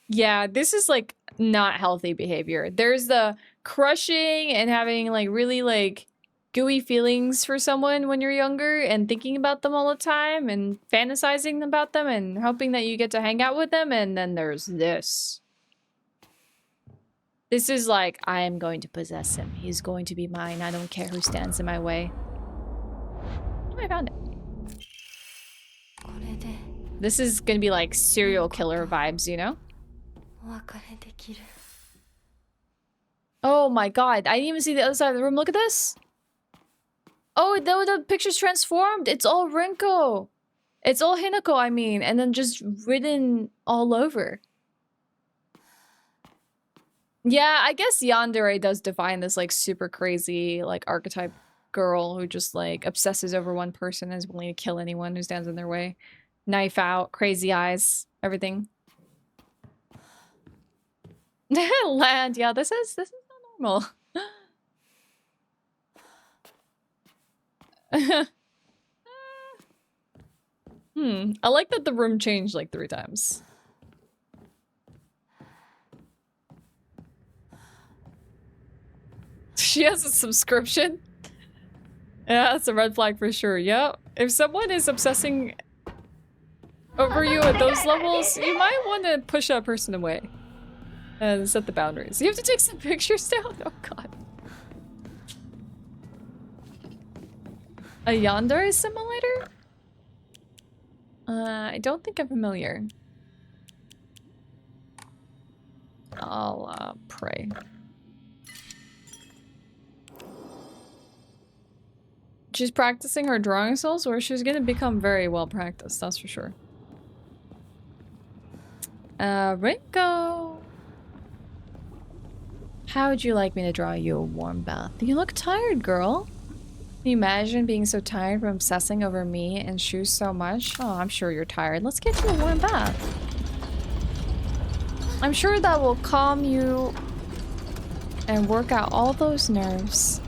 Yeah, this is like not healthy behavior. There's the crushing and having like really like gooey feelings for someone when you're younger and thinking about them all the time and fantasizing about them and hoping that you get to hang out with them, and then there's this. This is like, I am going to possess him. He's going to be mine. I don't care who stands in my way. Oh, I found it. This is gonna be like serial killer vibes, you know? Oh my god, I didn't even see the other side of the room. Look at this. Oh, the picture's transformed. It's all Rinko. It's all Hinako, I mean, and then just written all over. Yeah, I guess yandere does define this like super crazy like archetype girl who just like obsesses over one person and is willing to kill anyone who stands in their way. Knife out, crazy eyes, everything. Land, yeah, this is not normal. I like that the room changed like 3 times. She has a subscription? Yeah, that's a red flag for sure. Yep. If someone is obsessing over you at those levels, you might want to push that person away and set the boundaries. You have to take some pictures down? Oh god. A yandere simulator? I don't think I'm familiar. I'll pray. She's practicing her drawing skills, or she's gonna become very well practiced, that's for sure. Rinko! How would you like me to draw you a warm bath? You look tired, girl. Can you imagine being so tired from obsessing over me and Shu so much? Oh, I'm sure you're tired. Let's get you a warm bath. I'm sure that will calm you and work out all those nerves.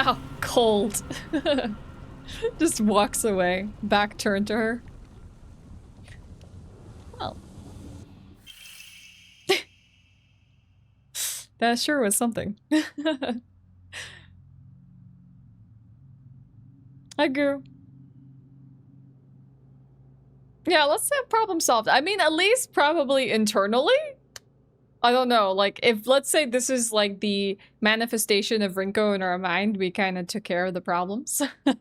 Wow, cold. Just walks away, back turned to her. Well. That sure was something. Hi, Goo. Yeah, let's say problem solved. I mean, at least probably internally. I don't know, like, if, let's say this is, like, the manifestation of Rinko in our mind, we kind of took care of the problems. And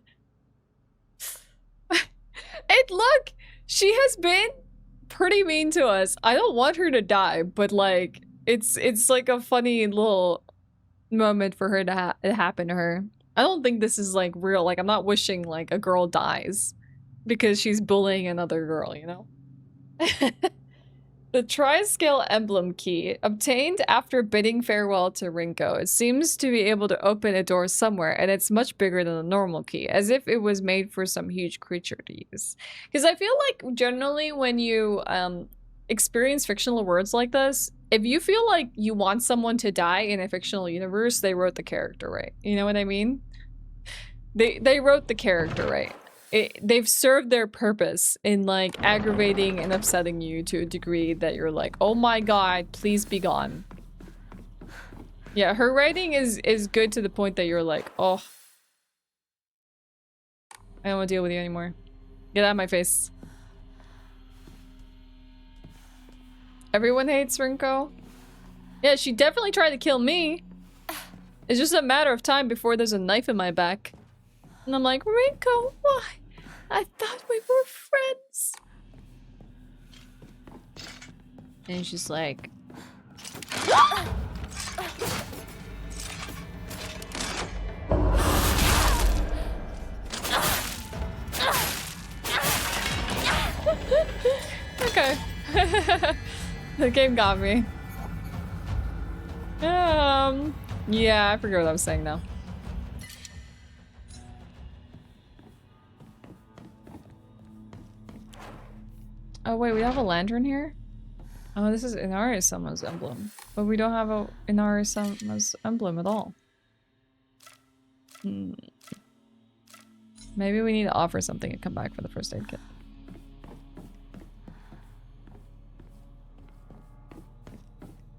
look! She has been pretty mean to us. I don't want her to die, but, like, it's like a funny little moment for her to happen to her. I don't think this is, like, real. Like, I'm not wishing, like, a girl dies because she's bullying another girl, you know? The Tri-Scale Emblem Key, obtained after bidding farewell to Rinko. It seems to be able to open a door somewhere, and it's much bigger than a normal key, as if it was made for some huge creature to use. Because I feel like generally when you experience fictional words like this, if you feel like you want someone to die in a fictional universe, they wrote the character right. You know what I mean? They wrote the character right. They've served their purpose in, like, aggravating and upsetting you to a degree that you're like, oh my god, please be gone. Yeah, her writing is good to the point that you're like, oh, I don't want to deal with you anymore. Get out of my face. Everyone hates Rinko. Yeah, she definitely tried to kill me. It's just a matter of time before there's a knife in my back. And I'm like, Rinko, why? I thought we were friends. And she's like... Okay. The game got me. Yeah, I forget what I was saying now. Oh wait, we have a lantern here? Oh, this is Inari-sama's emblem. But we don't have a Inari-sama's emblem at all. Maybe we need to offer something and come back for the first aid kit.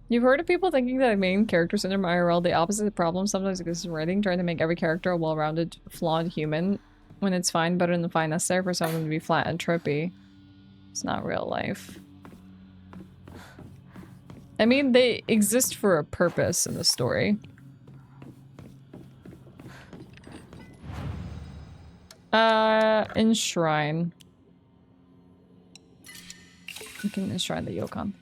You've heard of people thinking that main character syndrome IRL, the opposite problem sometimes exists in writing, trying to make every character a well-rounded, flawed human, when it's fine, better than fine necessary for someone to be flat and trippy. It's not real life. I mean, they exist for a purpose in the story. Enshrine. You can enshrine the Yokon.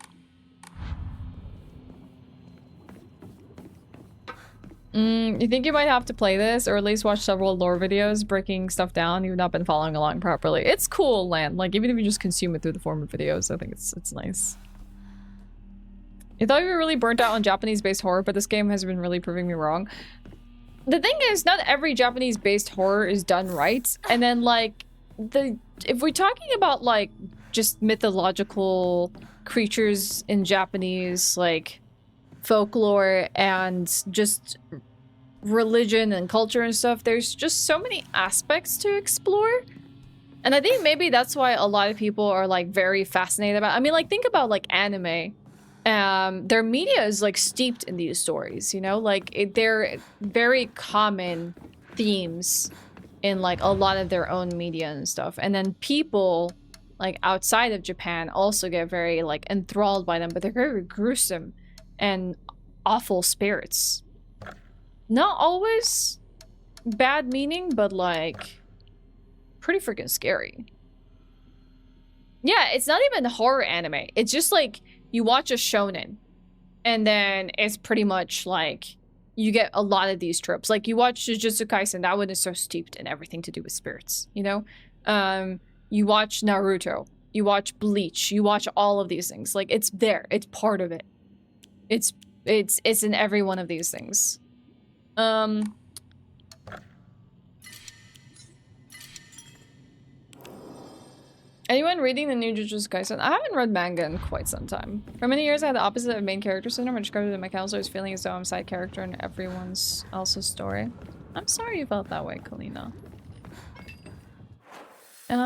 You think you might have to play this, or at least watch several lore videos breaking stuff down? You've not been following along properly. It's cool, Land. Like, even if you just consume it through the form of videos, I think it's nice. You thought you were really burnt out on Japanese-based horror, but this game has been really proving me wrong. The thing is, not every Japanese-based horror is done right. And then, like, if we're talking about, like, just mythological creatures in Japanese, like, folklore and just religion and culture and stuff, there's just so many aspects to explore. And I think maybe that's why a lot of people are, like, very fascinated about, I mean, like, think about, like, anime. Their media is, like, steeped in these stories, you know? Like, they're very common themes in, like, a lot of their own media and stuff. And then people, like, outside of Japan also get very, like, enthralled by them, but they're very gruesome and awful spirits. Not always bad meaning, but, like, pretty freaking scary. Yeah, it's not even horror anime. It's just, like, you watch a shonen, and then it's pretty much, like, you get a lot of these tropes. Like, you watch Jujutsu Kaisen, that one is so steeped in everything to do with spirits, you know? You watch Naruto, you watch Bleach, you watch all of these things. Like, it's there. It's part of it. It's in every one of these things. Anyone reading the new Jujutsu Kaisen? I haven't read manga in quite some time. For many years, I had the opposite of main character syndrome. I described it in my counselor as feeling as though I'm a side character in everyone's else's story. I'm sorry you felt that way, Kalina. I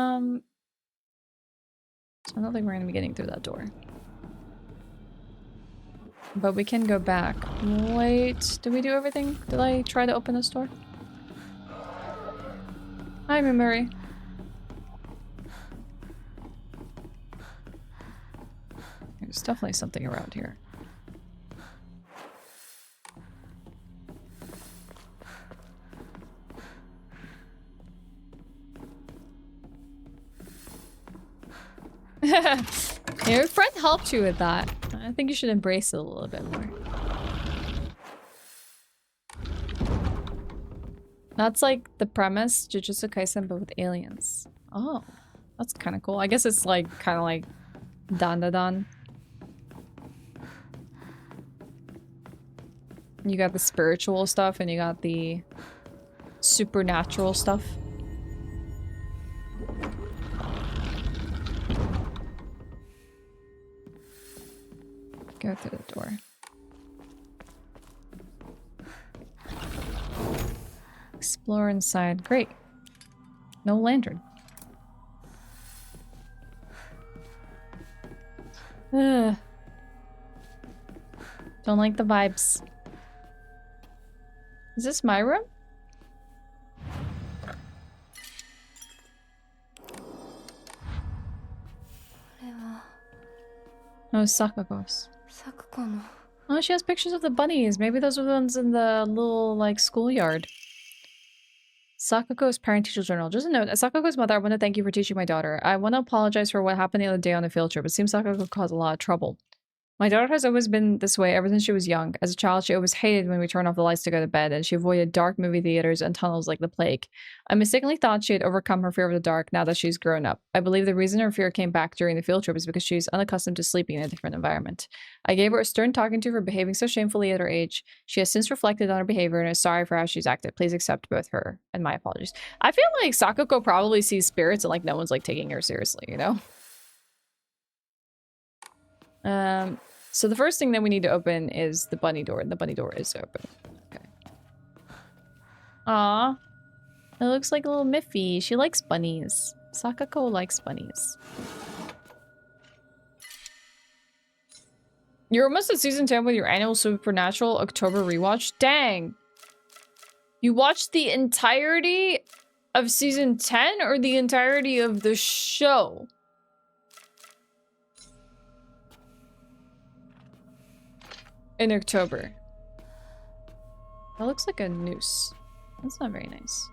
don't think we're gonna be getting through that door. But we can go back. Wait, did we do everything? Did I try to open this door? Hi, Mimuri. There's definitely something around here. Your friend helped you with that. I think you should embrace it a little bit more. That's like the premise, Jujutsu Kaisen, but with aliens. Oh, that's kind of cool. I guess it's like kind of like Dandadan. You got the spiritual stuff and you got the supernatural stuff. Go through the door. Explore inside. Great. No lantern. Ugh. Don't like the vibes. Is this my room? No, Sakuko's. Sakuko. Oh, she has pictures of the bunnies. Maybe those are the ones in the little, like, schoolyard. Sakuko's parent-teacher journal. Just a note, as Sakuko's mother, I want to thank you for teaching my daughter. I want to apologize for what happened the other day on the field trip. It seems Sakuko caused a lot of trouble. My daughter has always been this way ever since she was young. As a child, she always hated when we turned off the lights to go to bed, and she avoided dark movie theaters and tunnels like the plague. I mistakenly thought she had overcome her fear of the dark now that she's grown up. I believe the reason her fear came back during the field trip is because she's unaccustomed to sleeping in a different environment. I gave her a stern talking to for behaving so shamefully at her age. She has since reflected on her behavior and is sorry for how she's acted. Please accept both her and my apologies. I feel like Sakuko probably sees spirits and like no one's like taking her seriously, you know? So the first thing that we need to open is the bunny door, and the bunny door is open. Okay. Aw. It looks like a little Miffy. She likes bunnies. Sakuko likes bunnies. You're almost at season 10 with your annual Supernatural October rewatch? Dang! You watched the entirety of season 10 or the entirety of the show? In October. That looks like a noose. That's not very nice.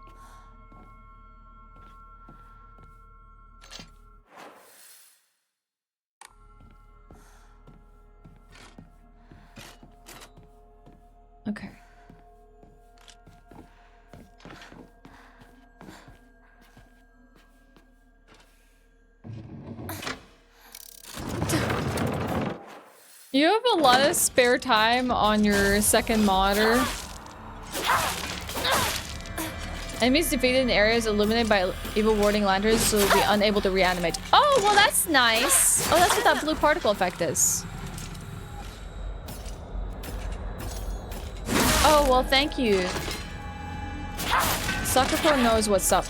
Okay. You have a lot of spare time on your second monitor. Enemies defeated in areas illuminated by evil warding lanterns, so they'll be unable to reanimate. Oh, well that's nice. Oh, that's what that blue particle effect is. Oh, well thank you. Sakuko knows what's up.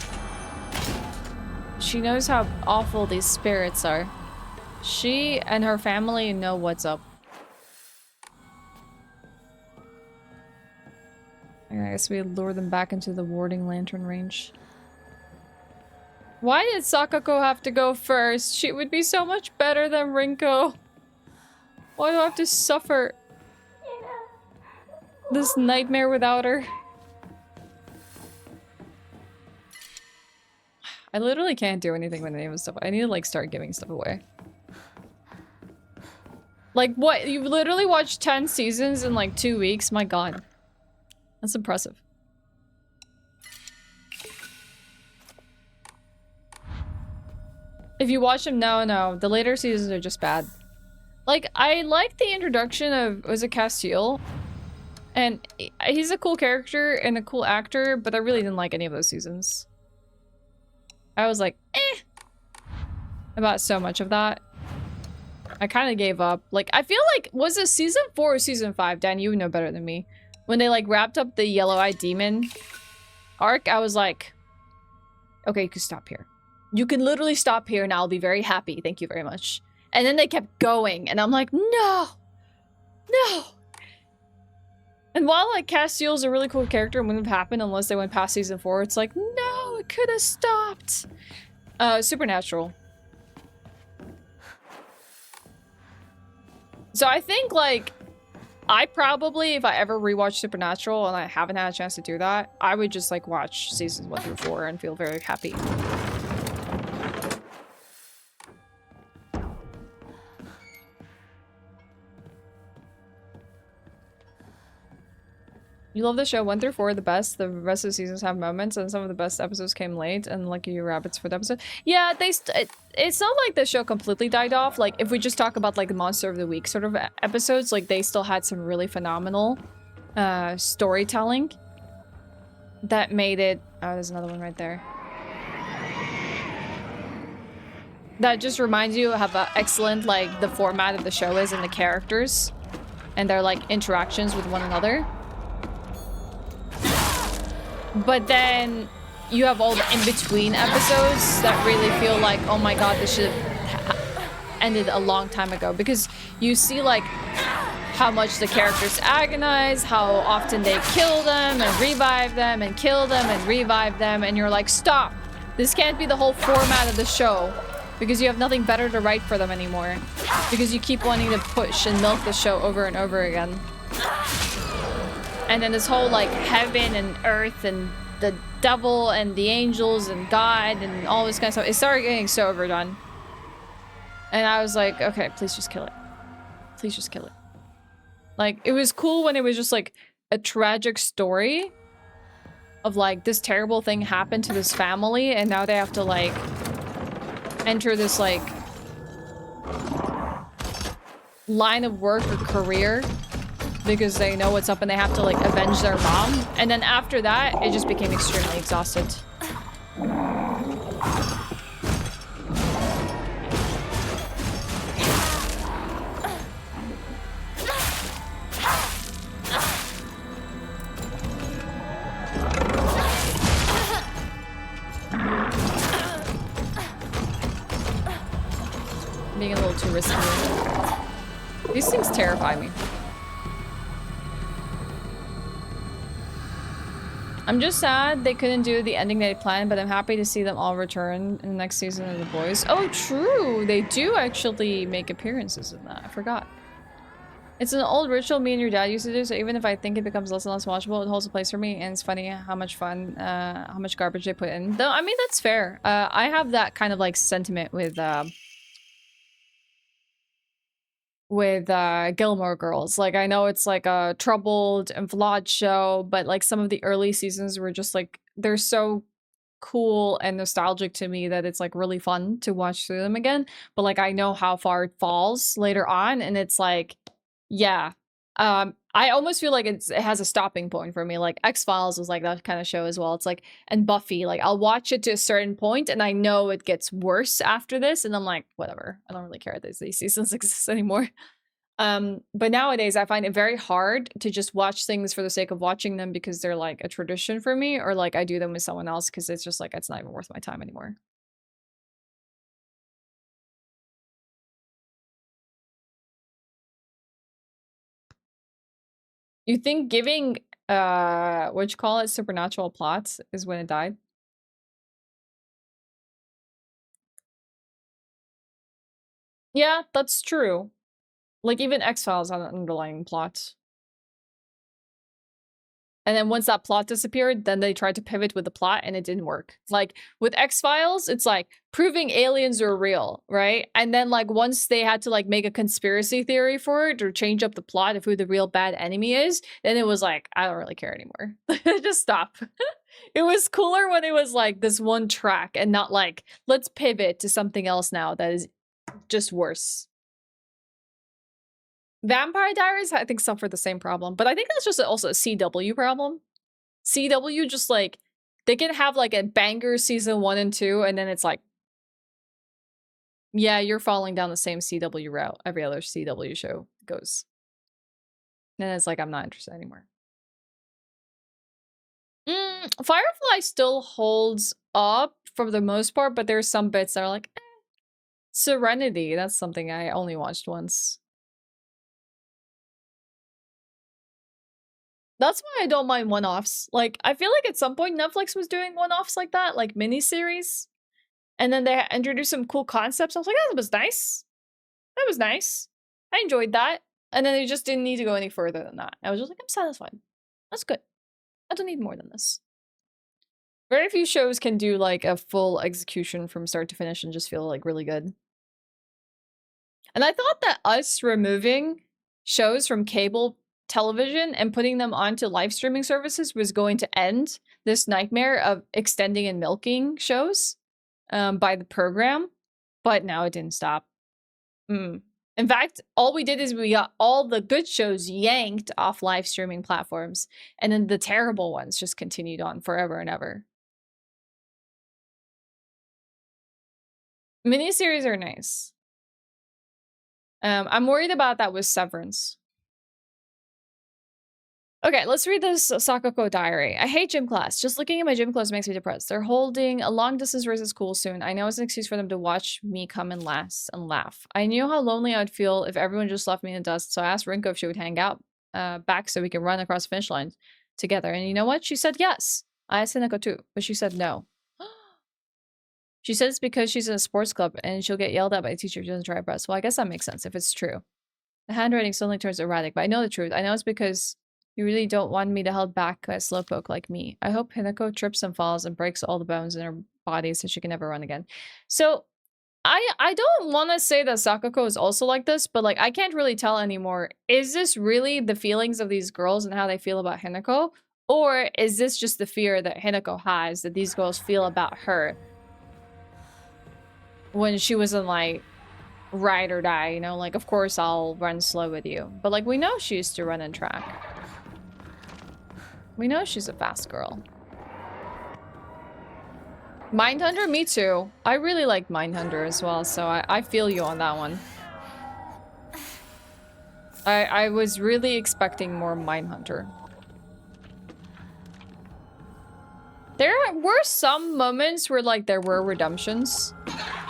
She knows how awful these spirits are. She and her family know what's up. I guess we lure them back into the warding lantern range. Why did Sakuko have to go first? She would be so much better than Rinko. Why do I have to suffer this nightmare without her? I literally can't do anything with any of this stuff. I need to like start giving stuff away. Like what? You've literally watched 10 seasons in like 2 weeks? My god. That's impressive. If you watch them, no. The later seasons are just bad. Like, I like the introduction of, was it Castile? And he's a cool character and a cool actor, but I really didn't like any of those seasons. I was like, eh. About so much of that. I kind of gave up. Like, I feel like, was it season 4 or season 5? Dan, you would know better than me. When they like wrapped up the yellow-eyed demon arc, I was like, okay, you can stop here. You can literally stop here and I'll be very happy. Thank you very much. And then they kept going and I'm like, no, no. And while like Castiel's a really cool character and wouldn't have happened unless they went past season 4, it's like, no, it could have stopped. Supernatural. So I think like, I probably, if I ever rewatch Supernatural and I haven't had a chance to do that, I would just like watch seasons 1 through 4 and feel very happy. You love the show 1 through 4 the best. The rest of the seasons have moments, and some of the best episodes came late. And Lucky You Rabbits for the episode. Yeah, it's not like the show completely died off. Like if we just talk about like the Monster of the Week sort of episodes, like they still had some really phenomenal storytelling that made it. Oh, there's another one right there. That just reminds you of how excellent like the format of the show is and the characters and their like interactions with one another. But then you have all the in-between episodes that really feel like, oh my god, this should have ended a long time ago. Because you see like how much the characters agonize, how often they kill them and revive them and kill them and revive them. And you're like, stop. This can't be the whole format of the show. Because you have nothing better to write for them anymore. Because you keep wanting to push and milk the show over and over again. And then this whole like heaven and earth and the devil and the angels and God and all this kind of stuff, it started getting so overdone. And I was like, okay, please just kill it. Please just kill it. Like, it was cool when it was just like a tragic story of like this terrible thing happened to this family and now they have to like enter this like line of work or career because they know what's up and they have to like avenge their mom. And then after that, it just became extremely exhausted. Being a little too risky. These things terrify me. I'm just sad they couldn't do the ending they planned, but I'm happy to see them all return in the next season of The Boys. Oh, true! They do actually make appearances in that. I forgot. It's an old ritual me and your dad used to do, so even if I think it becomes less and less watchable, it holds a place for me, and it's funny how much garbage they put in. Though, I mean, that's fair. I have that kind of, like, sentiment with Gilmore Girls. Like, I know it's like a troubled and flawed show, but like some of the early seasons were just like, they're so cool and nostalgic to me that it's like really fun to watch through them again. But like, I know how far it falls later on, and it's like, yeah. I almost feel like it has a stopping point for me. Like X-Files was like that kind of show as well. It's like, and Buffy, like I'll watch it to a certain point and I know it gets worse after this and I'm like, whatever, I don't really care that these seasons exist anymore. But nowadays I find it very hard to just watch things for the sake of watching them because they're like a tradition for me, or like I do them with someone else because it's just like, it's not even worth my time anymore. You think giving what you call it, supernatural plots is when it died? Yeah, that's true. Like even X-Files had an underlying plot. And then once that plot disappeared, then they tried to pivot with the plot and it didn't work. Like with X-Files, it's like proving aliens are real, right? And then like once they had to like make a conspiracy theory for it or change up the plot of who the real bad enemy is, then it was like, I don't really care anymore. Just stop. It was cooler when it was like this one track and not like, let's pivot to something else now that is just worse. Vampire Diaries, I think, suffered the same problem, but I think that's just also a CW problem. CW just like, they can have like a banger season 1 and 2, and then it's like, yeah, you're falling down the same CW route every other CW show goes. And it's like, I'm not interested anymore. Firefly still holds up for the most part, but there's some bits that are like, eh. Serenity, that's something I only watched once. That's why I don't mind one-offs. Like, I feel like at some point Netflix was doing one-offs like that, like miniseries. And then they introduced some cool concepts. I was like, oh, that was nice. That was nice. I enjoyed that. And then they just didn't need to go any further than that. I was just like, I'm satisfied. That's good. I don't need more than this. Very few shows can do like a full execution from start to finish and just feel like really good. And I thought that us removing shows from cable television and putting them onto live streaming services was going to end this nightmare of extending and milking shows by the program. But now it didn't stop. In fact, all we did is we got all the good shows yanked off live streaming platforms, and then the terrible ones just continued on forever and ever. Miniseries are nice. I'm worried about that with Severance. Okay, let's read this Sakuko diary. I hate gym class. Just looking at my gym clothes makes me depressed. They're holding a long distance race at school soon. I know it's an excuse for them to watch me come in last and laugh. I knew how lonely I would feel if everyone just left me in the dust, so I asked Rinko if she would hang out back so we could run across the finish line together. And you know what? She said yes. I asked Hinako too, but she said no. She says it's because she's in a sports club and she'll get yelled at by the teacher if she doesn't try her best. Well, I guess that makes sense if it's true. The handwriting suddenly turns erratic, but I know the truth. I know it's because you really don't want me to hold back a slowpoke like me. I hope Hinako trips and falls and breaks all the bones in her body so she can never run again. So, I don't want to say that Sakuko is also like this, but like I can't really tell anymore. Is this really the feelings of these girls and how they feel about Hinako? Or is this just the fear that Hinako has that these girls feel about her? When she was in like ride or die, you know, like of course I'll run slow with you. But like we know she used to run in track. We know she's a fast girl. Mindhunter, me too. I really like Mindhunter as well, so I feel you on that one. I was really expecting more Mindhunter. There were some moments where like there were redemptions.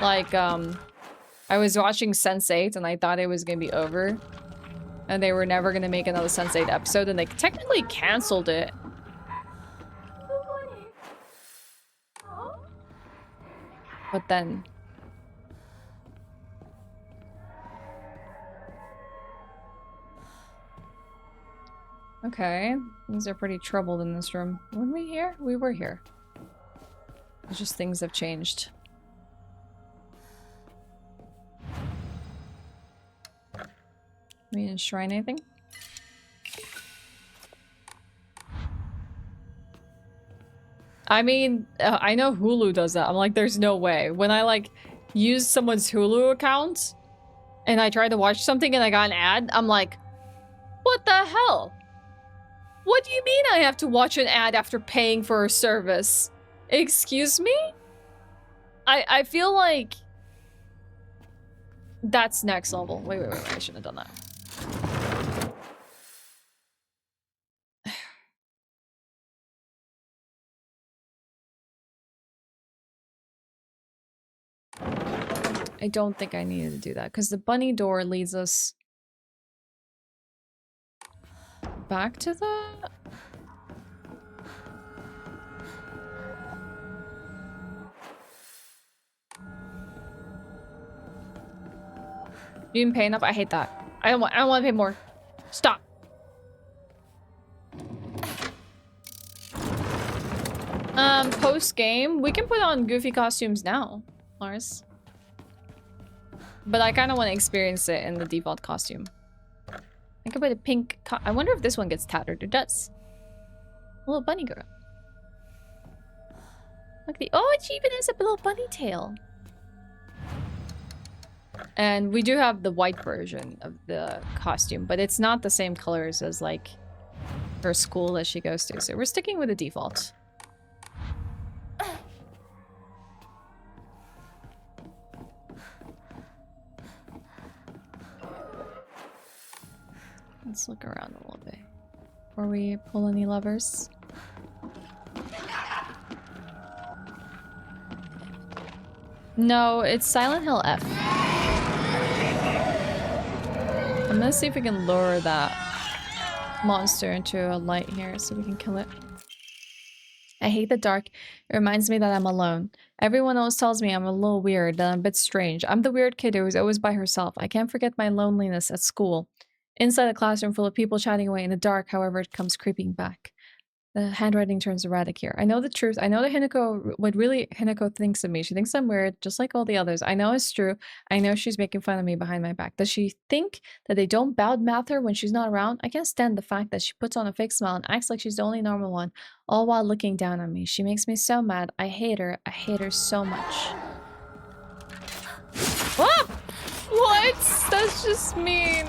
Like, I was watching Sense8 and I thought it was gonna be over. And they were never gonna make another Sense8 episode and they technically canceled it. But then... Okay, things are pretty troubled in this room. Weren't we here? We were here. It's just things have changed. We didn't shrine anything? I mean, I know Hulu does that. I'm like, there's no way. When I like use someone's Hulu account and I tried to watch something and I got an ad, I'm like, what the hell? What do you mean I have to watch an ad after paying for a service? Excuse me? I feel like that's next level. Wait, I shouldn't have done that. I don't think I needed to do that because the bunny door leads us back to the... You didn't pay enough? I hate that. I don't want to pay more. Stop. Post game, we can put on goofy costumes now, Lars. But I kind of want to experience it in the default costume. I could put a pink I wonder if this one gets tattered. It does. A little bunny girl. Look the oh, it even has a little bunny tail. And we do have the white version of the costume, but it's not the same colors as like her school that she goes to. So we're sticking with the default. Let's look around a little bit before we pull any levers. No, it's Silent Hill F. I'm gonna see if we can lower that monster into a light here so we can kill it. I hate the dark. It reminds me that I'm alone. Everyone else tells me I'm a little weird, that I'm a bit strange. I'm the weird kid who's always by herself. I can't forget my loneliness at school. Inside a classroom full of people chatting away in the dark, however, it comes creeping back. The handwriting turns erratic here. I know the truth. I know that Hinako thinks of me. She thinks I'm weird, just like all the others. I know it's true. I know she's making fun of me behind my back. Does she think that they don't badmouth her when she's not around? I can't stand the fact that she puts on a fake smile and acts like she's the only normal one, all while looking down on me. She makes me so mad. I hate her. I hate her so much. Ah! What? That's just mean.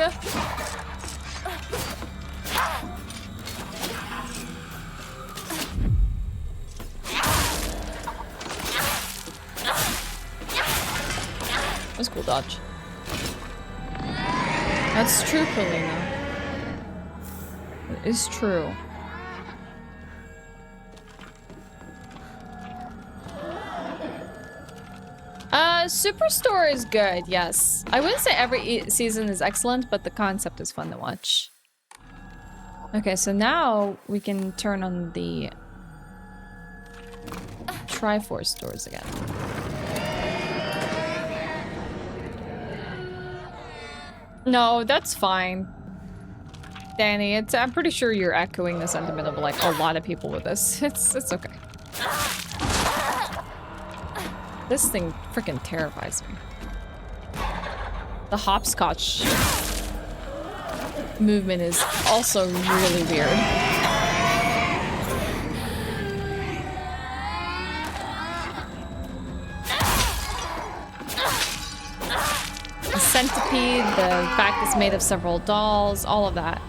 That's cool dodge. That's true, Polina. It is true. Superstore is good, yes. I wouldn't say every season is excellent, but the concept is fun to watch. Okay, so now we can turn on the Triforce doors again. No, that's fine. Danny, I'm pretty sure you're echoing the sentiment of like a lot of people with this. It's okay. This thing freaking terrifies me. The hopscotch movement is also really weird. The centipede, the fact it's made of several dolls, all of that.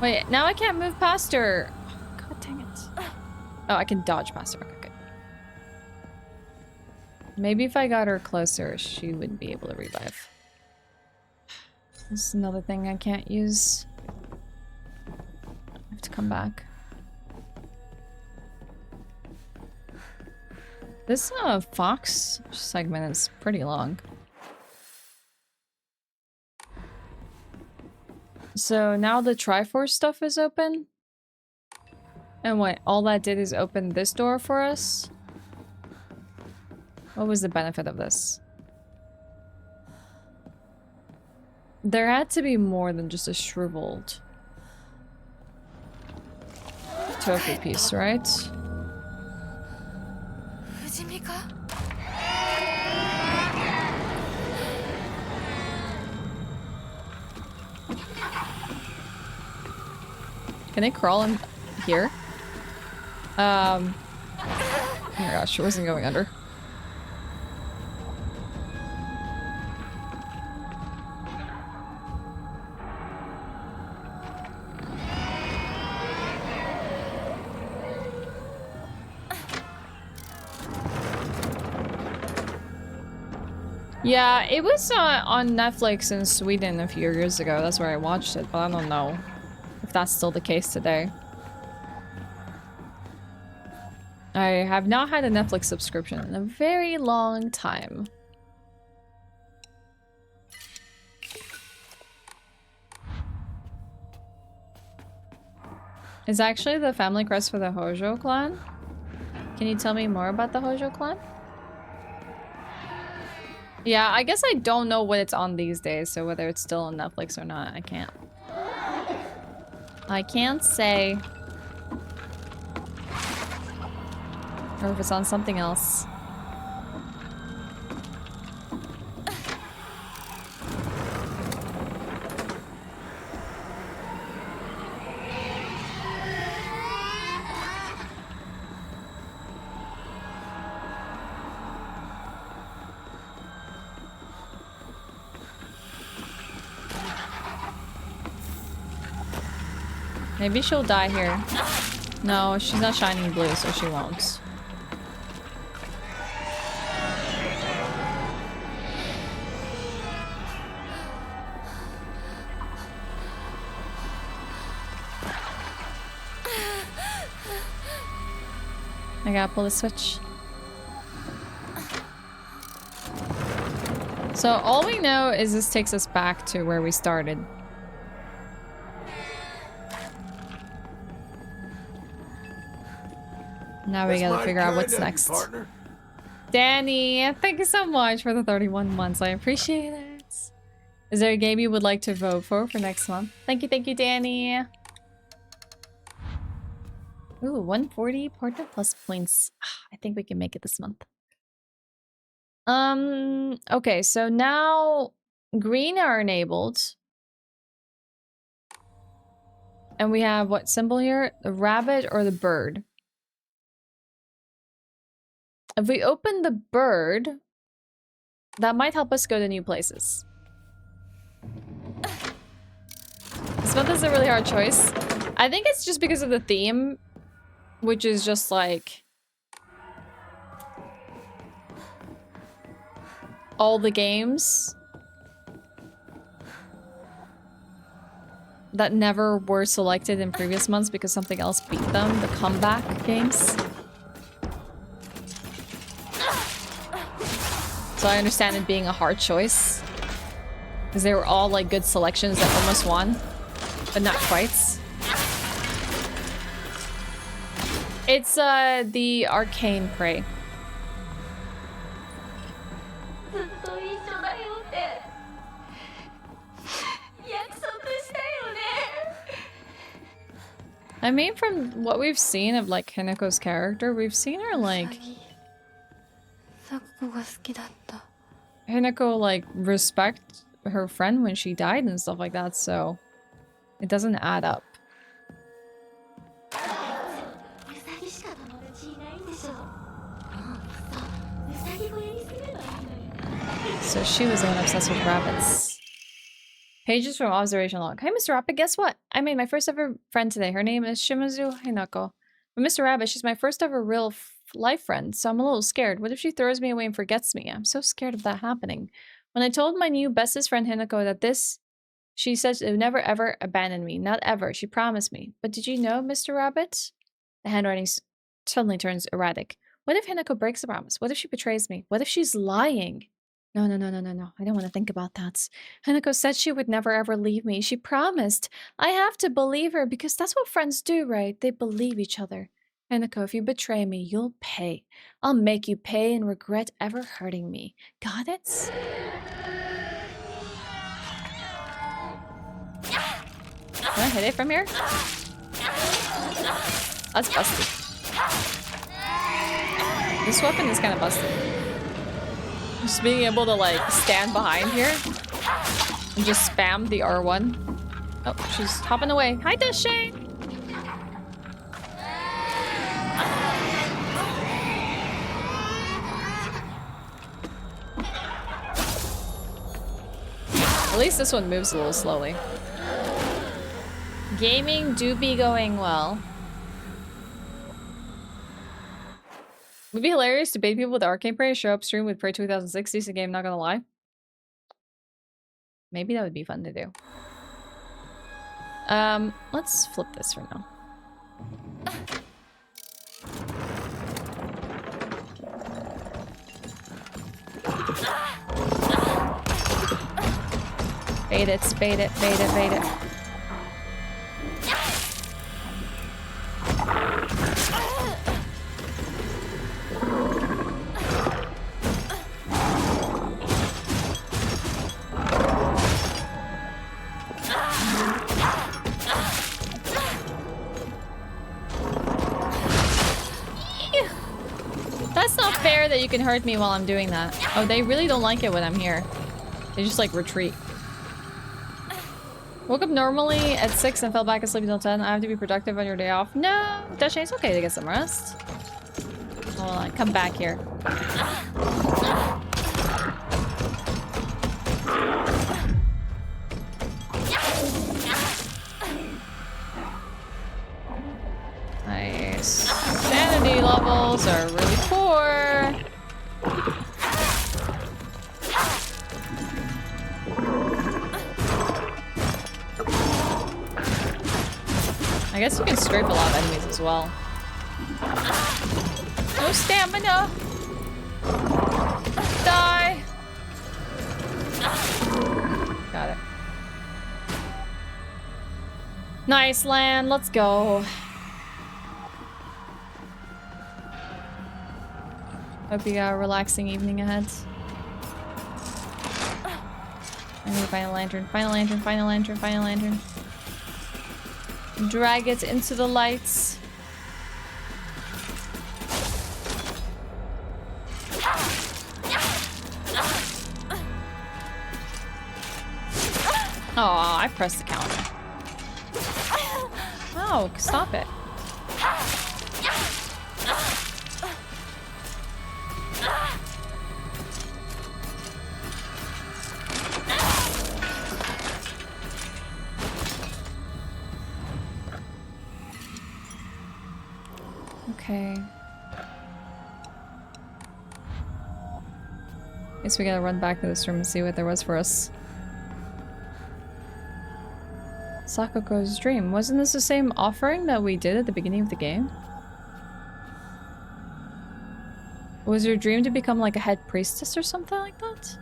Wait, now I can't move past her. God dang it. Oh, I can dodge past her. Okay, good. Maybe if I got her closer, she would be able to revive. This is another thing I can't use. I have to come back. This fox segment is pretty long. So now the Triforce stuff is open? And what, all that did is open this door for us? What was the benefit of this? There had to be more than just a shriveled tofu piece, right? Can they crawl in here? Oh my gosh, she wasn't going under. Yeah, it was on Netflix in Sweden a few years ago. That's where I watched it, but I don't know if that's still the case today. I have not had a Netflix subscription in a very long time. It's actually the family crest for the Hojo clan. Can you tell me more about the Hojo clan? Yeah, I guess I don't know what it's on these days, so whether it's still on Netflix or not, I can't say. Or if it's on something else. Maybe she'll die here. No, she's not shining blue, so she won't. I gotta pull the switch. So all we know is this takes us back to where we started. Now we gotta figure out what's next. Partner. Danny, thank you so much for the 31 months. I appreciate it. Is there a game you would like to vote for next month? Thank you, Danny. Ooh, 140 partner plus points. I think we can make it this month. Okay, so now green are enabled. And we have what symbol here? The rabbit or the bird? If we open the bird, that might help us go to new places. This month is a really hard choice. I think it's just because of the theme, which is just like all the games that never were selected in previous months because something else beat them, the comeback games. So I understand it being a hard choice. Because they were all like good selections that almost won, but not quite. It's the Arcane Prey. I mean, from what we've seen of like Hinako's character, we've seen her like Hinako like respect her friend when she died and stuff like that, so it doesn't add up. So she was the one obsessed with rabbits. Pages from observation log. Hey, Mr. Rabbit, guess what? I made my first ever friend today. Her name is Shimazu Hinako. But Mr. Rabbit, she's my first ever real life friend, so I'm a little scared. What if she throws me away and forgets me? I'm so scared of that happening. When I told my new bestest friend Hinako that she said she would never ever abandon me. Not ever. She promised me. But did you know, Mr. Rabbit? The handwriting suddenly turns erratic. What if Hinako breaks the promise? What if she betrays me? What if she's lying? No. I don't want to think about that. Hinako said she would never ever leave me. She promised. I have to believe her because that's what friends do, right? They believe each other. Hinako, if you betray me, you'll pay. I'll make you pay and regret ever hurting me. Got it? Can I hit it from here? That's busted. This weapon is kind of busted. Just being able to like stand behind here and just spam the R1. Oh, she's hopping away. Hi, Dashay! At least this one moves a little slowly. Gaming do be going well. Would be hilarious to bait people with Arcane Prey, show up stream with Prey 2006, decent game, not gonna lie. Maybe that would be fun to do. Let's flip this for now. Bait it, bait it, bait it, bait it. That's not fair that you can hurt me while I'm doing that. Oh, they really don't like it when I'm here. They just like retreat. Woke up normally at 6 and fell back asleep until 10. I have to be productive on your day off. No! Dashay, it's okay to get some rest. Hold on, come back here. Nice. Sanity levels are really poor. I guess you can scrape a lot of enemies as well. No stamina! Die! Nice land, let's go. Hope you got a relaxing evening ahead. I need to find a lantern, find a lantern, find a lantern, find a lantern. Drag it into the lights. Oh, I pressed the counter. Oh, stop it. Okay. Guess we gotta run back to this room and see what there was for us. Sakuko's dream. Wasn't this the same offering that we did at the beginning of the game? Was your dream to become like a head priestess or something like that?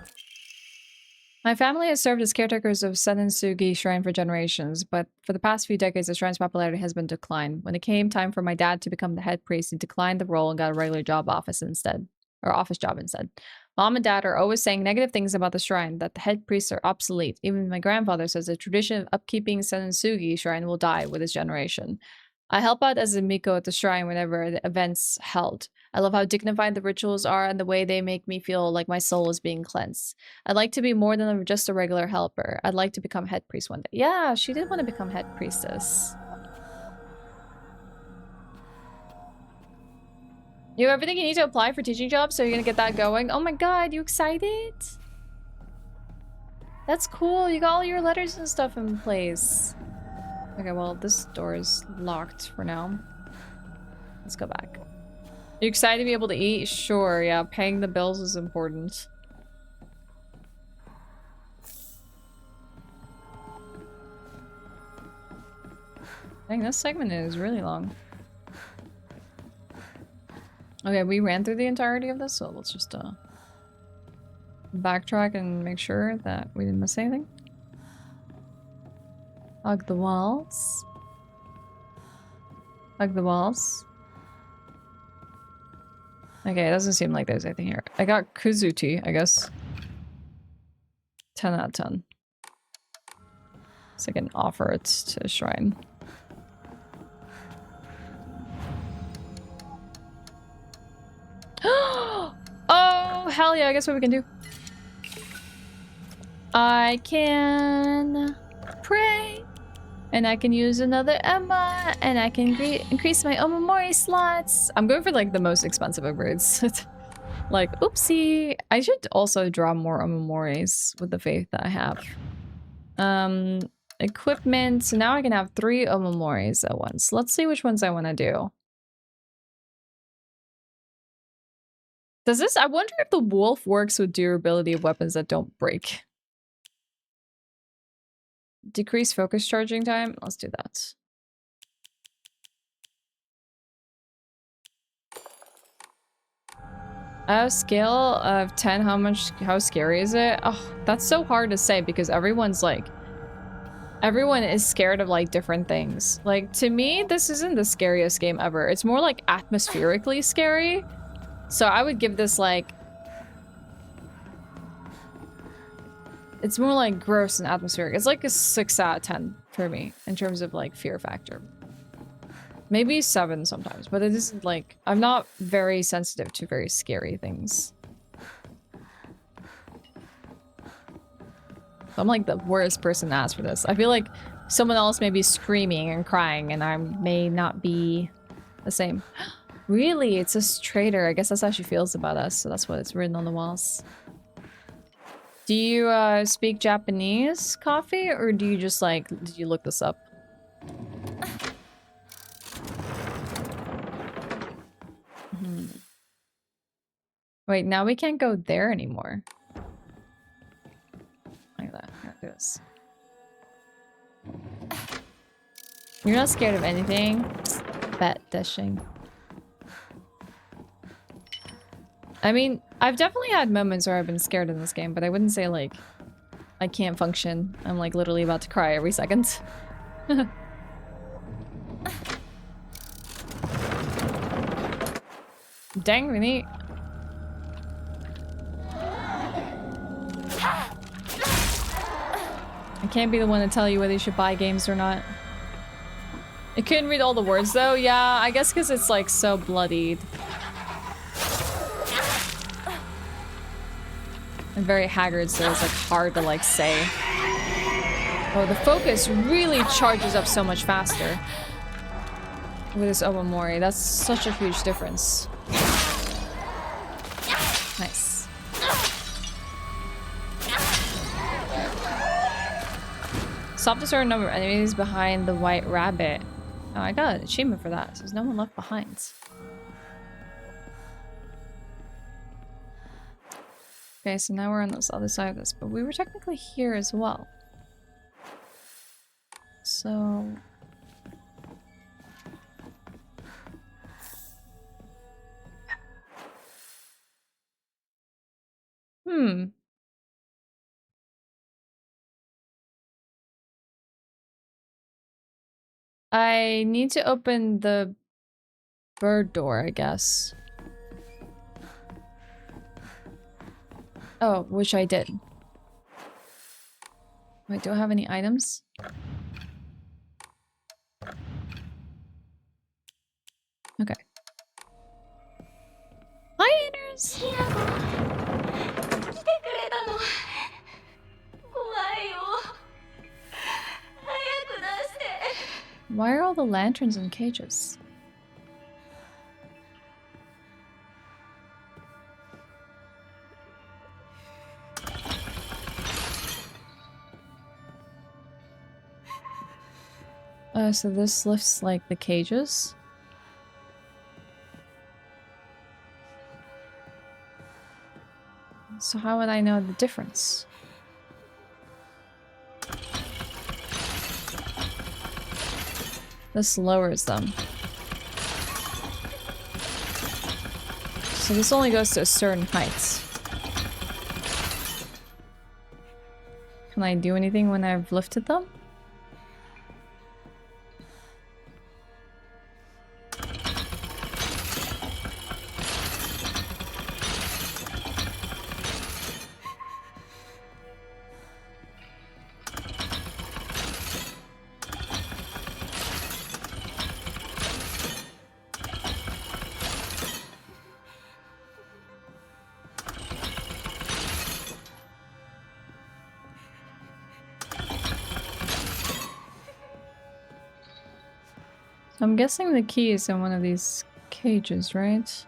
My family has served as caretakers of Senensugi Shrine for generations, but for the past few decades the shrine's popularity has been declined. When it came time for my dad to become the head priest, he declined the role and got a regular office job instead. Mom and Dad are always saying negative things about the shrine, that the head priests are obsolete. Even my grandfather says the tradition of upkeeping Senensugi Shrine will die with his generation. I help out as a Miko at the shrine whenever the event's held. I love how dignified the rituals are and the way they make me feel like my soul is being cleansed. I'd like to be more than just a regular helper. I'd like to become head priest one day. Yeah, she did want to become head priestess. You have everything you need to apply for teaching jobs, so you're gonna get that going. Oh my god, you excited? That's cool. You got all your letters and stuff in place. Okay, well, this door is locked for now. Let's go back. You excited to be able to eat? Sure, yeah. Paying the bills is important. Dang, this segment is really long. Okay, we ran through the entirety of this, so let's just backtrack and make sure that we didn't miss anything. Hug the walls. Hug the walls. Okay, it doesn't seem like there's anything here. I got Kuzuti, I guess. 10 out of 10. So I can offer it to a shrine. Oh, hell yeah, I guess what we can do. I can pray. And I can use another Emma. And I can increase my Omamori slots. I'm going for like the most expensive upgrades. Like, oopsie. I should also draw more Omamoris with the faith that I have. Equipment. So now I can have 3 Omamoris at once. Let's see which ones I want to do. Does this? I wonder if the wolf works with durability of weapons that don't break. Decrease focus charging time. Let's do that. A scale of 10, how scary is it? Oh, that's so hard to say because everyone is scared of like different things. Like to me, this isn't the scariest game ever. It's more like atmospherically scary. So I would give this like... It's more like gross and atmospheric. It's like a 6 out of 10 for me in terms of like fear factor. Maybe 7 sometimes, but it isn't like... I'm not very sensitive to very scary things. I'm like the worst person to ask for this. I feel like someone else may be screaming and crying and I may not be the same. Really? It's a traitor. I guess that's how she feels about us, so that's what it's written on the walls. Do you speak Japanese, Coffee, or do you just like, did you look this up? Wait, now we can't go there anymore. Like that. I gotta do this. You're not scared of anything? Bet dishing. I mean, I've definitely had moments where I've been scared in this game, but I wouldn't say like I can't function. I'm like literally about to cry every second. Dang, really? I can't be the one to tell you whether you should buy games or not. I couldn't read all the words though. Yeah, I guess because it's like so bloodied. And very haggard, so it's like hard to like say. Oh, the focus really charges up so much faster with this Omamori. That's such a huge difference. Nice. Stop a certain number of enemies behind the white rabbit. Oh, I got an achievement for that. So there's no one left behind. Okay, so now we're on this other side of this, but we were technically here as well. So... I need to open the bird door, I guess. Oh, which I did. Wait, do I have any items? Okay. Hi, Anders! Why are all the lanterns in cages? So this lifts like the cages. So how would I know the difference? This lowers them. So this only goes to a certain height. Can I do anything when I've lifted them? I'm guessing the key is in one of these cages, right?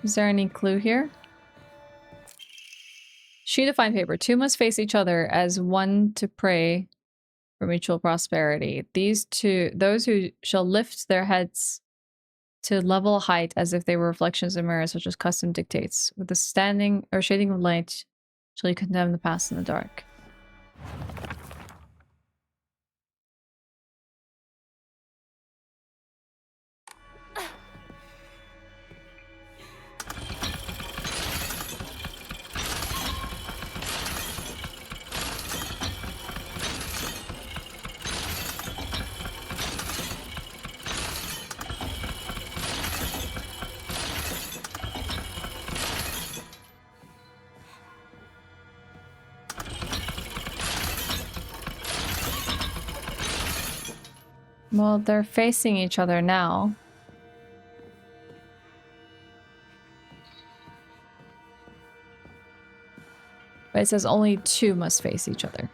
Is there any clue here? Sheet of fine paper. Two must face each other as one to pray for mutual prosperity. Those who shall lift their heads to level height as if they were reflections of mirrors, such as custom dictates. With the standing or shading of light, shall you condemn the past in the dark. Well, they're facing each other now. But it says only two must face each other.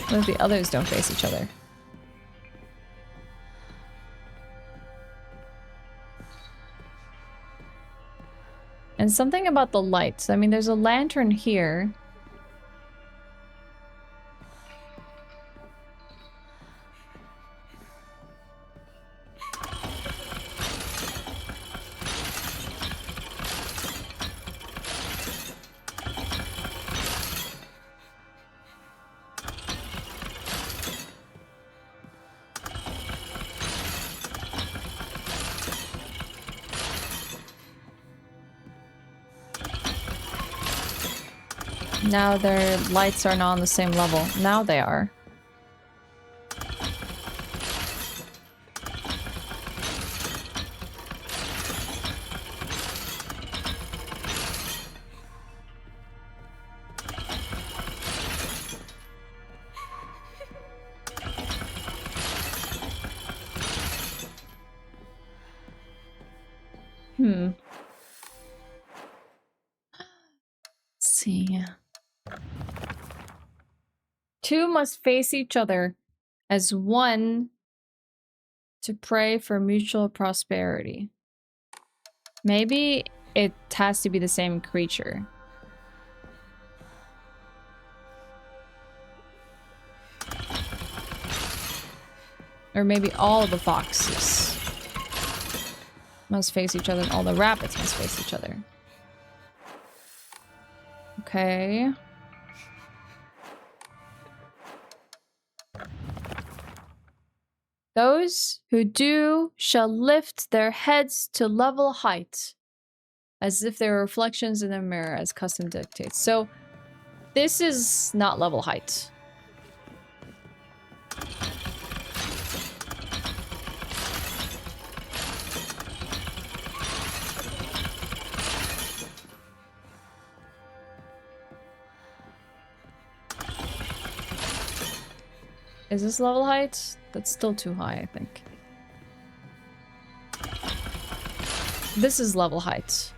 What if the others don't face each other? And something about the lights. I mean, there's a lantern here. Now their lights are not on the same level. Now they are. Let's see. Two must face each other as one to pray for mutual prosperity. Maybe it has to be the same creature. Or maybe all the foxes must face each other and all the rabbits must face each other. Okay. Those who do shall lift their heads to level height, as if they were reflections in a mirror, as custom dictates. So, this is not level height. Is this level height? That's still too high, I think. This is level height.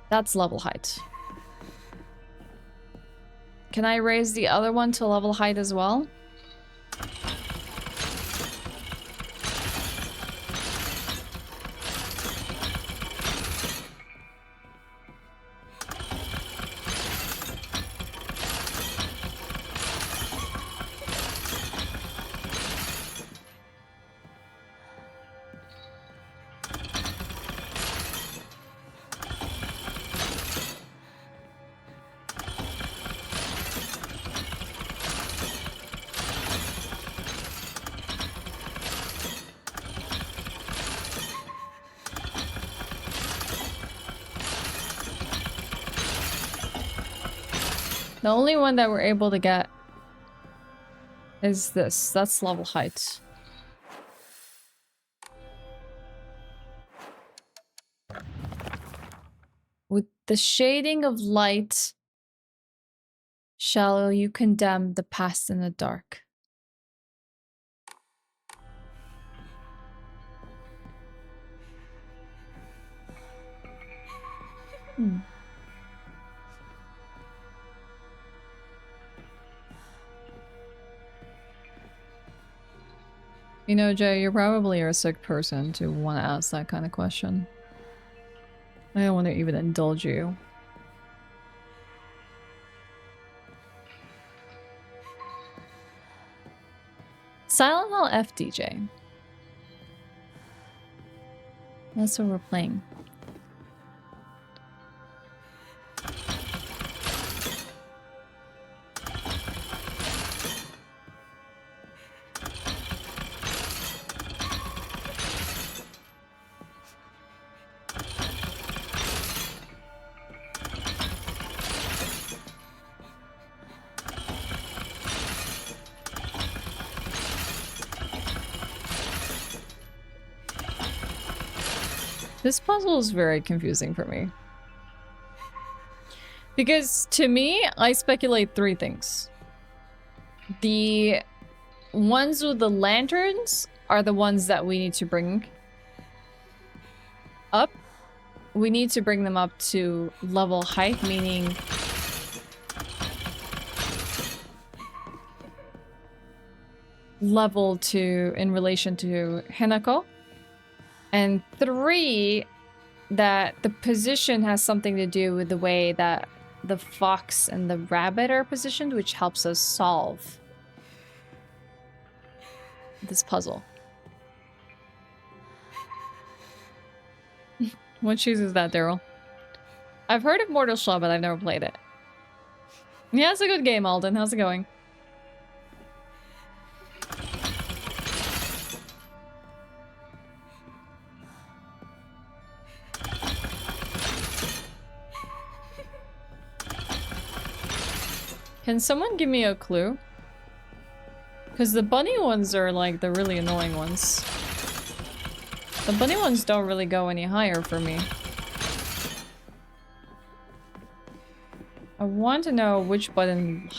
That's level height. Can I raise the other one to level height as well? The only one that we're able to get is this. That's level height. With the shading of light, shall you condemn the past in the dark? You know, Jay, you're probably a sick person to want to ask that kind of question. I don't want to even indulge you. Silent Hill F DJ. That's what we're playing. This puzzle is very confusing for me. Because to me, I speculate three things. The ones with the lanterns are the ones that we need to bring up. We need to bring them up to level height, meaning level to in relation to Hinako. And three, that the position has something to do with the way that the fox and the rabbit are positioned, which helps us solve this puzzle. What chooses that, Daryl? I've heard of Mortal Shell, but I've never played it. Yeah, it's a good game, Alden. How's it going? Can someone give me a clue? Because the bunny ones are like the really annoying ones. The bunny ones don't really go any higher for me. I want to know which button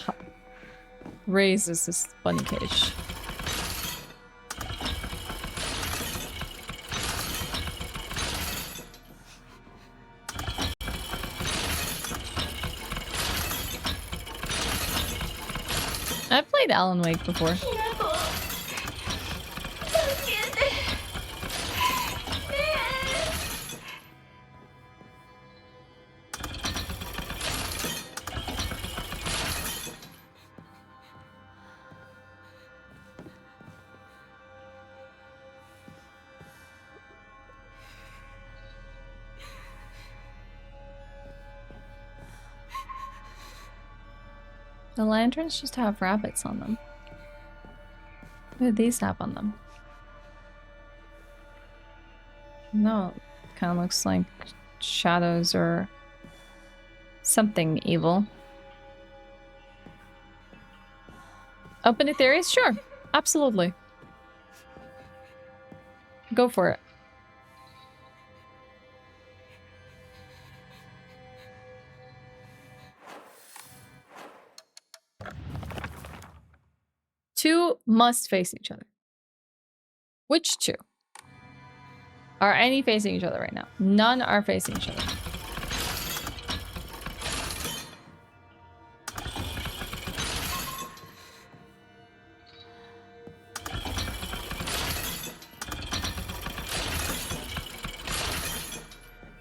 raises this bunny cage. I've played Alan Wake before. The lanterns just have rabbits on them. What do these have on them? No, kind of looks like shadows or something evil. Open to theories? Sure. Absolutely. Go for it. Two must face each other. Which two? Are any facing each other right now? None are facing each other.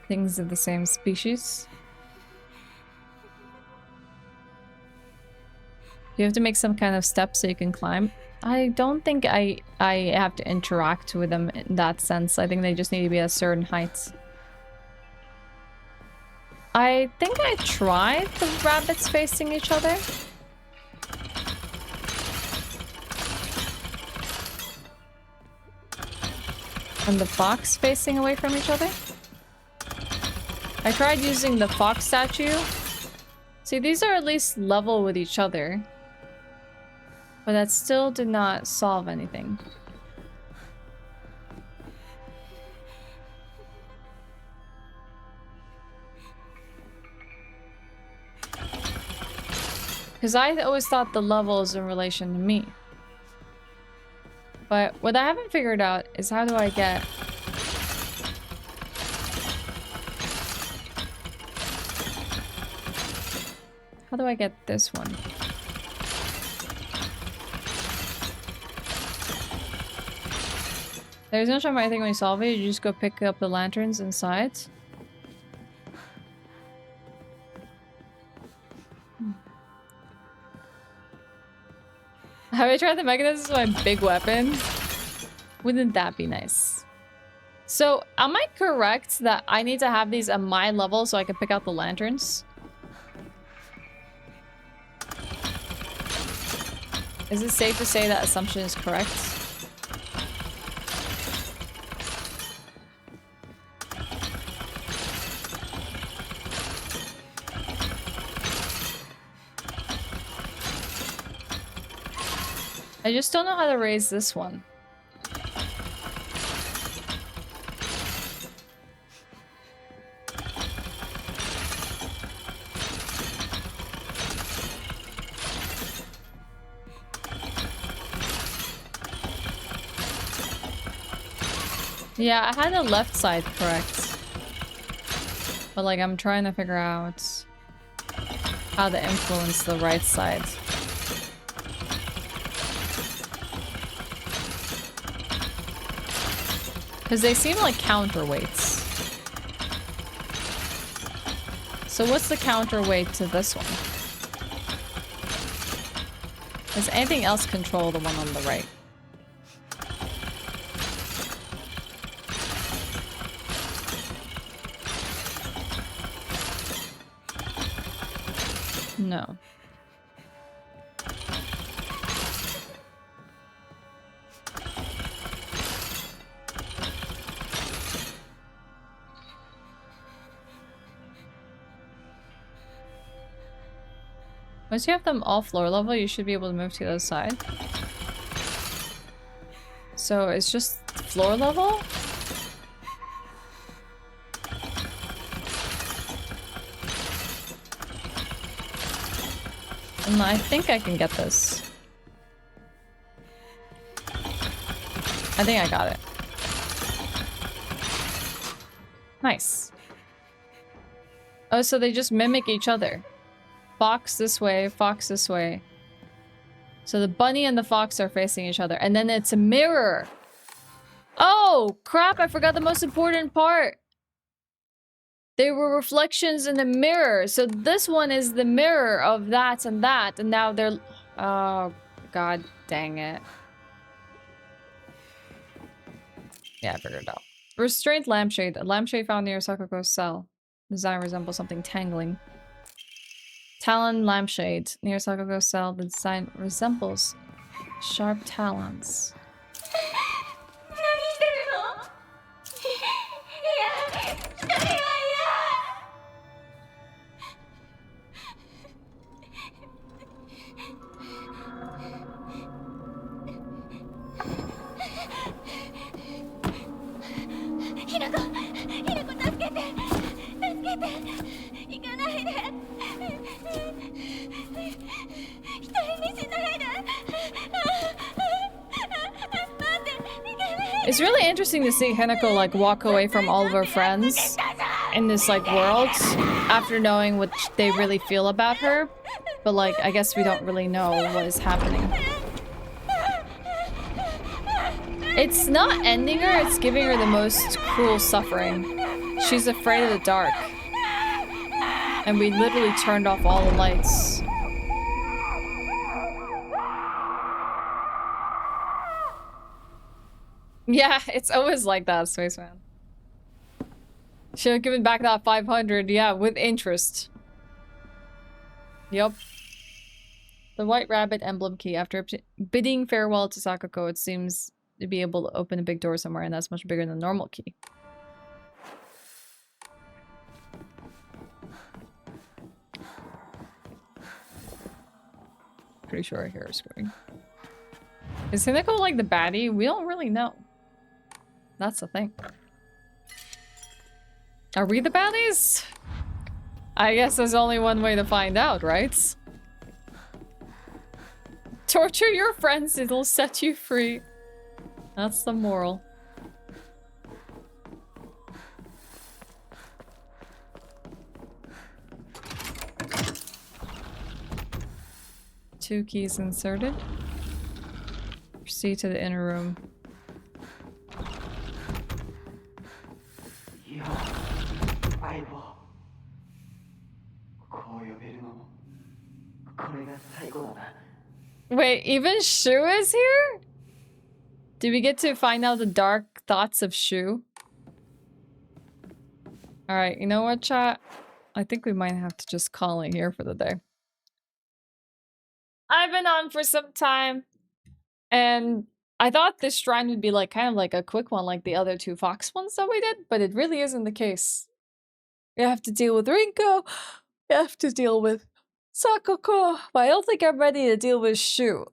Things of the same species. You have to make some kind of step so you can climb. I don't think I have to interact with them in that sense. I think they just need to be at a certain height. I think I tried the rabbits facing each other. And the fox facing away from each other. I tried using the fox statue. See, these are at least level with each other. But that still did not solve anything. Because I always thought the level is in relation to me. But what I haven't figured out is how do I get... How do I get this one? There's no time I think when you solve it, you just go pick up the lanterns inside. Have I tried the mechanism with my big weapon? Wouldn't that be nice? So, am I correct that I need to have these at my level so I can pick out the lanterns? Is it safe to say that assumption is correct? I just don't know how to raise this one. Yeah, I had the left side correct. But like, I'm trying to figure out how to influence the right side. Because they seem like counterweights. So what's the counterweight to this one? Does anything else control the one on the right? No. Once you have them all floor level, you should be able to move to the other side. So it's just floor level? And I think I can get this. I think I got it. Nice. Oh, so they just mimic each other. Fox this way, fox this way. So the bunny and the fox are facing each other. And then it's a mirror. Oh, crap. I forgot the most important part. They were reflections in the mirror. So this one is the mirror of that. And now they're... Oh, god dang it. Yeah, I figured it out. Restrained lampshade. A lampshade found near Sakuko's cell. Design resembles something tangling. Talon lampshade. Near Sakuko's cell, the design resembles sharp talons. It's really interesting to see Hinako like walk away from all of her friends in this like world after knowing what they really feel about her. But like, I guess we don't really know what is happening. It's not ending her, it's giving her the most cruel suffering. She's afraid of the dark. And we literally turned off all the lights. Yeah, it's always like that, Spaceman. Should have given back that 500, yeah, with interest. Yup. The White Rabbit emblem key. After bidding farewell to Sakuko, it seems to be able to open a big door somewhere, and that's much bigger than the normal key. Pretty sure I hear her screaming. Is Hinako like the baddie? We don't really know. That's the thing. Are we the baddies? I guess there's only one way to find out, right? Torture your friends, it'll set you free. That's the moral. Two keys inserted. Proceed to the inner room. Wait, even Shu is here? Did we get to find out the dark thoughts of Shu? Alright, you know what, chat? I think we might have to just call it here for the day. I've been on for some time, and I thought this shrine would be like kind of like a quick one like the other two Fox ones that we did, but it really isn't the case. You have to deal with Rinko, you have to deal with Sakuko, but I don't think I'm ready to deal with Shu.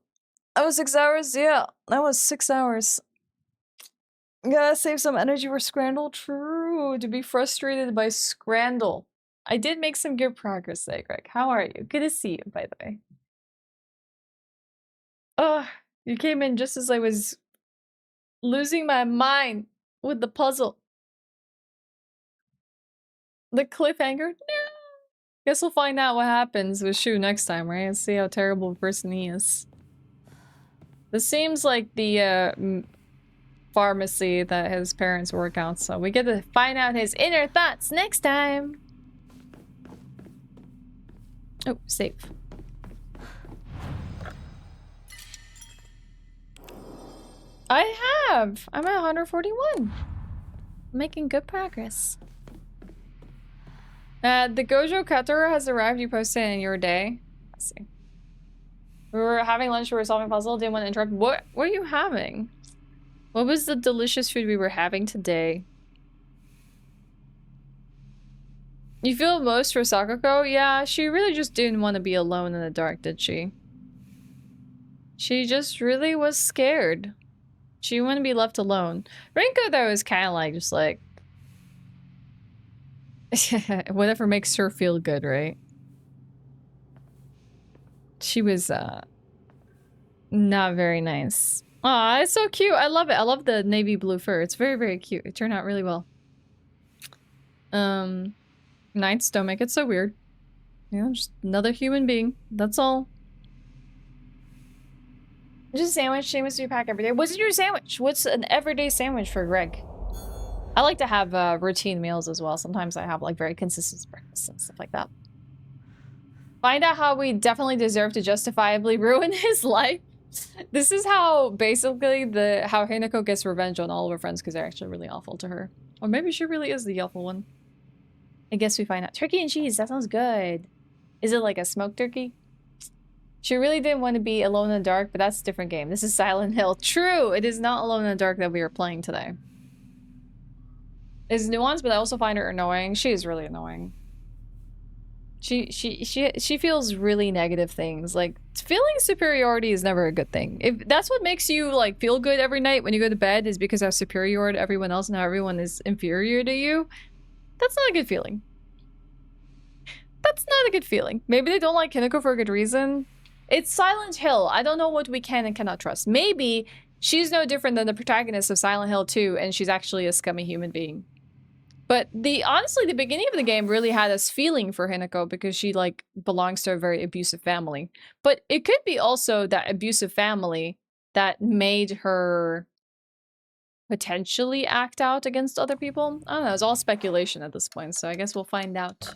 That was 6 hours? Yeah, that was 6 hours. Gotta save some energy for Scrandle? True, to be frustrated by Scrandle. I did make some good progress there, Greg. How are you? Good to see you, by the way. Ugh, you came in just as I was losing my mind with the puzzle. The cliffhanger? No. Guess we'll find out what happens with Shu next time, right? And see how terrible a person he is. This seems like the pharmacy that his parents work out, so we get to find out his inner thoughts next time. Oh, save. I have! I'm at 141. Making good progress. The Gojo Katora has arrived. You posted in your day. Let's see. We were having lunch. We were solving a puzzle. Didn't want to interrupt. What were you having? What was the delicious food we were having today? You feel most for Sakuko? Yeah, she really just didn't want to be alone in the dark, did she? She just really was scared. She wouldn't be left alone. Rinko, though, is kind of like, just like... whatever makes her feel good, right? She was, not very nice. Aw, it's so cute. I love it. I love the navy blue fur. It's very, very cute. It turned out really well. Knights don't make it so weird. You know, just another human being. That's all. Just a sandwich. Sandwich we pack every day. What's your sandwich? What's an everyday sandwich for Greg? I like to have routine meals as well. Sometimes I have like very consistent breakfasts and stuff like that. Find out how we definitely deserve to justifiably ruin his life. This is how basically how Hinako gets revenge on all of her friends because they're actually really awful to her. Or maybe she really is the awful one. I guess we find out. Turkey and cheese, that sounds good. Is it like a smoked turkey? She really didn't want to be alone in the dark, but that's a different game. This is Silent Hill. True, it is not Alone in the Dark that we are playing today. It's nuanced, but I also find her annoying. She is really annoying. She feels really negative things. Like, feeling superiority is never a good thing. If that's what makes you like feel good every night when you go to bed is because I'm superior to everyone else and how everyone is inferior to you, that's not a good feeling. That's not a good feeling. Maybe they don't like Hinako for a good reason. It's Silent Hill. I don't know what we can and cannot trust. Maybe she's no different than the protagonist of Silent Hill 2 and she's actually a scummy human being. But honestly, the beginning of the game really had us feeling for Hinako because she like belongs to a very abusive family. But it could be also that abusive family that made her potentially act out against other people. I don't know, it's all speculation at this point, so I guess we'll find out.